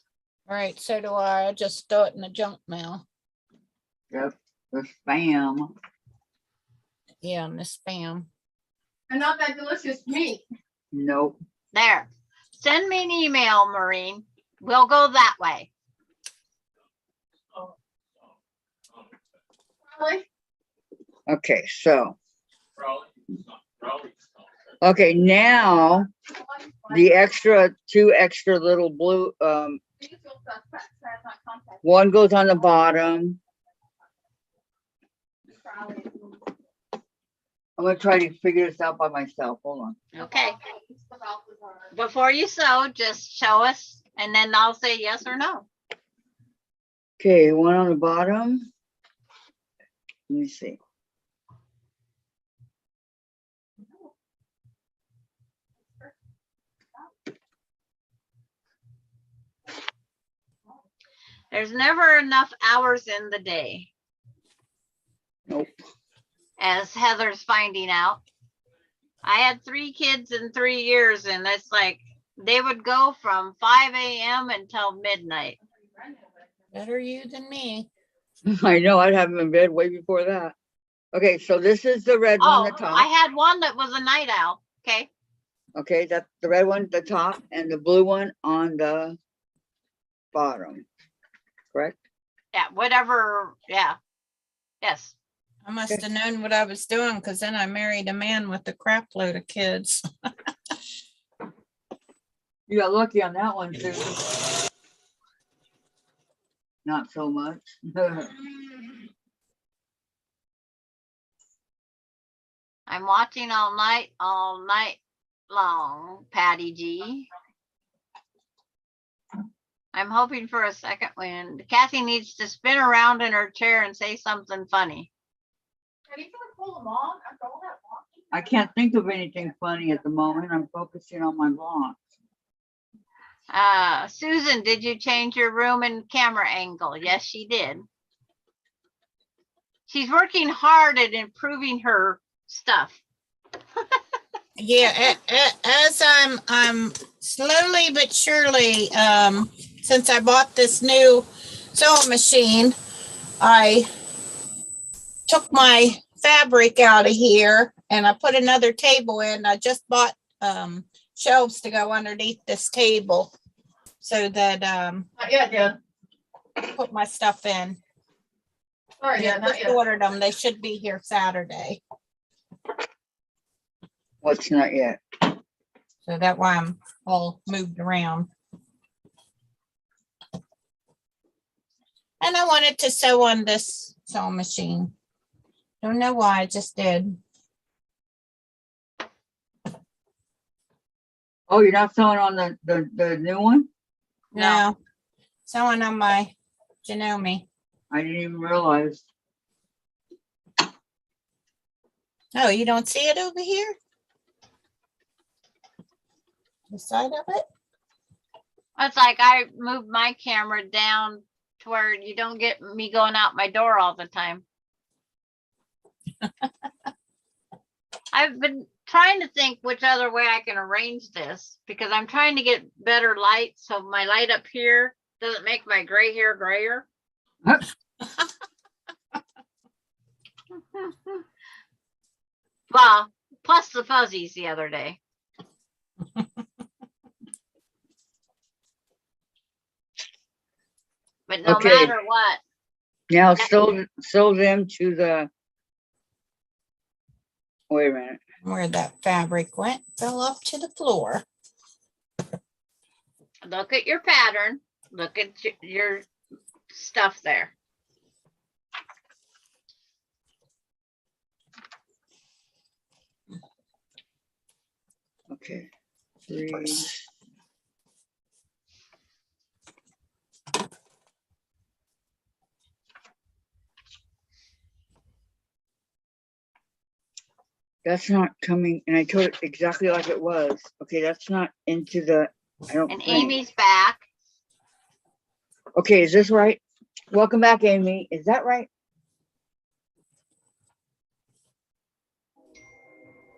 All right, so do I. I just throw it in the junk mail. Yep, the spam. Yeah, in the spam. And not that delicious meat. Nope. There. Send me an email, Maureen. We'll go that way. Really? Okay, so, Probably. okay, now the two extra little blue, one goes on the bottom. I'm gonna try to figure this out by myself. Hold on. Okay. Before you sew, just show us and then I'll say yes or no. Okay, one on the bottom. Let me see. There's never enough hours in the day, Nope. as Heather's finding out. I had 3 kids in 3 years, and it's like they would go from 5 a.m. until midnight. Better you than me. I know, I'd have them in bed way before that. Okay, so this is the red one, the Oh, top. I had one that was a night owl. Okay. Okay, that's the red one, the top, and the blue one on the bottom. Correct? Yeah, whatever. Yeah. Yes. I must have known what I was doing because then I married a man with a crap load of kids. You got lucky on that one too. Not so much. I'm watching all night long, Patty G. I'm hoping for a second wind. Kathy needs to spin around in her chair and say something funny. Are you gonna pull them off after all that walking? I can't think of anything funny at the moment. I'm focusing on my blocks. Susan, did you change your room and camera angle? Yes, she did. She's working hard at improving her stuff. Yeah, as I'm slowly but surely, since I bought this new sewing machine, I took my fabric out of here and I put another table in. I just bought shelves to go underneath this table so that Not yet, yeah. put my stuff in. Sorry, yeah, not Just yet. ordered them. They should be here Saturday. What's not yet? So that's why I'm all moved around. And I wanted to sew on this sewing machine. Don't know why, I just did. Oh, you're not sewing on the new one? No, sewing on my Janome. I didn't even realize. Oh, you don't see it over here? The side of it? It's like I moved my camera down to where you don't get me going out my door all the time. I've been trying to think which other way I can arrange this because I'm trying to get better light so my light up here doesn't make my gray hair grayer. Well, plus the fuzzies the other day. But no Okay. matter what, Now sew them to the. Wait a minute. Where that fabric went fell off to the floor. look at your pattern, look at your stuff there. Okay. 3. That's not coming, and I told it exactly like it was. Okay, that's not into the, I don't And think. Amy's back. Okay, is this right? Welcome back, Amy. Is that right?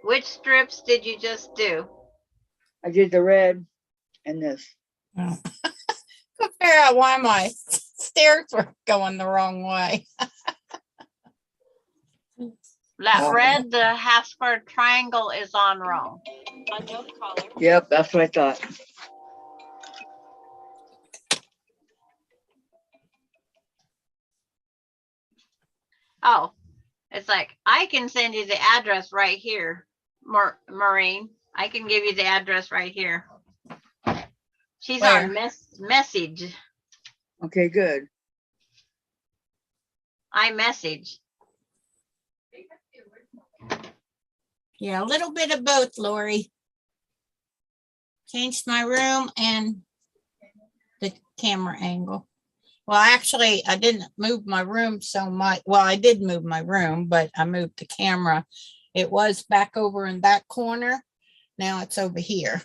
Which strips did you just do? I did the red and this. Oh. Couldn't figure out why my stairs were going the wrong way. That Oh. red, the half square triangle is on wrong. Yep, that's what I thought. Oh, it's like, I can send you the address right here, Maureen. I can give you the address right here. She's Where? on message. Okay, good. iMessage. Yeah, a little bit of both, Lori. Changed my room and the camera angle. Well, actually, I didn't move my room so much. Well, I did move my room, but I moved the camera. It was back over in that corner. Now it's over here.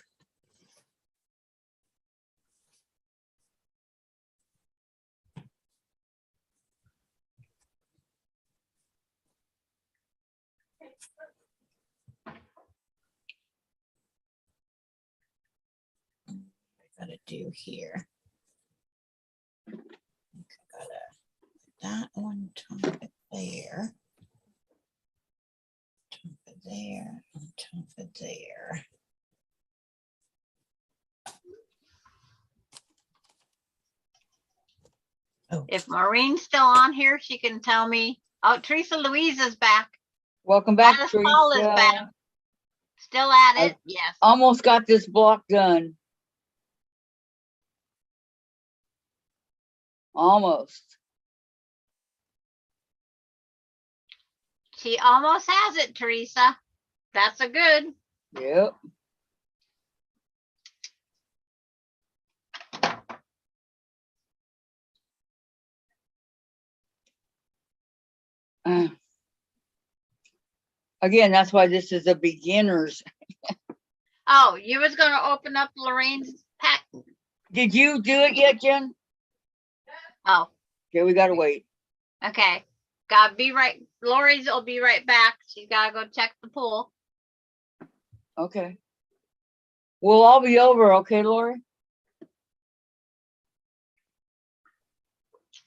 Gotta do here. Gotta that one top it there. Top it there and top it there. Oh, If Maureen's still on here, she can tell me. Oh, Teresa Louise is back. Welcome back, Alice Paul is back. Teresa. Still at it? Yes. Almost got this block done. Almost. She almost has it, Teresa. That's a good. Yep. Again, that's why this is a beginner's. Oh, you was going to open up Lorraine's pack. Did you do it yet, Jen? Oh, Okay, we gotta wait. okay. Gotta be right. Lori's will be right back. She's gotta go check the pool. Okay. We'll all be over, okay, Lori?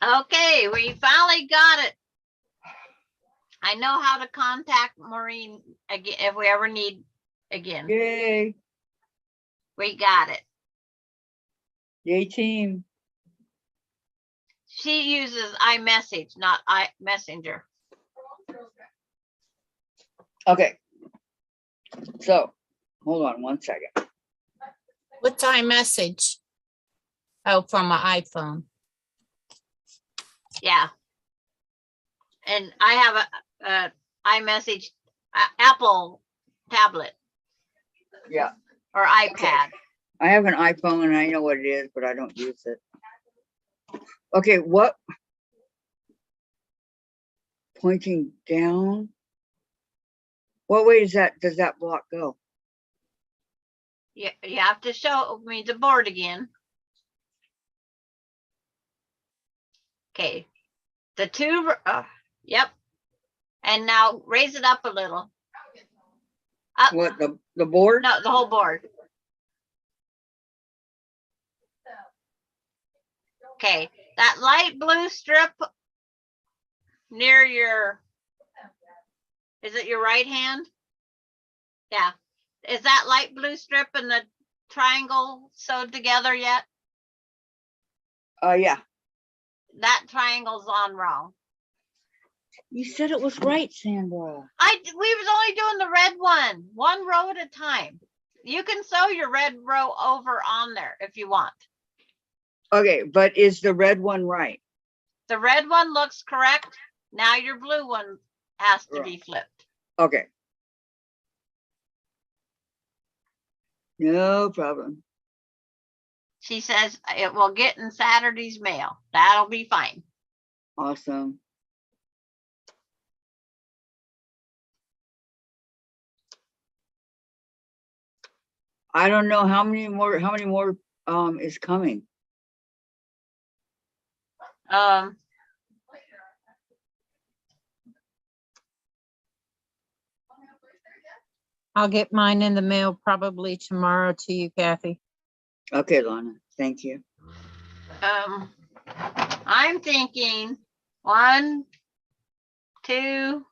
Okay, we finally got it. I know how to contact Maureen again if we ever need again. Yay. We got it. Yay, team. She uses iMessage, not iMessenger. Okay. So, hold on one second. what's iMessage? Oh, from my iPhone. Yeah. And I have a iMessage Apple tablet Yeah. or iPad. I have an iPhone and I know what it is, but I don't use it. Okay, what? Pointing down? What way does that block go? You have to show me the board again. Okay. The two, yep. And now raise it up a little. Up. What, the board? No, the whole board. Okay, that light blue strip near your, is it your right hand? Yeah. Is that light blue strip and the triangle sewed together yet? Yeah. That triangle's on wrong. You said it was right, Sandra. We was only doing the red one row at a time. You can sew your red row over on there if you want. Okay, but is the red one right? The red one looks correct. Now your blue one has to be flipped. Okay. No problem. She says it will get in Saturday's mail. That'll be fine. Awesome. I don't know how many more is coming. I'll get mine in the mail probably tomorrow to you, Kathy. Okay, Lana, thank you. I'm thinking 1, 2,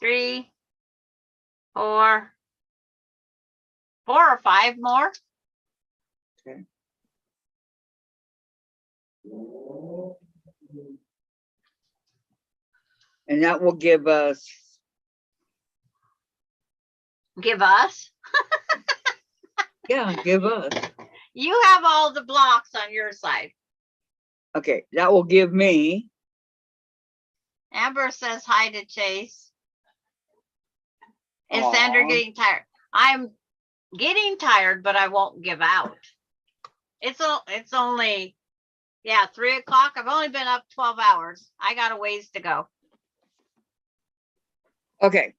3, 4 or 5 more. Okay. And that will give us. Give us. Yeah, give us. You have all the blocks on your side. Okay, that will give me. Amber says hi to Chase. Is Aw. Sandra getting tired? I'm getting tired, but I won't give out. It's only, Yeah, 3 o'clock. I've only been up 12 hours. I got a ways to go. Okay,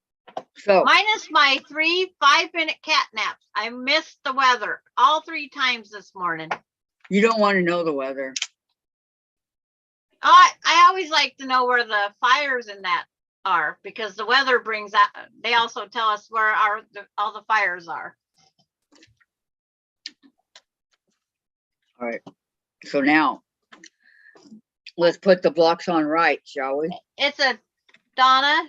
so Minus my 3 5-minute cat naps. I missed the weather all 3 times this morning. you don't want to know the weather. I always like to know where the fires and that are, because the weather brings out, they also tell us where all the fires are. All right, so now let's put the blocks on right, shall we? It's a Donna,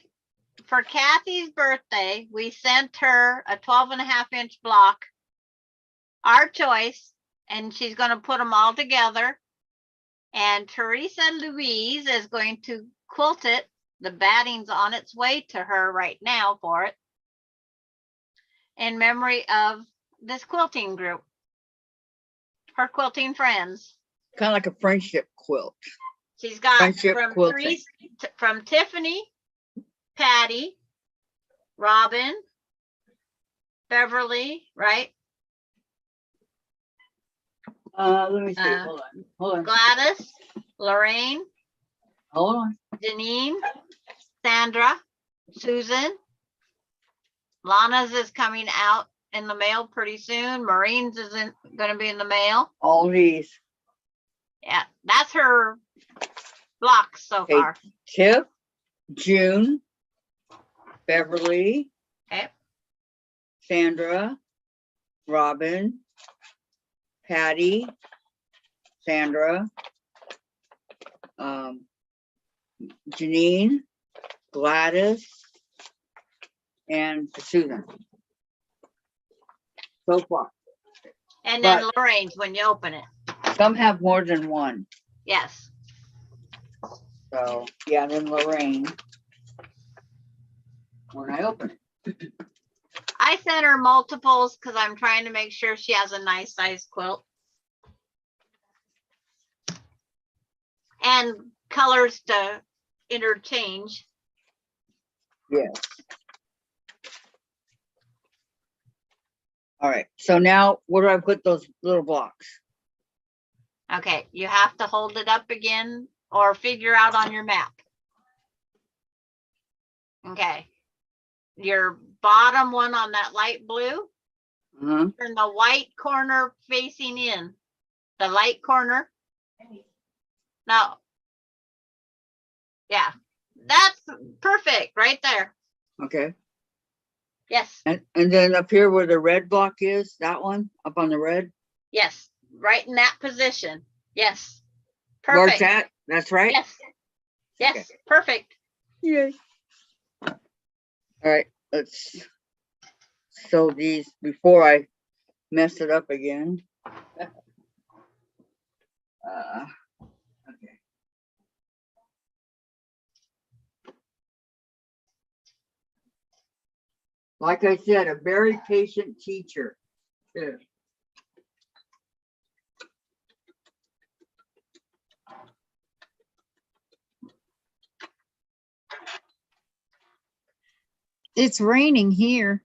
for Kathy's birthday, we sent her a 12.5-inch block, our choice, and she's going to put them all together. And Teresa Louise is going to quilt it. The batting's on its way to her right now for it, in memory of this quilting group, her quilting friends. Kind of like a friendship quilt. She's got Friendship from quilting. from Tiffany, Patty, Robin, Beverly, right? Let me see. Hold on. Gladys, Lorraine, Hold on. Janine, Sandra, Susan. Lana's is coming out in the mail pretty soon. Maureen's isn't going to be in the mail. All these. Yeah, that's her blocks so Okay. far. Tiff, June, Beverly, Okay. Sandra, Robin, Patty, Sandra, Janine, Gladys, and Susan. So far. And then But- Lorraine's when you open it. Some have more than one. Yes. So, yeah, then Lorraine. When I open it. I sent her multiples because I'm trying to make sure she has a nice size quilt. And colors to interchange. Yes. All right, so now where do I put those little blocks? Okay, you have to hold it up again or figure out on your map. Okay. Your bottom one on that light blue, Uh-huh. turn the white corner facing in. The light corner. No. Yeah, that's perfect right there. Okay, Yes, and then up here where the red block is, that one, up on the red? yes, right in that position. Yes. Where's Perfect. that? That's right? Yes. Yes, Okay. perfect. Yay. All right, let's sew these before I mess it up again. Okay. Like I said, a very patient teacher. too. It's raining here.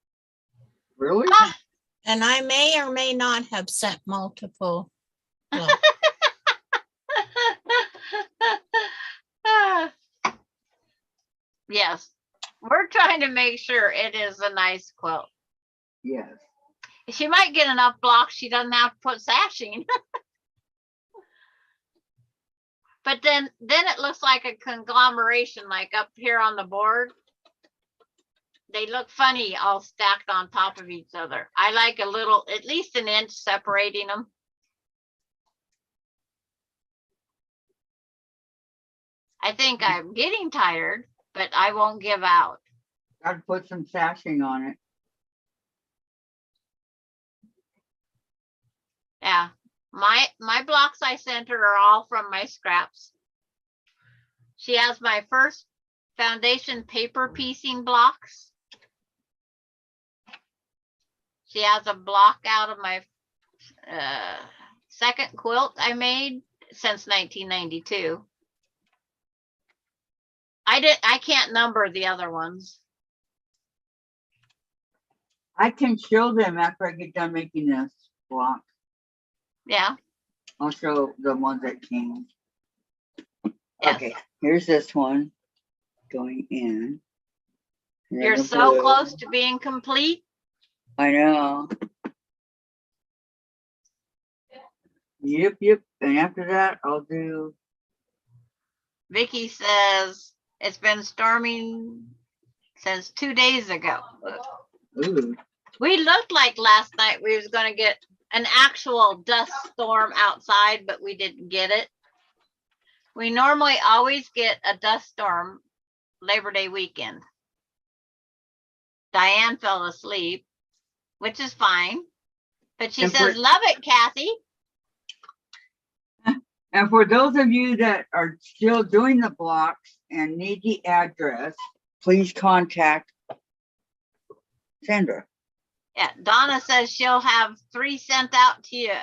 Really? And I may or may not have sent multiple. Well, Yes, we're trying to make sure it is a nice quilt. Yes. She might get enough blocks she doesn't have to put sashing. But then it looks like a conglomeration, like up here on the board. They look funny all stacked on top of each other. I like a little, at least an inch separating them. I think I'm getting tired, but I won't give out. I'd put some sashing on it. Yeah, my blocks I sent her are all from my scraps. She has my first foundation paper piecing blocks. She has a block out of my second quilt I made since 1992. I can't number the other ones. I can show them after I get done making this block. Yeah. I'll show the ones that came. Yes. Okay, here's this one going in. And then You're the so blue. close to being complete. I know. Yep, yep. And after that, I'll do. Vicky says it's been storming since 2 days ago. Ooh. We looked like last night we was going to get an actual dust storm outside, but we didn't get it. We normally always get a dust storm Labor Day weekend. Diane fell asleep, which is fine. But she And says, for- love it, Kathy. And for those of you that are still doing the blocks and need the address, please contact Sandra. Yeah, Donna says she'll have 3 sent out to you.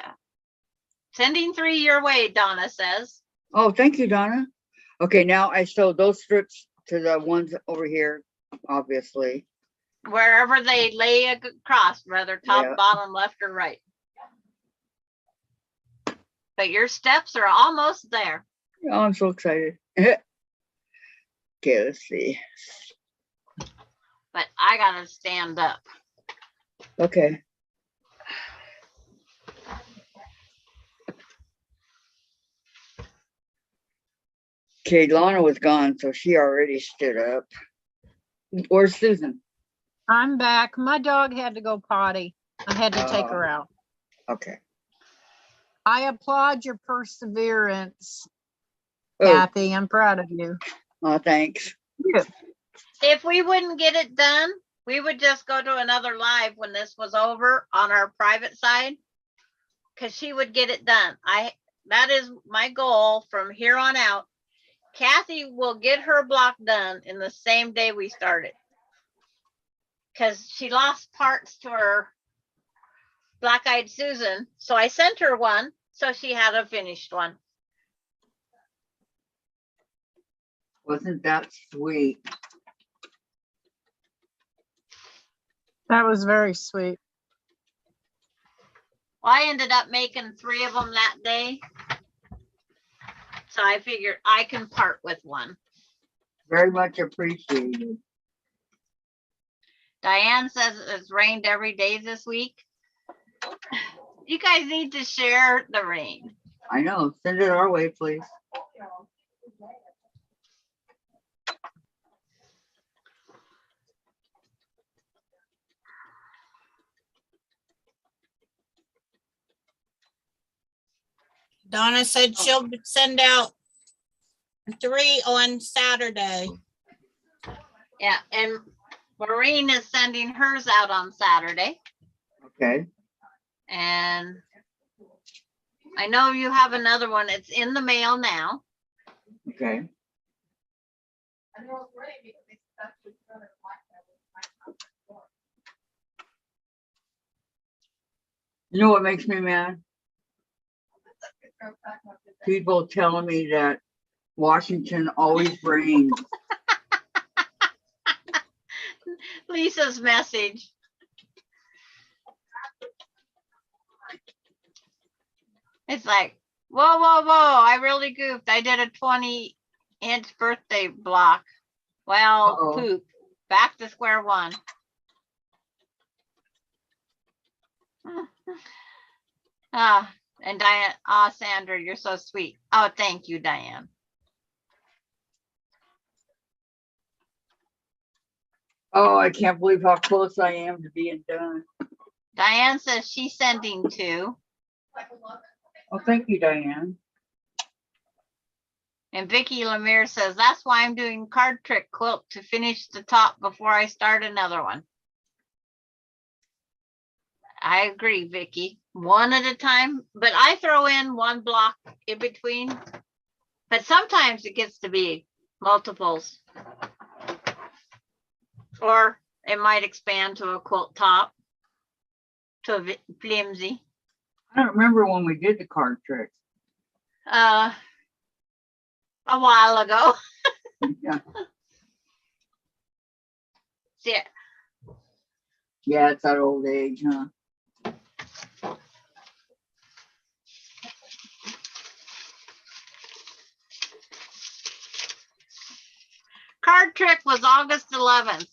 Sending 3 your way, Donna says. Oh, thank you, Donna. Okay, now I sewed those strips to the ones over here, obviously. Wherever they lay across, whether top, Yeah. bottom, left, or right. But your steps are almost there. Oh, I'm so excited. Okay, let's see. But I gotta stand up. Okay. Okay, Lana was gone, so she already stood up. Where's Susan? I'm back. My dog had to go potty. I had to take her out. Okay. I applaud your perseverance, Oh, Kathy. I'm proud of you. thanks. Yeah. If we wouldn't get it done, we would just go to another live when this was over on our private side. Cause she would get it done. That is my goal from here on out. Kathy will get her block done in the same day we started. Cause she lost parts to her Black-Eyed Susan. So I sent her one. So she had a finished one. Wasn't that sweet? That was very sweet. Well, I ended up making 3 of them that day. So I figured I can part with one. Very much appreciated. Diane says it's rained every day this week. You guys need to share the rain. I know. Send it our way, please. Donna said she'll send out 3 on Saturday. Yeah, and Maureen is sending hers out on Saturday. Okay. And I know you have another one. It's in the mail now. Okay. You know what makes me mad? People telling me that Washington always rains. Lisa's message. It's like, whoa, whoa, whoa. I really goofed. I did a 20-inch birthday block. Well, Uh-oh. poop. Back to square one. And Diane, Sandra, you're so sweet. Oh, thank you, Diane. Oh, I can't believe how close I am to being done. Diane says she's sending 2. Oh, thank you, Diane. And Vicky Lemire says, that's why I'm doing card trick quilt to finish the top before I start another one. I agree, Vicky. One at a time, but I throw in 1 block in between. But sometimes it gets to be multiples. Or it might expand to a quilt top, to a flimsy. I don't remember when we did the card trick. A while ago. Yeah. Yeah. Yeah, it's that old age, huh? third trick was August 11th.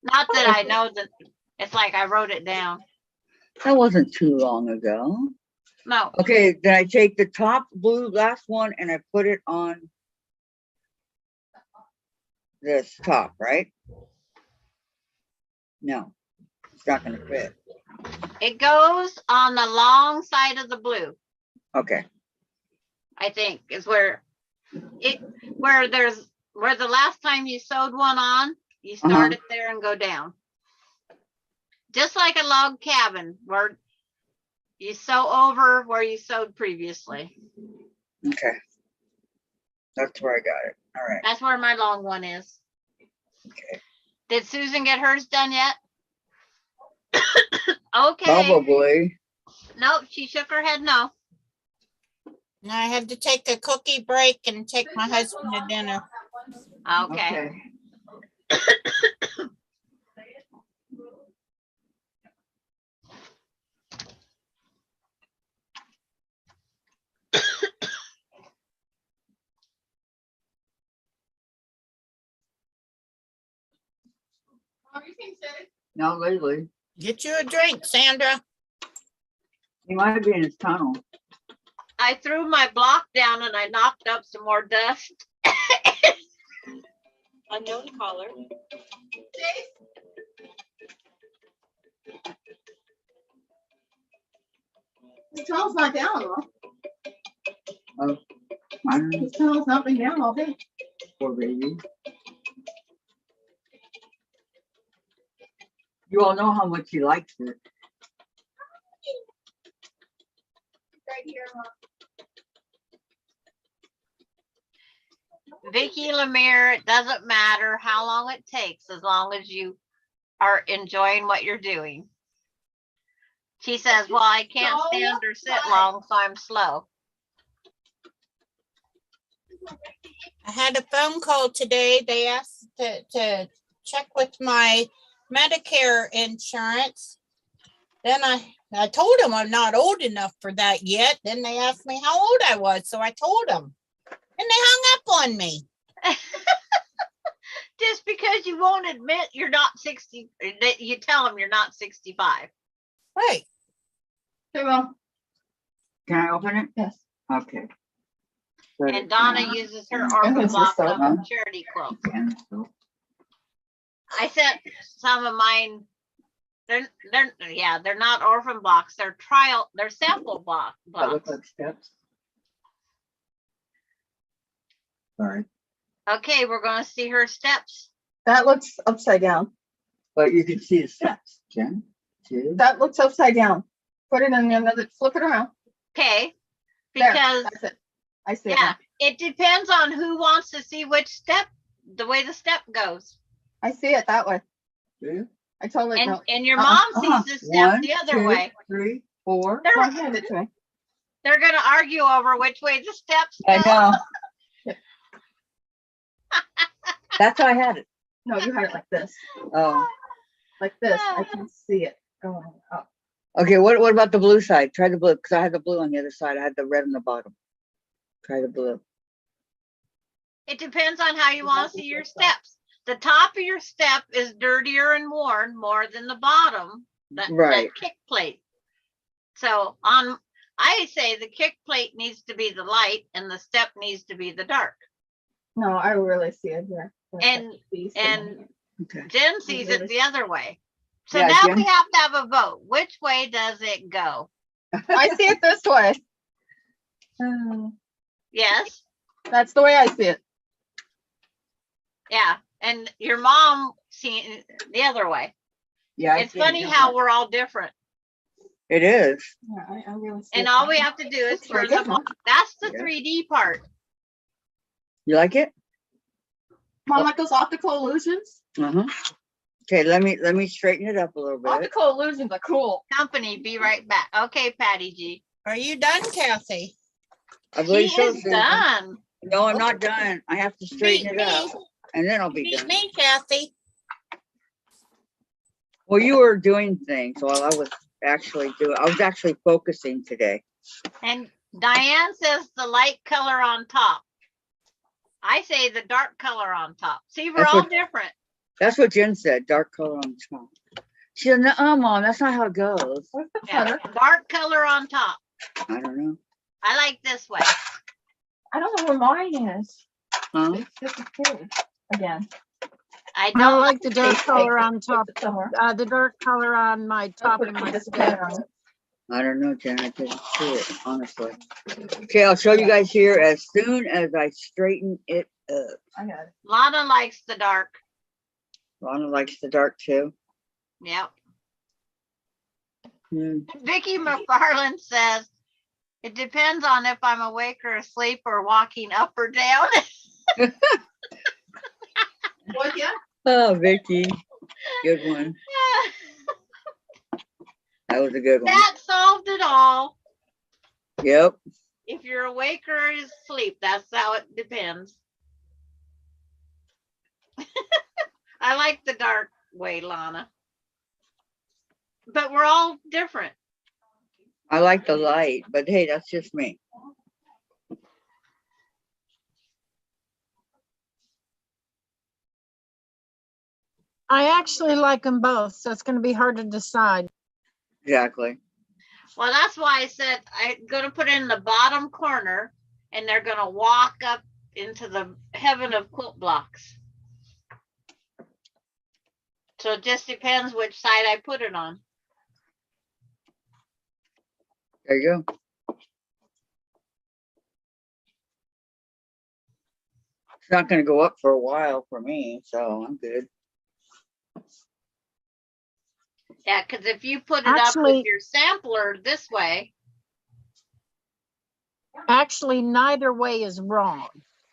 Not that I know that, it's like I wrote it down. That wasn't too long ago. No, Okay, then I take the top blue last one and I put it on this top, right? No, it's not gonna fit. it goes on the long side of the blue, Okay, I think, is where where the last time you sewed one on, you start it there and go down. Just like a log cabin where you sew over where you sewed previously. okay. That's where I got it. All right, That's where my long one is. okay. Did Susan get hers done yet? Okay. Probably. Nope, she shook her head no. And I had to take a cookie break and take my husband to dinner. Okay. Not lately. Get you a drink, Sandra. He might be in his tunnel. I threw my block down and I knocked up some more dust. Unknown caller. The tunnel's not down, though. Oh, I don't know. The tunnel's not been down all day. Poor baby. You all know how much he likes it. Right here, Mom. Vicky Lemire, it doesn't matter how long it takes as long as you are enjoying what you're doing. She says, well, I can't stand or sit long, so I'm slow. I had a phone call today. They asked to check with my Medicare insurance. Then I told them I'm not old enough for that yet. Then they asked me how old I was, so I told them. And they hung up on me. Just because you won't admit you're not 60, you tell them you're not 65. Right. Hey, Mom. Can I open it? Yes. Okay. And Donna uses her And orphan it's block just on charity quilt. I sent some of mine. They're not orphan blocks. They're sample That look blocks. like steps. Sorry, Okay, we're going to see her steps. That looks upside down. but you can see the steps. Jen, 2. That looks upside down. Put it in the another, flip it around. Okay, There, because that's it. I see it yeah, now. it depends on who wants to see which step, the way the step goes. I see it that way. Do you? I totally know. And your mom sees the step 1, the other 2, way. 3, 4. Mom, hand it to me. They're going to argue over which way the steps I go. know. That's how I had it. No, you had it like this. Oh, Like this. I can see it going up. okay. What about the blue side? Try the blue, because I had the blue on the other side. I had the red on the bottom. Try the blue. It depends on how you want to see your steps. The top of your step is dirtier and worn more than the bottom, that kick plate. So I say the kick plate needs to be the light and the step needs to be the dark. No, I really see it here. And Okay. Jen sees it the other way. So Yeah, now Jen- we have to have a vote. Which way does it go? I see it this way. Yes. That's the way I see it. Yeah. And your mom seeing it the other way. Yeah. I It's see it funny different. how we're all different. It is. Yeah, I really see And it. all we have to do is Looks very turn good, them Mom. on. That's the Yeah. 3D part. You like it? Mom, like those optical illusions? Okay, let me straighten it up a little bit. Optical illusions are cool. Company, be right back. Okay, Patty G. Are you done, Kathy? I She believe so, is Susan. done. No, I'm not done. I have to straighten it up, and then I'll be Beat done. me, Kathy. Well, you were doing things while I was actually focusing today. And Diane says the light color on top. I say the dark color on top. See, we're That's all what- different. That's what Jen said, dark color on top. She said, no, Mom, that's not how it goes. Where's the Yeah, cutter? dark color on top. I don't know. I like this way. I don't know where mine is. Huh? It's disappeared again. I I don't like the dark Take color it, on top, put it somewhere. the dark color on my top Put of my this pen steps. on it. I don't know, Jen. I didn't see it, honestly. Okay, I'll show you guys here as soon as I straighten it up. I got it. Lana likes the dark. Rhonda likes the dark too. Yep. Hmm. Vicky McFarland says, it depends on if I'm awake or asleep or walking up or down. What, yeah? Oh, Vicky. Good one. That was a good one. That solved it all. Yep. If you're awake or asleep, that's how it depends. I like the dark way, Lana. But we're all different. I like the light, but hey, that's just me. I actually like them both, so it's going to be hard to decide. Exactly. Well, that's why I said I'm going to put it in the bottom corner and they're going to walk up into the heaven of quilt blocks. So it just depends which side I put it on. There you go. It's not going to go up for a while for me, so I'm good. Yeah, because if you put it up Actually- with your sampler this way, Actually, neither way is wrong.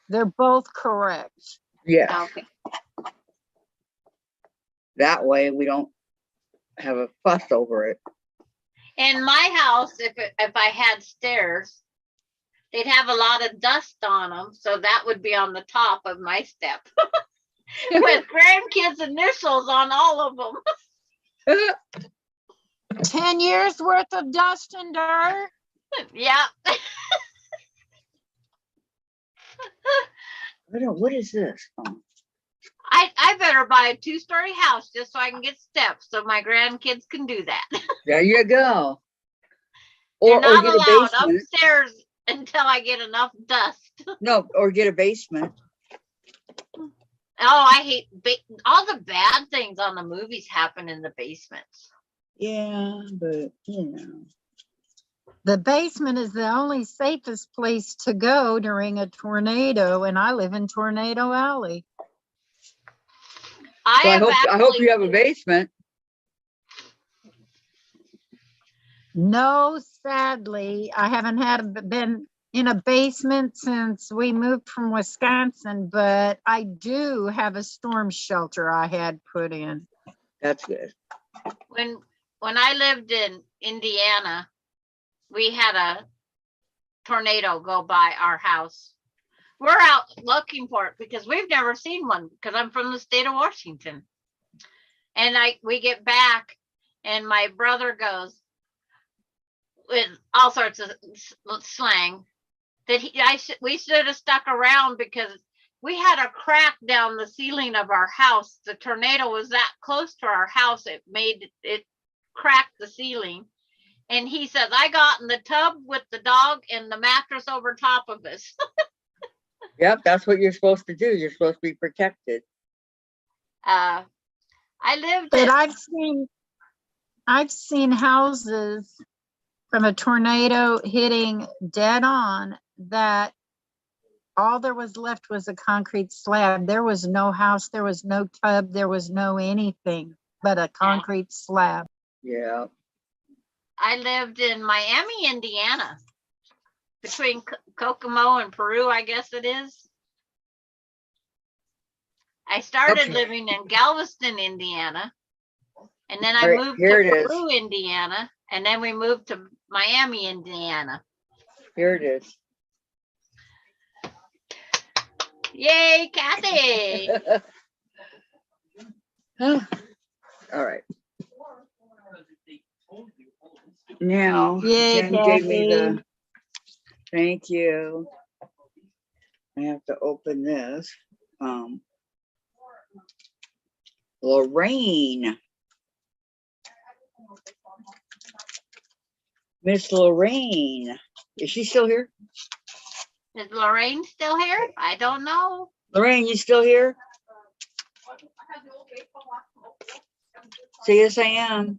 They're both correct. Yeah. okay. That way we don't have a fuss over it. In my house, if I had stairs, they'd have a lot of dust on them, so that would be on the top of my step. With grandkids' initials on all of them. 10 years worth of dust and dirt. Yeah. I don't, what is this? Oh, I better buy a 2-story house just so I can get steps so my grandkids can do that. there you go. They're Or not get a allowed basement. upstairs until I get enough dust. No, or get a basement. Oh, I hate all the bad things on the movies happen in the basements. Yeah, but you know. The basement is the only safest place to go during a tornado, and I live in Tornado Alley. So I hope you have a basement. No, sadly, I haven't been in a basement since we moved from Wisconsin, but I do have a storm shelter I had put in. That's good. When I lived in Indiana, we had a tornado go by our house. We're out looking for it because we've never seen one because I'm from the state of Washington. And we get back and my brother goes with all sorts of slang that we should have stuck around because we had a crack down the ceiling of our house. The tornado was that close to our house. It cracked the ceiling. And he says, I got in the tub with the dog and the mattress over top of us. Yep, that's what you're supposed to do. You're supposed to be protected. I lived But in, I've seen houses from a tornado hitting dead on that all there was left was a concrete slab. There was no house, there was no tub, there was no anything but a concrete slab. Yeah. I lived in Miami, Indiana, between Kokomo and Peru, I guess it is. I started Okay. living in Galveston, Indiana, and then I All right, moved here to it is. Peru, Indiana, and then we moved to Miami, Indiana. Here it is. Yay, Kathy! All right. Now, Yay, Jen gave me Kathy. thank you. I have to open this. Lorraine. Miss Lorraine. Is she still here? Is Lorraine still here? I don't know. Lorraine, you still here? Say yes, I am.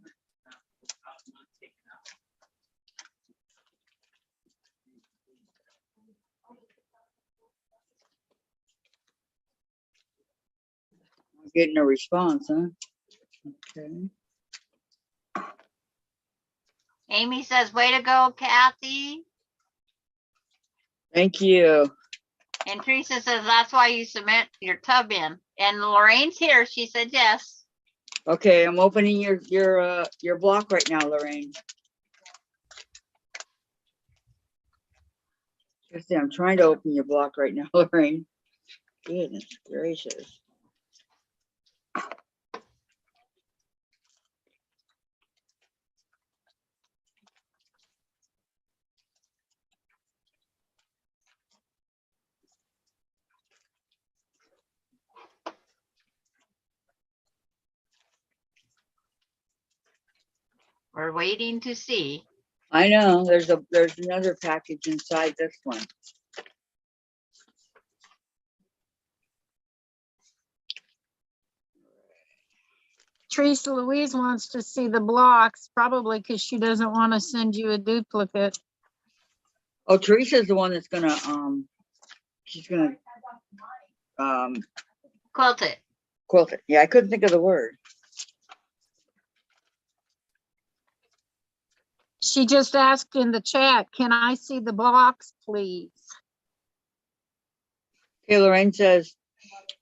I'm getting a response, huh? Okay. Amy says, way to go, Kathy. Thank you. And Teresa says, that's why you cement your tub in. And Lorraine's here. She said yes. Okay, I'm opening your block right now, Lorraine. I'm trying to open your block right now, Lorraine. Goodness gracious. We're waiting to see. I know there's another package inside this one. Teresa Louise wants to see the blocks, probably because she doesn't want to send you a duplicate. Oh, Teresa's the one that's gonna she's gonna Quilt it. quilt it. Yeah, I couldn't think of the word. She just asked in the chat, can I see the blocks, please? Okay, Lorraine says,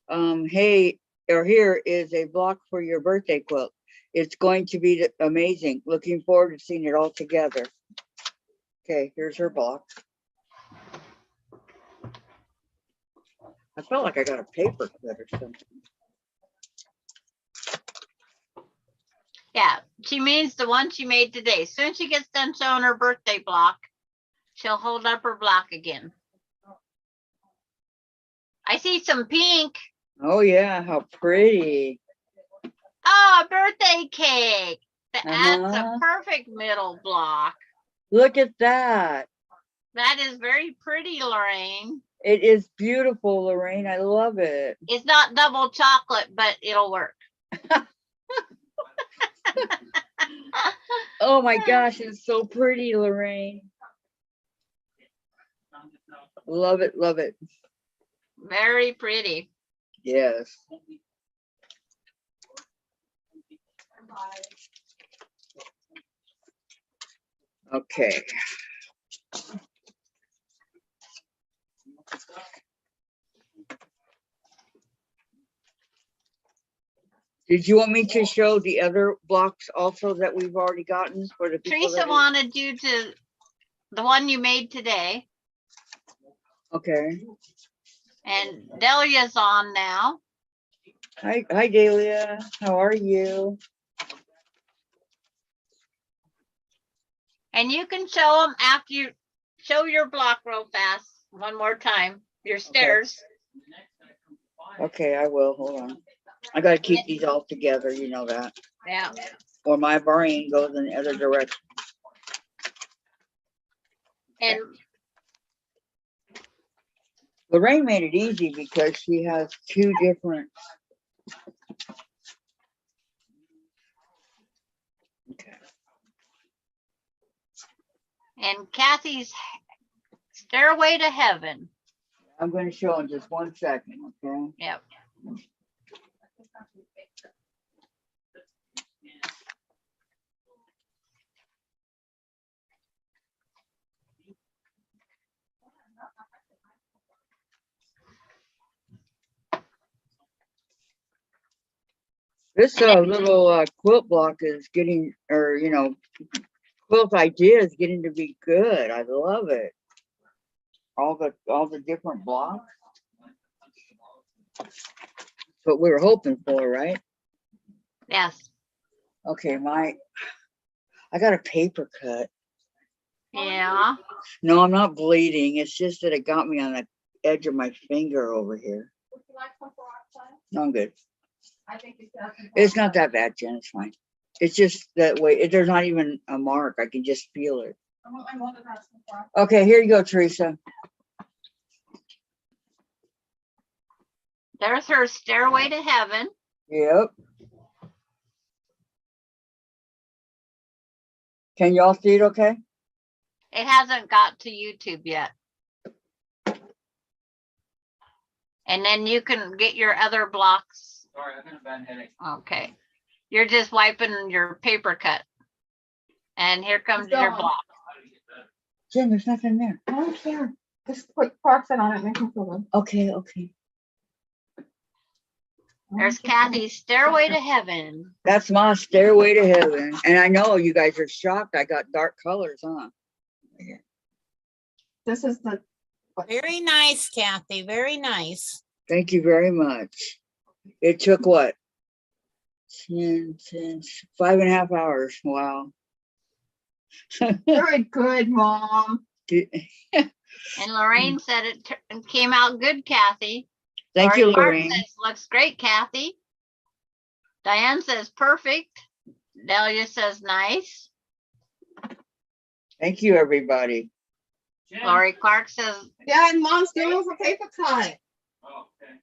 hey, or here is a block for your birthday quilt. It's going to be amazing. Looking forward to seeing it all together. Okay, here's her block. I felt like I got a paper clip or something. Yeah, she means the one she made today. As soon as she gets done showing her birthday block, she'll hold up her block again. I see some pink. Oh yeah, how pretty. Oh, birthday cake. That's a Uh-huh. perfect middle block. Look at that. That is very pretty, Lorraine. It is beautiful, Lorraine. I love it. It's not double chocolate, but it'll work. Oh my gosh, it's so pretty, Lorraine. Love it, love it. Very pretty. Yes. Okay. Did you want me to show the other blocks also that we've already gotten for the people? Teresa wanted you to, the one you made today. Okay. And Delia's on now. Hi, Delia. How are you? And you can show them after you show your block real fast. One more time. Your stairs. Okay, I will. Hold on. I gotta keep these all together, you know that. Yeah. Or my brain goes in the other direction. And Lorraine made it easy because she has two different. Okay. and Kathy's Stairway to Heaven. I'm going to show in just 1 second, okay? Yep. This little quilt block is getting, or you know, quilt idea is getting to be good. I love it. All the different blocks. What we were hoping for, right? Yes. Okay, I got a paper cut. Yeah. No, I'm not bleeding. It's just that it got me on edge of my finger over here. Would you like some for outside? No, I'm good. I think it's got some for It's not outside. that bad, Jen. It's fine. It's just that way. There's not even a mark. I can just feel it. I want my mother to have some for outside. Okay, here you go, Teresa. There's her Stairway to Heaven. Yep. Can y'all see it okay? It hasn't got to YouTube yet. And then you can get your other blocks. Sorry, I've been a bad headache. Okay. You're just wiping your paper cut. And here comes It's your gone. block. Jen, there's nothing there. I don't care. Just put peroxide on it, make them feel good. Okay, okay. There's Kathy's Stairway to Heaven. That's my Stairway to Heaven. And I know you guys are shocked. I got dark colors, huh? This is the, Very nice, Kathy. Very nice. Thank you very much. It took what? 5.5 hours. Wow. very good, Mom. And Lorraine said it came out good, Kathy. Thank you, Lori Clark Lorraine. says, looks great, Kathy. Diane says perfect. Delia says nice. Thank you, everybody. Jen? Lori Clark says, Yeah, and Mom's doing for paper cut. Oh, okay.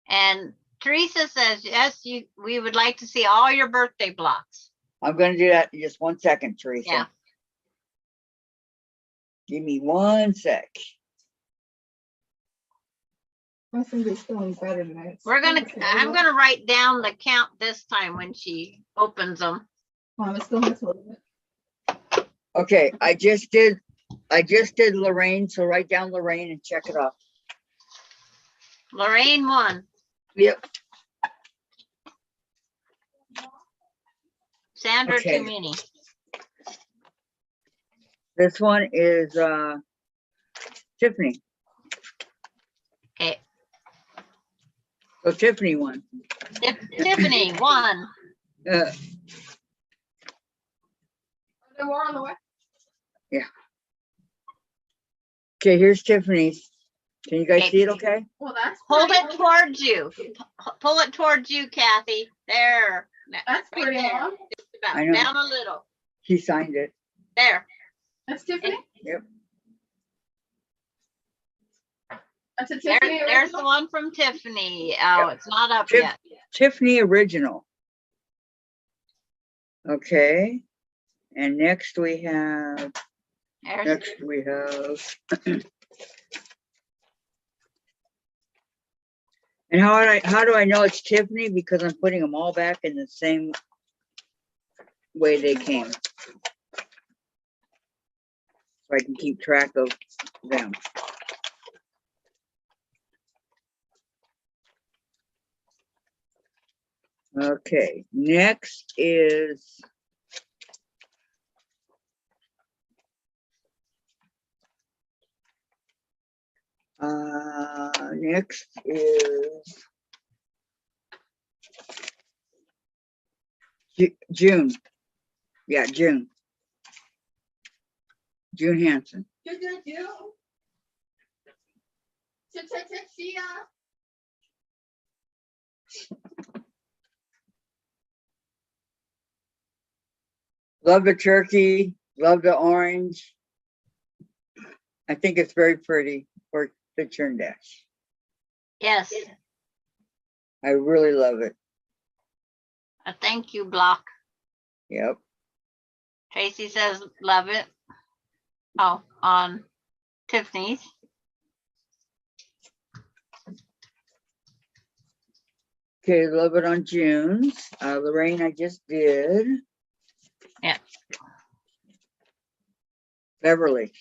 and Teresa says, yes, we would like to see all your birthday blocks. I'm going to do that in just 1 second, Teresa. Yeah. Give me 1 sec. My finger's feeling better tonight. I'm gonna write down the count this time when she opens them. Mom, it still hurts a little bit. Okay, I just did Lorraine, so write down Lorraine and check it off. Lorraine won. Yep. Sandra Okay. too many. This one is Tiffany. Okay. So Tiffany won. Tiffany won. Are there more on the way? Okay, here's Tiffany's. Can you guys Okay. see it okay? Well, that's Hold pretty. it towards you. Pull it towards you, Kathy. There. That's Right pretty there. long. Just about. I know. Down a little. He signed it. There. That's Tiffany? Yep. That's a Tiffany There's the original? one from Tiffany. Oh, it's not up Tiff- yet. Tiffany original. Okay. And next we have, There's and how do I know it's Tiffany? Because I'm putting them all back in the same way they came. So I can keep track of them. Okay, next is June. Yeah, June. June Hansen. Love the turkey, love the orange. I think it's very pretty for the churn dash. yes, I really love it. a thank you block. Yep. Tracy says love it. Oh, on Tiffany's. Okay, love it on June's. Lorraine, I just did. Yeah. Beverly.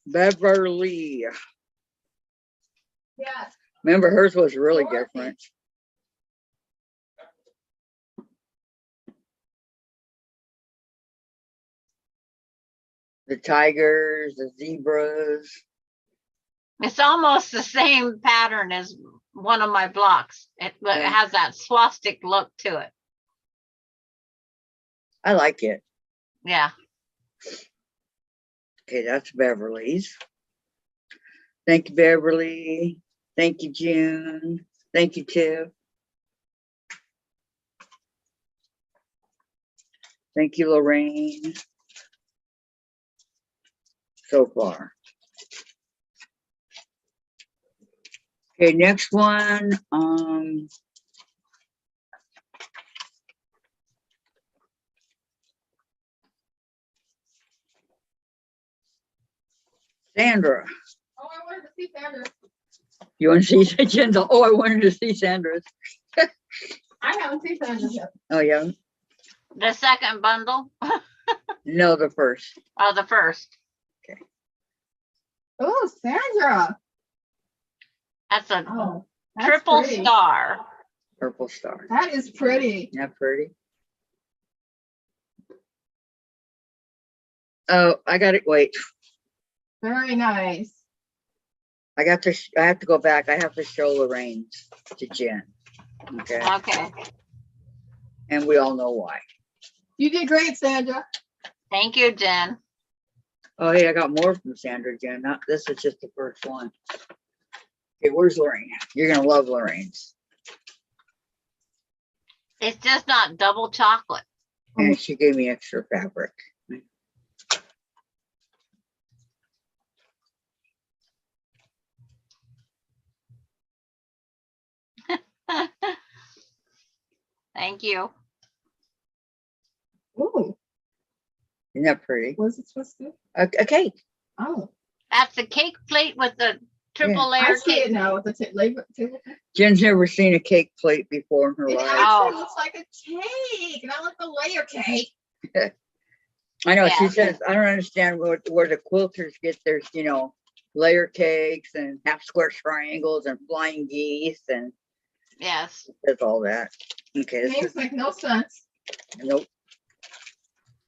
Beverly. Yeah. Remember, hers was really different. The tigers, the zebras. It's almost the same pattern as one of my blocks. It Yeah. has that swastic look to it. I like it. Yeah. Okay, that's Beverly's. Thank you, Beverly. Thank you, June. Thank you, Tiff. Thank you, Lorraine. So far. Okay, next one. Sandra. Oh, I wanted to see Sandra. You want to see Jen's? Oh, I wanted to see Sandra's. I haven't seen Sandra yet. Oh, yeah. The second bundle. No, the first. Oh, the first. Oh, Sandra. That's a Oh, that's triple pretty. star. Purple star. That is pretty. Isn't that pretty? Oh, I got it. Wait, Very nice. I have to go back. I have to show Lorraine's to Jen. Okay. Okay. And we all know why. You did great, Sandra. Thank you, Jen. Oh, hey, I got more from Sandra, Jen. Not, this is just the first one. Okay, where's Lorraine? You're gonna love Lorraine's. It's just not double chocolate. And she gave me extra fabric. Thank you. Ooh, Isn't that pretty? what's it supposed to be? A cake. Oh, That's the cake plate with the triple I layer see cake. it now with the label. Jen's never seen a cake plate before in her It life. actually looks like a cake, not like the layer cake. I know. She Yeah. says, I don't understand where the quilters get their, layer cakes and half square triangles and flying geese and Yes. does all that. Okay. This Names is, make no sense. nope.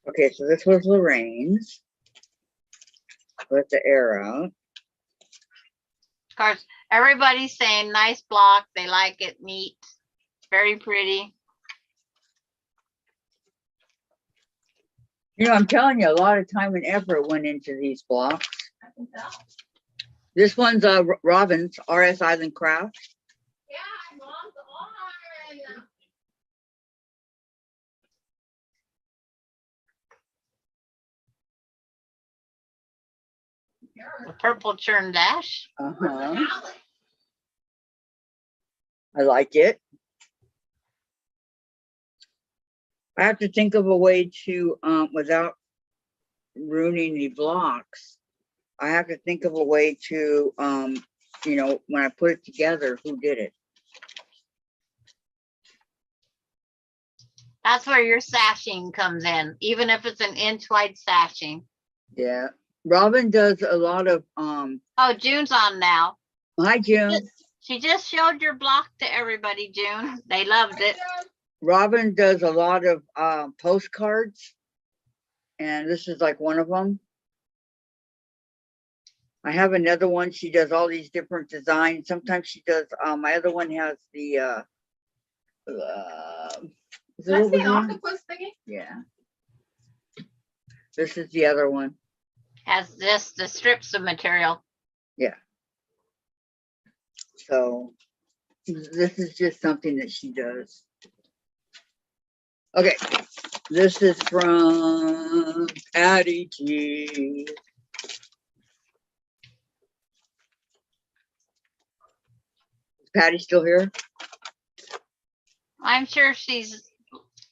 Okay, so this was Lorraine's. Let the air out. Of course, everybody's saying nice block. They like it neat. Very pretty. I'm telling you, a lot of time and effort went into these blocks. I can tell. This one's Robin's RS Island Craft. Yeah, mom's on. The purple churn dash. Uh-huh. I like it. I have to think of a way to, without ruining the blocks, I have to think of a way to, when I put it together, who did it? That's where your sashing comes in, even if it's an inch wide sashing. Yeah. Robin does a lot of, Oh, June's on now. hi, June. She just showed your block to everybody, June. They loved it. Robin does a lot of postcards, and this is like one of them. I have another one. She does all these different designs. Sometimes she does, my other one has the, is it Can I over see an here? octopus thingy? Yeah. This is the other one. Has just the strips of material. Yeah. So this is just something that she does. Okay. This is from Patty G. Is Patty still here? I'm sure she's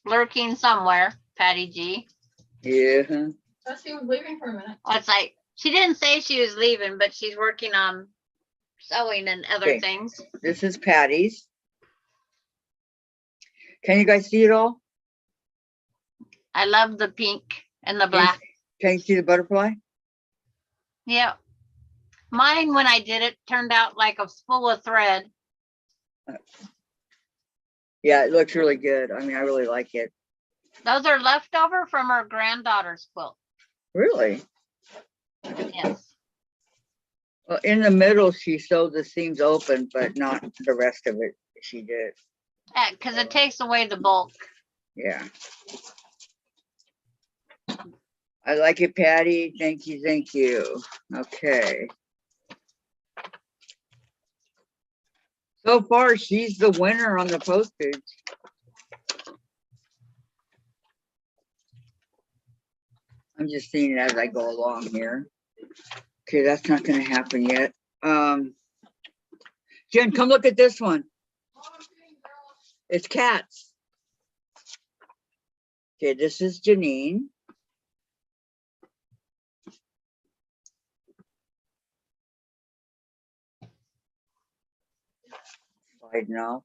lurking somewhere, Patty G. Yeah. Oh, she was leaving for a minute. Oh, it's like she didn't say she was leaving, but she's working on sewing and other Okay. things. This is Patty's. Can you guys see it all? I love the pink and the black. Can you see the butterfly? Yeah. Mine, when I did it, turned out like a full of thread. Yeah, it looks really good. I mean, I really like it. Those are leftover from her granddaughter's quilt. Really? Yes. Well, in the middle, she sewed the seams open, but not the rest of it. She did. Because it takes away the bulk. Yeah. I like it, Patty. Thank you, thank you. Okay. So far, she's the winner on the postage. I'm just seeing it as I go along here. Okay, that's not gonna happen yet. Jen, come look at this one. It's cats. Okay, this is Janine. Slide now.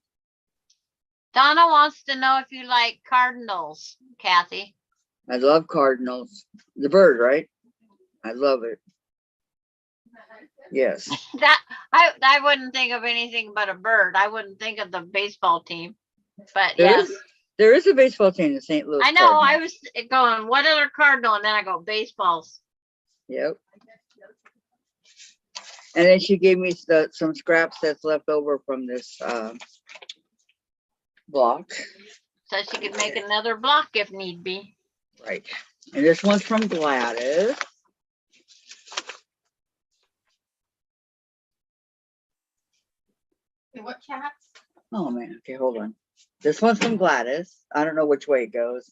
Donna wants to know if you like cardinals, Kathy. I love cardinals. The bird, right? I love it. Yes. That I wouldn't think of anything but a bird. I wouldn't think of the baseball team. But yes, There is a baseball team in St. Louis. I know. Cardinals. I was going, what other cardinal? And then I go, baseballs. Yep. And then she gave me some scraps that's left over from this block. So she could make another block if need be. Right. And this one's from Gladys. What cats? Oh man, okay, hold on. This one's from Gladys. I don't know which way it goes.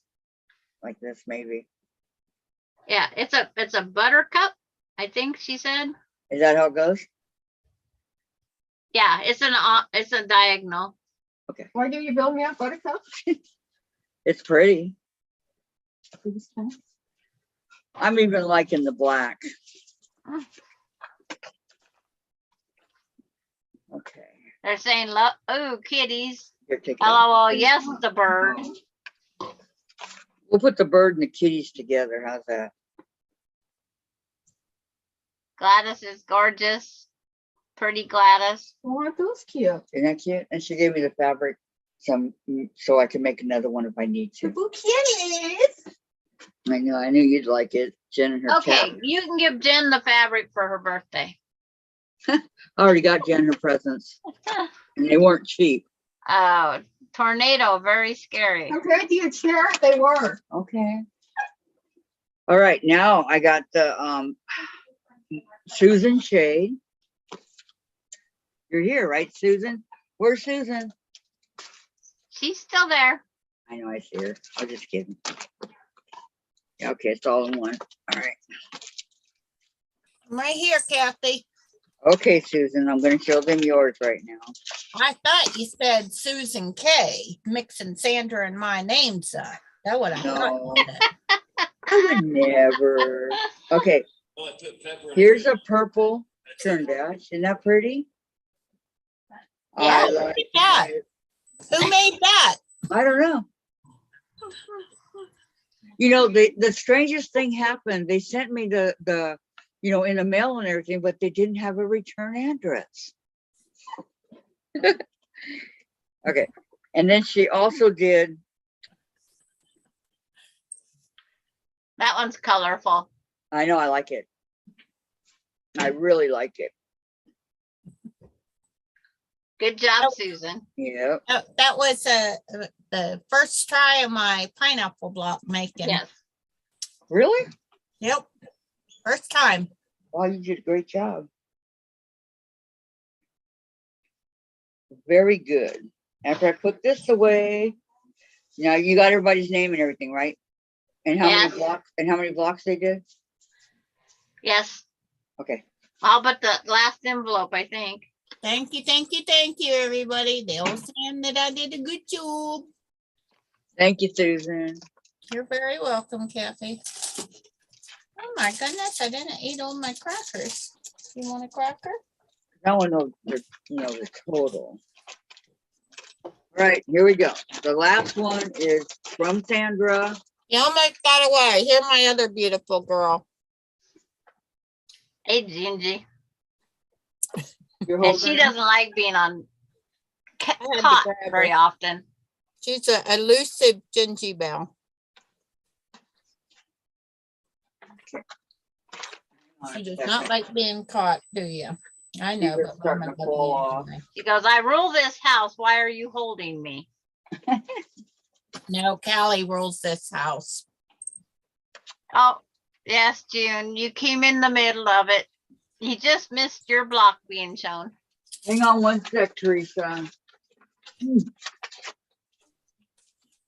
Like this, maybe. Yeah, it's a buttercup, I think she said. Is that how it goes? Yeah, it's a diagonal. Okay. Why do you build me up buttercup? It's pretty. I'm even liking the black. Okay. They're saying, "Oh, kitties." Here, take that. LOL. Yes, the bird. We'll put the bird and the kitties together. How's that? Gladys is gorgeous. Pretty Gladys. Oh, aren't those cute? Isn't that cute? And she gave me the fabric, so I can make another one if I need The to. bouquets. I know. I knew you'd like it, Jen and her Okay, cat. you can give Jen the fabric for her birthday. I already got Jen her presents, and they weren't cheap. Oh, tornado, very scary. Compared to your chair, they were. Okay. All right, now I got the Susan shade. You're here, right, Susan? Where's Susan? She's still there. I know I see her. I'm just kidding. Yeah, okay, it's all in one. All right. I'm right here, Kathy. Okay, Susan, I'm going to show them yours right now. I thought you said Susan K, mixing Sandra and my names up. That's what I thought. No, You said. I would never. Okay, here's a purple turn dash. Isn't that pretty? Yeah. I like Look at that. it. Who made that? I don't know. You know, the strangest thing happened. They sent me the in the mail and everything, but they didn't have a return address. Okay. And then she also did, That one's colorful. I know, I like it. I really like it. Good job, Susan. Yeah. That was the first try of my pineapple block making. Yes. Really? Yep. First time. Wow, you did a great job. Very good. After I put this away, now you got everybody's name and everything, right? And how Yes. many blocks? And how many blocks they did? Yes. Okay. All but the last envelope, I think. Thank you, everybody. They all saying that I did a good job. Thank you, Susan. You're very welcome, Kathy. Oh my goodness, I didn't eat all my crackers. You want a cracker? Now I know the total. Right, here we go. The last one is from Sandra. You almost got away. Here's my other beautiful girl. Hey, Gingy. You're And holding she it? doesn't like being on had to caught grab very her. often. She's an elusive Gingy Bell. She does not like being caught, do you? I know, You're but starting Mama to loves fall me off. anyway. She goes, I rule this house. Why are you holding me? No, Callie rules this house. Oh, Yes, June, you came in the middle of it. You just missed your block being shown. Hang on one sec, Teresa.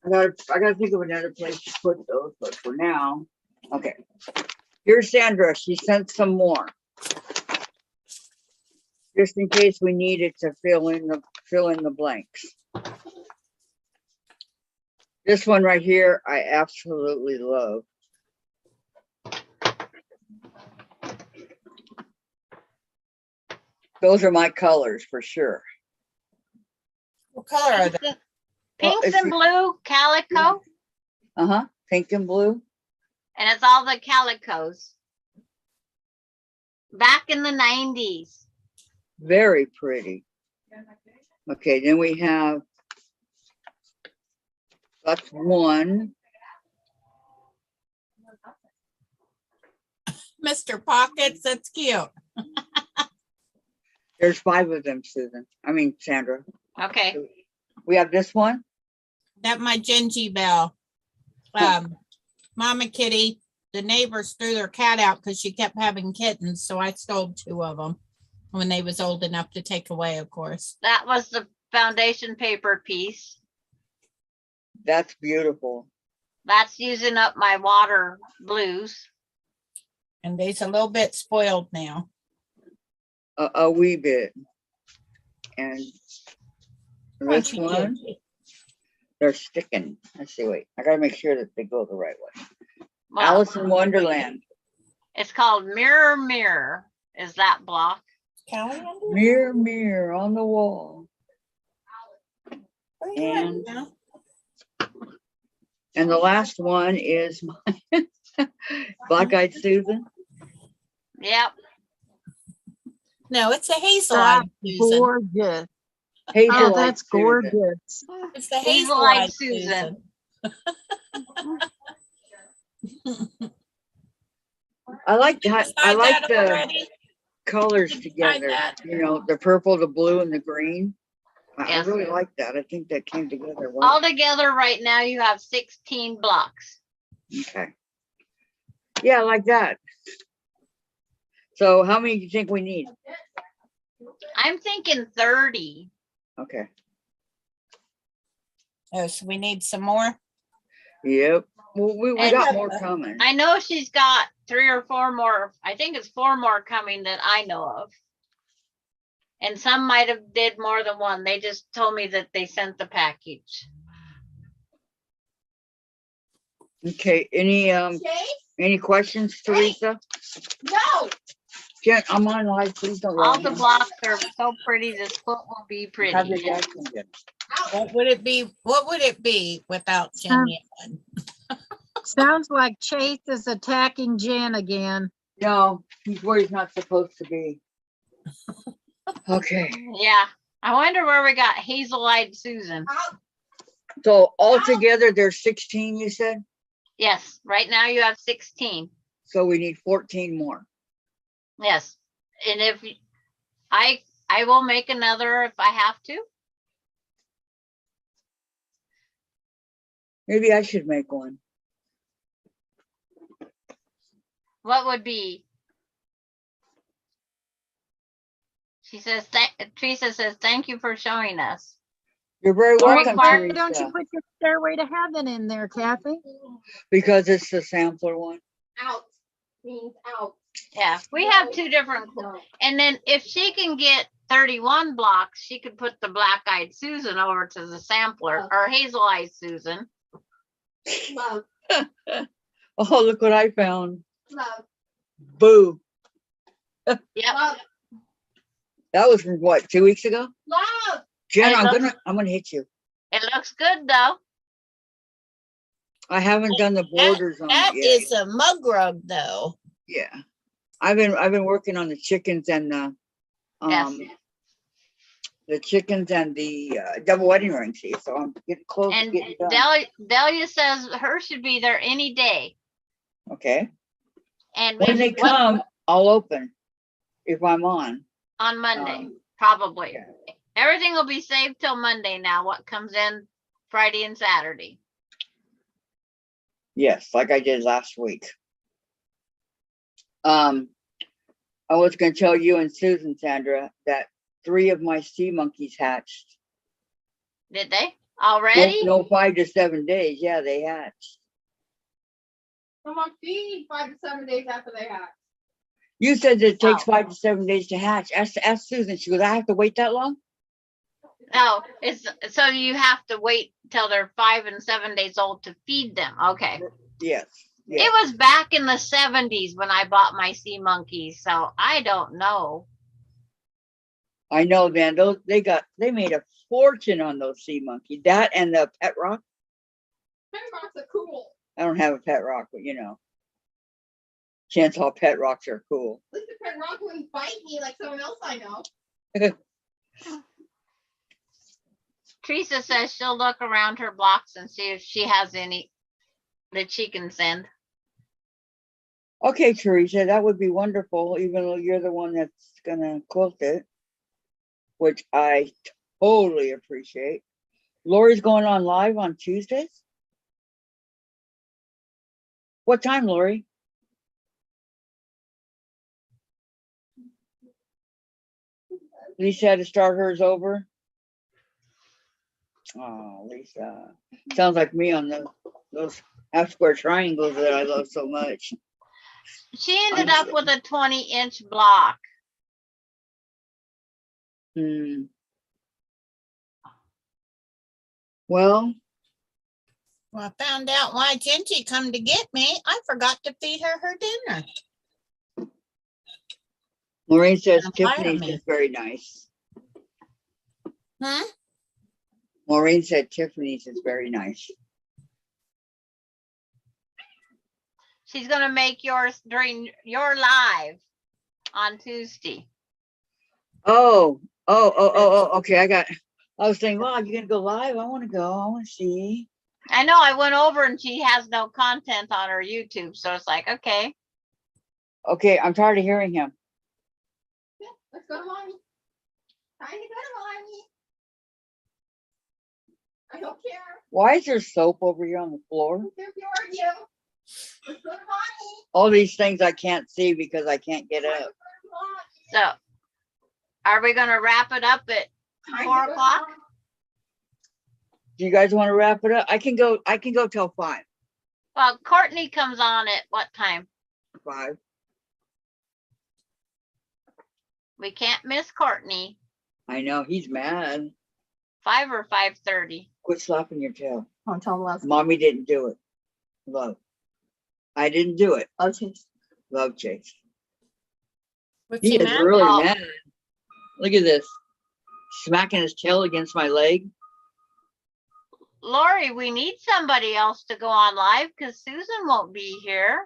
I gotta think of another place to put those, but for now, okay. Here's Sandra. She sent some more. Just in case we needed to fill in the blanks. This one right here, I absolutely love. Those are my colors for sure. What color are they? Pinks it's- and blue calico, Uh-huh, pink and blue. and it's all the calicos. Back in the 90s. Very pretty. Okay, then we have, that's one. Mr. Pockets, that's cute. There's 5 of them, Susan. I mean, Sandra. Okay. We have this one. That my Gingy Bell. Mama Kitty, the neighbors threw their cat out because she kept having kittens, so I stole 2 of them when they was old enough to take away, of course. That was the foundation paper piece. That's beautiful. That's using up my water blues. And they's a little bit spoiled now. A wee bit. And this Crunchy one, Gingy. they're sticking. Let's see, wait. I gotta make sure that they go the right way. Well, Alice in Wonderland. it's called Mirror Mirror, is that block. Calendar? Mirror, mirror on the wall. What are you doing And now? the last one is my Black Eyed Susan. Yep. No, it's a hazel That's eyed Susan. gorgeous. Hazel Oh, Eyed that's Susan. gorgeous. It's the Hazel hazel eyed eyed Susan. Susan. I like that. I Decide like that the already? colors together. that. You know, the purple, the blue, and the green. I Yes. really like that. I think that came together well. Altogether right now you have 16 blocks. Okay. Yeah, I like that. So how many do you think we need? I'm thinking 30. Okay. Oh, so we need some more? Yep. Well, we And- got more coming. I know she's got 3 or 4 more. I think it's 4 more coming that I know of. And some might have did more than one. They just told me that they sent the package. Okay. Any questions, Teresa? No. Jen, I'm on live. Please don't. All yell the at me. blocks are so pretty. This foot will be Have the pretty. guys come get it. What would it be? What would it be without Jen Yellen? Sounds like Chase is attacking Jen again. No, he's where he's not supposed to be. Okay. Yeah. I wonder where we got hazel-eyed Susan. So altogether, there's 16, you said? Yes, right now you have 16. So we need 14 more. Yes. And if I will make another if I have to. Maybe I should make one. What would be? She says, Teresa says, thank you for showing us. You're very Or welcome, Mark, Why don't you Teresa. put your Stairway to Heaven in there, Kathy? Because it's the sampler one. Out. Means out. Yeah, we have 2 different. And then if she can get 31 blocks, she could put the black-eyed Susan over to the sampler or hazel-eyed Susan. Love. Oh, look what I found. Love. Boo. Yep. Love. That was from what, 2 weeks ago? Love. Jen, I love- I'm gonna hit you. It looks good though. I haven't done the borders on That it yet. is a mug rug, though. Yeah. I've been working on the chickens and the Yes. the chickens and the double wedding ring, see, so I'm getting close to And getting done. Delia says her should be there any day. Okay. And When they come, I'll open if I'm on. on Monday, Um, probably. yeah. Everything will be saved till Monday now, what comes in Friday and Saturday. Yes, like I did last week. I was gonna tell you and Susan, Sandra, that 3 of my sea monkeys hatched. Did they No, already? no, 5 to 7 days. Yeah, they hatched. Come on, feed 5 to 7 days after they hatch. You said that it takes Oh. 5 to 7 days to hatch. Ask Susan. She goes, I have to wait that long? No, it's so you have to wait till they're 5 and 7 days old to feed them. Okay. Yes. It yes. was back in the 70s when I bought my sea monkeys, so I don't know. I know, man. They made a fortune on those sea monkeys. That and the pet rock. Pet rocks are cool. I don't have a pet rock, but chances are pet rocks are cool. At least the pet rock wouldn't bite me like someone else I know. Teresa says she'll look around her blocks and see if she has any that she can send. Okay, Teresa, that would be wonderful, even though you're the one that's gonna quilt it, which I totally appreciate. Lori's going on live on Tuesdays. What time, Lori? Lisa had to start hers over. Oh, Lisa. Sounds like me on those half square triangles that I love so much. She ended up with a 20-inch block. Well, Well, I found out why Gingy come to get me. I forgot to feed her dinner. Maureen says Gonna fire Tiffany's me. is very nice. Huh? Maureen said Tiffany's is very nice. She's gonna make yours during your live on Tuesday. Oh, okay. I was saying, well, you're gonna go live. I want to go. I want to see. I know I went over and she has no content on her YouTube, so it's like, okay. Okay, I'm tired of hearing him. Yeah, let's go to mommy. Time to go to mommy. I don't care. Why is there soap over here on the floor? They're for you. Let's go to mommy. All these things I can't see because I can't get up. So are we gonna wrap it up at 4 o'clock? Do you guys want to wrap it up? I can go till 5. Well, Courtney comes on at what time? 5. We can't miss Courtney. I know he's mad. 5 or 5:30. Quit slapping your tail. I'll tell Love. Mommy didn't do it. Love. I didn't do it. Love Chase. Love Chase. What's He he is mad? really Oh. mad. Look at this. Smacking his tail against my leg. Lori, we need somebody else to go on live because Susan won't be here.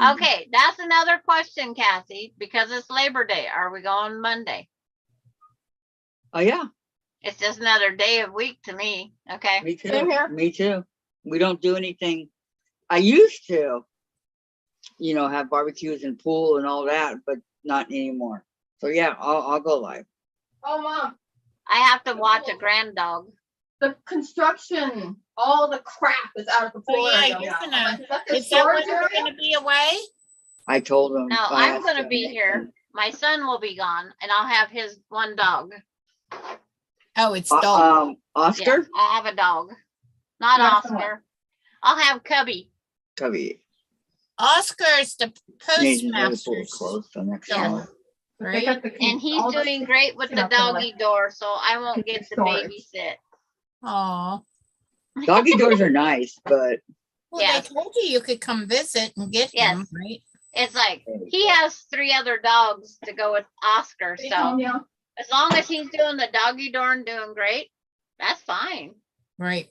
Okay, that's another question, Kathy, because it's Labor Day. Are we going Monday? Oh yeah, It's just another day of week to me. Okay. me too. Same here. Me too. We don't do anything. I used to, have barbecues and pool and all that, but not anymore. So yeah, I'll go live. Oh, Mom. I have to watch a grand dog. The construction, all the crap is out of the Oh, floor. yeah, area. you're I'm gonna- like, is that the Is that when storage you're area? gonna be away? I told him. No, I'm gonna be here. My son will be gone, and I'll have his one dog. Oh, it's dog. Oscar? Yeah, I have a dog, not Yeah, Oscar. I'll have Cubby. Cubby. Oscar's the Needs to pull postmaster's close the next Yes. one. They right? got the key- And he's all the doing things great with the up there, doggy door, so I won't get to storage. babysit. Oh, Doggy doors are nice, but well, Yeah. they told you could come visit and get Yes. him, right? It's like he has 3 other dogs to go with Oscar, They so calm down. as long as he's doing the doggy door and doing great, that's fine. Right.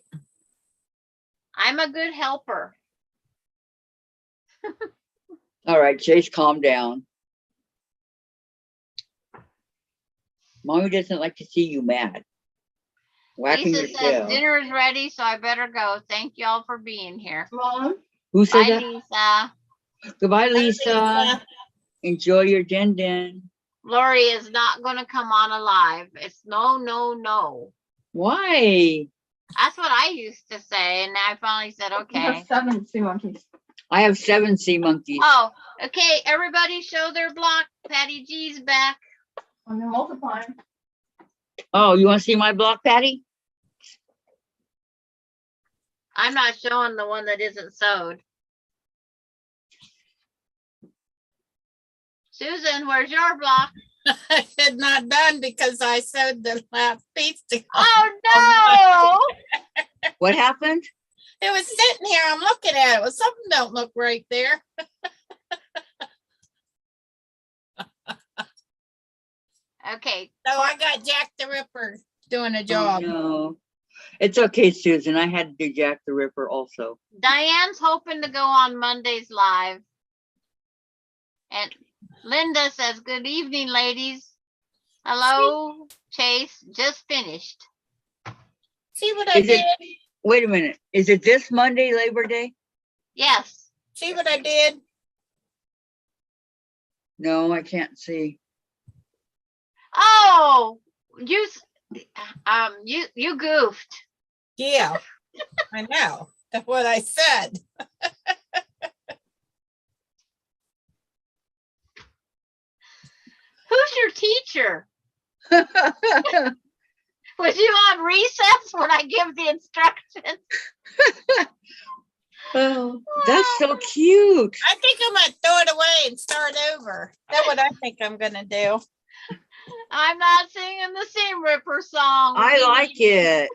I'm a good helper. all right, Chase, calm down. Mommy doesn't like to see you mad. Whacking Lisa your says tail. dinner is ready, so I better go. Thank y'all for being here. Mom. Who said Bye, that? Lisa. Goodbye, Lisa. Lisa. Enjoy your din. Lori is not going to come on alive. It's no, no, no. Why? That's what I used to say, and I finally said, You okay. have 7 sea monkeys. I have 7 sea monkeys. Oh, okay. Everybody show their block. Patty G's back. I'm gonna multiply. Oh, you want to see my block, Patty? I'm not showing the one that isn't sewed. Susan, where's your block? It's not done because I sewed the last piece together. Oh no! What happened? It was sitting here. I'm looking at it. Well, something don't look right there. Okay. So I got Jack the Ripper doing a Oh, job. no. It's okay, Susan. I had to do Jack the Ripper also. Diane's hoping to go on Monday's live. And Linda says, good evening, ladies. Hello, Chase. Just finished. See what I Is did? it, wait a minute. Is it this Monday, Labor Day? Yes. See what I did? No, I can't see. Oh, you goofed. Yeah, I know. That's what I said. Who's your teacher? Was you on recess when I give the instructions? Oh, that's so cute. I think I might throw it away and start over. That's what I think I'm gonna do. I'm not singing the Seam Ripper song. I like it.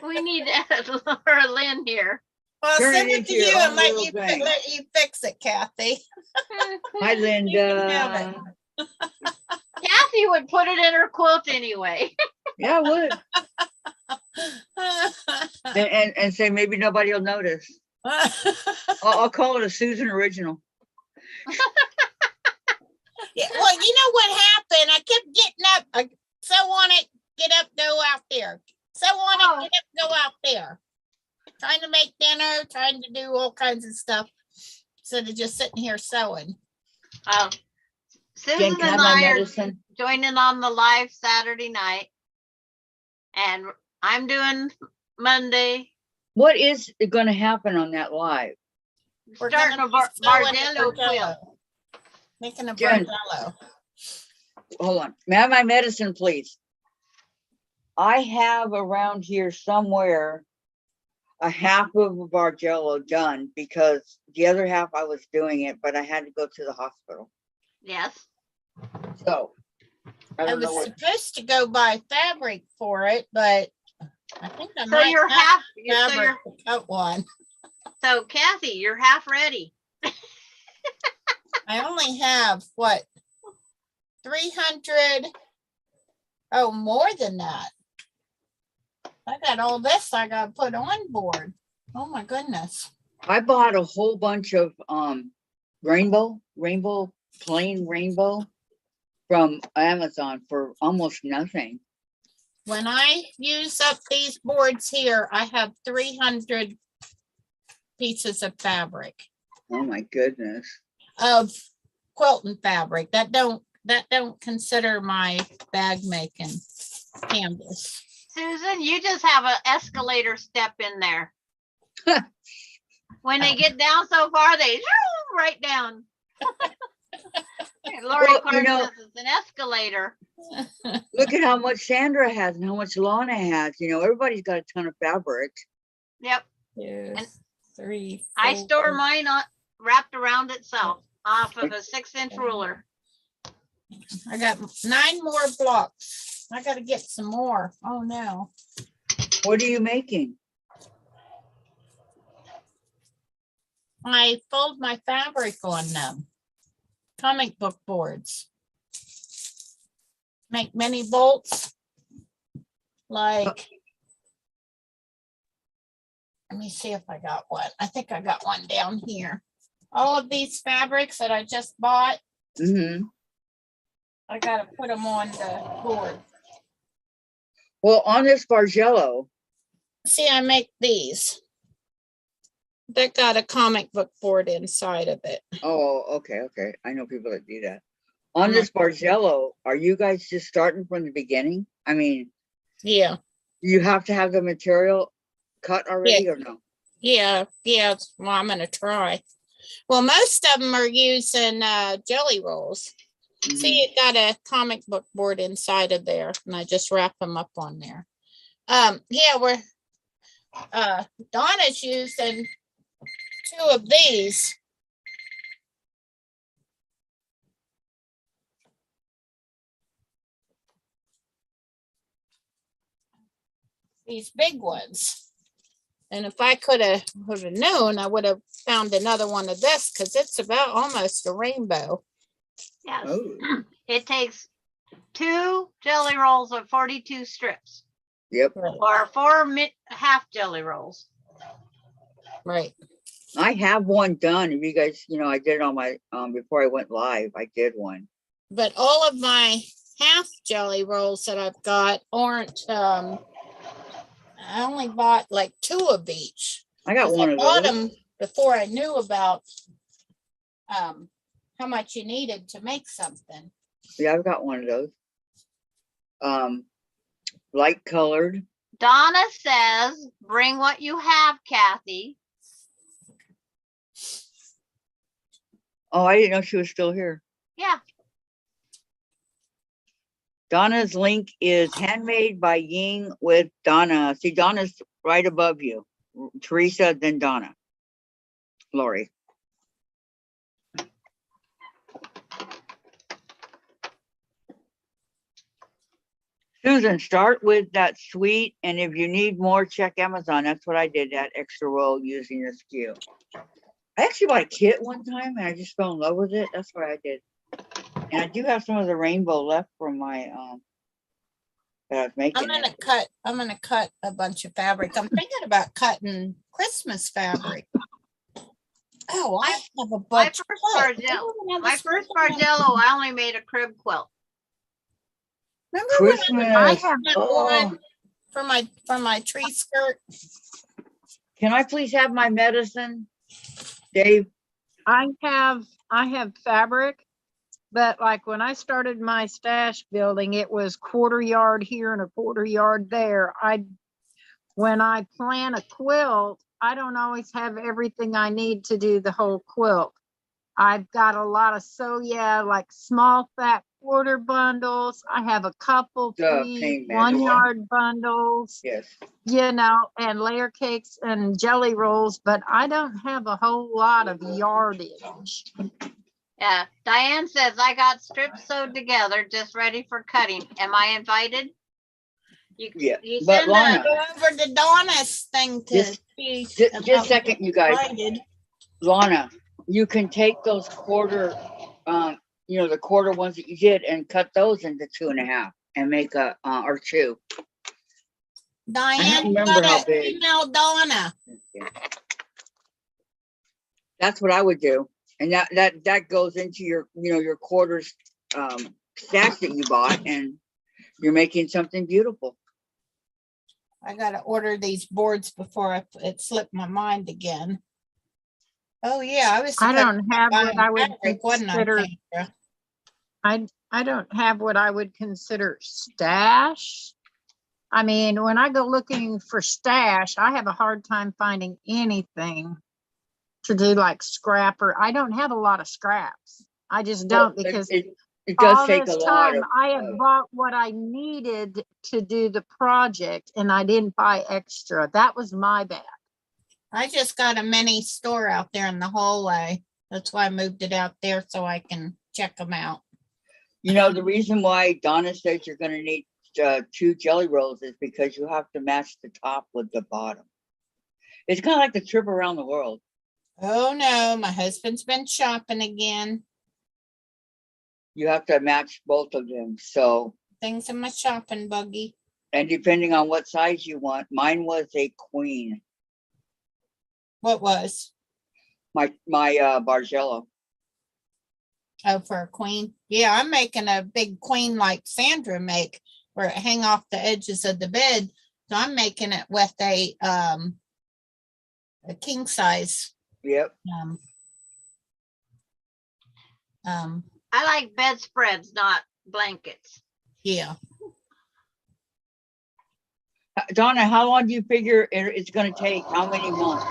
We need to add Laura Lynn here. Well, I'll Turn send it it into to your you own and let little you, thing. let you fix it, Kathy. Hi, You can have Linda. Kathy would put it in her quilt anyway. Yeah, I would. And say maybe nobody will notice. I'll call it a Susan original. Yeah, well, you know what happened? I kept getting up. I sew on it, get up, go out there. Sew on it, get up, go out there. Trying to make dinner, trying to do all kinds of stuff instead of just sitting here sewing. Jen, Susan can I have and my I are medicine? joining on the live Saturday night. And I'm doing Monday. What is going to happen on that live? We're Starting gonna a be sewing Bargello quilt. Bargello. Making a Jen. Bargello. Hold on. May I have my medicine, please? I have around here somewhere a half of a Bargello done because the other half I was doing it, but I had to go to the hospital. Yes. So I I don't was know what. supposed to go buy fabric for it, but I think I So might you're have half. So, fabric to cut one. so Kathy, you're half ready. I only have what 300. Oh, more than that. I got all this I got to put on board. Oh my goodness. I bought a whole bunch of rainbow plain rainbow from Amazon for almost nothing. When I use up these boards here, I have 300 pieces of fabric, Oh my goodness. of quilting fabric. That don't consider my bag making canvas. Susan, you just have an escalator step in there. When they get down so far, they right down. Lori Well, Clark says it's an escalator. Look at how much Sandra has and how much Lana has. You know, everybody's got a ton of fabric. Yep. 2, 3, I 4, store mine on wrapped around itself off of a 6-inch ruler. I got 9 more blocks. I got to get some more. Oh no. What are you making? I fold my fabric on them. Comic book boards. Make many bolts. Like, let me see if I got one. I think I got one down here. All of these fabrics that I just bought, Mm-hmm. I got to put them on the board. Well, on this Bargello, See, I make these. That got a comic book board inside of it. oh, okay. I know people that do that. On this Bargello, are you guys just starting from the beginning? I mean, Yeah. you have to have the material cut already or no? Yeah. Well, I'm going to try. Well, most of them are using jelly rolls. See, it got a comic book board inside of there, and I just wrap them up on there. Yeah, we're Donna's using 2 of these. These big ones. And if I would have known, I would have found another one of this because it's about almost a rainbow. Yes. Oh. It takes 2 jelly rolls of 42 strips. Yep. Or 4 half jelly rolls. Right. I have one done. If you guys, I did it on my, before I went live, I did one. But all of my half jelly rolls that I've got aren't, I only bought like 2 of each. I got one of bought those. them before I knew about how much you needed to make something. Yeah, I've got one of those. Light colored. Donna says, bring what you have, Kathy. Oh, I didn't know she was still here. Yeah. Donna's link is handmade by Ying with Donna. See, Donna's right above you. Teresa, then Donna. Lori. Susan, start with that sweet, and if you need more, check Amazon. That's what I did, that extra roll using the SKU. I actually bought a kit one time, and I just fell in love with it. That's what I did. And I do have some of the rainbow left from my that I was making. I'm gonna cut a bunch of fabric. I'm thinking about cutting Christmas fabric. Oh, I have a bunch. My first Bargello, I only made a crib quilt. Remember Christmas. when I have one for my tree skirt? Can I please have my medicine, Dave? I have fabric, but like when I started my stash building, it was 1/4 yard here and a 1/4 yard there. When I plan a quilt, I don't always have everything I need to do the whole quilt. I've got a lot of like small fat quarter bundles. I have a couple 1 yard bundles. Yes. And layer cakes and jelly rolls, but I don't have a whole lot of yardage. Yeah, Diane says, I got strips sewed together, just ready for cutting. Am I invited? Yeah, you but Lana, Go over to Donna's thing to see. Just a second, you guys. Invited. Lana, you can take those quarter, the quarter ones that you did and cut those into 2.5 and make a, or 2. Diane, you remember how gotta big. email Donna. That's what I would do. And that goes into your, your quarters stash that you bought, and you're making something beautiful. I gotta order these boards before it slipped my mind again. Oh yeah, I don't have what I would consider. Sandra? I don't have what I would consider stash. I mean, when I go looking for stash, I have a hard time finding anything to do like scrapper. I don't have a lot of scraps. I just don't, because it does all take this a lot time of, I have bought what I needed to do the project, and I didn't buy extra. That was my bad. I just got a mini store out there in the hallway. That's why I moved it out there so I can check them out. the reason why Donna says you're going to need 2 jelly rolls is because you have to match the top with the bottom. It's kind of like the trip around the world. Oh no, my husband's been shopping again. You have to match both of them. So Things in my shopping buggy. and depending on what size you want, mine was a queen. What was? My Bargello. Oh, for a queen. Yeah, I'm making a big queen like Sandra make, where it hang off the edges of the bed. So I'm making it with a king size. Yep. I like bedspreads, not blankets. Yeah. Donna, how long do you figure it's going to take? How many months?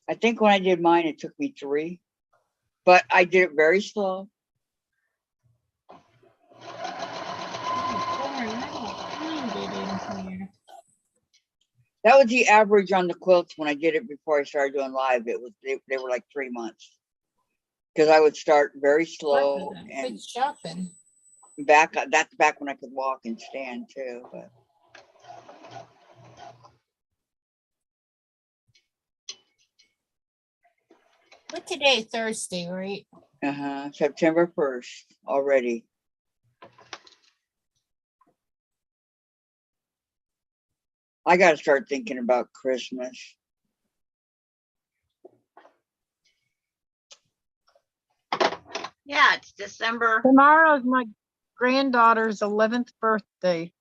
I think when I did mine, it took me 3, but I did it very slow. That was the average on the quilts when I did it before I started doing live. It was they were like 3 months because I would start very slow and Good shopping. back. That's back when I could walk and stand too. But What today? Thursday, right? September 1st already. I got to start thinking about Christmas. Yeah, it's December. Tomorrow's my granddaughter's 11th birthday.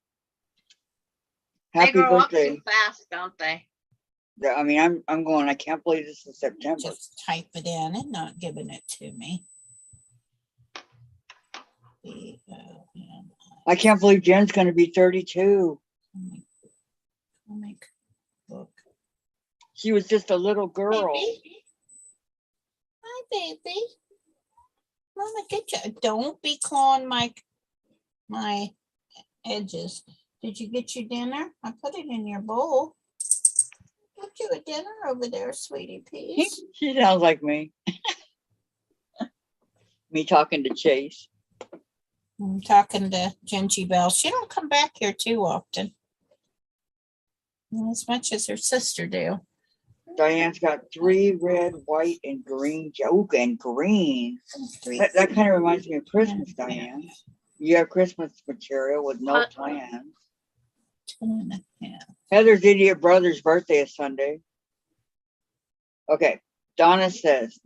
They Happy grow up birthday. too fast, don't they? Yeah, I mean, I'm going, I can't believe this is September. Just type it in and not giving it to me. I can't believe Jen's going to be 32. Comic book. She was just a little girl. Baby. Hi, baby. Mama, get you. Don't be clawing my edges. Did you get your dinner? I put it in your bowl. Get you a dinner over there, sweetie peas. She sounds like me. Me talking to Chase. I'm talking to Gingy Bell. She don't come back here too often. As much as her sister do. Diane's got 3 red, white, and green. Oh, and green. That kind of reminds me of Christmas, Diane. You have Christmas material with no plans. Heather's idiot brother's birthday is Sunday. Okay. Donna says,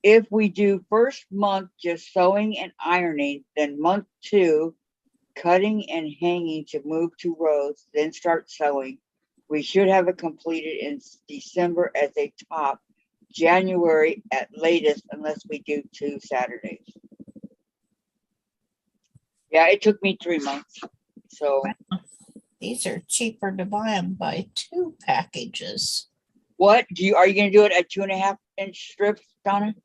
if we do first month just sewing and ironing, then month 2, cutting and hanging to move to rows, then start sewing. We should have it completed in December as a top, January at latest, unless we do 2 Saturdays. Yeah, it took me 3 months. So these are cheaper to buy them by 2 packages. What are you going to do it at 2.5-inch strips, Donna?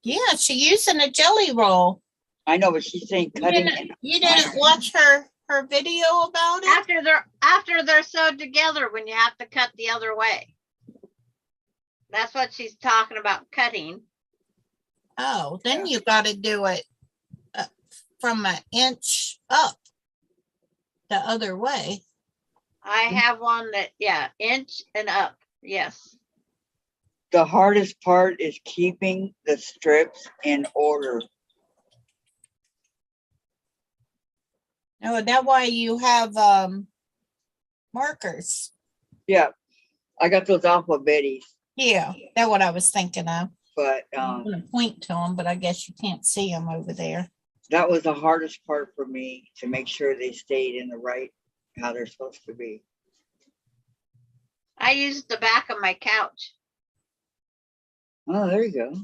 Yeah, she's using a jelly roll. I know, but she's saying cutting. You didn't watch her video about it? After they're sewed together, when you have to cut the other way. That's what she's talking about, cutting. Oh, then you got to do it from 1 inch up the other way. I have one that, yeah, inch and up. Yes. The hardest part is keeping the strips in order. Oh, that's why you have markers. Yeah, I got those off of Betty's. Yeah, that's what I was thinking of. But I'm gonna point to them, but I guess you can't see them over there. That was the hardest part for me, to make sure they stayed in the right, how they're supposed to be. I used the back of my couch. Oh, there you go.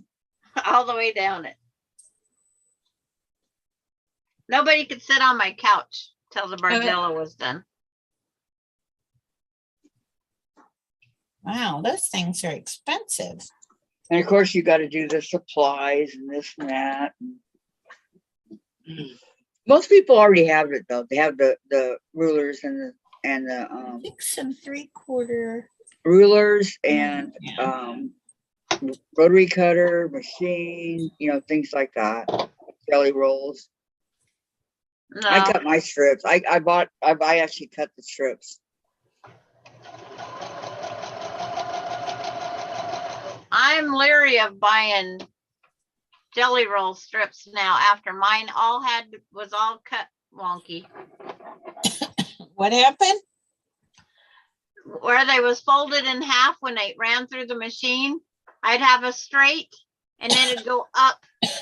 All the way down it. Nobody could sit on my couch till the Bargella was done. Wow, those things are expensive. And of course, you got to do the supplies and this and that. Most people already have it though. They have the rulers and the 6 3/4 rulers and rotary cutter machine, things like that. Jelly rolls. No. I cut my strips. I actually cut the strips. I'm leery of buying jelly roll strips now after mine was all cut wonky. What happened? Where they was folded in half when they ran through the machine, I'd have a straight and then it'd go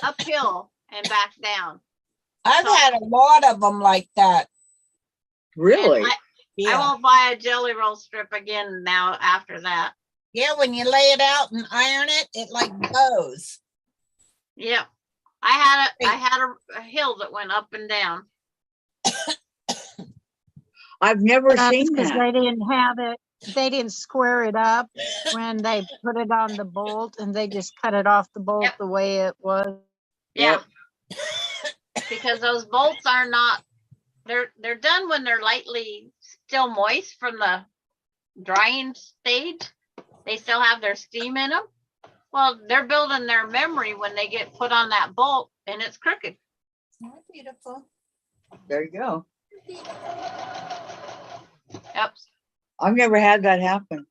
uphill and back down. I've had a lot of them like that. Really? I won't buy a jelly roll strip again now after that. Yeah, when you lay it out and iron it, it like bows. Yep. I had a hill that went up and down. I've never seen because that. they didn't have it. they didn't square it up when they put it on the bolt, and they just cut it off the bolt Yep. the way it was. Yeah. Because those bolts are not, they're done when they're lightly still moist from the drying stage. They still have their steam in them. Well, they're building their memory when they get put on that bolt and it's crooked. Oh, beautiful. There you go. Yep. I've never had that happen.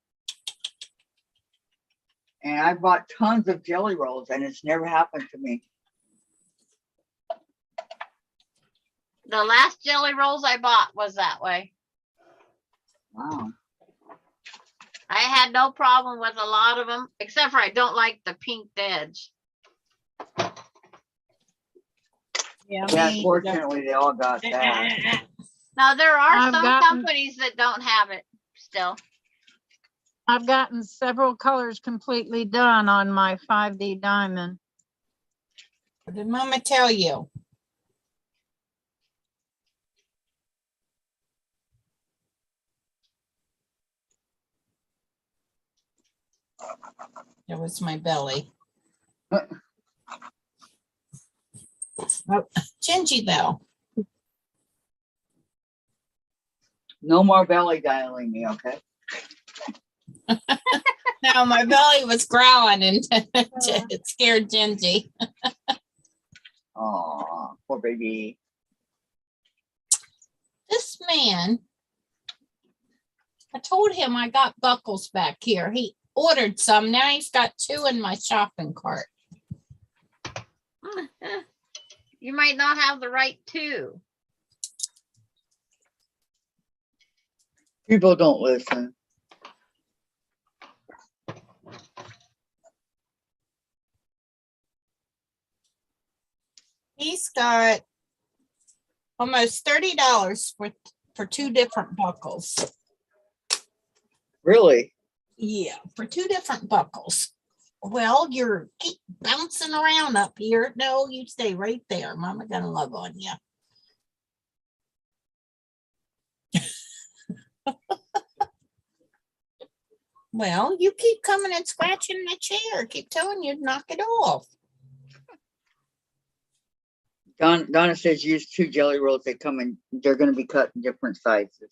And I bought tons of jelly rolls and it's never happened to me. The last jelly rolls I bought was that way. Wow. I had no problem with a lot of them, except for I don't like the pink edge. Yeah, Yeah, me unfortunately, they all got that. Now, there are I've some gotten- companies that don't have it still. I've gotten several colors completely done on my 5D diamond. What did Mama tell you? It was my belly. Oh, Gingy though. No more belly dialing me, okay? No, my belly was growling and it scared Gingy. Oh, poor baby. This man, I told him I got buckles back here. He ordered some. Now he's got 2 in my shopping cart. You might not have the right two. People don't listen. He's got almost $30 for 2 different buckles. Really? Yeah, for 2 different buckles. Well, you're keep bouncing around up here. No, you stay right there. Mama gonna love on you. Well, you keep coming and scratching my chair. Keep telling you to knock it off. Donna says use 2 jelly rolls. They come in, they're going to be cut in different sizes.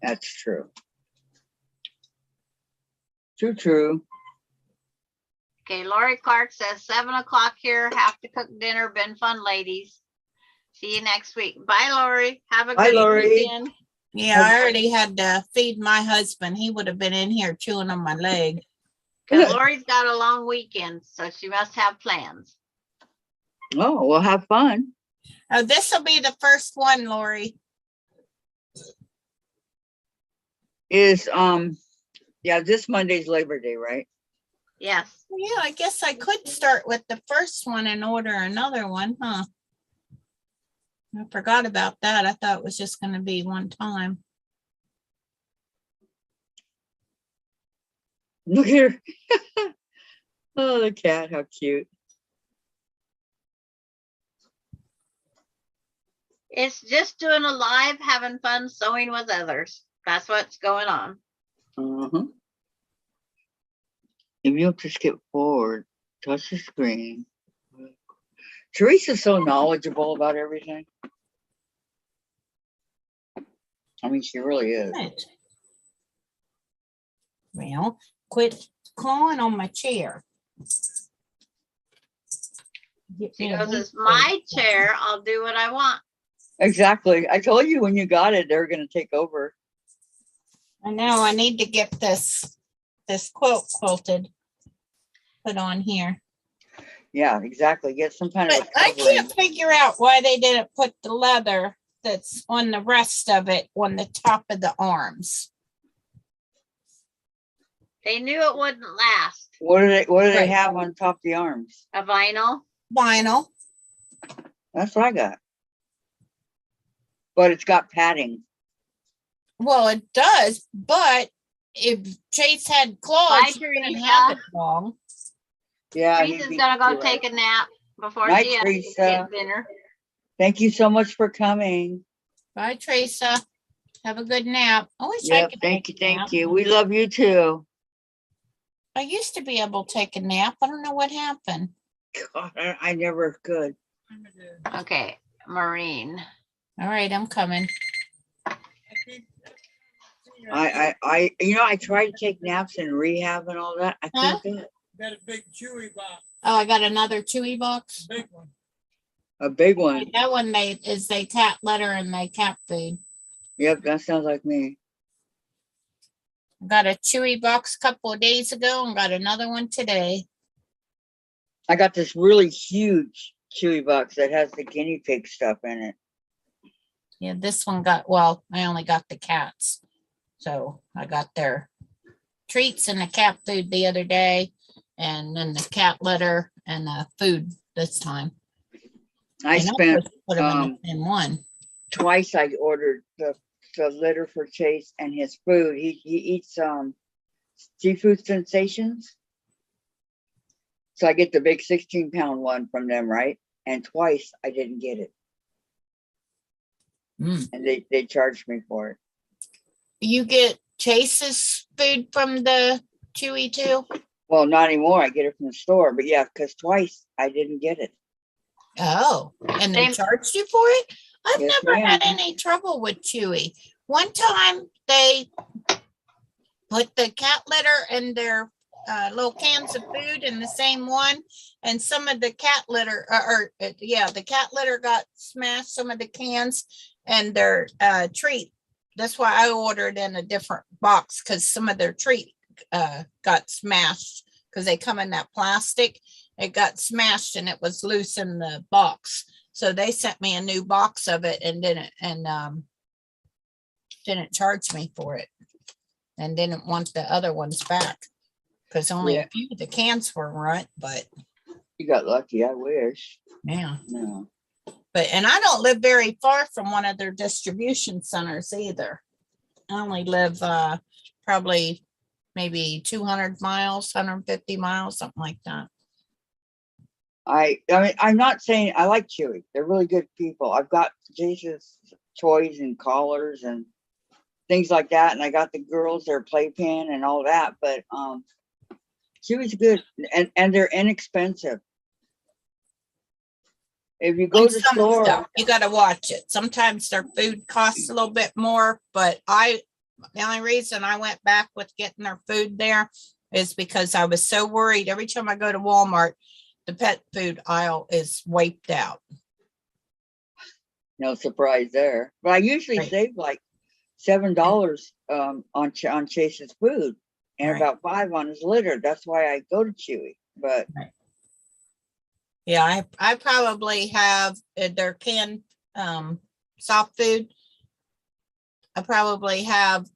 That's true. True. Okay, Lori Clark says 7 o'clock here. Have to cook dinner. Been fun, ladies. See you next week. Bye, Lori. Have a Bye, good Lori. weekend. Yeah, I already had to feed my husband. He would have been in here chewing on my leg. Because Lori's got a long weekend, so she must have plans. Oh, we'll have fun. Oh, this will be the first one, Lori. Is yeah, this Monday's Labor Day, right? Yes. Yeah, I guess I could start with the first one and order another one, huh? I forgot about that. I thought it was just going to be one time. Look at her. Oh, the cat, how cute. It's just doing a live, having fun sewing with others. That's what's going on. If you have to skip forward, touch the screen. Teresa's so knowledgeable about everything. I mean, she really is. Good. Well, quit clawing on my chair. She goes, it's my chair. I'll do what I want. Exactly. I told you when you got it, they're going to take over. I know. I need to get this quilt quilted, put on here. Yeah, exactly. Get some kind of But a I covering. can't figure out why they didn't put the leather that's on the rest of it on the top of the arms. They knew it wouldn't last. What do they Right. have on top of the arms? A vinyl. Vinyl. That's what I got. But it's got padding. Well, it does, but if Chase had claws, Bye, he couldn't Teresa. have it long. Yeah. Teresa's gonna go take a nap before Night, she has to Teresa. get dinner. Thank you so much for coming. Bye, Teresa. Have a good nap. I wish I Yep, could thank take you, a nap. thank you. We love you too. I used to be able to take a nap. I don't know what happened. God, I never could. Okay, Maureen. All right, I'm coming. I tried to take naps in rehab and all that. I Huh? couldn't do it. Got a big chewy box, Oh, I got another Chewy box. big one. A big one. That one they cat litter and they cat food. Yep, that sounds like me. Got a Chewy box a couple of days ago and got another one today. I got this really huge chewy box that has the guinea pig stuff in it. Yeah, this one well, I only got the cats. So I got their treats and the cat food the other day, and then the cat litter and the food this time. I And spent just put them in one. twice. I ordered the litter for Chase and his food. He eats seafood sensations. So I get the big 16-pound one from them, right? And twice I didn't get it. And they charged me for it. You get Chase's food from the Chewy too? Well, not anymore. I get it from the store, but yeah, because twice I didn't get it. Oh, and they charged you for it? I've Yes, never had ma'am. any trouble with Chewy. One time they put the cat litter and their little cans of food in the same one, and some of the cat litter, the cat litter got smashed, some of the cans, and their treat. That's why I ordered in a different box, because some of their treat got smashed because they come in that plastic. It got smashed and it was loose in the box. So they sent me a new box of it and didn't charge me for it, and didn't want the other ones back because only a few of the cans were right. But you got lucky. I wish. Yeah. No. And I don't live very far from one of their distribution centers either. I only live probably maybe 200 miles, 150 miles, something like that. I mean, I'm not saying I like Chewy. They're really good people. I've got Jason's toys and collars and things like that, and I got the girls their playpen and all that. But Chewy's good, and they're inexpensive. If you go to the store, stuff, you got to watch it. Sometimes their food costs a little bit more, but the only reason I went back with getting their food there is because I was so worried. Every time I go to Walmart, the pet food aisle is wiped out. No surprise there. But I usually save like $7 on Chase's food and about $5 on his litter. That's why I go to Chewy. But yeah, I probably have their canned soft food. I probably have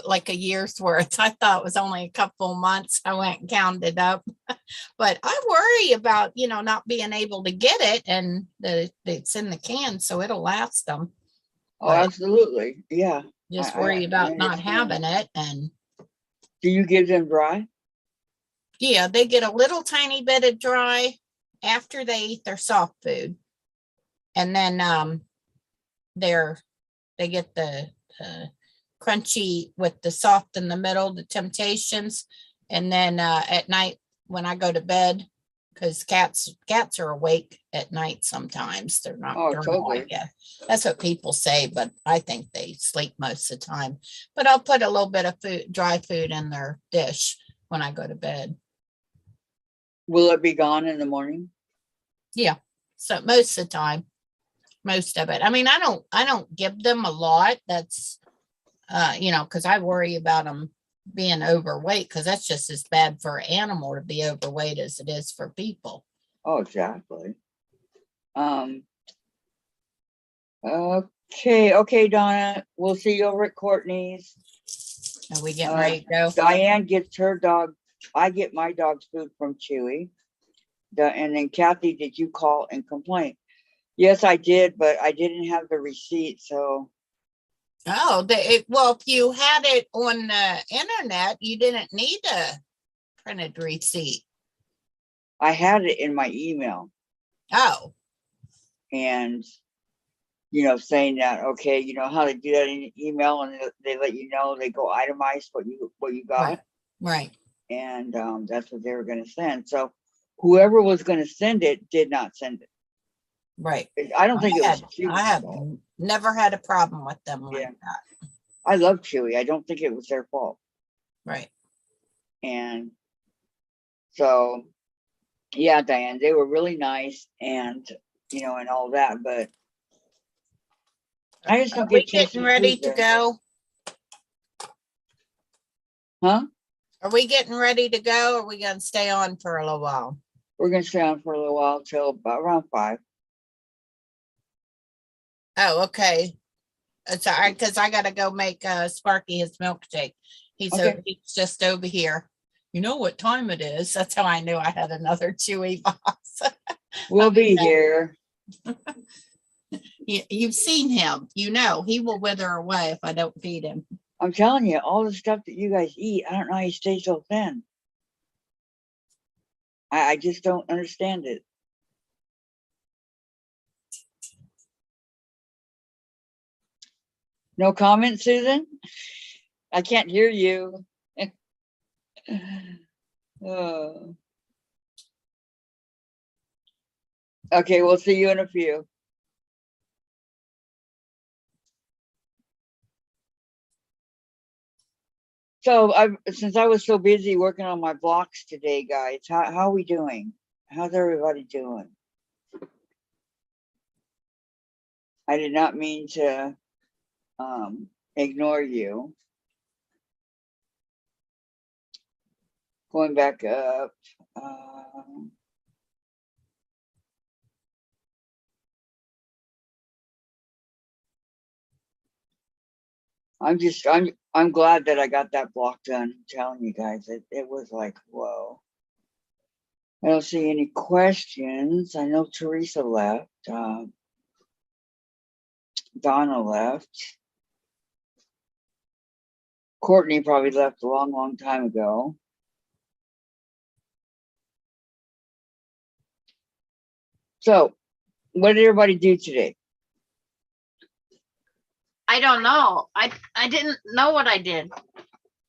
like a year's worth. I thought it was only a couple months. I went and counted up, but I worry about, not being able to get it, and it's in the can, so it'll last them. Oh, absolutely. Yeah. Just worry about not having it. And do you give them dry? Yeah, they get a little tiny bit of dry after they eat their soft food. And then they get the crunchy with the soft in the middle, the Temptations. And then at night when I go to bed, because cats are awake at night sometimes. They're not. Oh, totally. That's what people say, but I think they sleep most of the time. But I'll put a little bit of dry food in their dish when I go to bed. Will it be gone in the morning? Yeah. So most of the time, most of it. I mean, I don't give them a lot. That's, because I worry about them being overweight, because that's just as bad for an animal to be overweight as it is for people. Oh, exactly. Okay, Donna. We'll see you over at Courtney's. Are we getting ready to go? Diane gets her dog. I get my dog's food from Chewy. And then Kathy, did you call and complain? Yes, I did, but I didn't have the receipt, so. Oh, well, if you had it on the internet, you didn't need a printed receipt. I had it in my email. Oh. And saying that, okay, how they do that in an email, and they let you know, they go itemize what you got. Right. And that's what they were going to send. So whoever was going to send it did not send it. Right. I don't think it was I have Chewy's. never had a problem with them like Yeah. that. I love Chewy. I don't think it was their fault. Right. And so, yeah, Diane, they were really nice, and and all that, but I just Are don't we get a chance getting to ready choose to them. go? Huh? Are we getting ready to go? Or are we gonna stay on for a little while? We're gonna stay on for a little while till about around 5. Oh, okay. It's all right, because I gotta go make Sparky his milkshake. He's Okay. he's just over here. You know what time it is? That's how I knew I had another Chewy box. We'll be here. You've seen him. He will wither away if I don't feed him. I'm telling you, all the stuff that you guys eat, I don't know how you stay so thin. I just don't understand it. No comment, Susan? I can't hear you. Oh. Okay, we'll see you in a few. So since I was so busy working on my blocks today, guys, how are we doing? How's everybody doing? I did not mean to ignore you. Going back up. I'm glad that I got that block done. I'm telling you guys, it was like, whoa. I don't see any questions. I know Teresa left. Donna left. Courtney probably left a long time ago. So, what did everybody do today? I don't know. I didn't know what I did.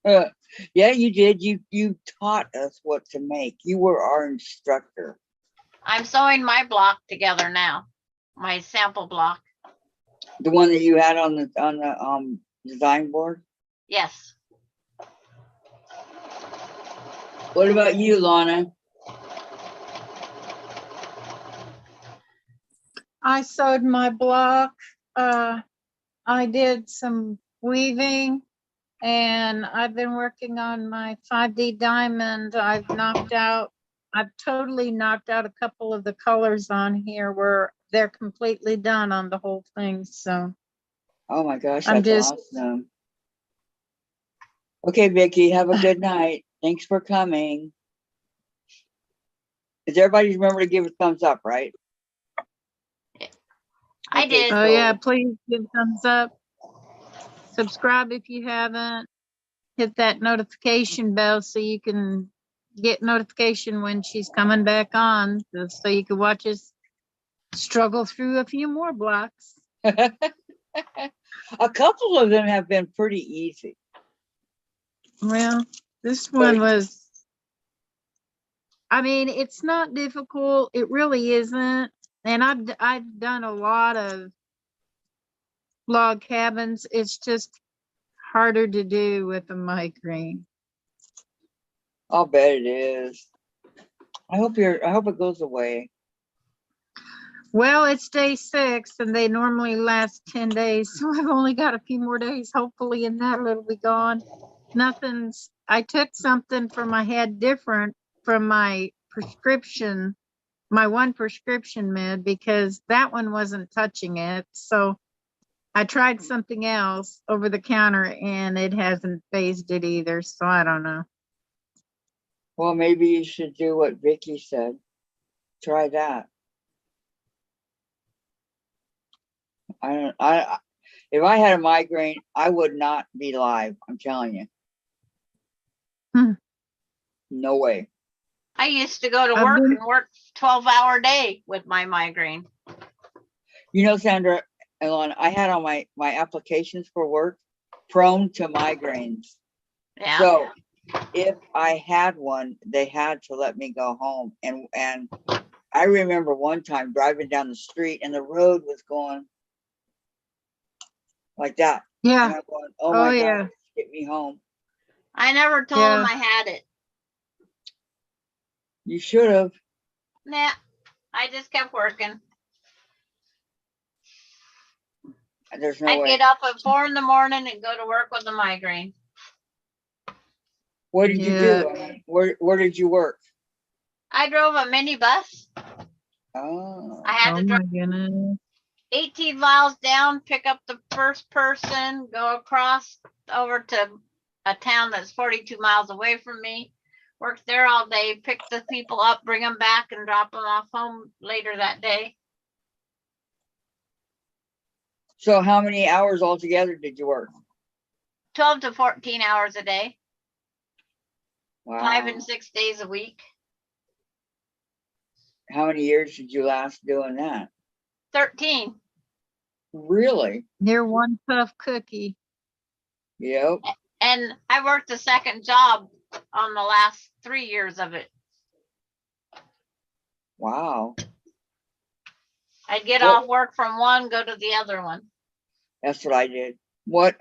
Yeah, you did. You taught us what to make. You were our instructor. I'm sewing my block together now. My sample block. The one that you had on the design board? Yes. What about you, Lana? I sewed my block. I did some weaving, and I've been working on my 5D diamond. I've totally knocked out a couple of the colors on here where they're completely done on the whole thing. So, Oh my gosh, I'm that's just awesome. Okay, Vicki, have a good night. Thanks for coming. Does everybody remember to give a thumbs up, right? I Okay, did. Oh so- yeah, please give thumbs up. Subscribe if you haven't. Hit that notification bell so you can get notification when she's coming back on, so you can watch us struggle through a few more blocks. A couple of them have been pretty easy. Well, this one was, I mean, it's not difficult. It really isn't. And I've done a lot of log cabins. It's just harder to do with a migraine. I'll bet it is. I hope it goes away. Well, it's day 6 and they normally last 10 days. So I've only got a few more days, hopefully, and that it'll be gone. I took something for my head different from my prescription, my one prescription med, because that one wasn't touching it. So I tried something else over the counter and it hasn't phased it either. So I don't know. Well, maybe you should do what Vicki said. Try that. If I had a migraine, I would not be live. I'm telling you. No way. I used to go to work and work 12-hour day with my migraine. You know, Sandra, Elon, I had on my applications for work, prone to migraines. Yeah. So if I had one, they had to let me go home. And I remember one time driving down the street and the road was going like that. And Yeah. I'm going, oh Oh, my yeah. God, get me home. I never told Yeah. him I had it. You should have. Nah, I just kept working. There's no I'd way. get up at 4 in the morning and go to work with a migraine. What did you Yeah. do? I mean, where did you work? I drove a minibus. Oh, I had Oh to drive my goodness. 18 miles down, pick up the first person, go across over to a town that's 42 miles away from me, work there all day, pick the people up, bring them back, and drop them off home later that day. so how many hours altogether did you work? 12 to 14 hours a day, Wow. 5 and 6 days a week. How many years did you last doing that? 13. Really? You're one tough cookie. Yep. And I worked a second job on the last 3 years of it. Wow. I'd get What- off work from one, go to the other one. That's what I did. What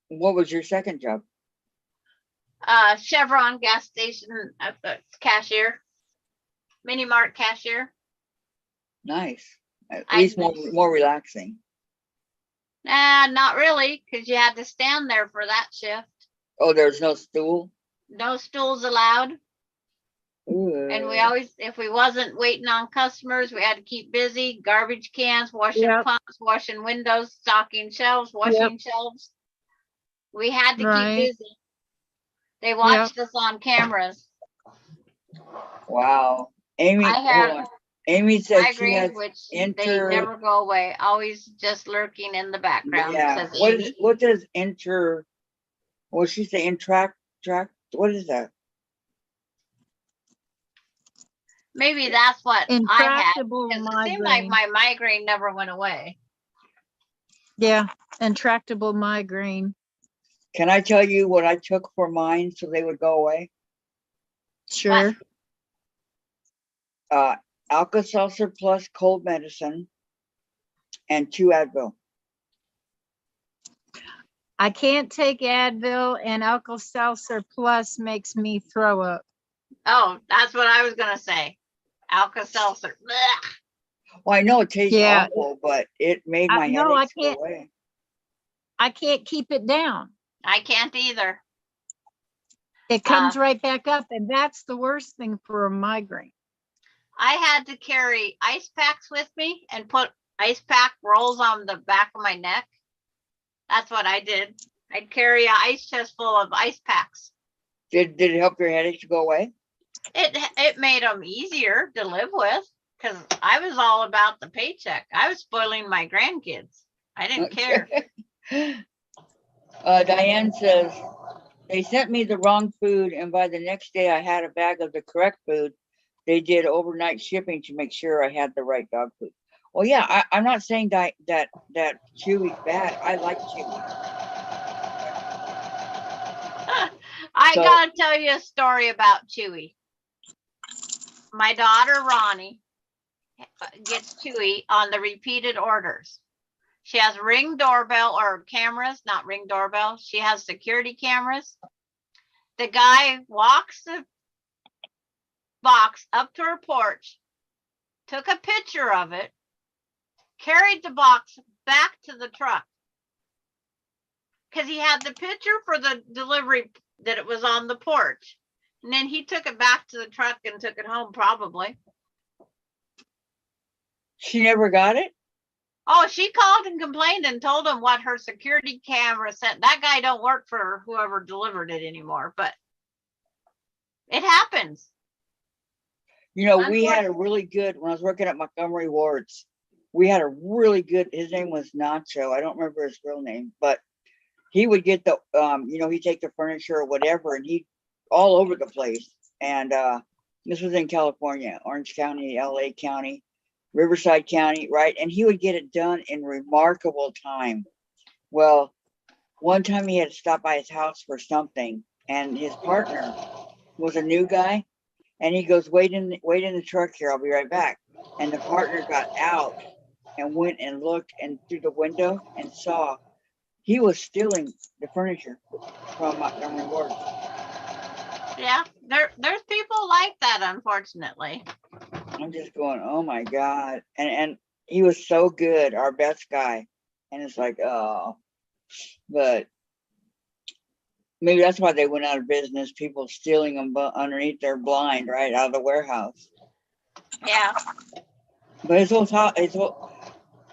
was your second job? Chevron gas station cashier, mini mart cashier. Nice. At I- least more relaxing. Nah, not really, because you had to stand there for that shift. Oh, there's no stool? No stools allowed. And we always, if we wasn't waiting on customers, we had to keep busy. Garbage cans, washing Yep. pumps, washing windows, stocking shelves, washing shelves. We had to Right. keep busy. They watched us on cameras. Wow. Amy, I have hold on. Amy said she has migraines, which they inter- never go away, always just lurking in the background. yeah. Says Amy. What does what she say tract? What is that? Maybe that's what I had. Intractable Because it seemed like migraine. my migraine never went away. Yeah. Intractable migraine. Can I tell you what I took for mine so they would go away? Sure. Alka-Seltzer plus cold medicine and 2 Advil. I can't take Advil, and Alka-Seltzer Plus makes me throw up. Oh, that's what I was gonna say. Alka-Seltzer. Blech. Well, I know it tastes Yeah. awful, but it made my No, I headaches go can't. away. I can't keep it down. I can't either. It comes right back up, and that's the worst thing for a migraine. I had to carry ice packs with me and put ice pack rolls on the back of my neck. That's what I did. I'd carry an ice chest full of ice packs. Did it help your headaches go away? It made them easier to live with because I was all about the paycheck. I was spoiling my grandkids. I didn't care. Diane says, they sent me the wrong food, and by the next day I had a bag of the correct food. They did overnight shipping to make sure I had the right dog food. Well, yeah, I'm not saying that Chewy's bad. I like Chewy. I So- gotta tell you a story about Chewy. My daughter Ronnie gets Chewy on the repeated orders. She has Ring doorbell or cameras, not Ring doorbell. She has security cameras. The guy walks the box up to her porch, took a picture of it, carried the box back to the truck because he had the picture for the delivery that it was on the porch. And then he took it back to the truck and took it home probably. She never got it? Oh, she called and complained and told him what her security camera said. That guy don't work for whoever delivered it anymore, but it happens. You know, we had a really good, when I was working at Montgomery Wards, we had a really good, his name was Nacho. I don't remember his real name, but he would get the, he'd take the furniture or whatever, and he all over the place. And this was in California, Orange County, LA County. Riverside County, right? And he would get it done in remarkable time. Well, one time he had to stop by his house for something, and his partner was a new guy, and he goes, wait in the truck here, I'll be right back. And the partner got out and went and looked and through the window and saw he was stealing the furniture from Montgomery Ward. Yeah, there's people like that, unfortunately. I'm just going, oh my God. And he was so good, our best guy. And it's like, oh, but maybe that's why they went out of business. People stealing them underneath their blind, right, out of the warehouse. Yeah. But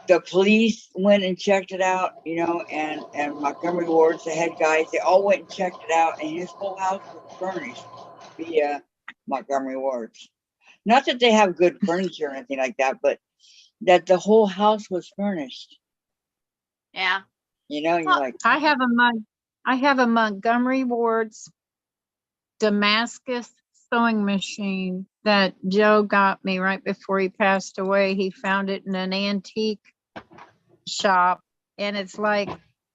the police went and checked it out, you know, and Montgomery Ward's the head guys. They all went and checked it out, and his whole house was furnished via Montgomery Ward's. Not that they have good furniture or anything like that, but that the whole house was furnished. Yeah. You know, you're like, I have a Montgomery Ward's Damascus sewing machine that Joe got me right before he passed away. He found it in an antique shop, and it's like,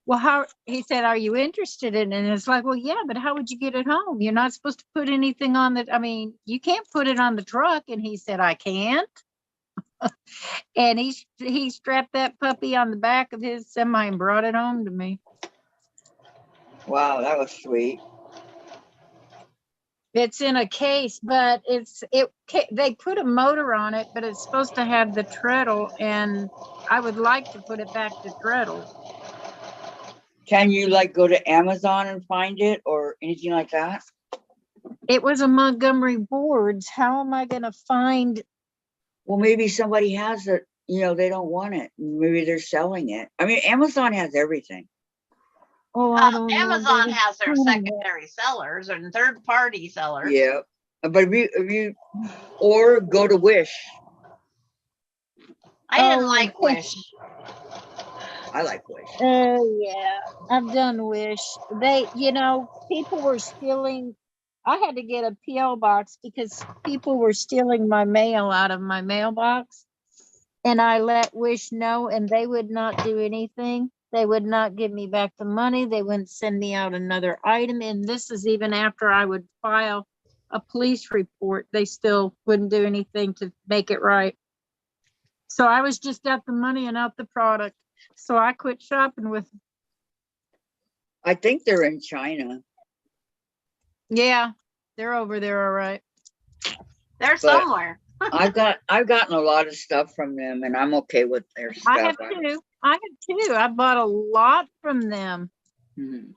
well, how, he said, are you interested in it? And it's like, well, yeah, but how would you get it home? You're not supposed to put anything on the, I mean, you can't put it on the truck. And he said, I can't. And he strapped that puppy on the back of his semi and brought it home to me. wow, that was sweet. It's in a case, but they put a motor on it, but it's supposed to have the treadle, and I would like to put it back to treadle. Can you like go to Amazon and find it or anything like that? It was a Montgomery Ward's. How am I going to find? Well, maybe somebody has it, you know, they don't want it. Maybe they're selling it. I mean, Amazon has everything. Oh, I don't know. Amazon has their secondary sellers and third party sellers. Yeah. But if you or go to Wish. I didn't like Wish. I like Wish. Oh, yeah. I've done Wish. They, you know, people were stealing. I had to get a P.O. box because people were stealing my mail out of my mailbox. And I let Wish know, and they would not do anything. They would not give me back the money. They wouldn't send me out another item. And this is even after I would file a police report. They still wouldn't do anything to make it right. So I was just out the money and out the product. So I quit shopping with them. I think they're in China. Yeah, they're over there, all right. They're somewhere. I've gotten a lot of stuff from them, and I'm okay with their stuff. I have too. I bought a lot from them. Mm-hmm.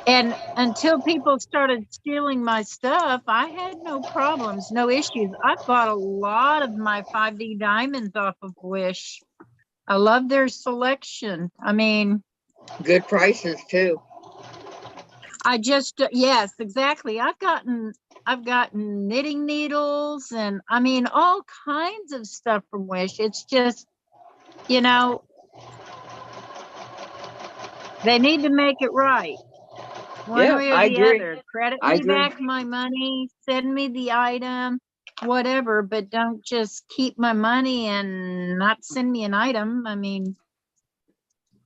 And until people started stealing my stuff, I had no problems, no issues. I bought a lot of my 5D diamonds off of Wish. I love their selection. I mean, good prices too. Yes, exactly. I've gotten knitting needles and I mean, all kinds of stuff from Wish. It's just, you know, they need to make it right. One way or the other. Credit me back my money, send me the item, whatever, but don't just keep my money and not send me an item. I mean,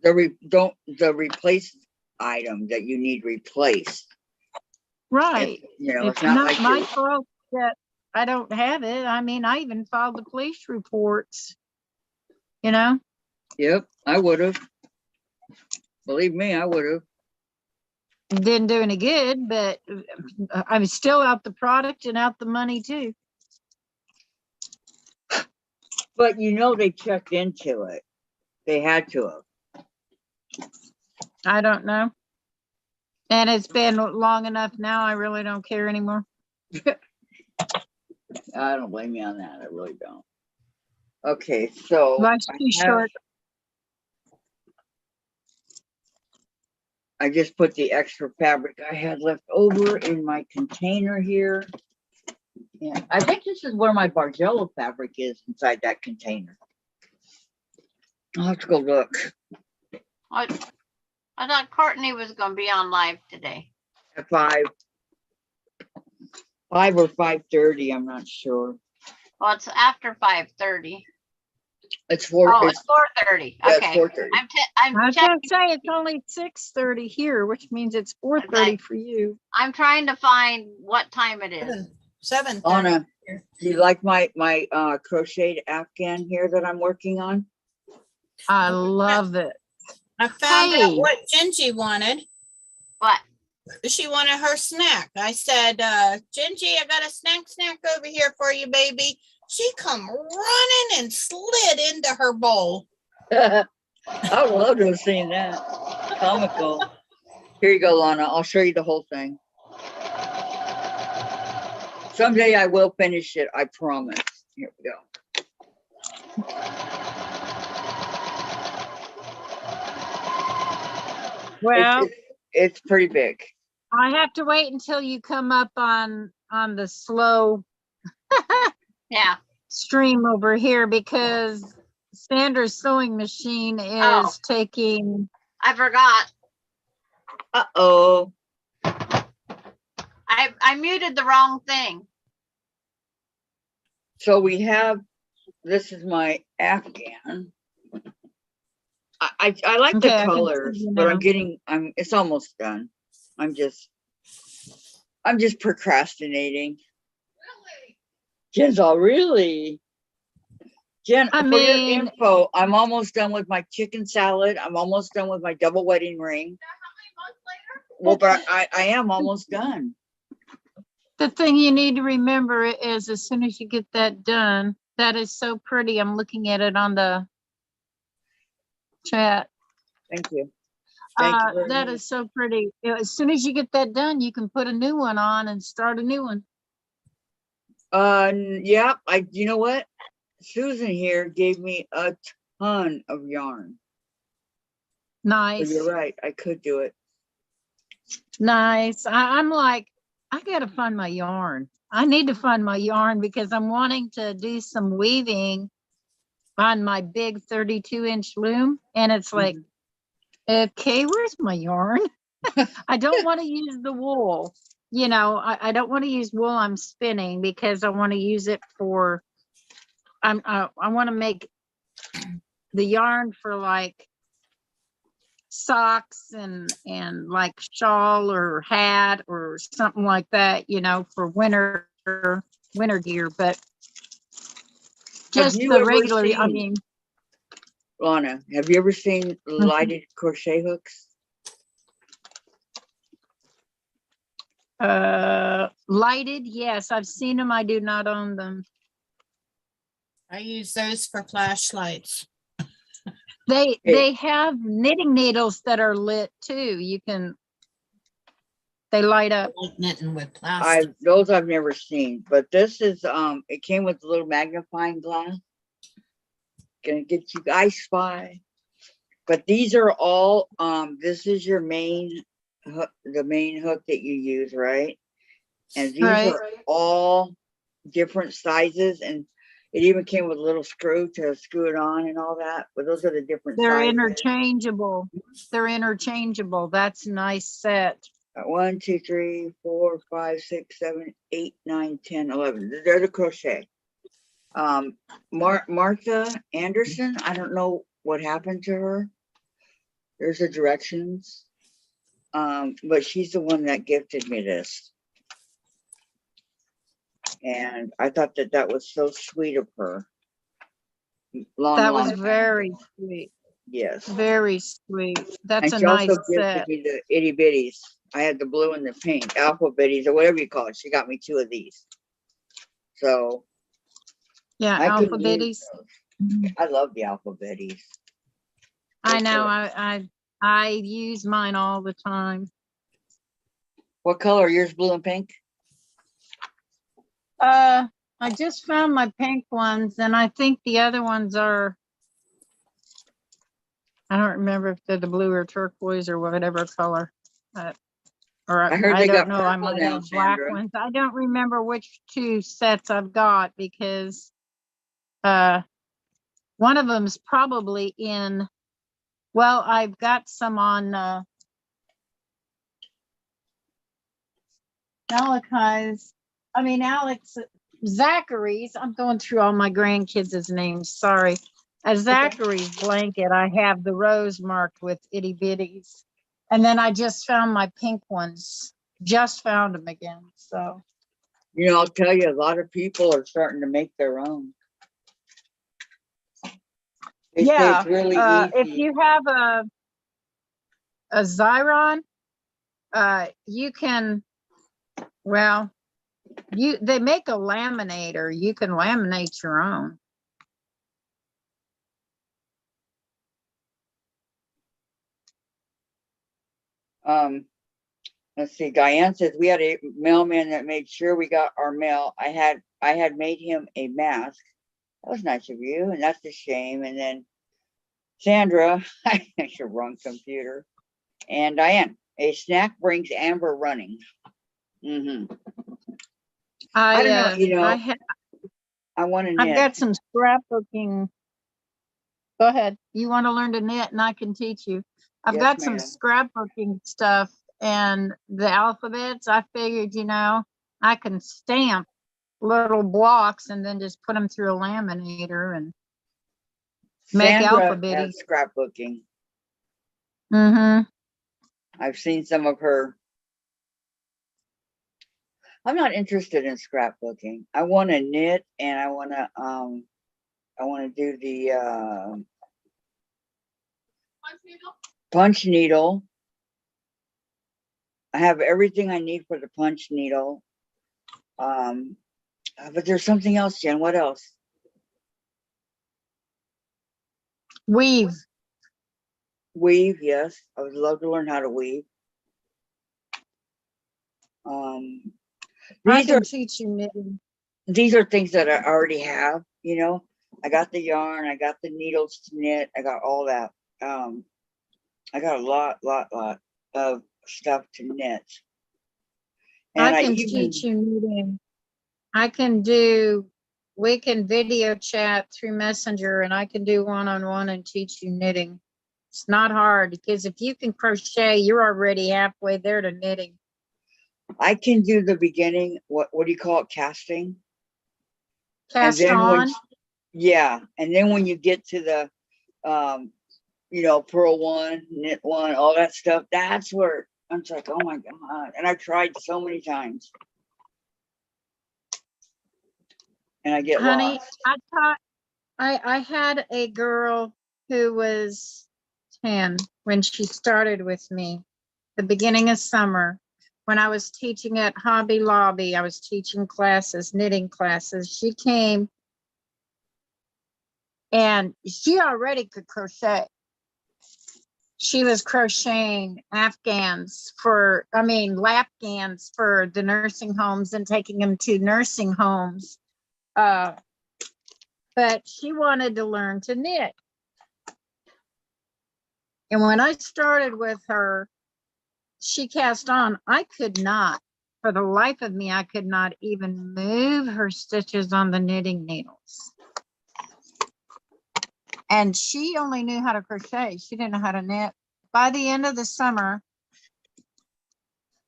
the replaced item that you need replaced. Right. You know, it's not like my fault that I don't have it. I mean, I even filed the police reports, you know? Yep, I would have. Believe me, I would have. Didn't do any good, but I'm still out the product and out the money too. But you know, they checked into it. They had to have. I don't know. And it's been long enough now, I really don't care anymore. I don't blame you on that. I really don't. Okay, so life's too short. I just put the extra fabric I had left over in my container here. Yeah, I think this is where my Bargello fabric is inside that container. I'll have to go look. I thought Courtney was going to be on live today. At 5 or 5:30, I'm not sure. Well, it's after 5:30. It's four. Oh, it's 4:30. Yeah, it's Okay. 4:30. I'm I was gonna checking. say it's only 6:30 here, which means it's 4:30 for you. I'm trying to find what time it is. 7:30. Anna, do you like my crocheted Afghan here that I'm working on? I love it. I found Hey. out what Gingy wanted. What? She wanted her snack. I said, Gingy, I got a snack over here for you, baby. She come running and slid into her bowl. I would love to have seen that. Comical. Here you go, Lana. I'll show you the whole thing. Someday I will finish it. I promise. Here we go. Well, it's pretty big. I have to wait until you come up on the slow Yeah. stream over here because Sandra's sewing machine is Oh. taking. I forgot. Uh-oh. I muted the wrong thing. So we have, this is my Afghan. I like Okay, the I can see colors, you but now. it's almost done. I'm just procrastinating. Jen's all, really? Jen, I for your mean- info, I'm almost done with my chicken salad. I'm almost done with my double wedding ring. Well, but I am almost done. The thing you need to remember is as soon as you get that done, that is so pretty. I'm looking at it on the chat. Thank you. Thank you very That much. is so pretty. As soon as you get that done, you can put a new one on and start a new one. Yeah, you know what? Susan here gave me a ton of yarn. So Nice. you're right. I could do it. Nice. I'm like, I gotta find my yarn. I need to find my yarn because I'm wanting to do some weaving on my big 32-inch loom. And it's like, okay, where's my yarn? I don't want to use the wool. You know, I don't want to use wool I'm spinning because I want to use it for, I want to make the yarn for like socks and like shawl or hat or something like that, you know, for winter gear, but just you the ever regular, I seen- mean, Lana, have you ever seen lighted crochet hooks? lighted, yes, I've seen them. I do not own them. I use those for flashlights. They have knitting needles that are lit too. They light up. Like knitting with plastic. Those I've never seen, but this is it came with a little magnifying glass. Gonna get you guys spy. But these are all this is your main hook, the main hook that you use, right? And these are all different sizes, and it even came with a little screw to screw it on and all that. But those are the different They're sizes. interchangeable. They're interchangeable. That's a nice set. 1, 2, 3, 4, 5, 6, 7, 8, 9, 10, 11. They're the crochet. Martha Anderson, I don't know what happened to her. There's the directions. But she's the one that gifted me this. And I thought that was so sweet of her. That was very sweet. Yes. Very sweet. That's a and she nice also set. gifted me the itty bitties. I had the blue and the pink, alpha bitties, or whatever you call it. She got me 2 of these. So Yeah, I could alpha use bitties. those. I love the alpha bitties. I know. I use mine all the time. What color are yours? Blue and pink? I just found my pink ones, and I think the other ones are, I don't remember if they're the blue or turquoise or whatever color. Or I heard I they don't got know. I purple might now, have black Sandra. ones. I don't remember which 2 sets I've got because one of them's probably in, well, I've got some on Zachary's. I'm going through all my grandkids' names. Sorry. a Zachary's blanket, I have the rows marked with itty bitties. And then I just found my pink ones, just found them again, so. You know, I'll tell you, a lot of people are starting to make their own. They say Yeah, it's really if easy. you have a Xyron, you can, well, they make a laminator. You can laminate your own. Let's see, Diane says we had a mailman that made sure we got our mail. I had made him a mask. That was nice of you, and that's a shame. And then Sandra, I should wrong computer. And Diane, a snack brings Amber running. Mm-hmm. I don't know, you know, I want to knit. I've got some scrapbooking. Go ahead. You want to learn to knit and I can teach you. I've Yes, got some ma'am. scrapbooking stuff and the alphabets. I figured, you know, I can stamp little blocks and then just put them through a laminator and make Sandra alphabet. has scrapbooking. Mm-hmm. I've seen some of her. I'm not interested in scrapbooking. I want to knit and I want to do the punch needle. I have everything I need for the punch needle. But there's something else, Jen. What else? Weave. Weave, yes. I would love to learn how to weave. I can teach you knitting. These are things that I already have, you know. I got the yarn, I got the needles to knit, I got all that. I got a lot of stuff to knit. And I can teach you knitting. We can video chat through Messenger and I can do one-on-one and teach you knitting. It's not hard because if you can crochet, you're already halfway there to knitting. I can do the beginning, what do you call it, casting? Cast on? Yeah, and then when you get to the, you know, purl one, knit one, all that stuff, that's where I'm like, oh my God. And I tried so many times. And I get Honey, lost. I had a girl who was 10 when she started with me, the beginning of summer. When I was teaching at Hobby Lobby, I was teaching classes, knitting classes. She came and she already could crochet. She was crocheting Afghans lapgans for the nursing homes and taking them to nursing homes. But she wanted to learn to knit. And when I started with her, she cast on. I could not, for the life of me, I could not even move her stitches on the knitting needles. And she only knew how to crochet. She didn't know how to knit. By the end of the summer,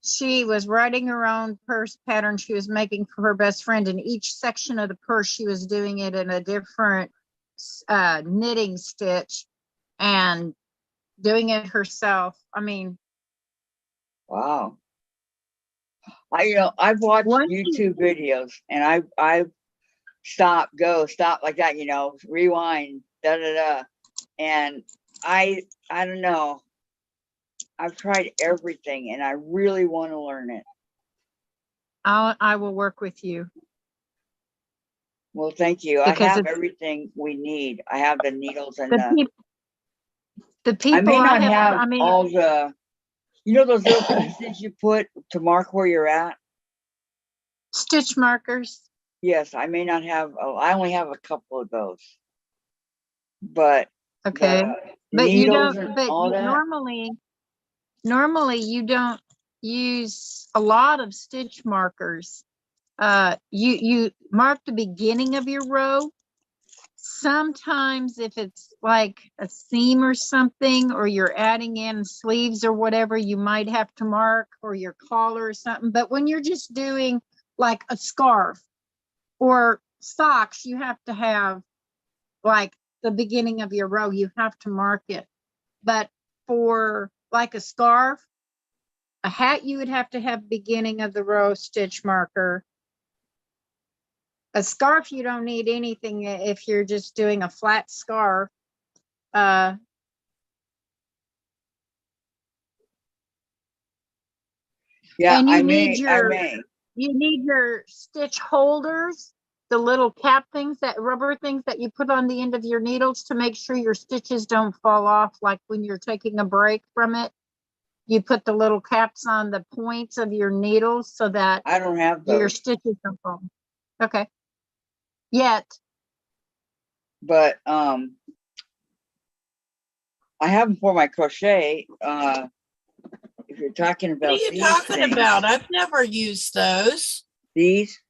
she was writing her own purse pattern she was making for her best friend. And each section of the purse, she was doing it in a different knitting stitch and doing it herself. I mean, wow. I've watched YouTube videos and I've stop, go, stop like that, you know, rewind, da da da. And I don't know. I've tried everything and I really want to learn it. I will work with you. Well, thank you. Because I have everything we need. I have the needles and the people. I may not have all the, you know, those little pieces you put to mark where you're at? Stitch markers. Yes, I may not have, I only have a couple of those. But okay. But you don't, but normally you don't use a lot of stitch markers. You mark the beginning of your row. Sometimes if it's like a seam or something, or you're adding in sleeves or whatever, you might have to mark, or your collar or something. But when you're just doing like a scarf or socks, you have to have like the beginning of your row. You have to mark it. But for like a scarf, a hat, you would have to have beginning of the row stitch marker. A scarf, you don't need anything if you're just doing a flat scarf. Yeah, And you I need may. you need your stitch holders, the little cap things, that rubber things that you put on the end of your needles to make sure your stitches don't fall off, like when you're taking a break from it. You put the little caps on the points of your needles so that I don't have your those, stitches don't fall. Okay. Yet. but I have them for my crochet. If you're talking What are about you these talking things, about? I've never used those. these,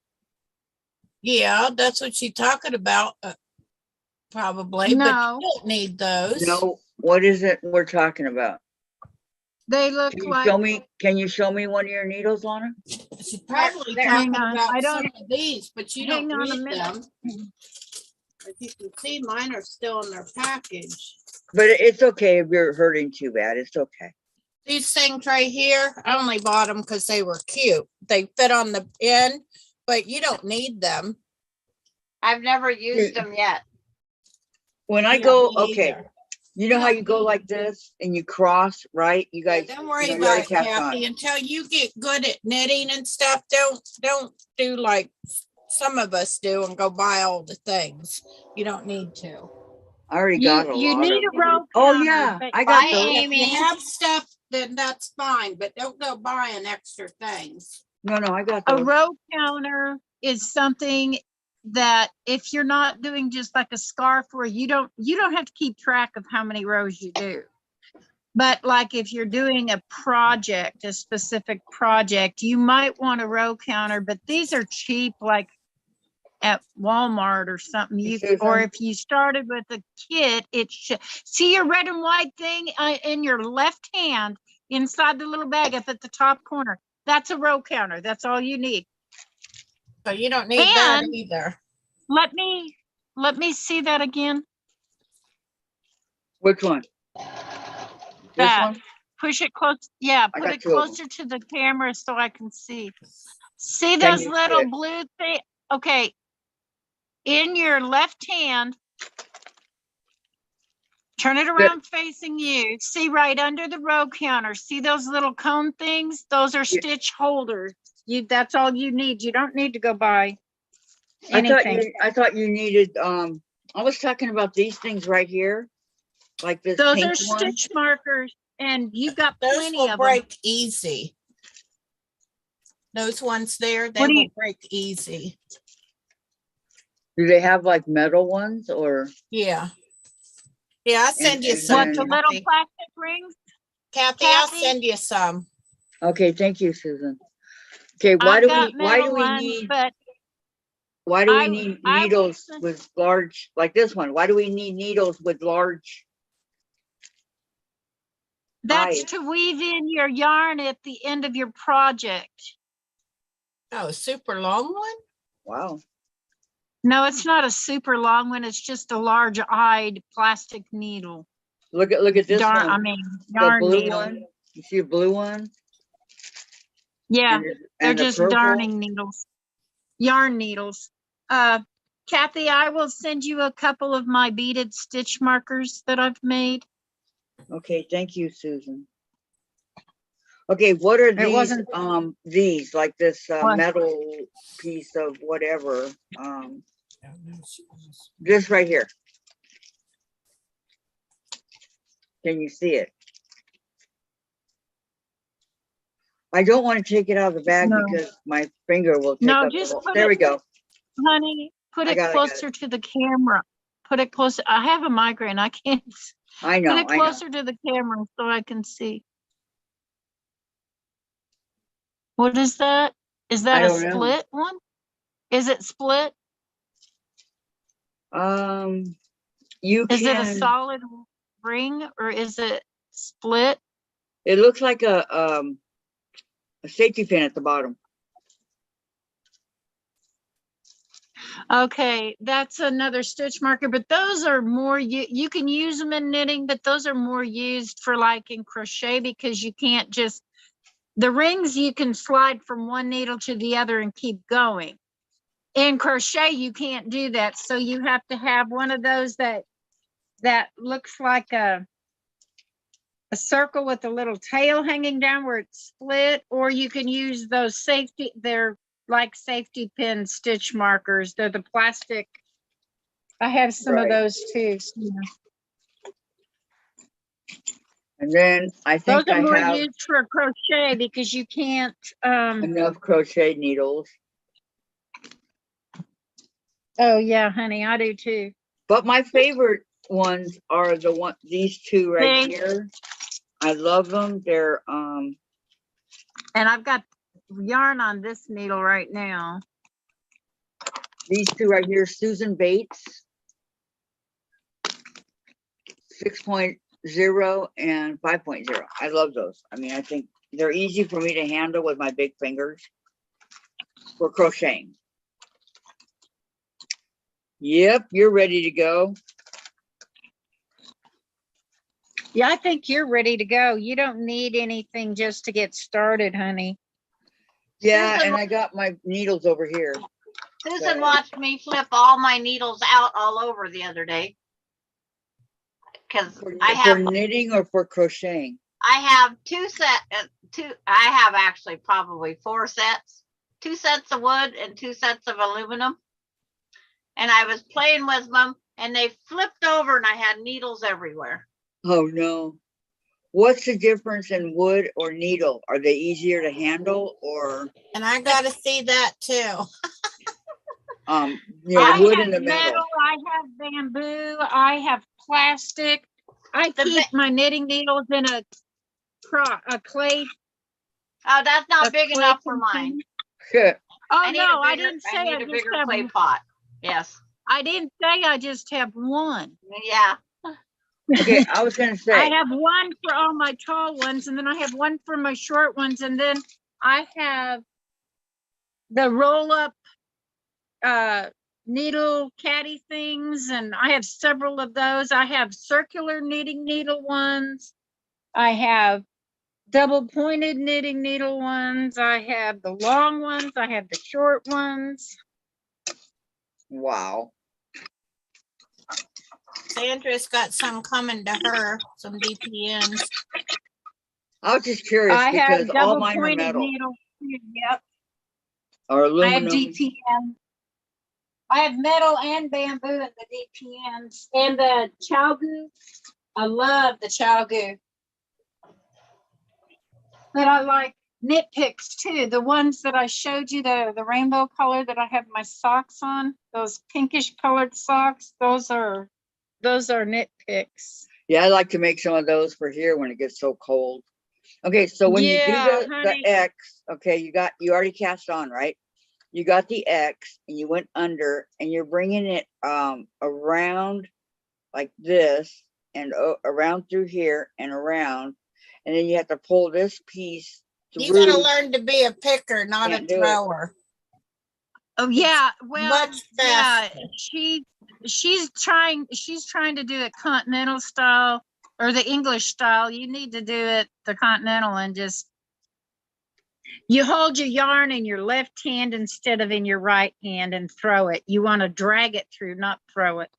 Yeah, that's what you're talking about, probably, but No, you don't need those. no, what is it we're talking about? they look Can you like. show me? Can you show me one of your needles, Lana? She's probably There. talking Hang on, about I some don't. of these, but you Hang don't on a need minute. them. As you can see, mine are still in their package. But it's okay if you're hurting too bad. It's okay. These things right here, I only bought them because they were cute. They fit on the end, but you don't need them. I've never used them yet. When I Yeah, go, me okay, either. you know You how don't you go need like this and you cross, right? You guys, Don't worry you about already it, tapped on Kathy. it. Until you get good at knitting and stuff, don't do like some of us do and go buy all the things. You don't need to. I already got a You lot need of a row them. Oh counter, yeah, but I got Bye, those. If you Amy. have stuff, then that's fine, but don't go buying extra things. No, I got a those. row counter is something that if you're not doing just like a scarf where you don't have to keep track of how many rows you do. But like if you're doing a project, a specific project, you might want a row counter, but these are cheap, like at Walmart or something. Or if you started with a kit, it should see your red and white thing in your left hand inside the little bag up at the top corner. That's a row counter. That's all you need. So you don't need that And either. let me see that again. Which one? This That. one? Push it close. Yeah, I put got it two of them. closer to the camera so I can see. See Can those you see little it? blue thing? Okay. In your left hand, turn it around facing you. See right under the row counter. See those little cone things? Those are Yeah. stitch holders. That's all you need. You don't need to go buy anything. I thought you needed, I was talking about these things right here. Like this Those pink are one. stitch markers, and you've got Those plenty will of break easy. Those ones there, they will break easy. Do they have like metal ones or? Yeah. Yeah, I'll send you and some. What, the little Kathy. plastic rings? Kathy, I'll send you some. Okay, thank you, Susan. Okay, I've got metal ones, but why do we I need will needles send- with large, like this one? Why do we need needles with large? That's eyes? to weave in your yarn at the end of your project. Oh, a super long one? Wow. No, it's not a super long one. It's just a large-eyed plastic needle. Look at this one. I mean, The yarn blue needle. one. You see a blue one? Yeah, And they're the just purple? darning needles, yarn needles. Kathy, I will send you a couple of my beaded stitch markers that I've made. Okay, thank you, Susan. Okay, what are It wasn't these, like this What? metal piece of whatever, this right here. Can you see it? I don't want to take it out of the bag No. because my finger will take No, up the just whole. put There it- we go. Honey, put I it got it. closer to the camera. Put it closer. I have a migraine. I can't. I know. Put it closer to the camera so I can see. What is that? Is that I a don't know. split one? Is it split? You Is it a can. solid ring or is it split? It looks like a safety pin at the bottom. Okay, that's another stitch marker, but those are more, you can use them in knitting, but those are more used for like in crochet because you can't just, the rings you can slide from one needle to the other and keep going. In crochet, you can't do that. So you have to have one of those that looks like a circle with a little tail hanging down where it's split, or you can use those safety, they're like safety pin stitch markers. They're the plastic. I have some of Right. those too. And then I Those think are I more have used for crochet because you can't, enough crochet needles. oh yeah, honey, I do too. But my favorite ones are these two right See? here. I love them. They're And I've got yarn on this needle right now. these two right here, Susan Bates, 6.0 and 5.0. I love those. I mean, I think they're easy for me to handle with my big fingers for crocheting. Yep, you're ready to go. Yeah, I think you're ready to go. You don't need anything just to get started, honey. Yeah, Susan, and I got my needles over here. Susan So- watched me flip all my needles out all over the other day. Because For I have knitting or for crocheting? I have I have actually probably 4 sets, 2 sets of wood and 2 sets of aluminum. And I was playing with them and they flipped over and I had needles everywhere. Oh no. What's the difference in wood or needle? Are they easier to handle or And I gotta see that too. wood in the metal? I have bamboo, I have plastic. I The keep my knitting needles in a clay. Oh, that's not A big clay enough for mine. container. Oh I need a no, I bigger, didn't say I I need a just bigger have, clay pot. Yes. I didn't say I just have one. Yeah. Okay, I was gonna say. I have one for all my tall ones, and then I have one for my short ones, and then I have the roll up needle caddy things, and I have several of those. I have circular knitting needle ones. I have double pointed knitting needle ones. I have the long ones. I have the short ones. Wow. Sandra's got some coming to her, some DPNs. I was just curious I have because all double mine are pointed metal needles. Yep. or I have aluminum. DPN. I have metal and bamboo in the DPNs and the chalgu. I love the chalgu. But I like knit picks too. The ones that I showed you, the rainbow color that I have my socks on, those pinkish colored socks, those are knit picks. Yeah, I like to make some of those for here when it gets so cold. Okay, so when you do honey. the X, okay, you already cast on, right? You got the X and you went under and you're bringing it around like this and around through here and around, and then you have to pull this piece through. You gotta learn to be a picker, not a Can't do it. thrower. Oh yeah, well, Much yeah, faster. she's trying to do it continental style or the English style. You need to do it the continental and just you hold your yarn in your left hand instead of in your right hand and throw it. You want to drag it through, not throw it.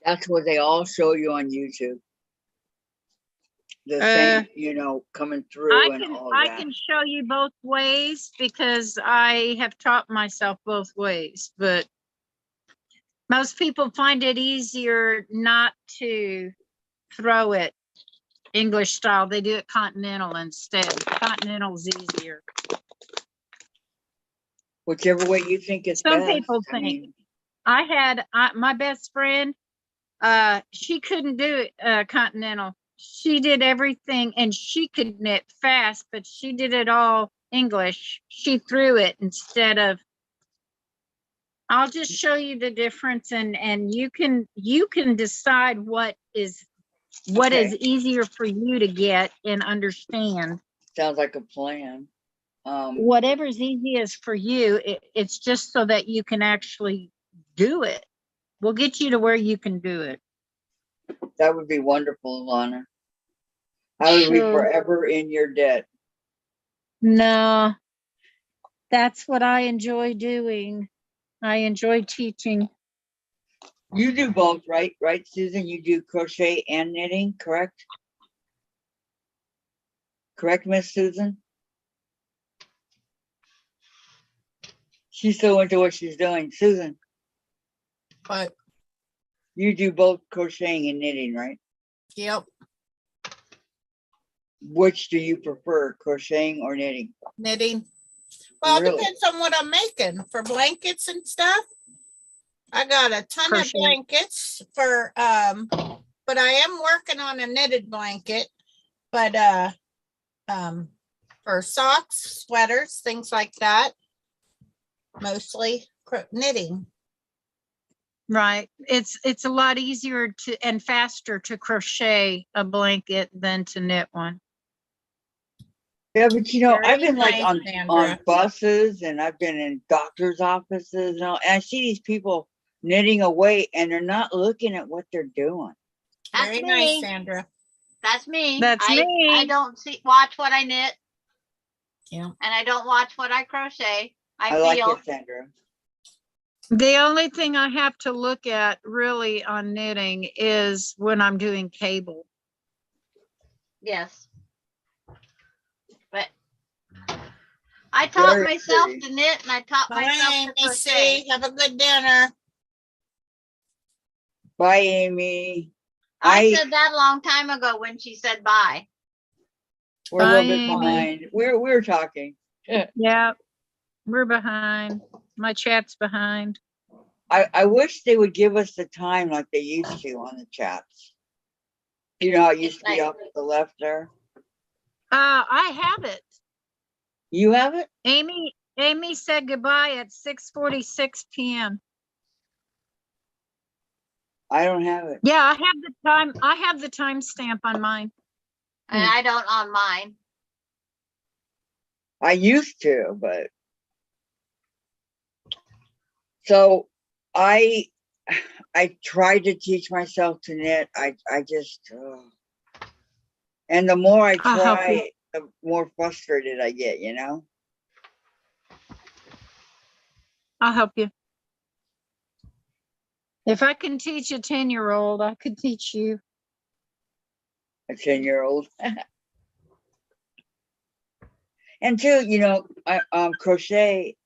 That's what they all show you on YouTube. The same, coming through I and can all I that. can show you both ways because I have taught myself both ways, but most people find it easier not to throw it English style. They do it continental instead. Continental's easier. Whichever way you think is Some best. people I think. mean, I had my best friend, she couldn't do it continental. She did everything and she could knit fast, but she did it all English. She threw it instead of. I'll just show you the difference and you can decide what is Okay. easier for you to get and understand. Sounds like a plan. Whatever's easiest for you, it's just so that you can actually do it. We'll get you to where you can do it. That would be wonderful, Lana. I would be Sure. forever in your debt. No, that's what I enjoy doing. I enjoy teaching. You do both, right? Right, Susan? You do crochet and knitting, correct? Correct, Miss Susan? She's so into what she's doing. Susan, But, you do both crocheting and knitting, right? yep, Which do you prefer, crocheting or knitting? knitting. Well, it Really? depends on what I'm making for blankets and stuff. I got a ton of Crochet. blankets for, but I am working on a knitted blanket, but, for socks, sweaters, things like that, mostly knitting. Right. It's a lot easier to and faster to crochet a blanket than to knit one. Yeah, but you know, Very I've been like nice, on Sandra. buses and I've been in doctor's offices and all, and I see these people knitting away and they're not looking at what they're doing. That's Very me. nice, Sandra. That's me. That's I me. don't watch what I knit. Yeah. And I don't watch what I crochet. I like feel it, Sandra. The only thing I have to look at really on knitting is when I'm doing cable. yes. But I taught Very myself pretty. to knit and I taught Bye, myself to Amy crochet. C. Have a good dinner. Bye, Amy. I said that a long time ago when she said bye. We're a little Bye, bit Amy. behind. We're talking. Yeah, we're behind. My chat's behind. I wish they would give us the time like they used to on the chats. You know how it used to be up at the left there? I have it. You have it? Amy said goodbye at 6:46 p.m. I don't have it. Yeah, I have the time. I have the timestamp on mine. And I don't on mine. I used to, but so I tried to teach myself to knit. I just and the more I I'll help you. try, the more frustrated I get, you know? I'll help you. If I can teach a 10-year-old, I could teach you. A 10-year-old. And two, you know, I crochet,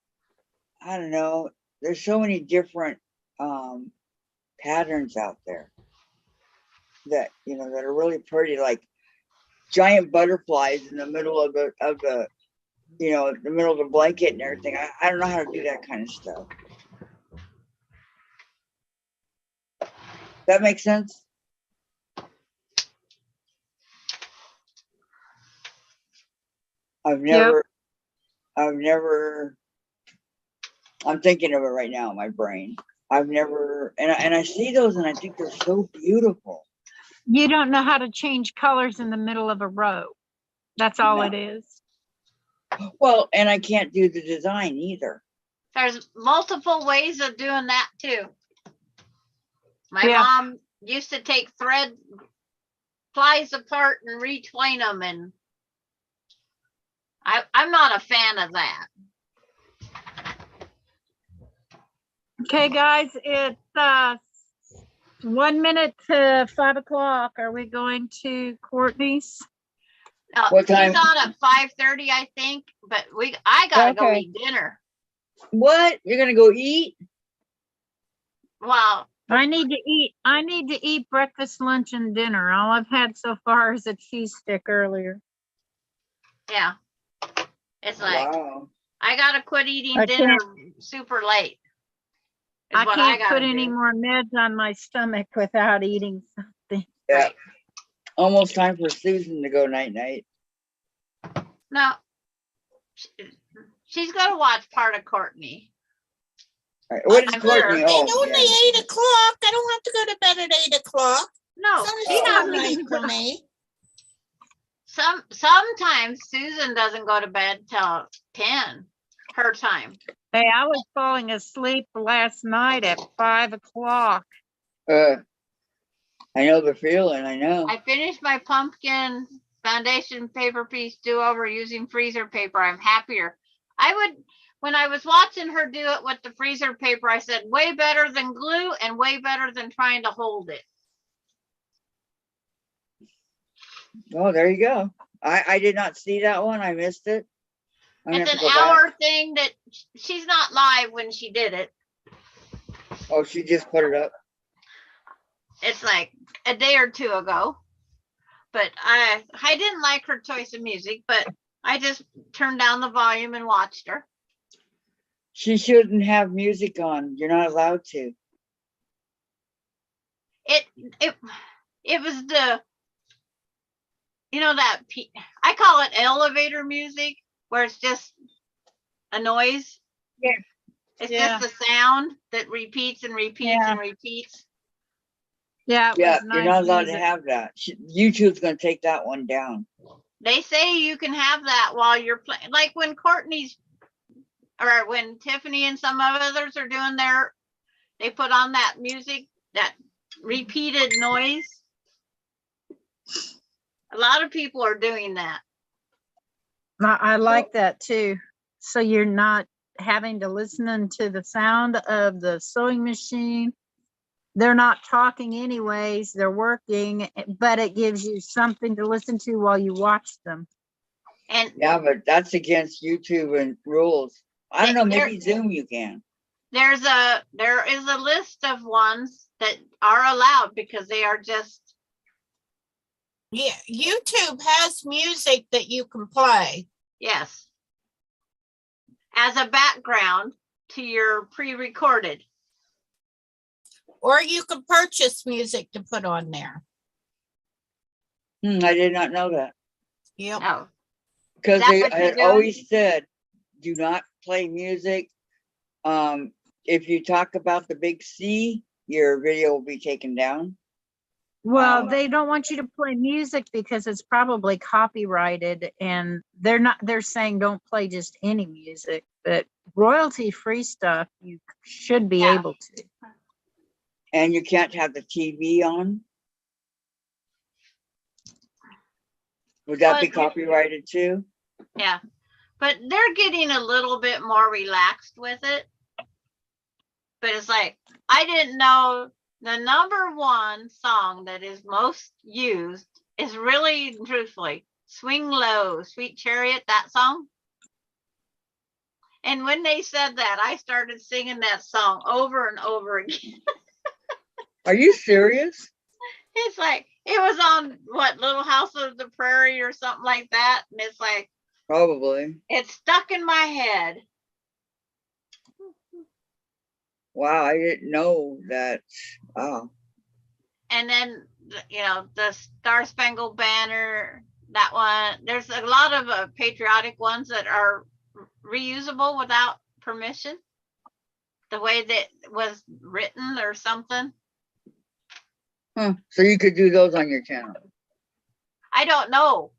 I don't know, there's so many different patterns out there that, you know, that are really pretty, like giant butterflies in the middle of the you know, the middle of the blanket and everything. I don't know how to do that kind of stuff. That makes sense? I've never, I'm thinking of it right now in my brain. I've never, and I see those and I think they're so beautiful. You don't know how to change colors in the middle of a row. That's all No. it is. Well, and I can't do the design either. There's multiple ways of doing that too. My Yeah. mom used to take plies apart and retwine them, and I'm not a fan of that. Okay, guys, it's 1 minute to 5 o'clock. Are we going to Courtney's? What She's time? on at 5:30, I think, but I gotta go Okay. eat dinner. What? You're gonna go eat? Well, I need to eat breakfast, lunch, and dinner. All I've had so far is a cheese stick earlier. yeah. It's like Wow. I gotta quit eating I dinner super late. is I what can't gotta put any do. more meds on my stomach without eating something. Yeah. Right. Almost time for Susan to go night night. No, she's gonna watch part of Courtney. All right. What is I'm Courtney? sure. Oh, It's only yeah. 8 o'clock. I don't have to go to bed at 8 o'clock. No, It's she only doesn't. night for me. Sometimes Susan doesn't go to bed till 10, her time. Hey, I was falling asleep last night at 5 o'clock. I know the feeling, I know. I finished my pumpkin foundation paper piece do-over using freezer paper. I'm happier. When I was watching her do it with the freezer paper, I said, way better than glue and way better than trying to hold it. Oh, there you go. I did not see that one. I missed it. It's an hour thing that she's not live when she did it. Oh, she just put it up. It's like a day or two ago. But I didn't like her choice of music, but I just turned down the volume and watched her. She shouldn't have music on. You're not allowed to. It was the, that I call it elevator music, where it's just a noise. Yeah. It's just a sound that repeats and repeats and repeats. Yeah. Yeah, Nice you're not allowed music. to have that. YouTube's going to take that one down. They say you can have that while you're playing, like when when Tiffany and some of others are doing they put on that music, that repeated noise. A lot of people are doing that. I like that too. So you're not having to listen to the sound of the sewing machine. They're not talking anyways, they're working, but it gives you something to listen to while you watch them. And yeah, but that's against YouTube and rules. I don't know, maybe Zoom you can. There is a list of ones that are allowed because they are just. Yeah, YouTube has music that you can play. Yes. As a background to your pre-recorded. Or you can purchase music to put on there. I did not know that. Yep. Oh. Because they had always said, do not play music. If you talk about the big C, your video will be taken down. Well, they don't want you to play music because it's probably copyrighted, and they're saying don't play just any music, but royalty free stuff you should be able to. And you can't have the TV on. Would that be copyrighted too? Yeah, but they're getting a little bit more relaxed with it. But it's like, I didn't know the #1 song that is most used is really, truthfully, Swing Low, Sweet Chariot, that song. And when they said that, I started singing that song over and over again. Are you serious? It's like, it was on what, Little House of the Prairie or something like that. And it's like, probably. It's stuck in my head. Wow, I didn't know that. Wow. And then, the Star Spangled Banner, that one, there's a lot of patriotic ones that are reusable without permission. The way that was written or something. So you could do those on your channel. I don't know,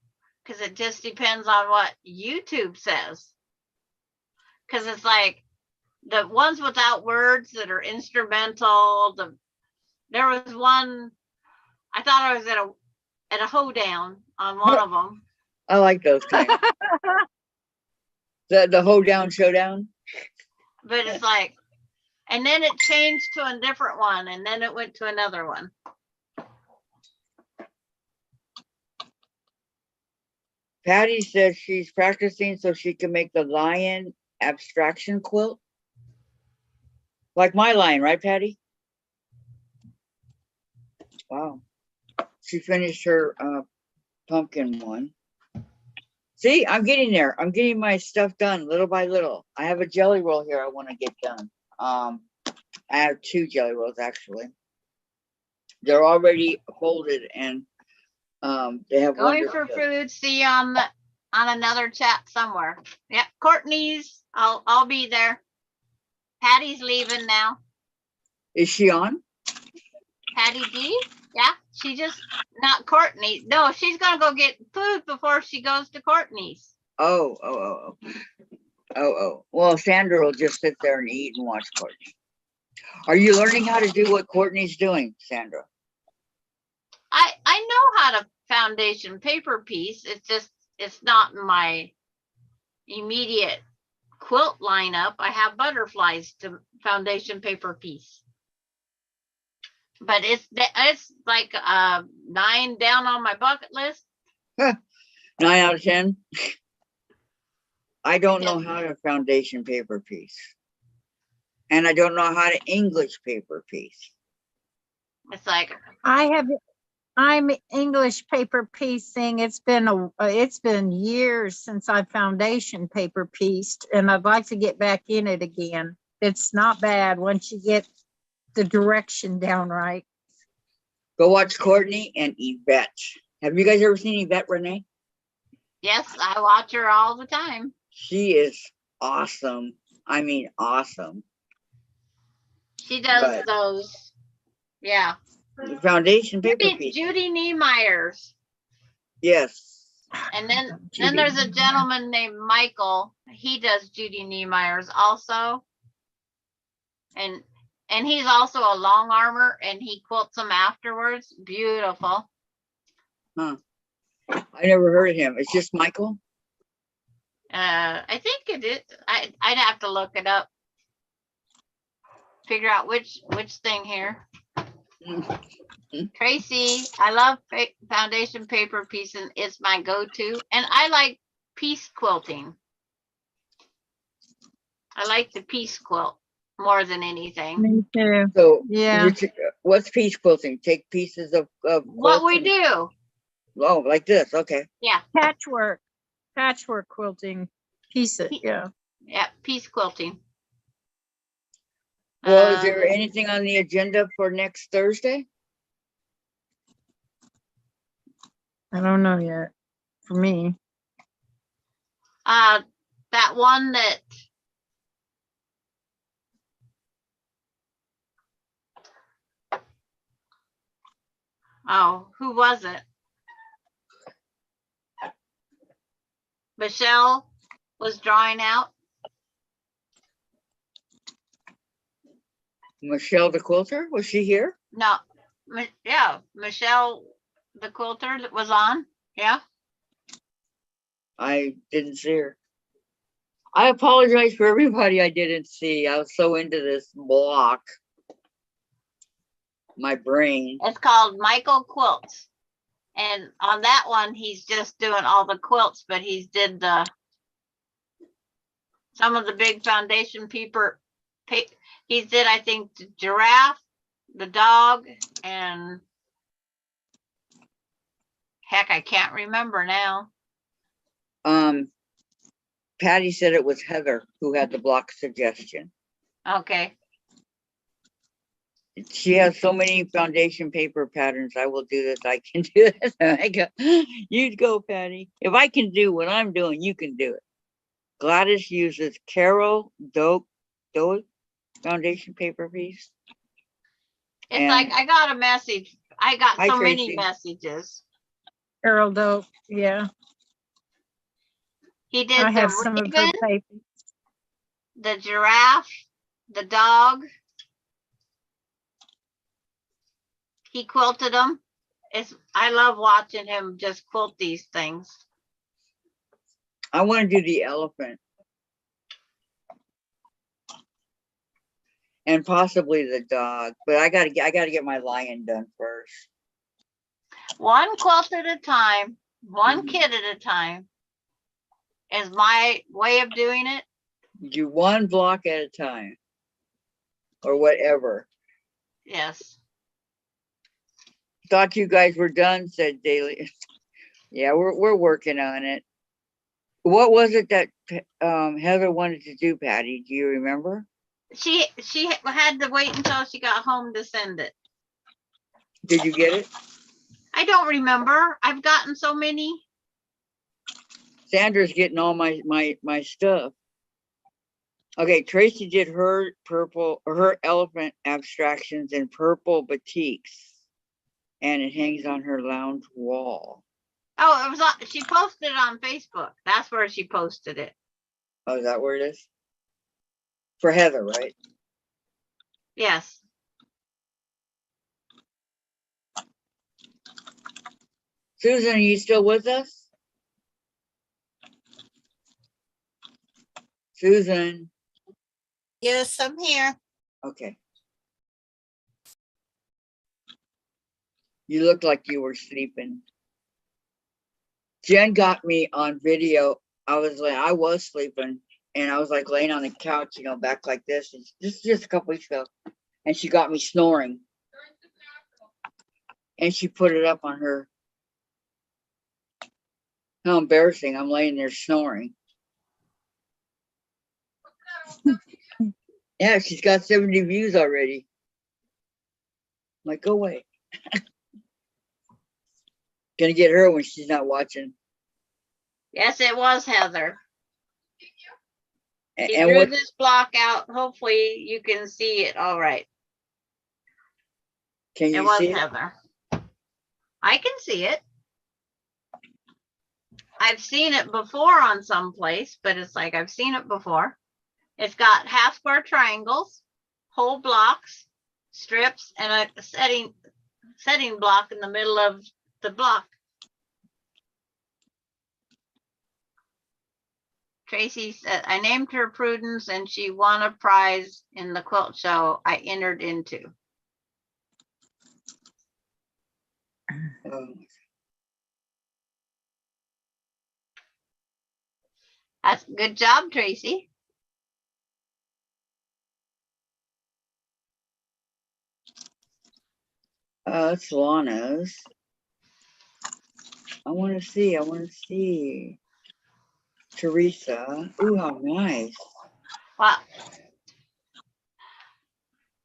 because it just depends on what YouTube says. Because it's like the ones without words that are instrumental. There was one, I thought I was at a hoedown on one of them. I like those kind. the hoedown showdown. But it's like, and then it changed to a different one, and then it went to another one. Patty says she's practicing so she can make the lion abstraction quilt. Like my lion, right, Patty? Wow. She finished her pumpkin one. See, I'm getting there. I'm getting my stuff done little by little. I have a jelly roll here I want to get done. I have 2 jelly rolls actually. They're already folded and they have Going for food. See you on another chat somewhere. Yep, Courtney's. I'll be there. Patty's leaving now. Is she on? Patty G. Yeah, she just not Courtney. No, she's gonna go get food before she goes to Courtney's. Oh. Well, Sandra will just sit there and eat and watch Courtney. Are you learning how to do what Courtney's doing, Sandra? I know how to foundation paper piece. It's just it's not in my immediate quilt lineup. I have butterflies to foundation paper piece. But it's like 9 down on my bucket list. 9 out of 10. I don't know how to foundation paper piece. And I don't know how to English paper piece. It's like I'm English paper piecing. It's been years since I foundation paper pieced, and I'd like to get back in it again. It's not bad once you get the direction down right. Go watch Courtney and Yvette. Have you guys ever seen Yvette Renee? yes, I watch her all the time. She is awesome. I mean, awesome. She does But- those. Yeah. The foundation paper Maybe piece. Judy Niemeyer's. Yes. And then Judy there's a Niemeyer. gentleman named Michael. He does Judy Niemeyer's also. And he's also a long armor and he quilts them afterwards. Beautiful. I never heard of him. It's just Michael. I think it is. I'd have to look it up. Figure out which thing here. Tracy, I love foundation paper piecing. It's my go-to. And I like piece quilting. I like the piece quilt more than anything. Me too. So Yeah. what's piece quilting? Take pieces of What quilts we and- do. Oh, like this. Okay. Yeah. Patchwork quilting piece it. Yeah. Yeah. Piece quilting. Well, is there anything on the agenda for next Thursday? I don't know yet. For me. That one that who was it? Michelle was drawing out. Michelle the quilter, was she here? No, yeah, Michelle the quilter that was on. Yeah. I didn't see her. I apologize for everybody I didn't see. I was so into this block. My brain. It's called Michael Quilts. And on that one, he's just doing all the quilts, but he's did some of the big foundation paper. He did, I think, the giraffe, the dog, and heck, I can't remember now. Patty said it was Heather who had the block suggestion. Okay. She has so many foundation paper patterns. I will do this. I can do this. I go, you go, Patty. If I can do what I'm doing, you can do it. Gladys uses Carol Doak foundation paper piece. It's And- like I got a message. I got Hi, so many Tracy. messages. Earl Dope. Yeah. He did I the have some of her raven, papers. the giraffe, the dog. He quilted them. I love watching him just quilt these things. I want to do the elephant. And possibly the dog, but I gotta get my lion done first. One quilt at a time, one Mhm. kid at a time is my way of doing it. Do one block at a time. Or whatever. Yes. Thought you guys were done, said Daly. Yeah, we're working on it. What was it that Heather wanted to do, Patty? Do you remember? She had to wait until she got home to send it. Did you get it? I don't remember. I've gotten so many. Sandra's getting all my stuff. Okay, Tracy did her purple or her elephant abstractions in purple batiks. and it hangs on her lounge wall. Oh, it was on, she posted it on Facebook. That's where she posted it. Oh, is that where it is? For Heather, right? Yes. Susan, are you still with us? Susan, Yes, I'm here. okay. You look like you were sleeping. Jen got me on video. I was sleeping, and I was like laying on the couch, you know, back like this. And this is just a couple weeks ago, and she got me snoring. And she put it up on her. How embarrassing! I'm laying there snoring. Yeah, she's got 70 views already. I'm like, go away. Gonna get her when she's not watching. Yes, it was Heather. She And drew what? this block out. Hopefully you can see it all right. Can It you was see it? Heather. I can see it. I've seen it before on some place, but it's like I've seen it before. It's got half square triangles, whole blocks, strips, and a setting block in the middle of the block. Tracy said, I named her Prudence and she won a prize in the quilt show I entered into. That's a good job, Tracy. It's Lana's. I want to see. Teresa. Ooh, how nice. Well,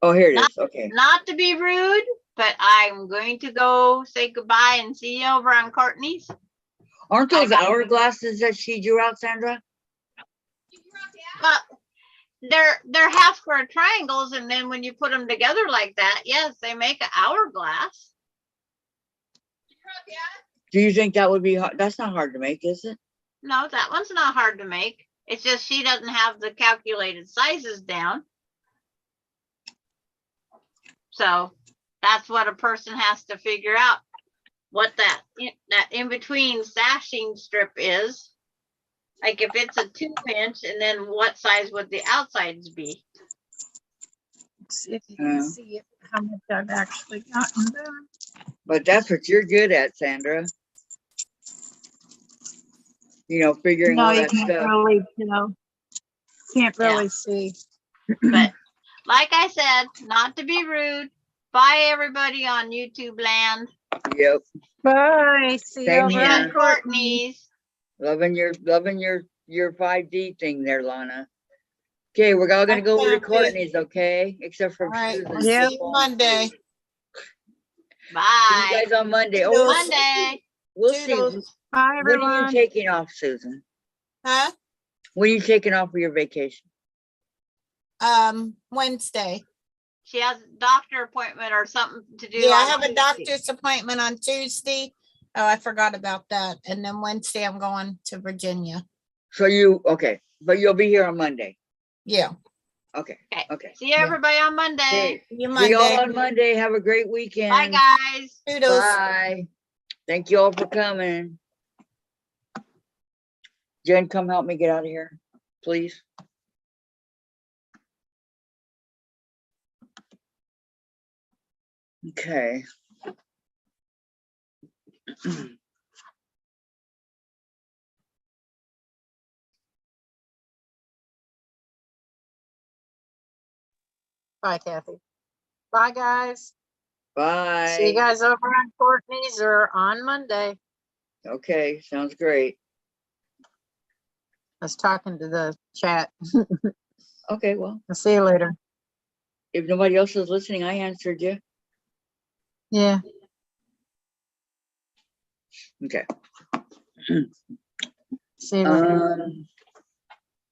Oh, here it is. Okay. not to be rude, but I'm going to go say goodbye and see you over on Courtney's. Aren't those hourglasses that she drew out, Sandra? Well, they're half square triangles, and then when you put them together like that, yes, they make an hourglass. Do you think that would be hard? That's not hard to make, is it? No, that one's not hard to make. It's just she doesn't have the calculated sizes down. So that's what a person has to figure out, what that in between sashing strip is. Like if it's a 2-inch, and then what size would the outsides be? Let's see if you can see it, how much I've actually gotten done. But that's what you're good at, Sandra. You know, figuring No, all you that can't stuff. really, you know, can't really see. But like I said, not to be rude, bye everybody on YouTube land. Yep. Bye. See you Same over here. on And Courtney's. Loving your 5D thing there, Lana. Okay, we're all gonna go over to Okay. Courtney's, okay? Except for All right, Susan. we'll Yep. see you Monday. See you Bye. guys on Monday. Oh, Toodles. Monday. we'll see. Toodles. Bye, When are you everyone. taking off, Susan? Huh? When are you taking off for your vacation? Wednesday. She has a doctor appointment or something to do. Yeah, I on have a Tuesday. doctor's appointment on Tuesday. Oh, I forgot about that. And then Wednesday I'm going to Virginia. So okay, but you'll be here on Monday. Yeah. Okay. Okay. Okay. See everybody on Monday. Okay. See you See y'all Monday. on Monday. Have a great weekend. Bye, guys. Toodles. Bye. Thank you all for coming. Jen, come help me get out of here, please. Okay. Bye, Kathy. Bye, guys. Bye. See you guys over on Courtney's or on Monday. Okay, sounds great. I was talking to the chat. Okay, well, I'll see you later. if nobody else is listening, I answered you. Yeah. Okay. See you later.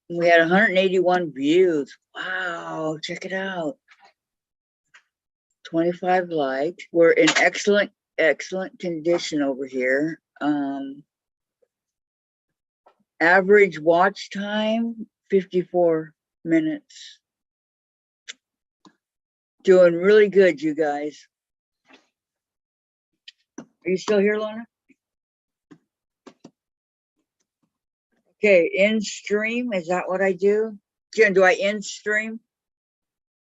We had 181 views. Wow, check it out. 25 likes. We're in excellent excellent condition over here. Average watch time, 54 minutes. Doing really good, you guys. Are you still here, Lorna? Okay, end stream, is that what I do? Jen, do I end stream?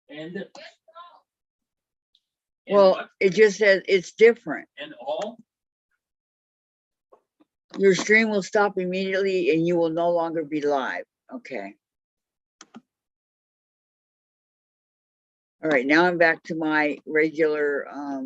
And. Well, it just says it's different. And all? Your stream will stop immediately and you will no longer be live. Okay. All right, now I'm back to my regular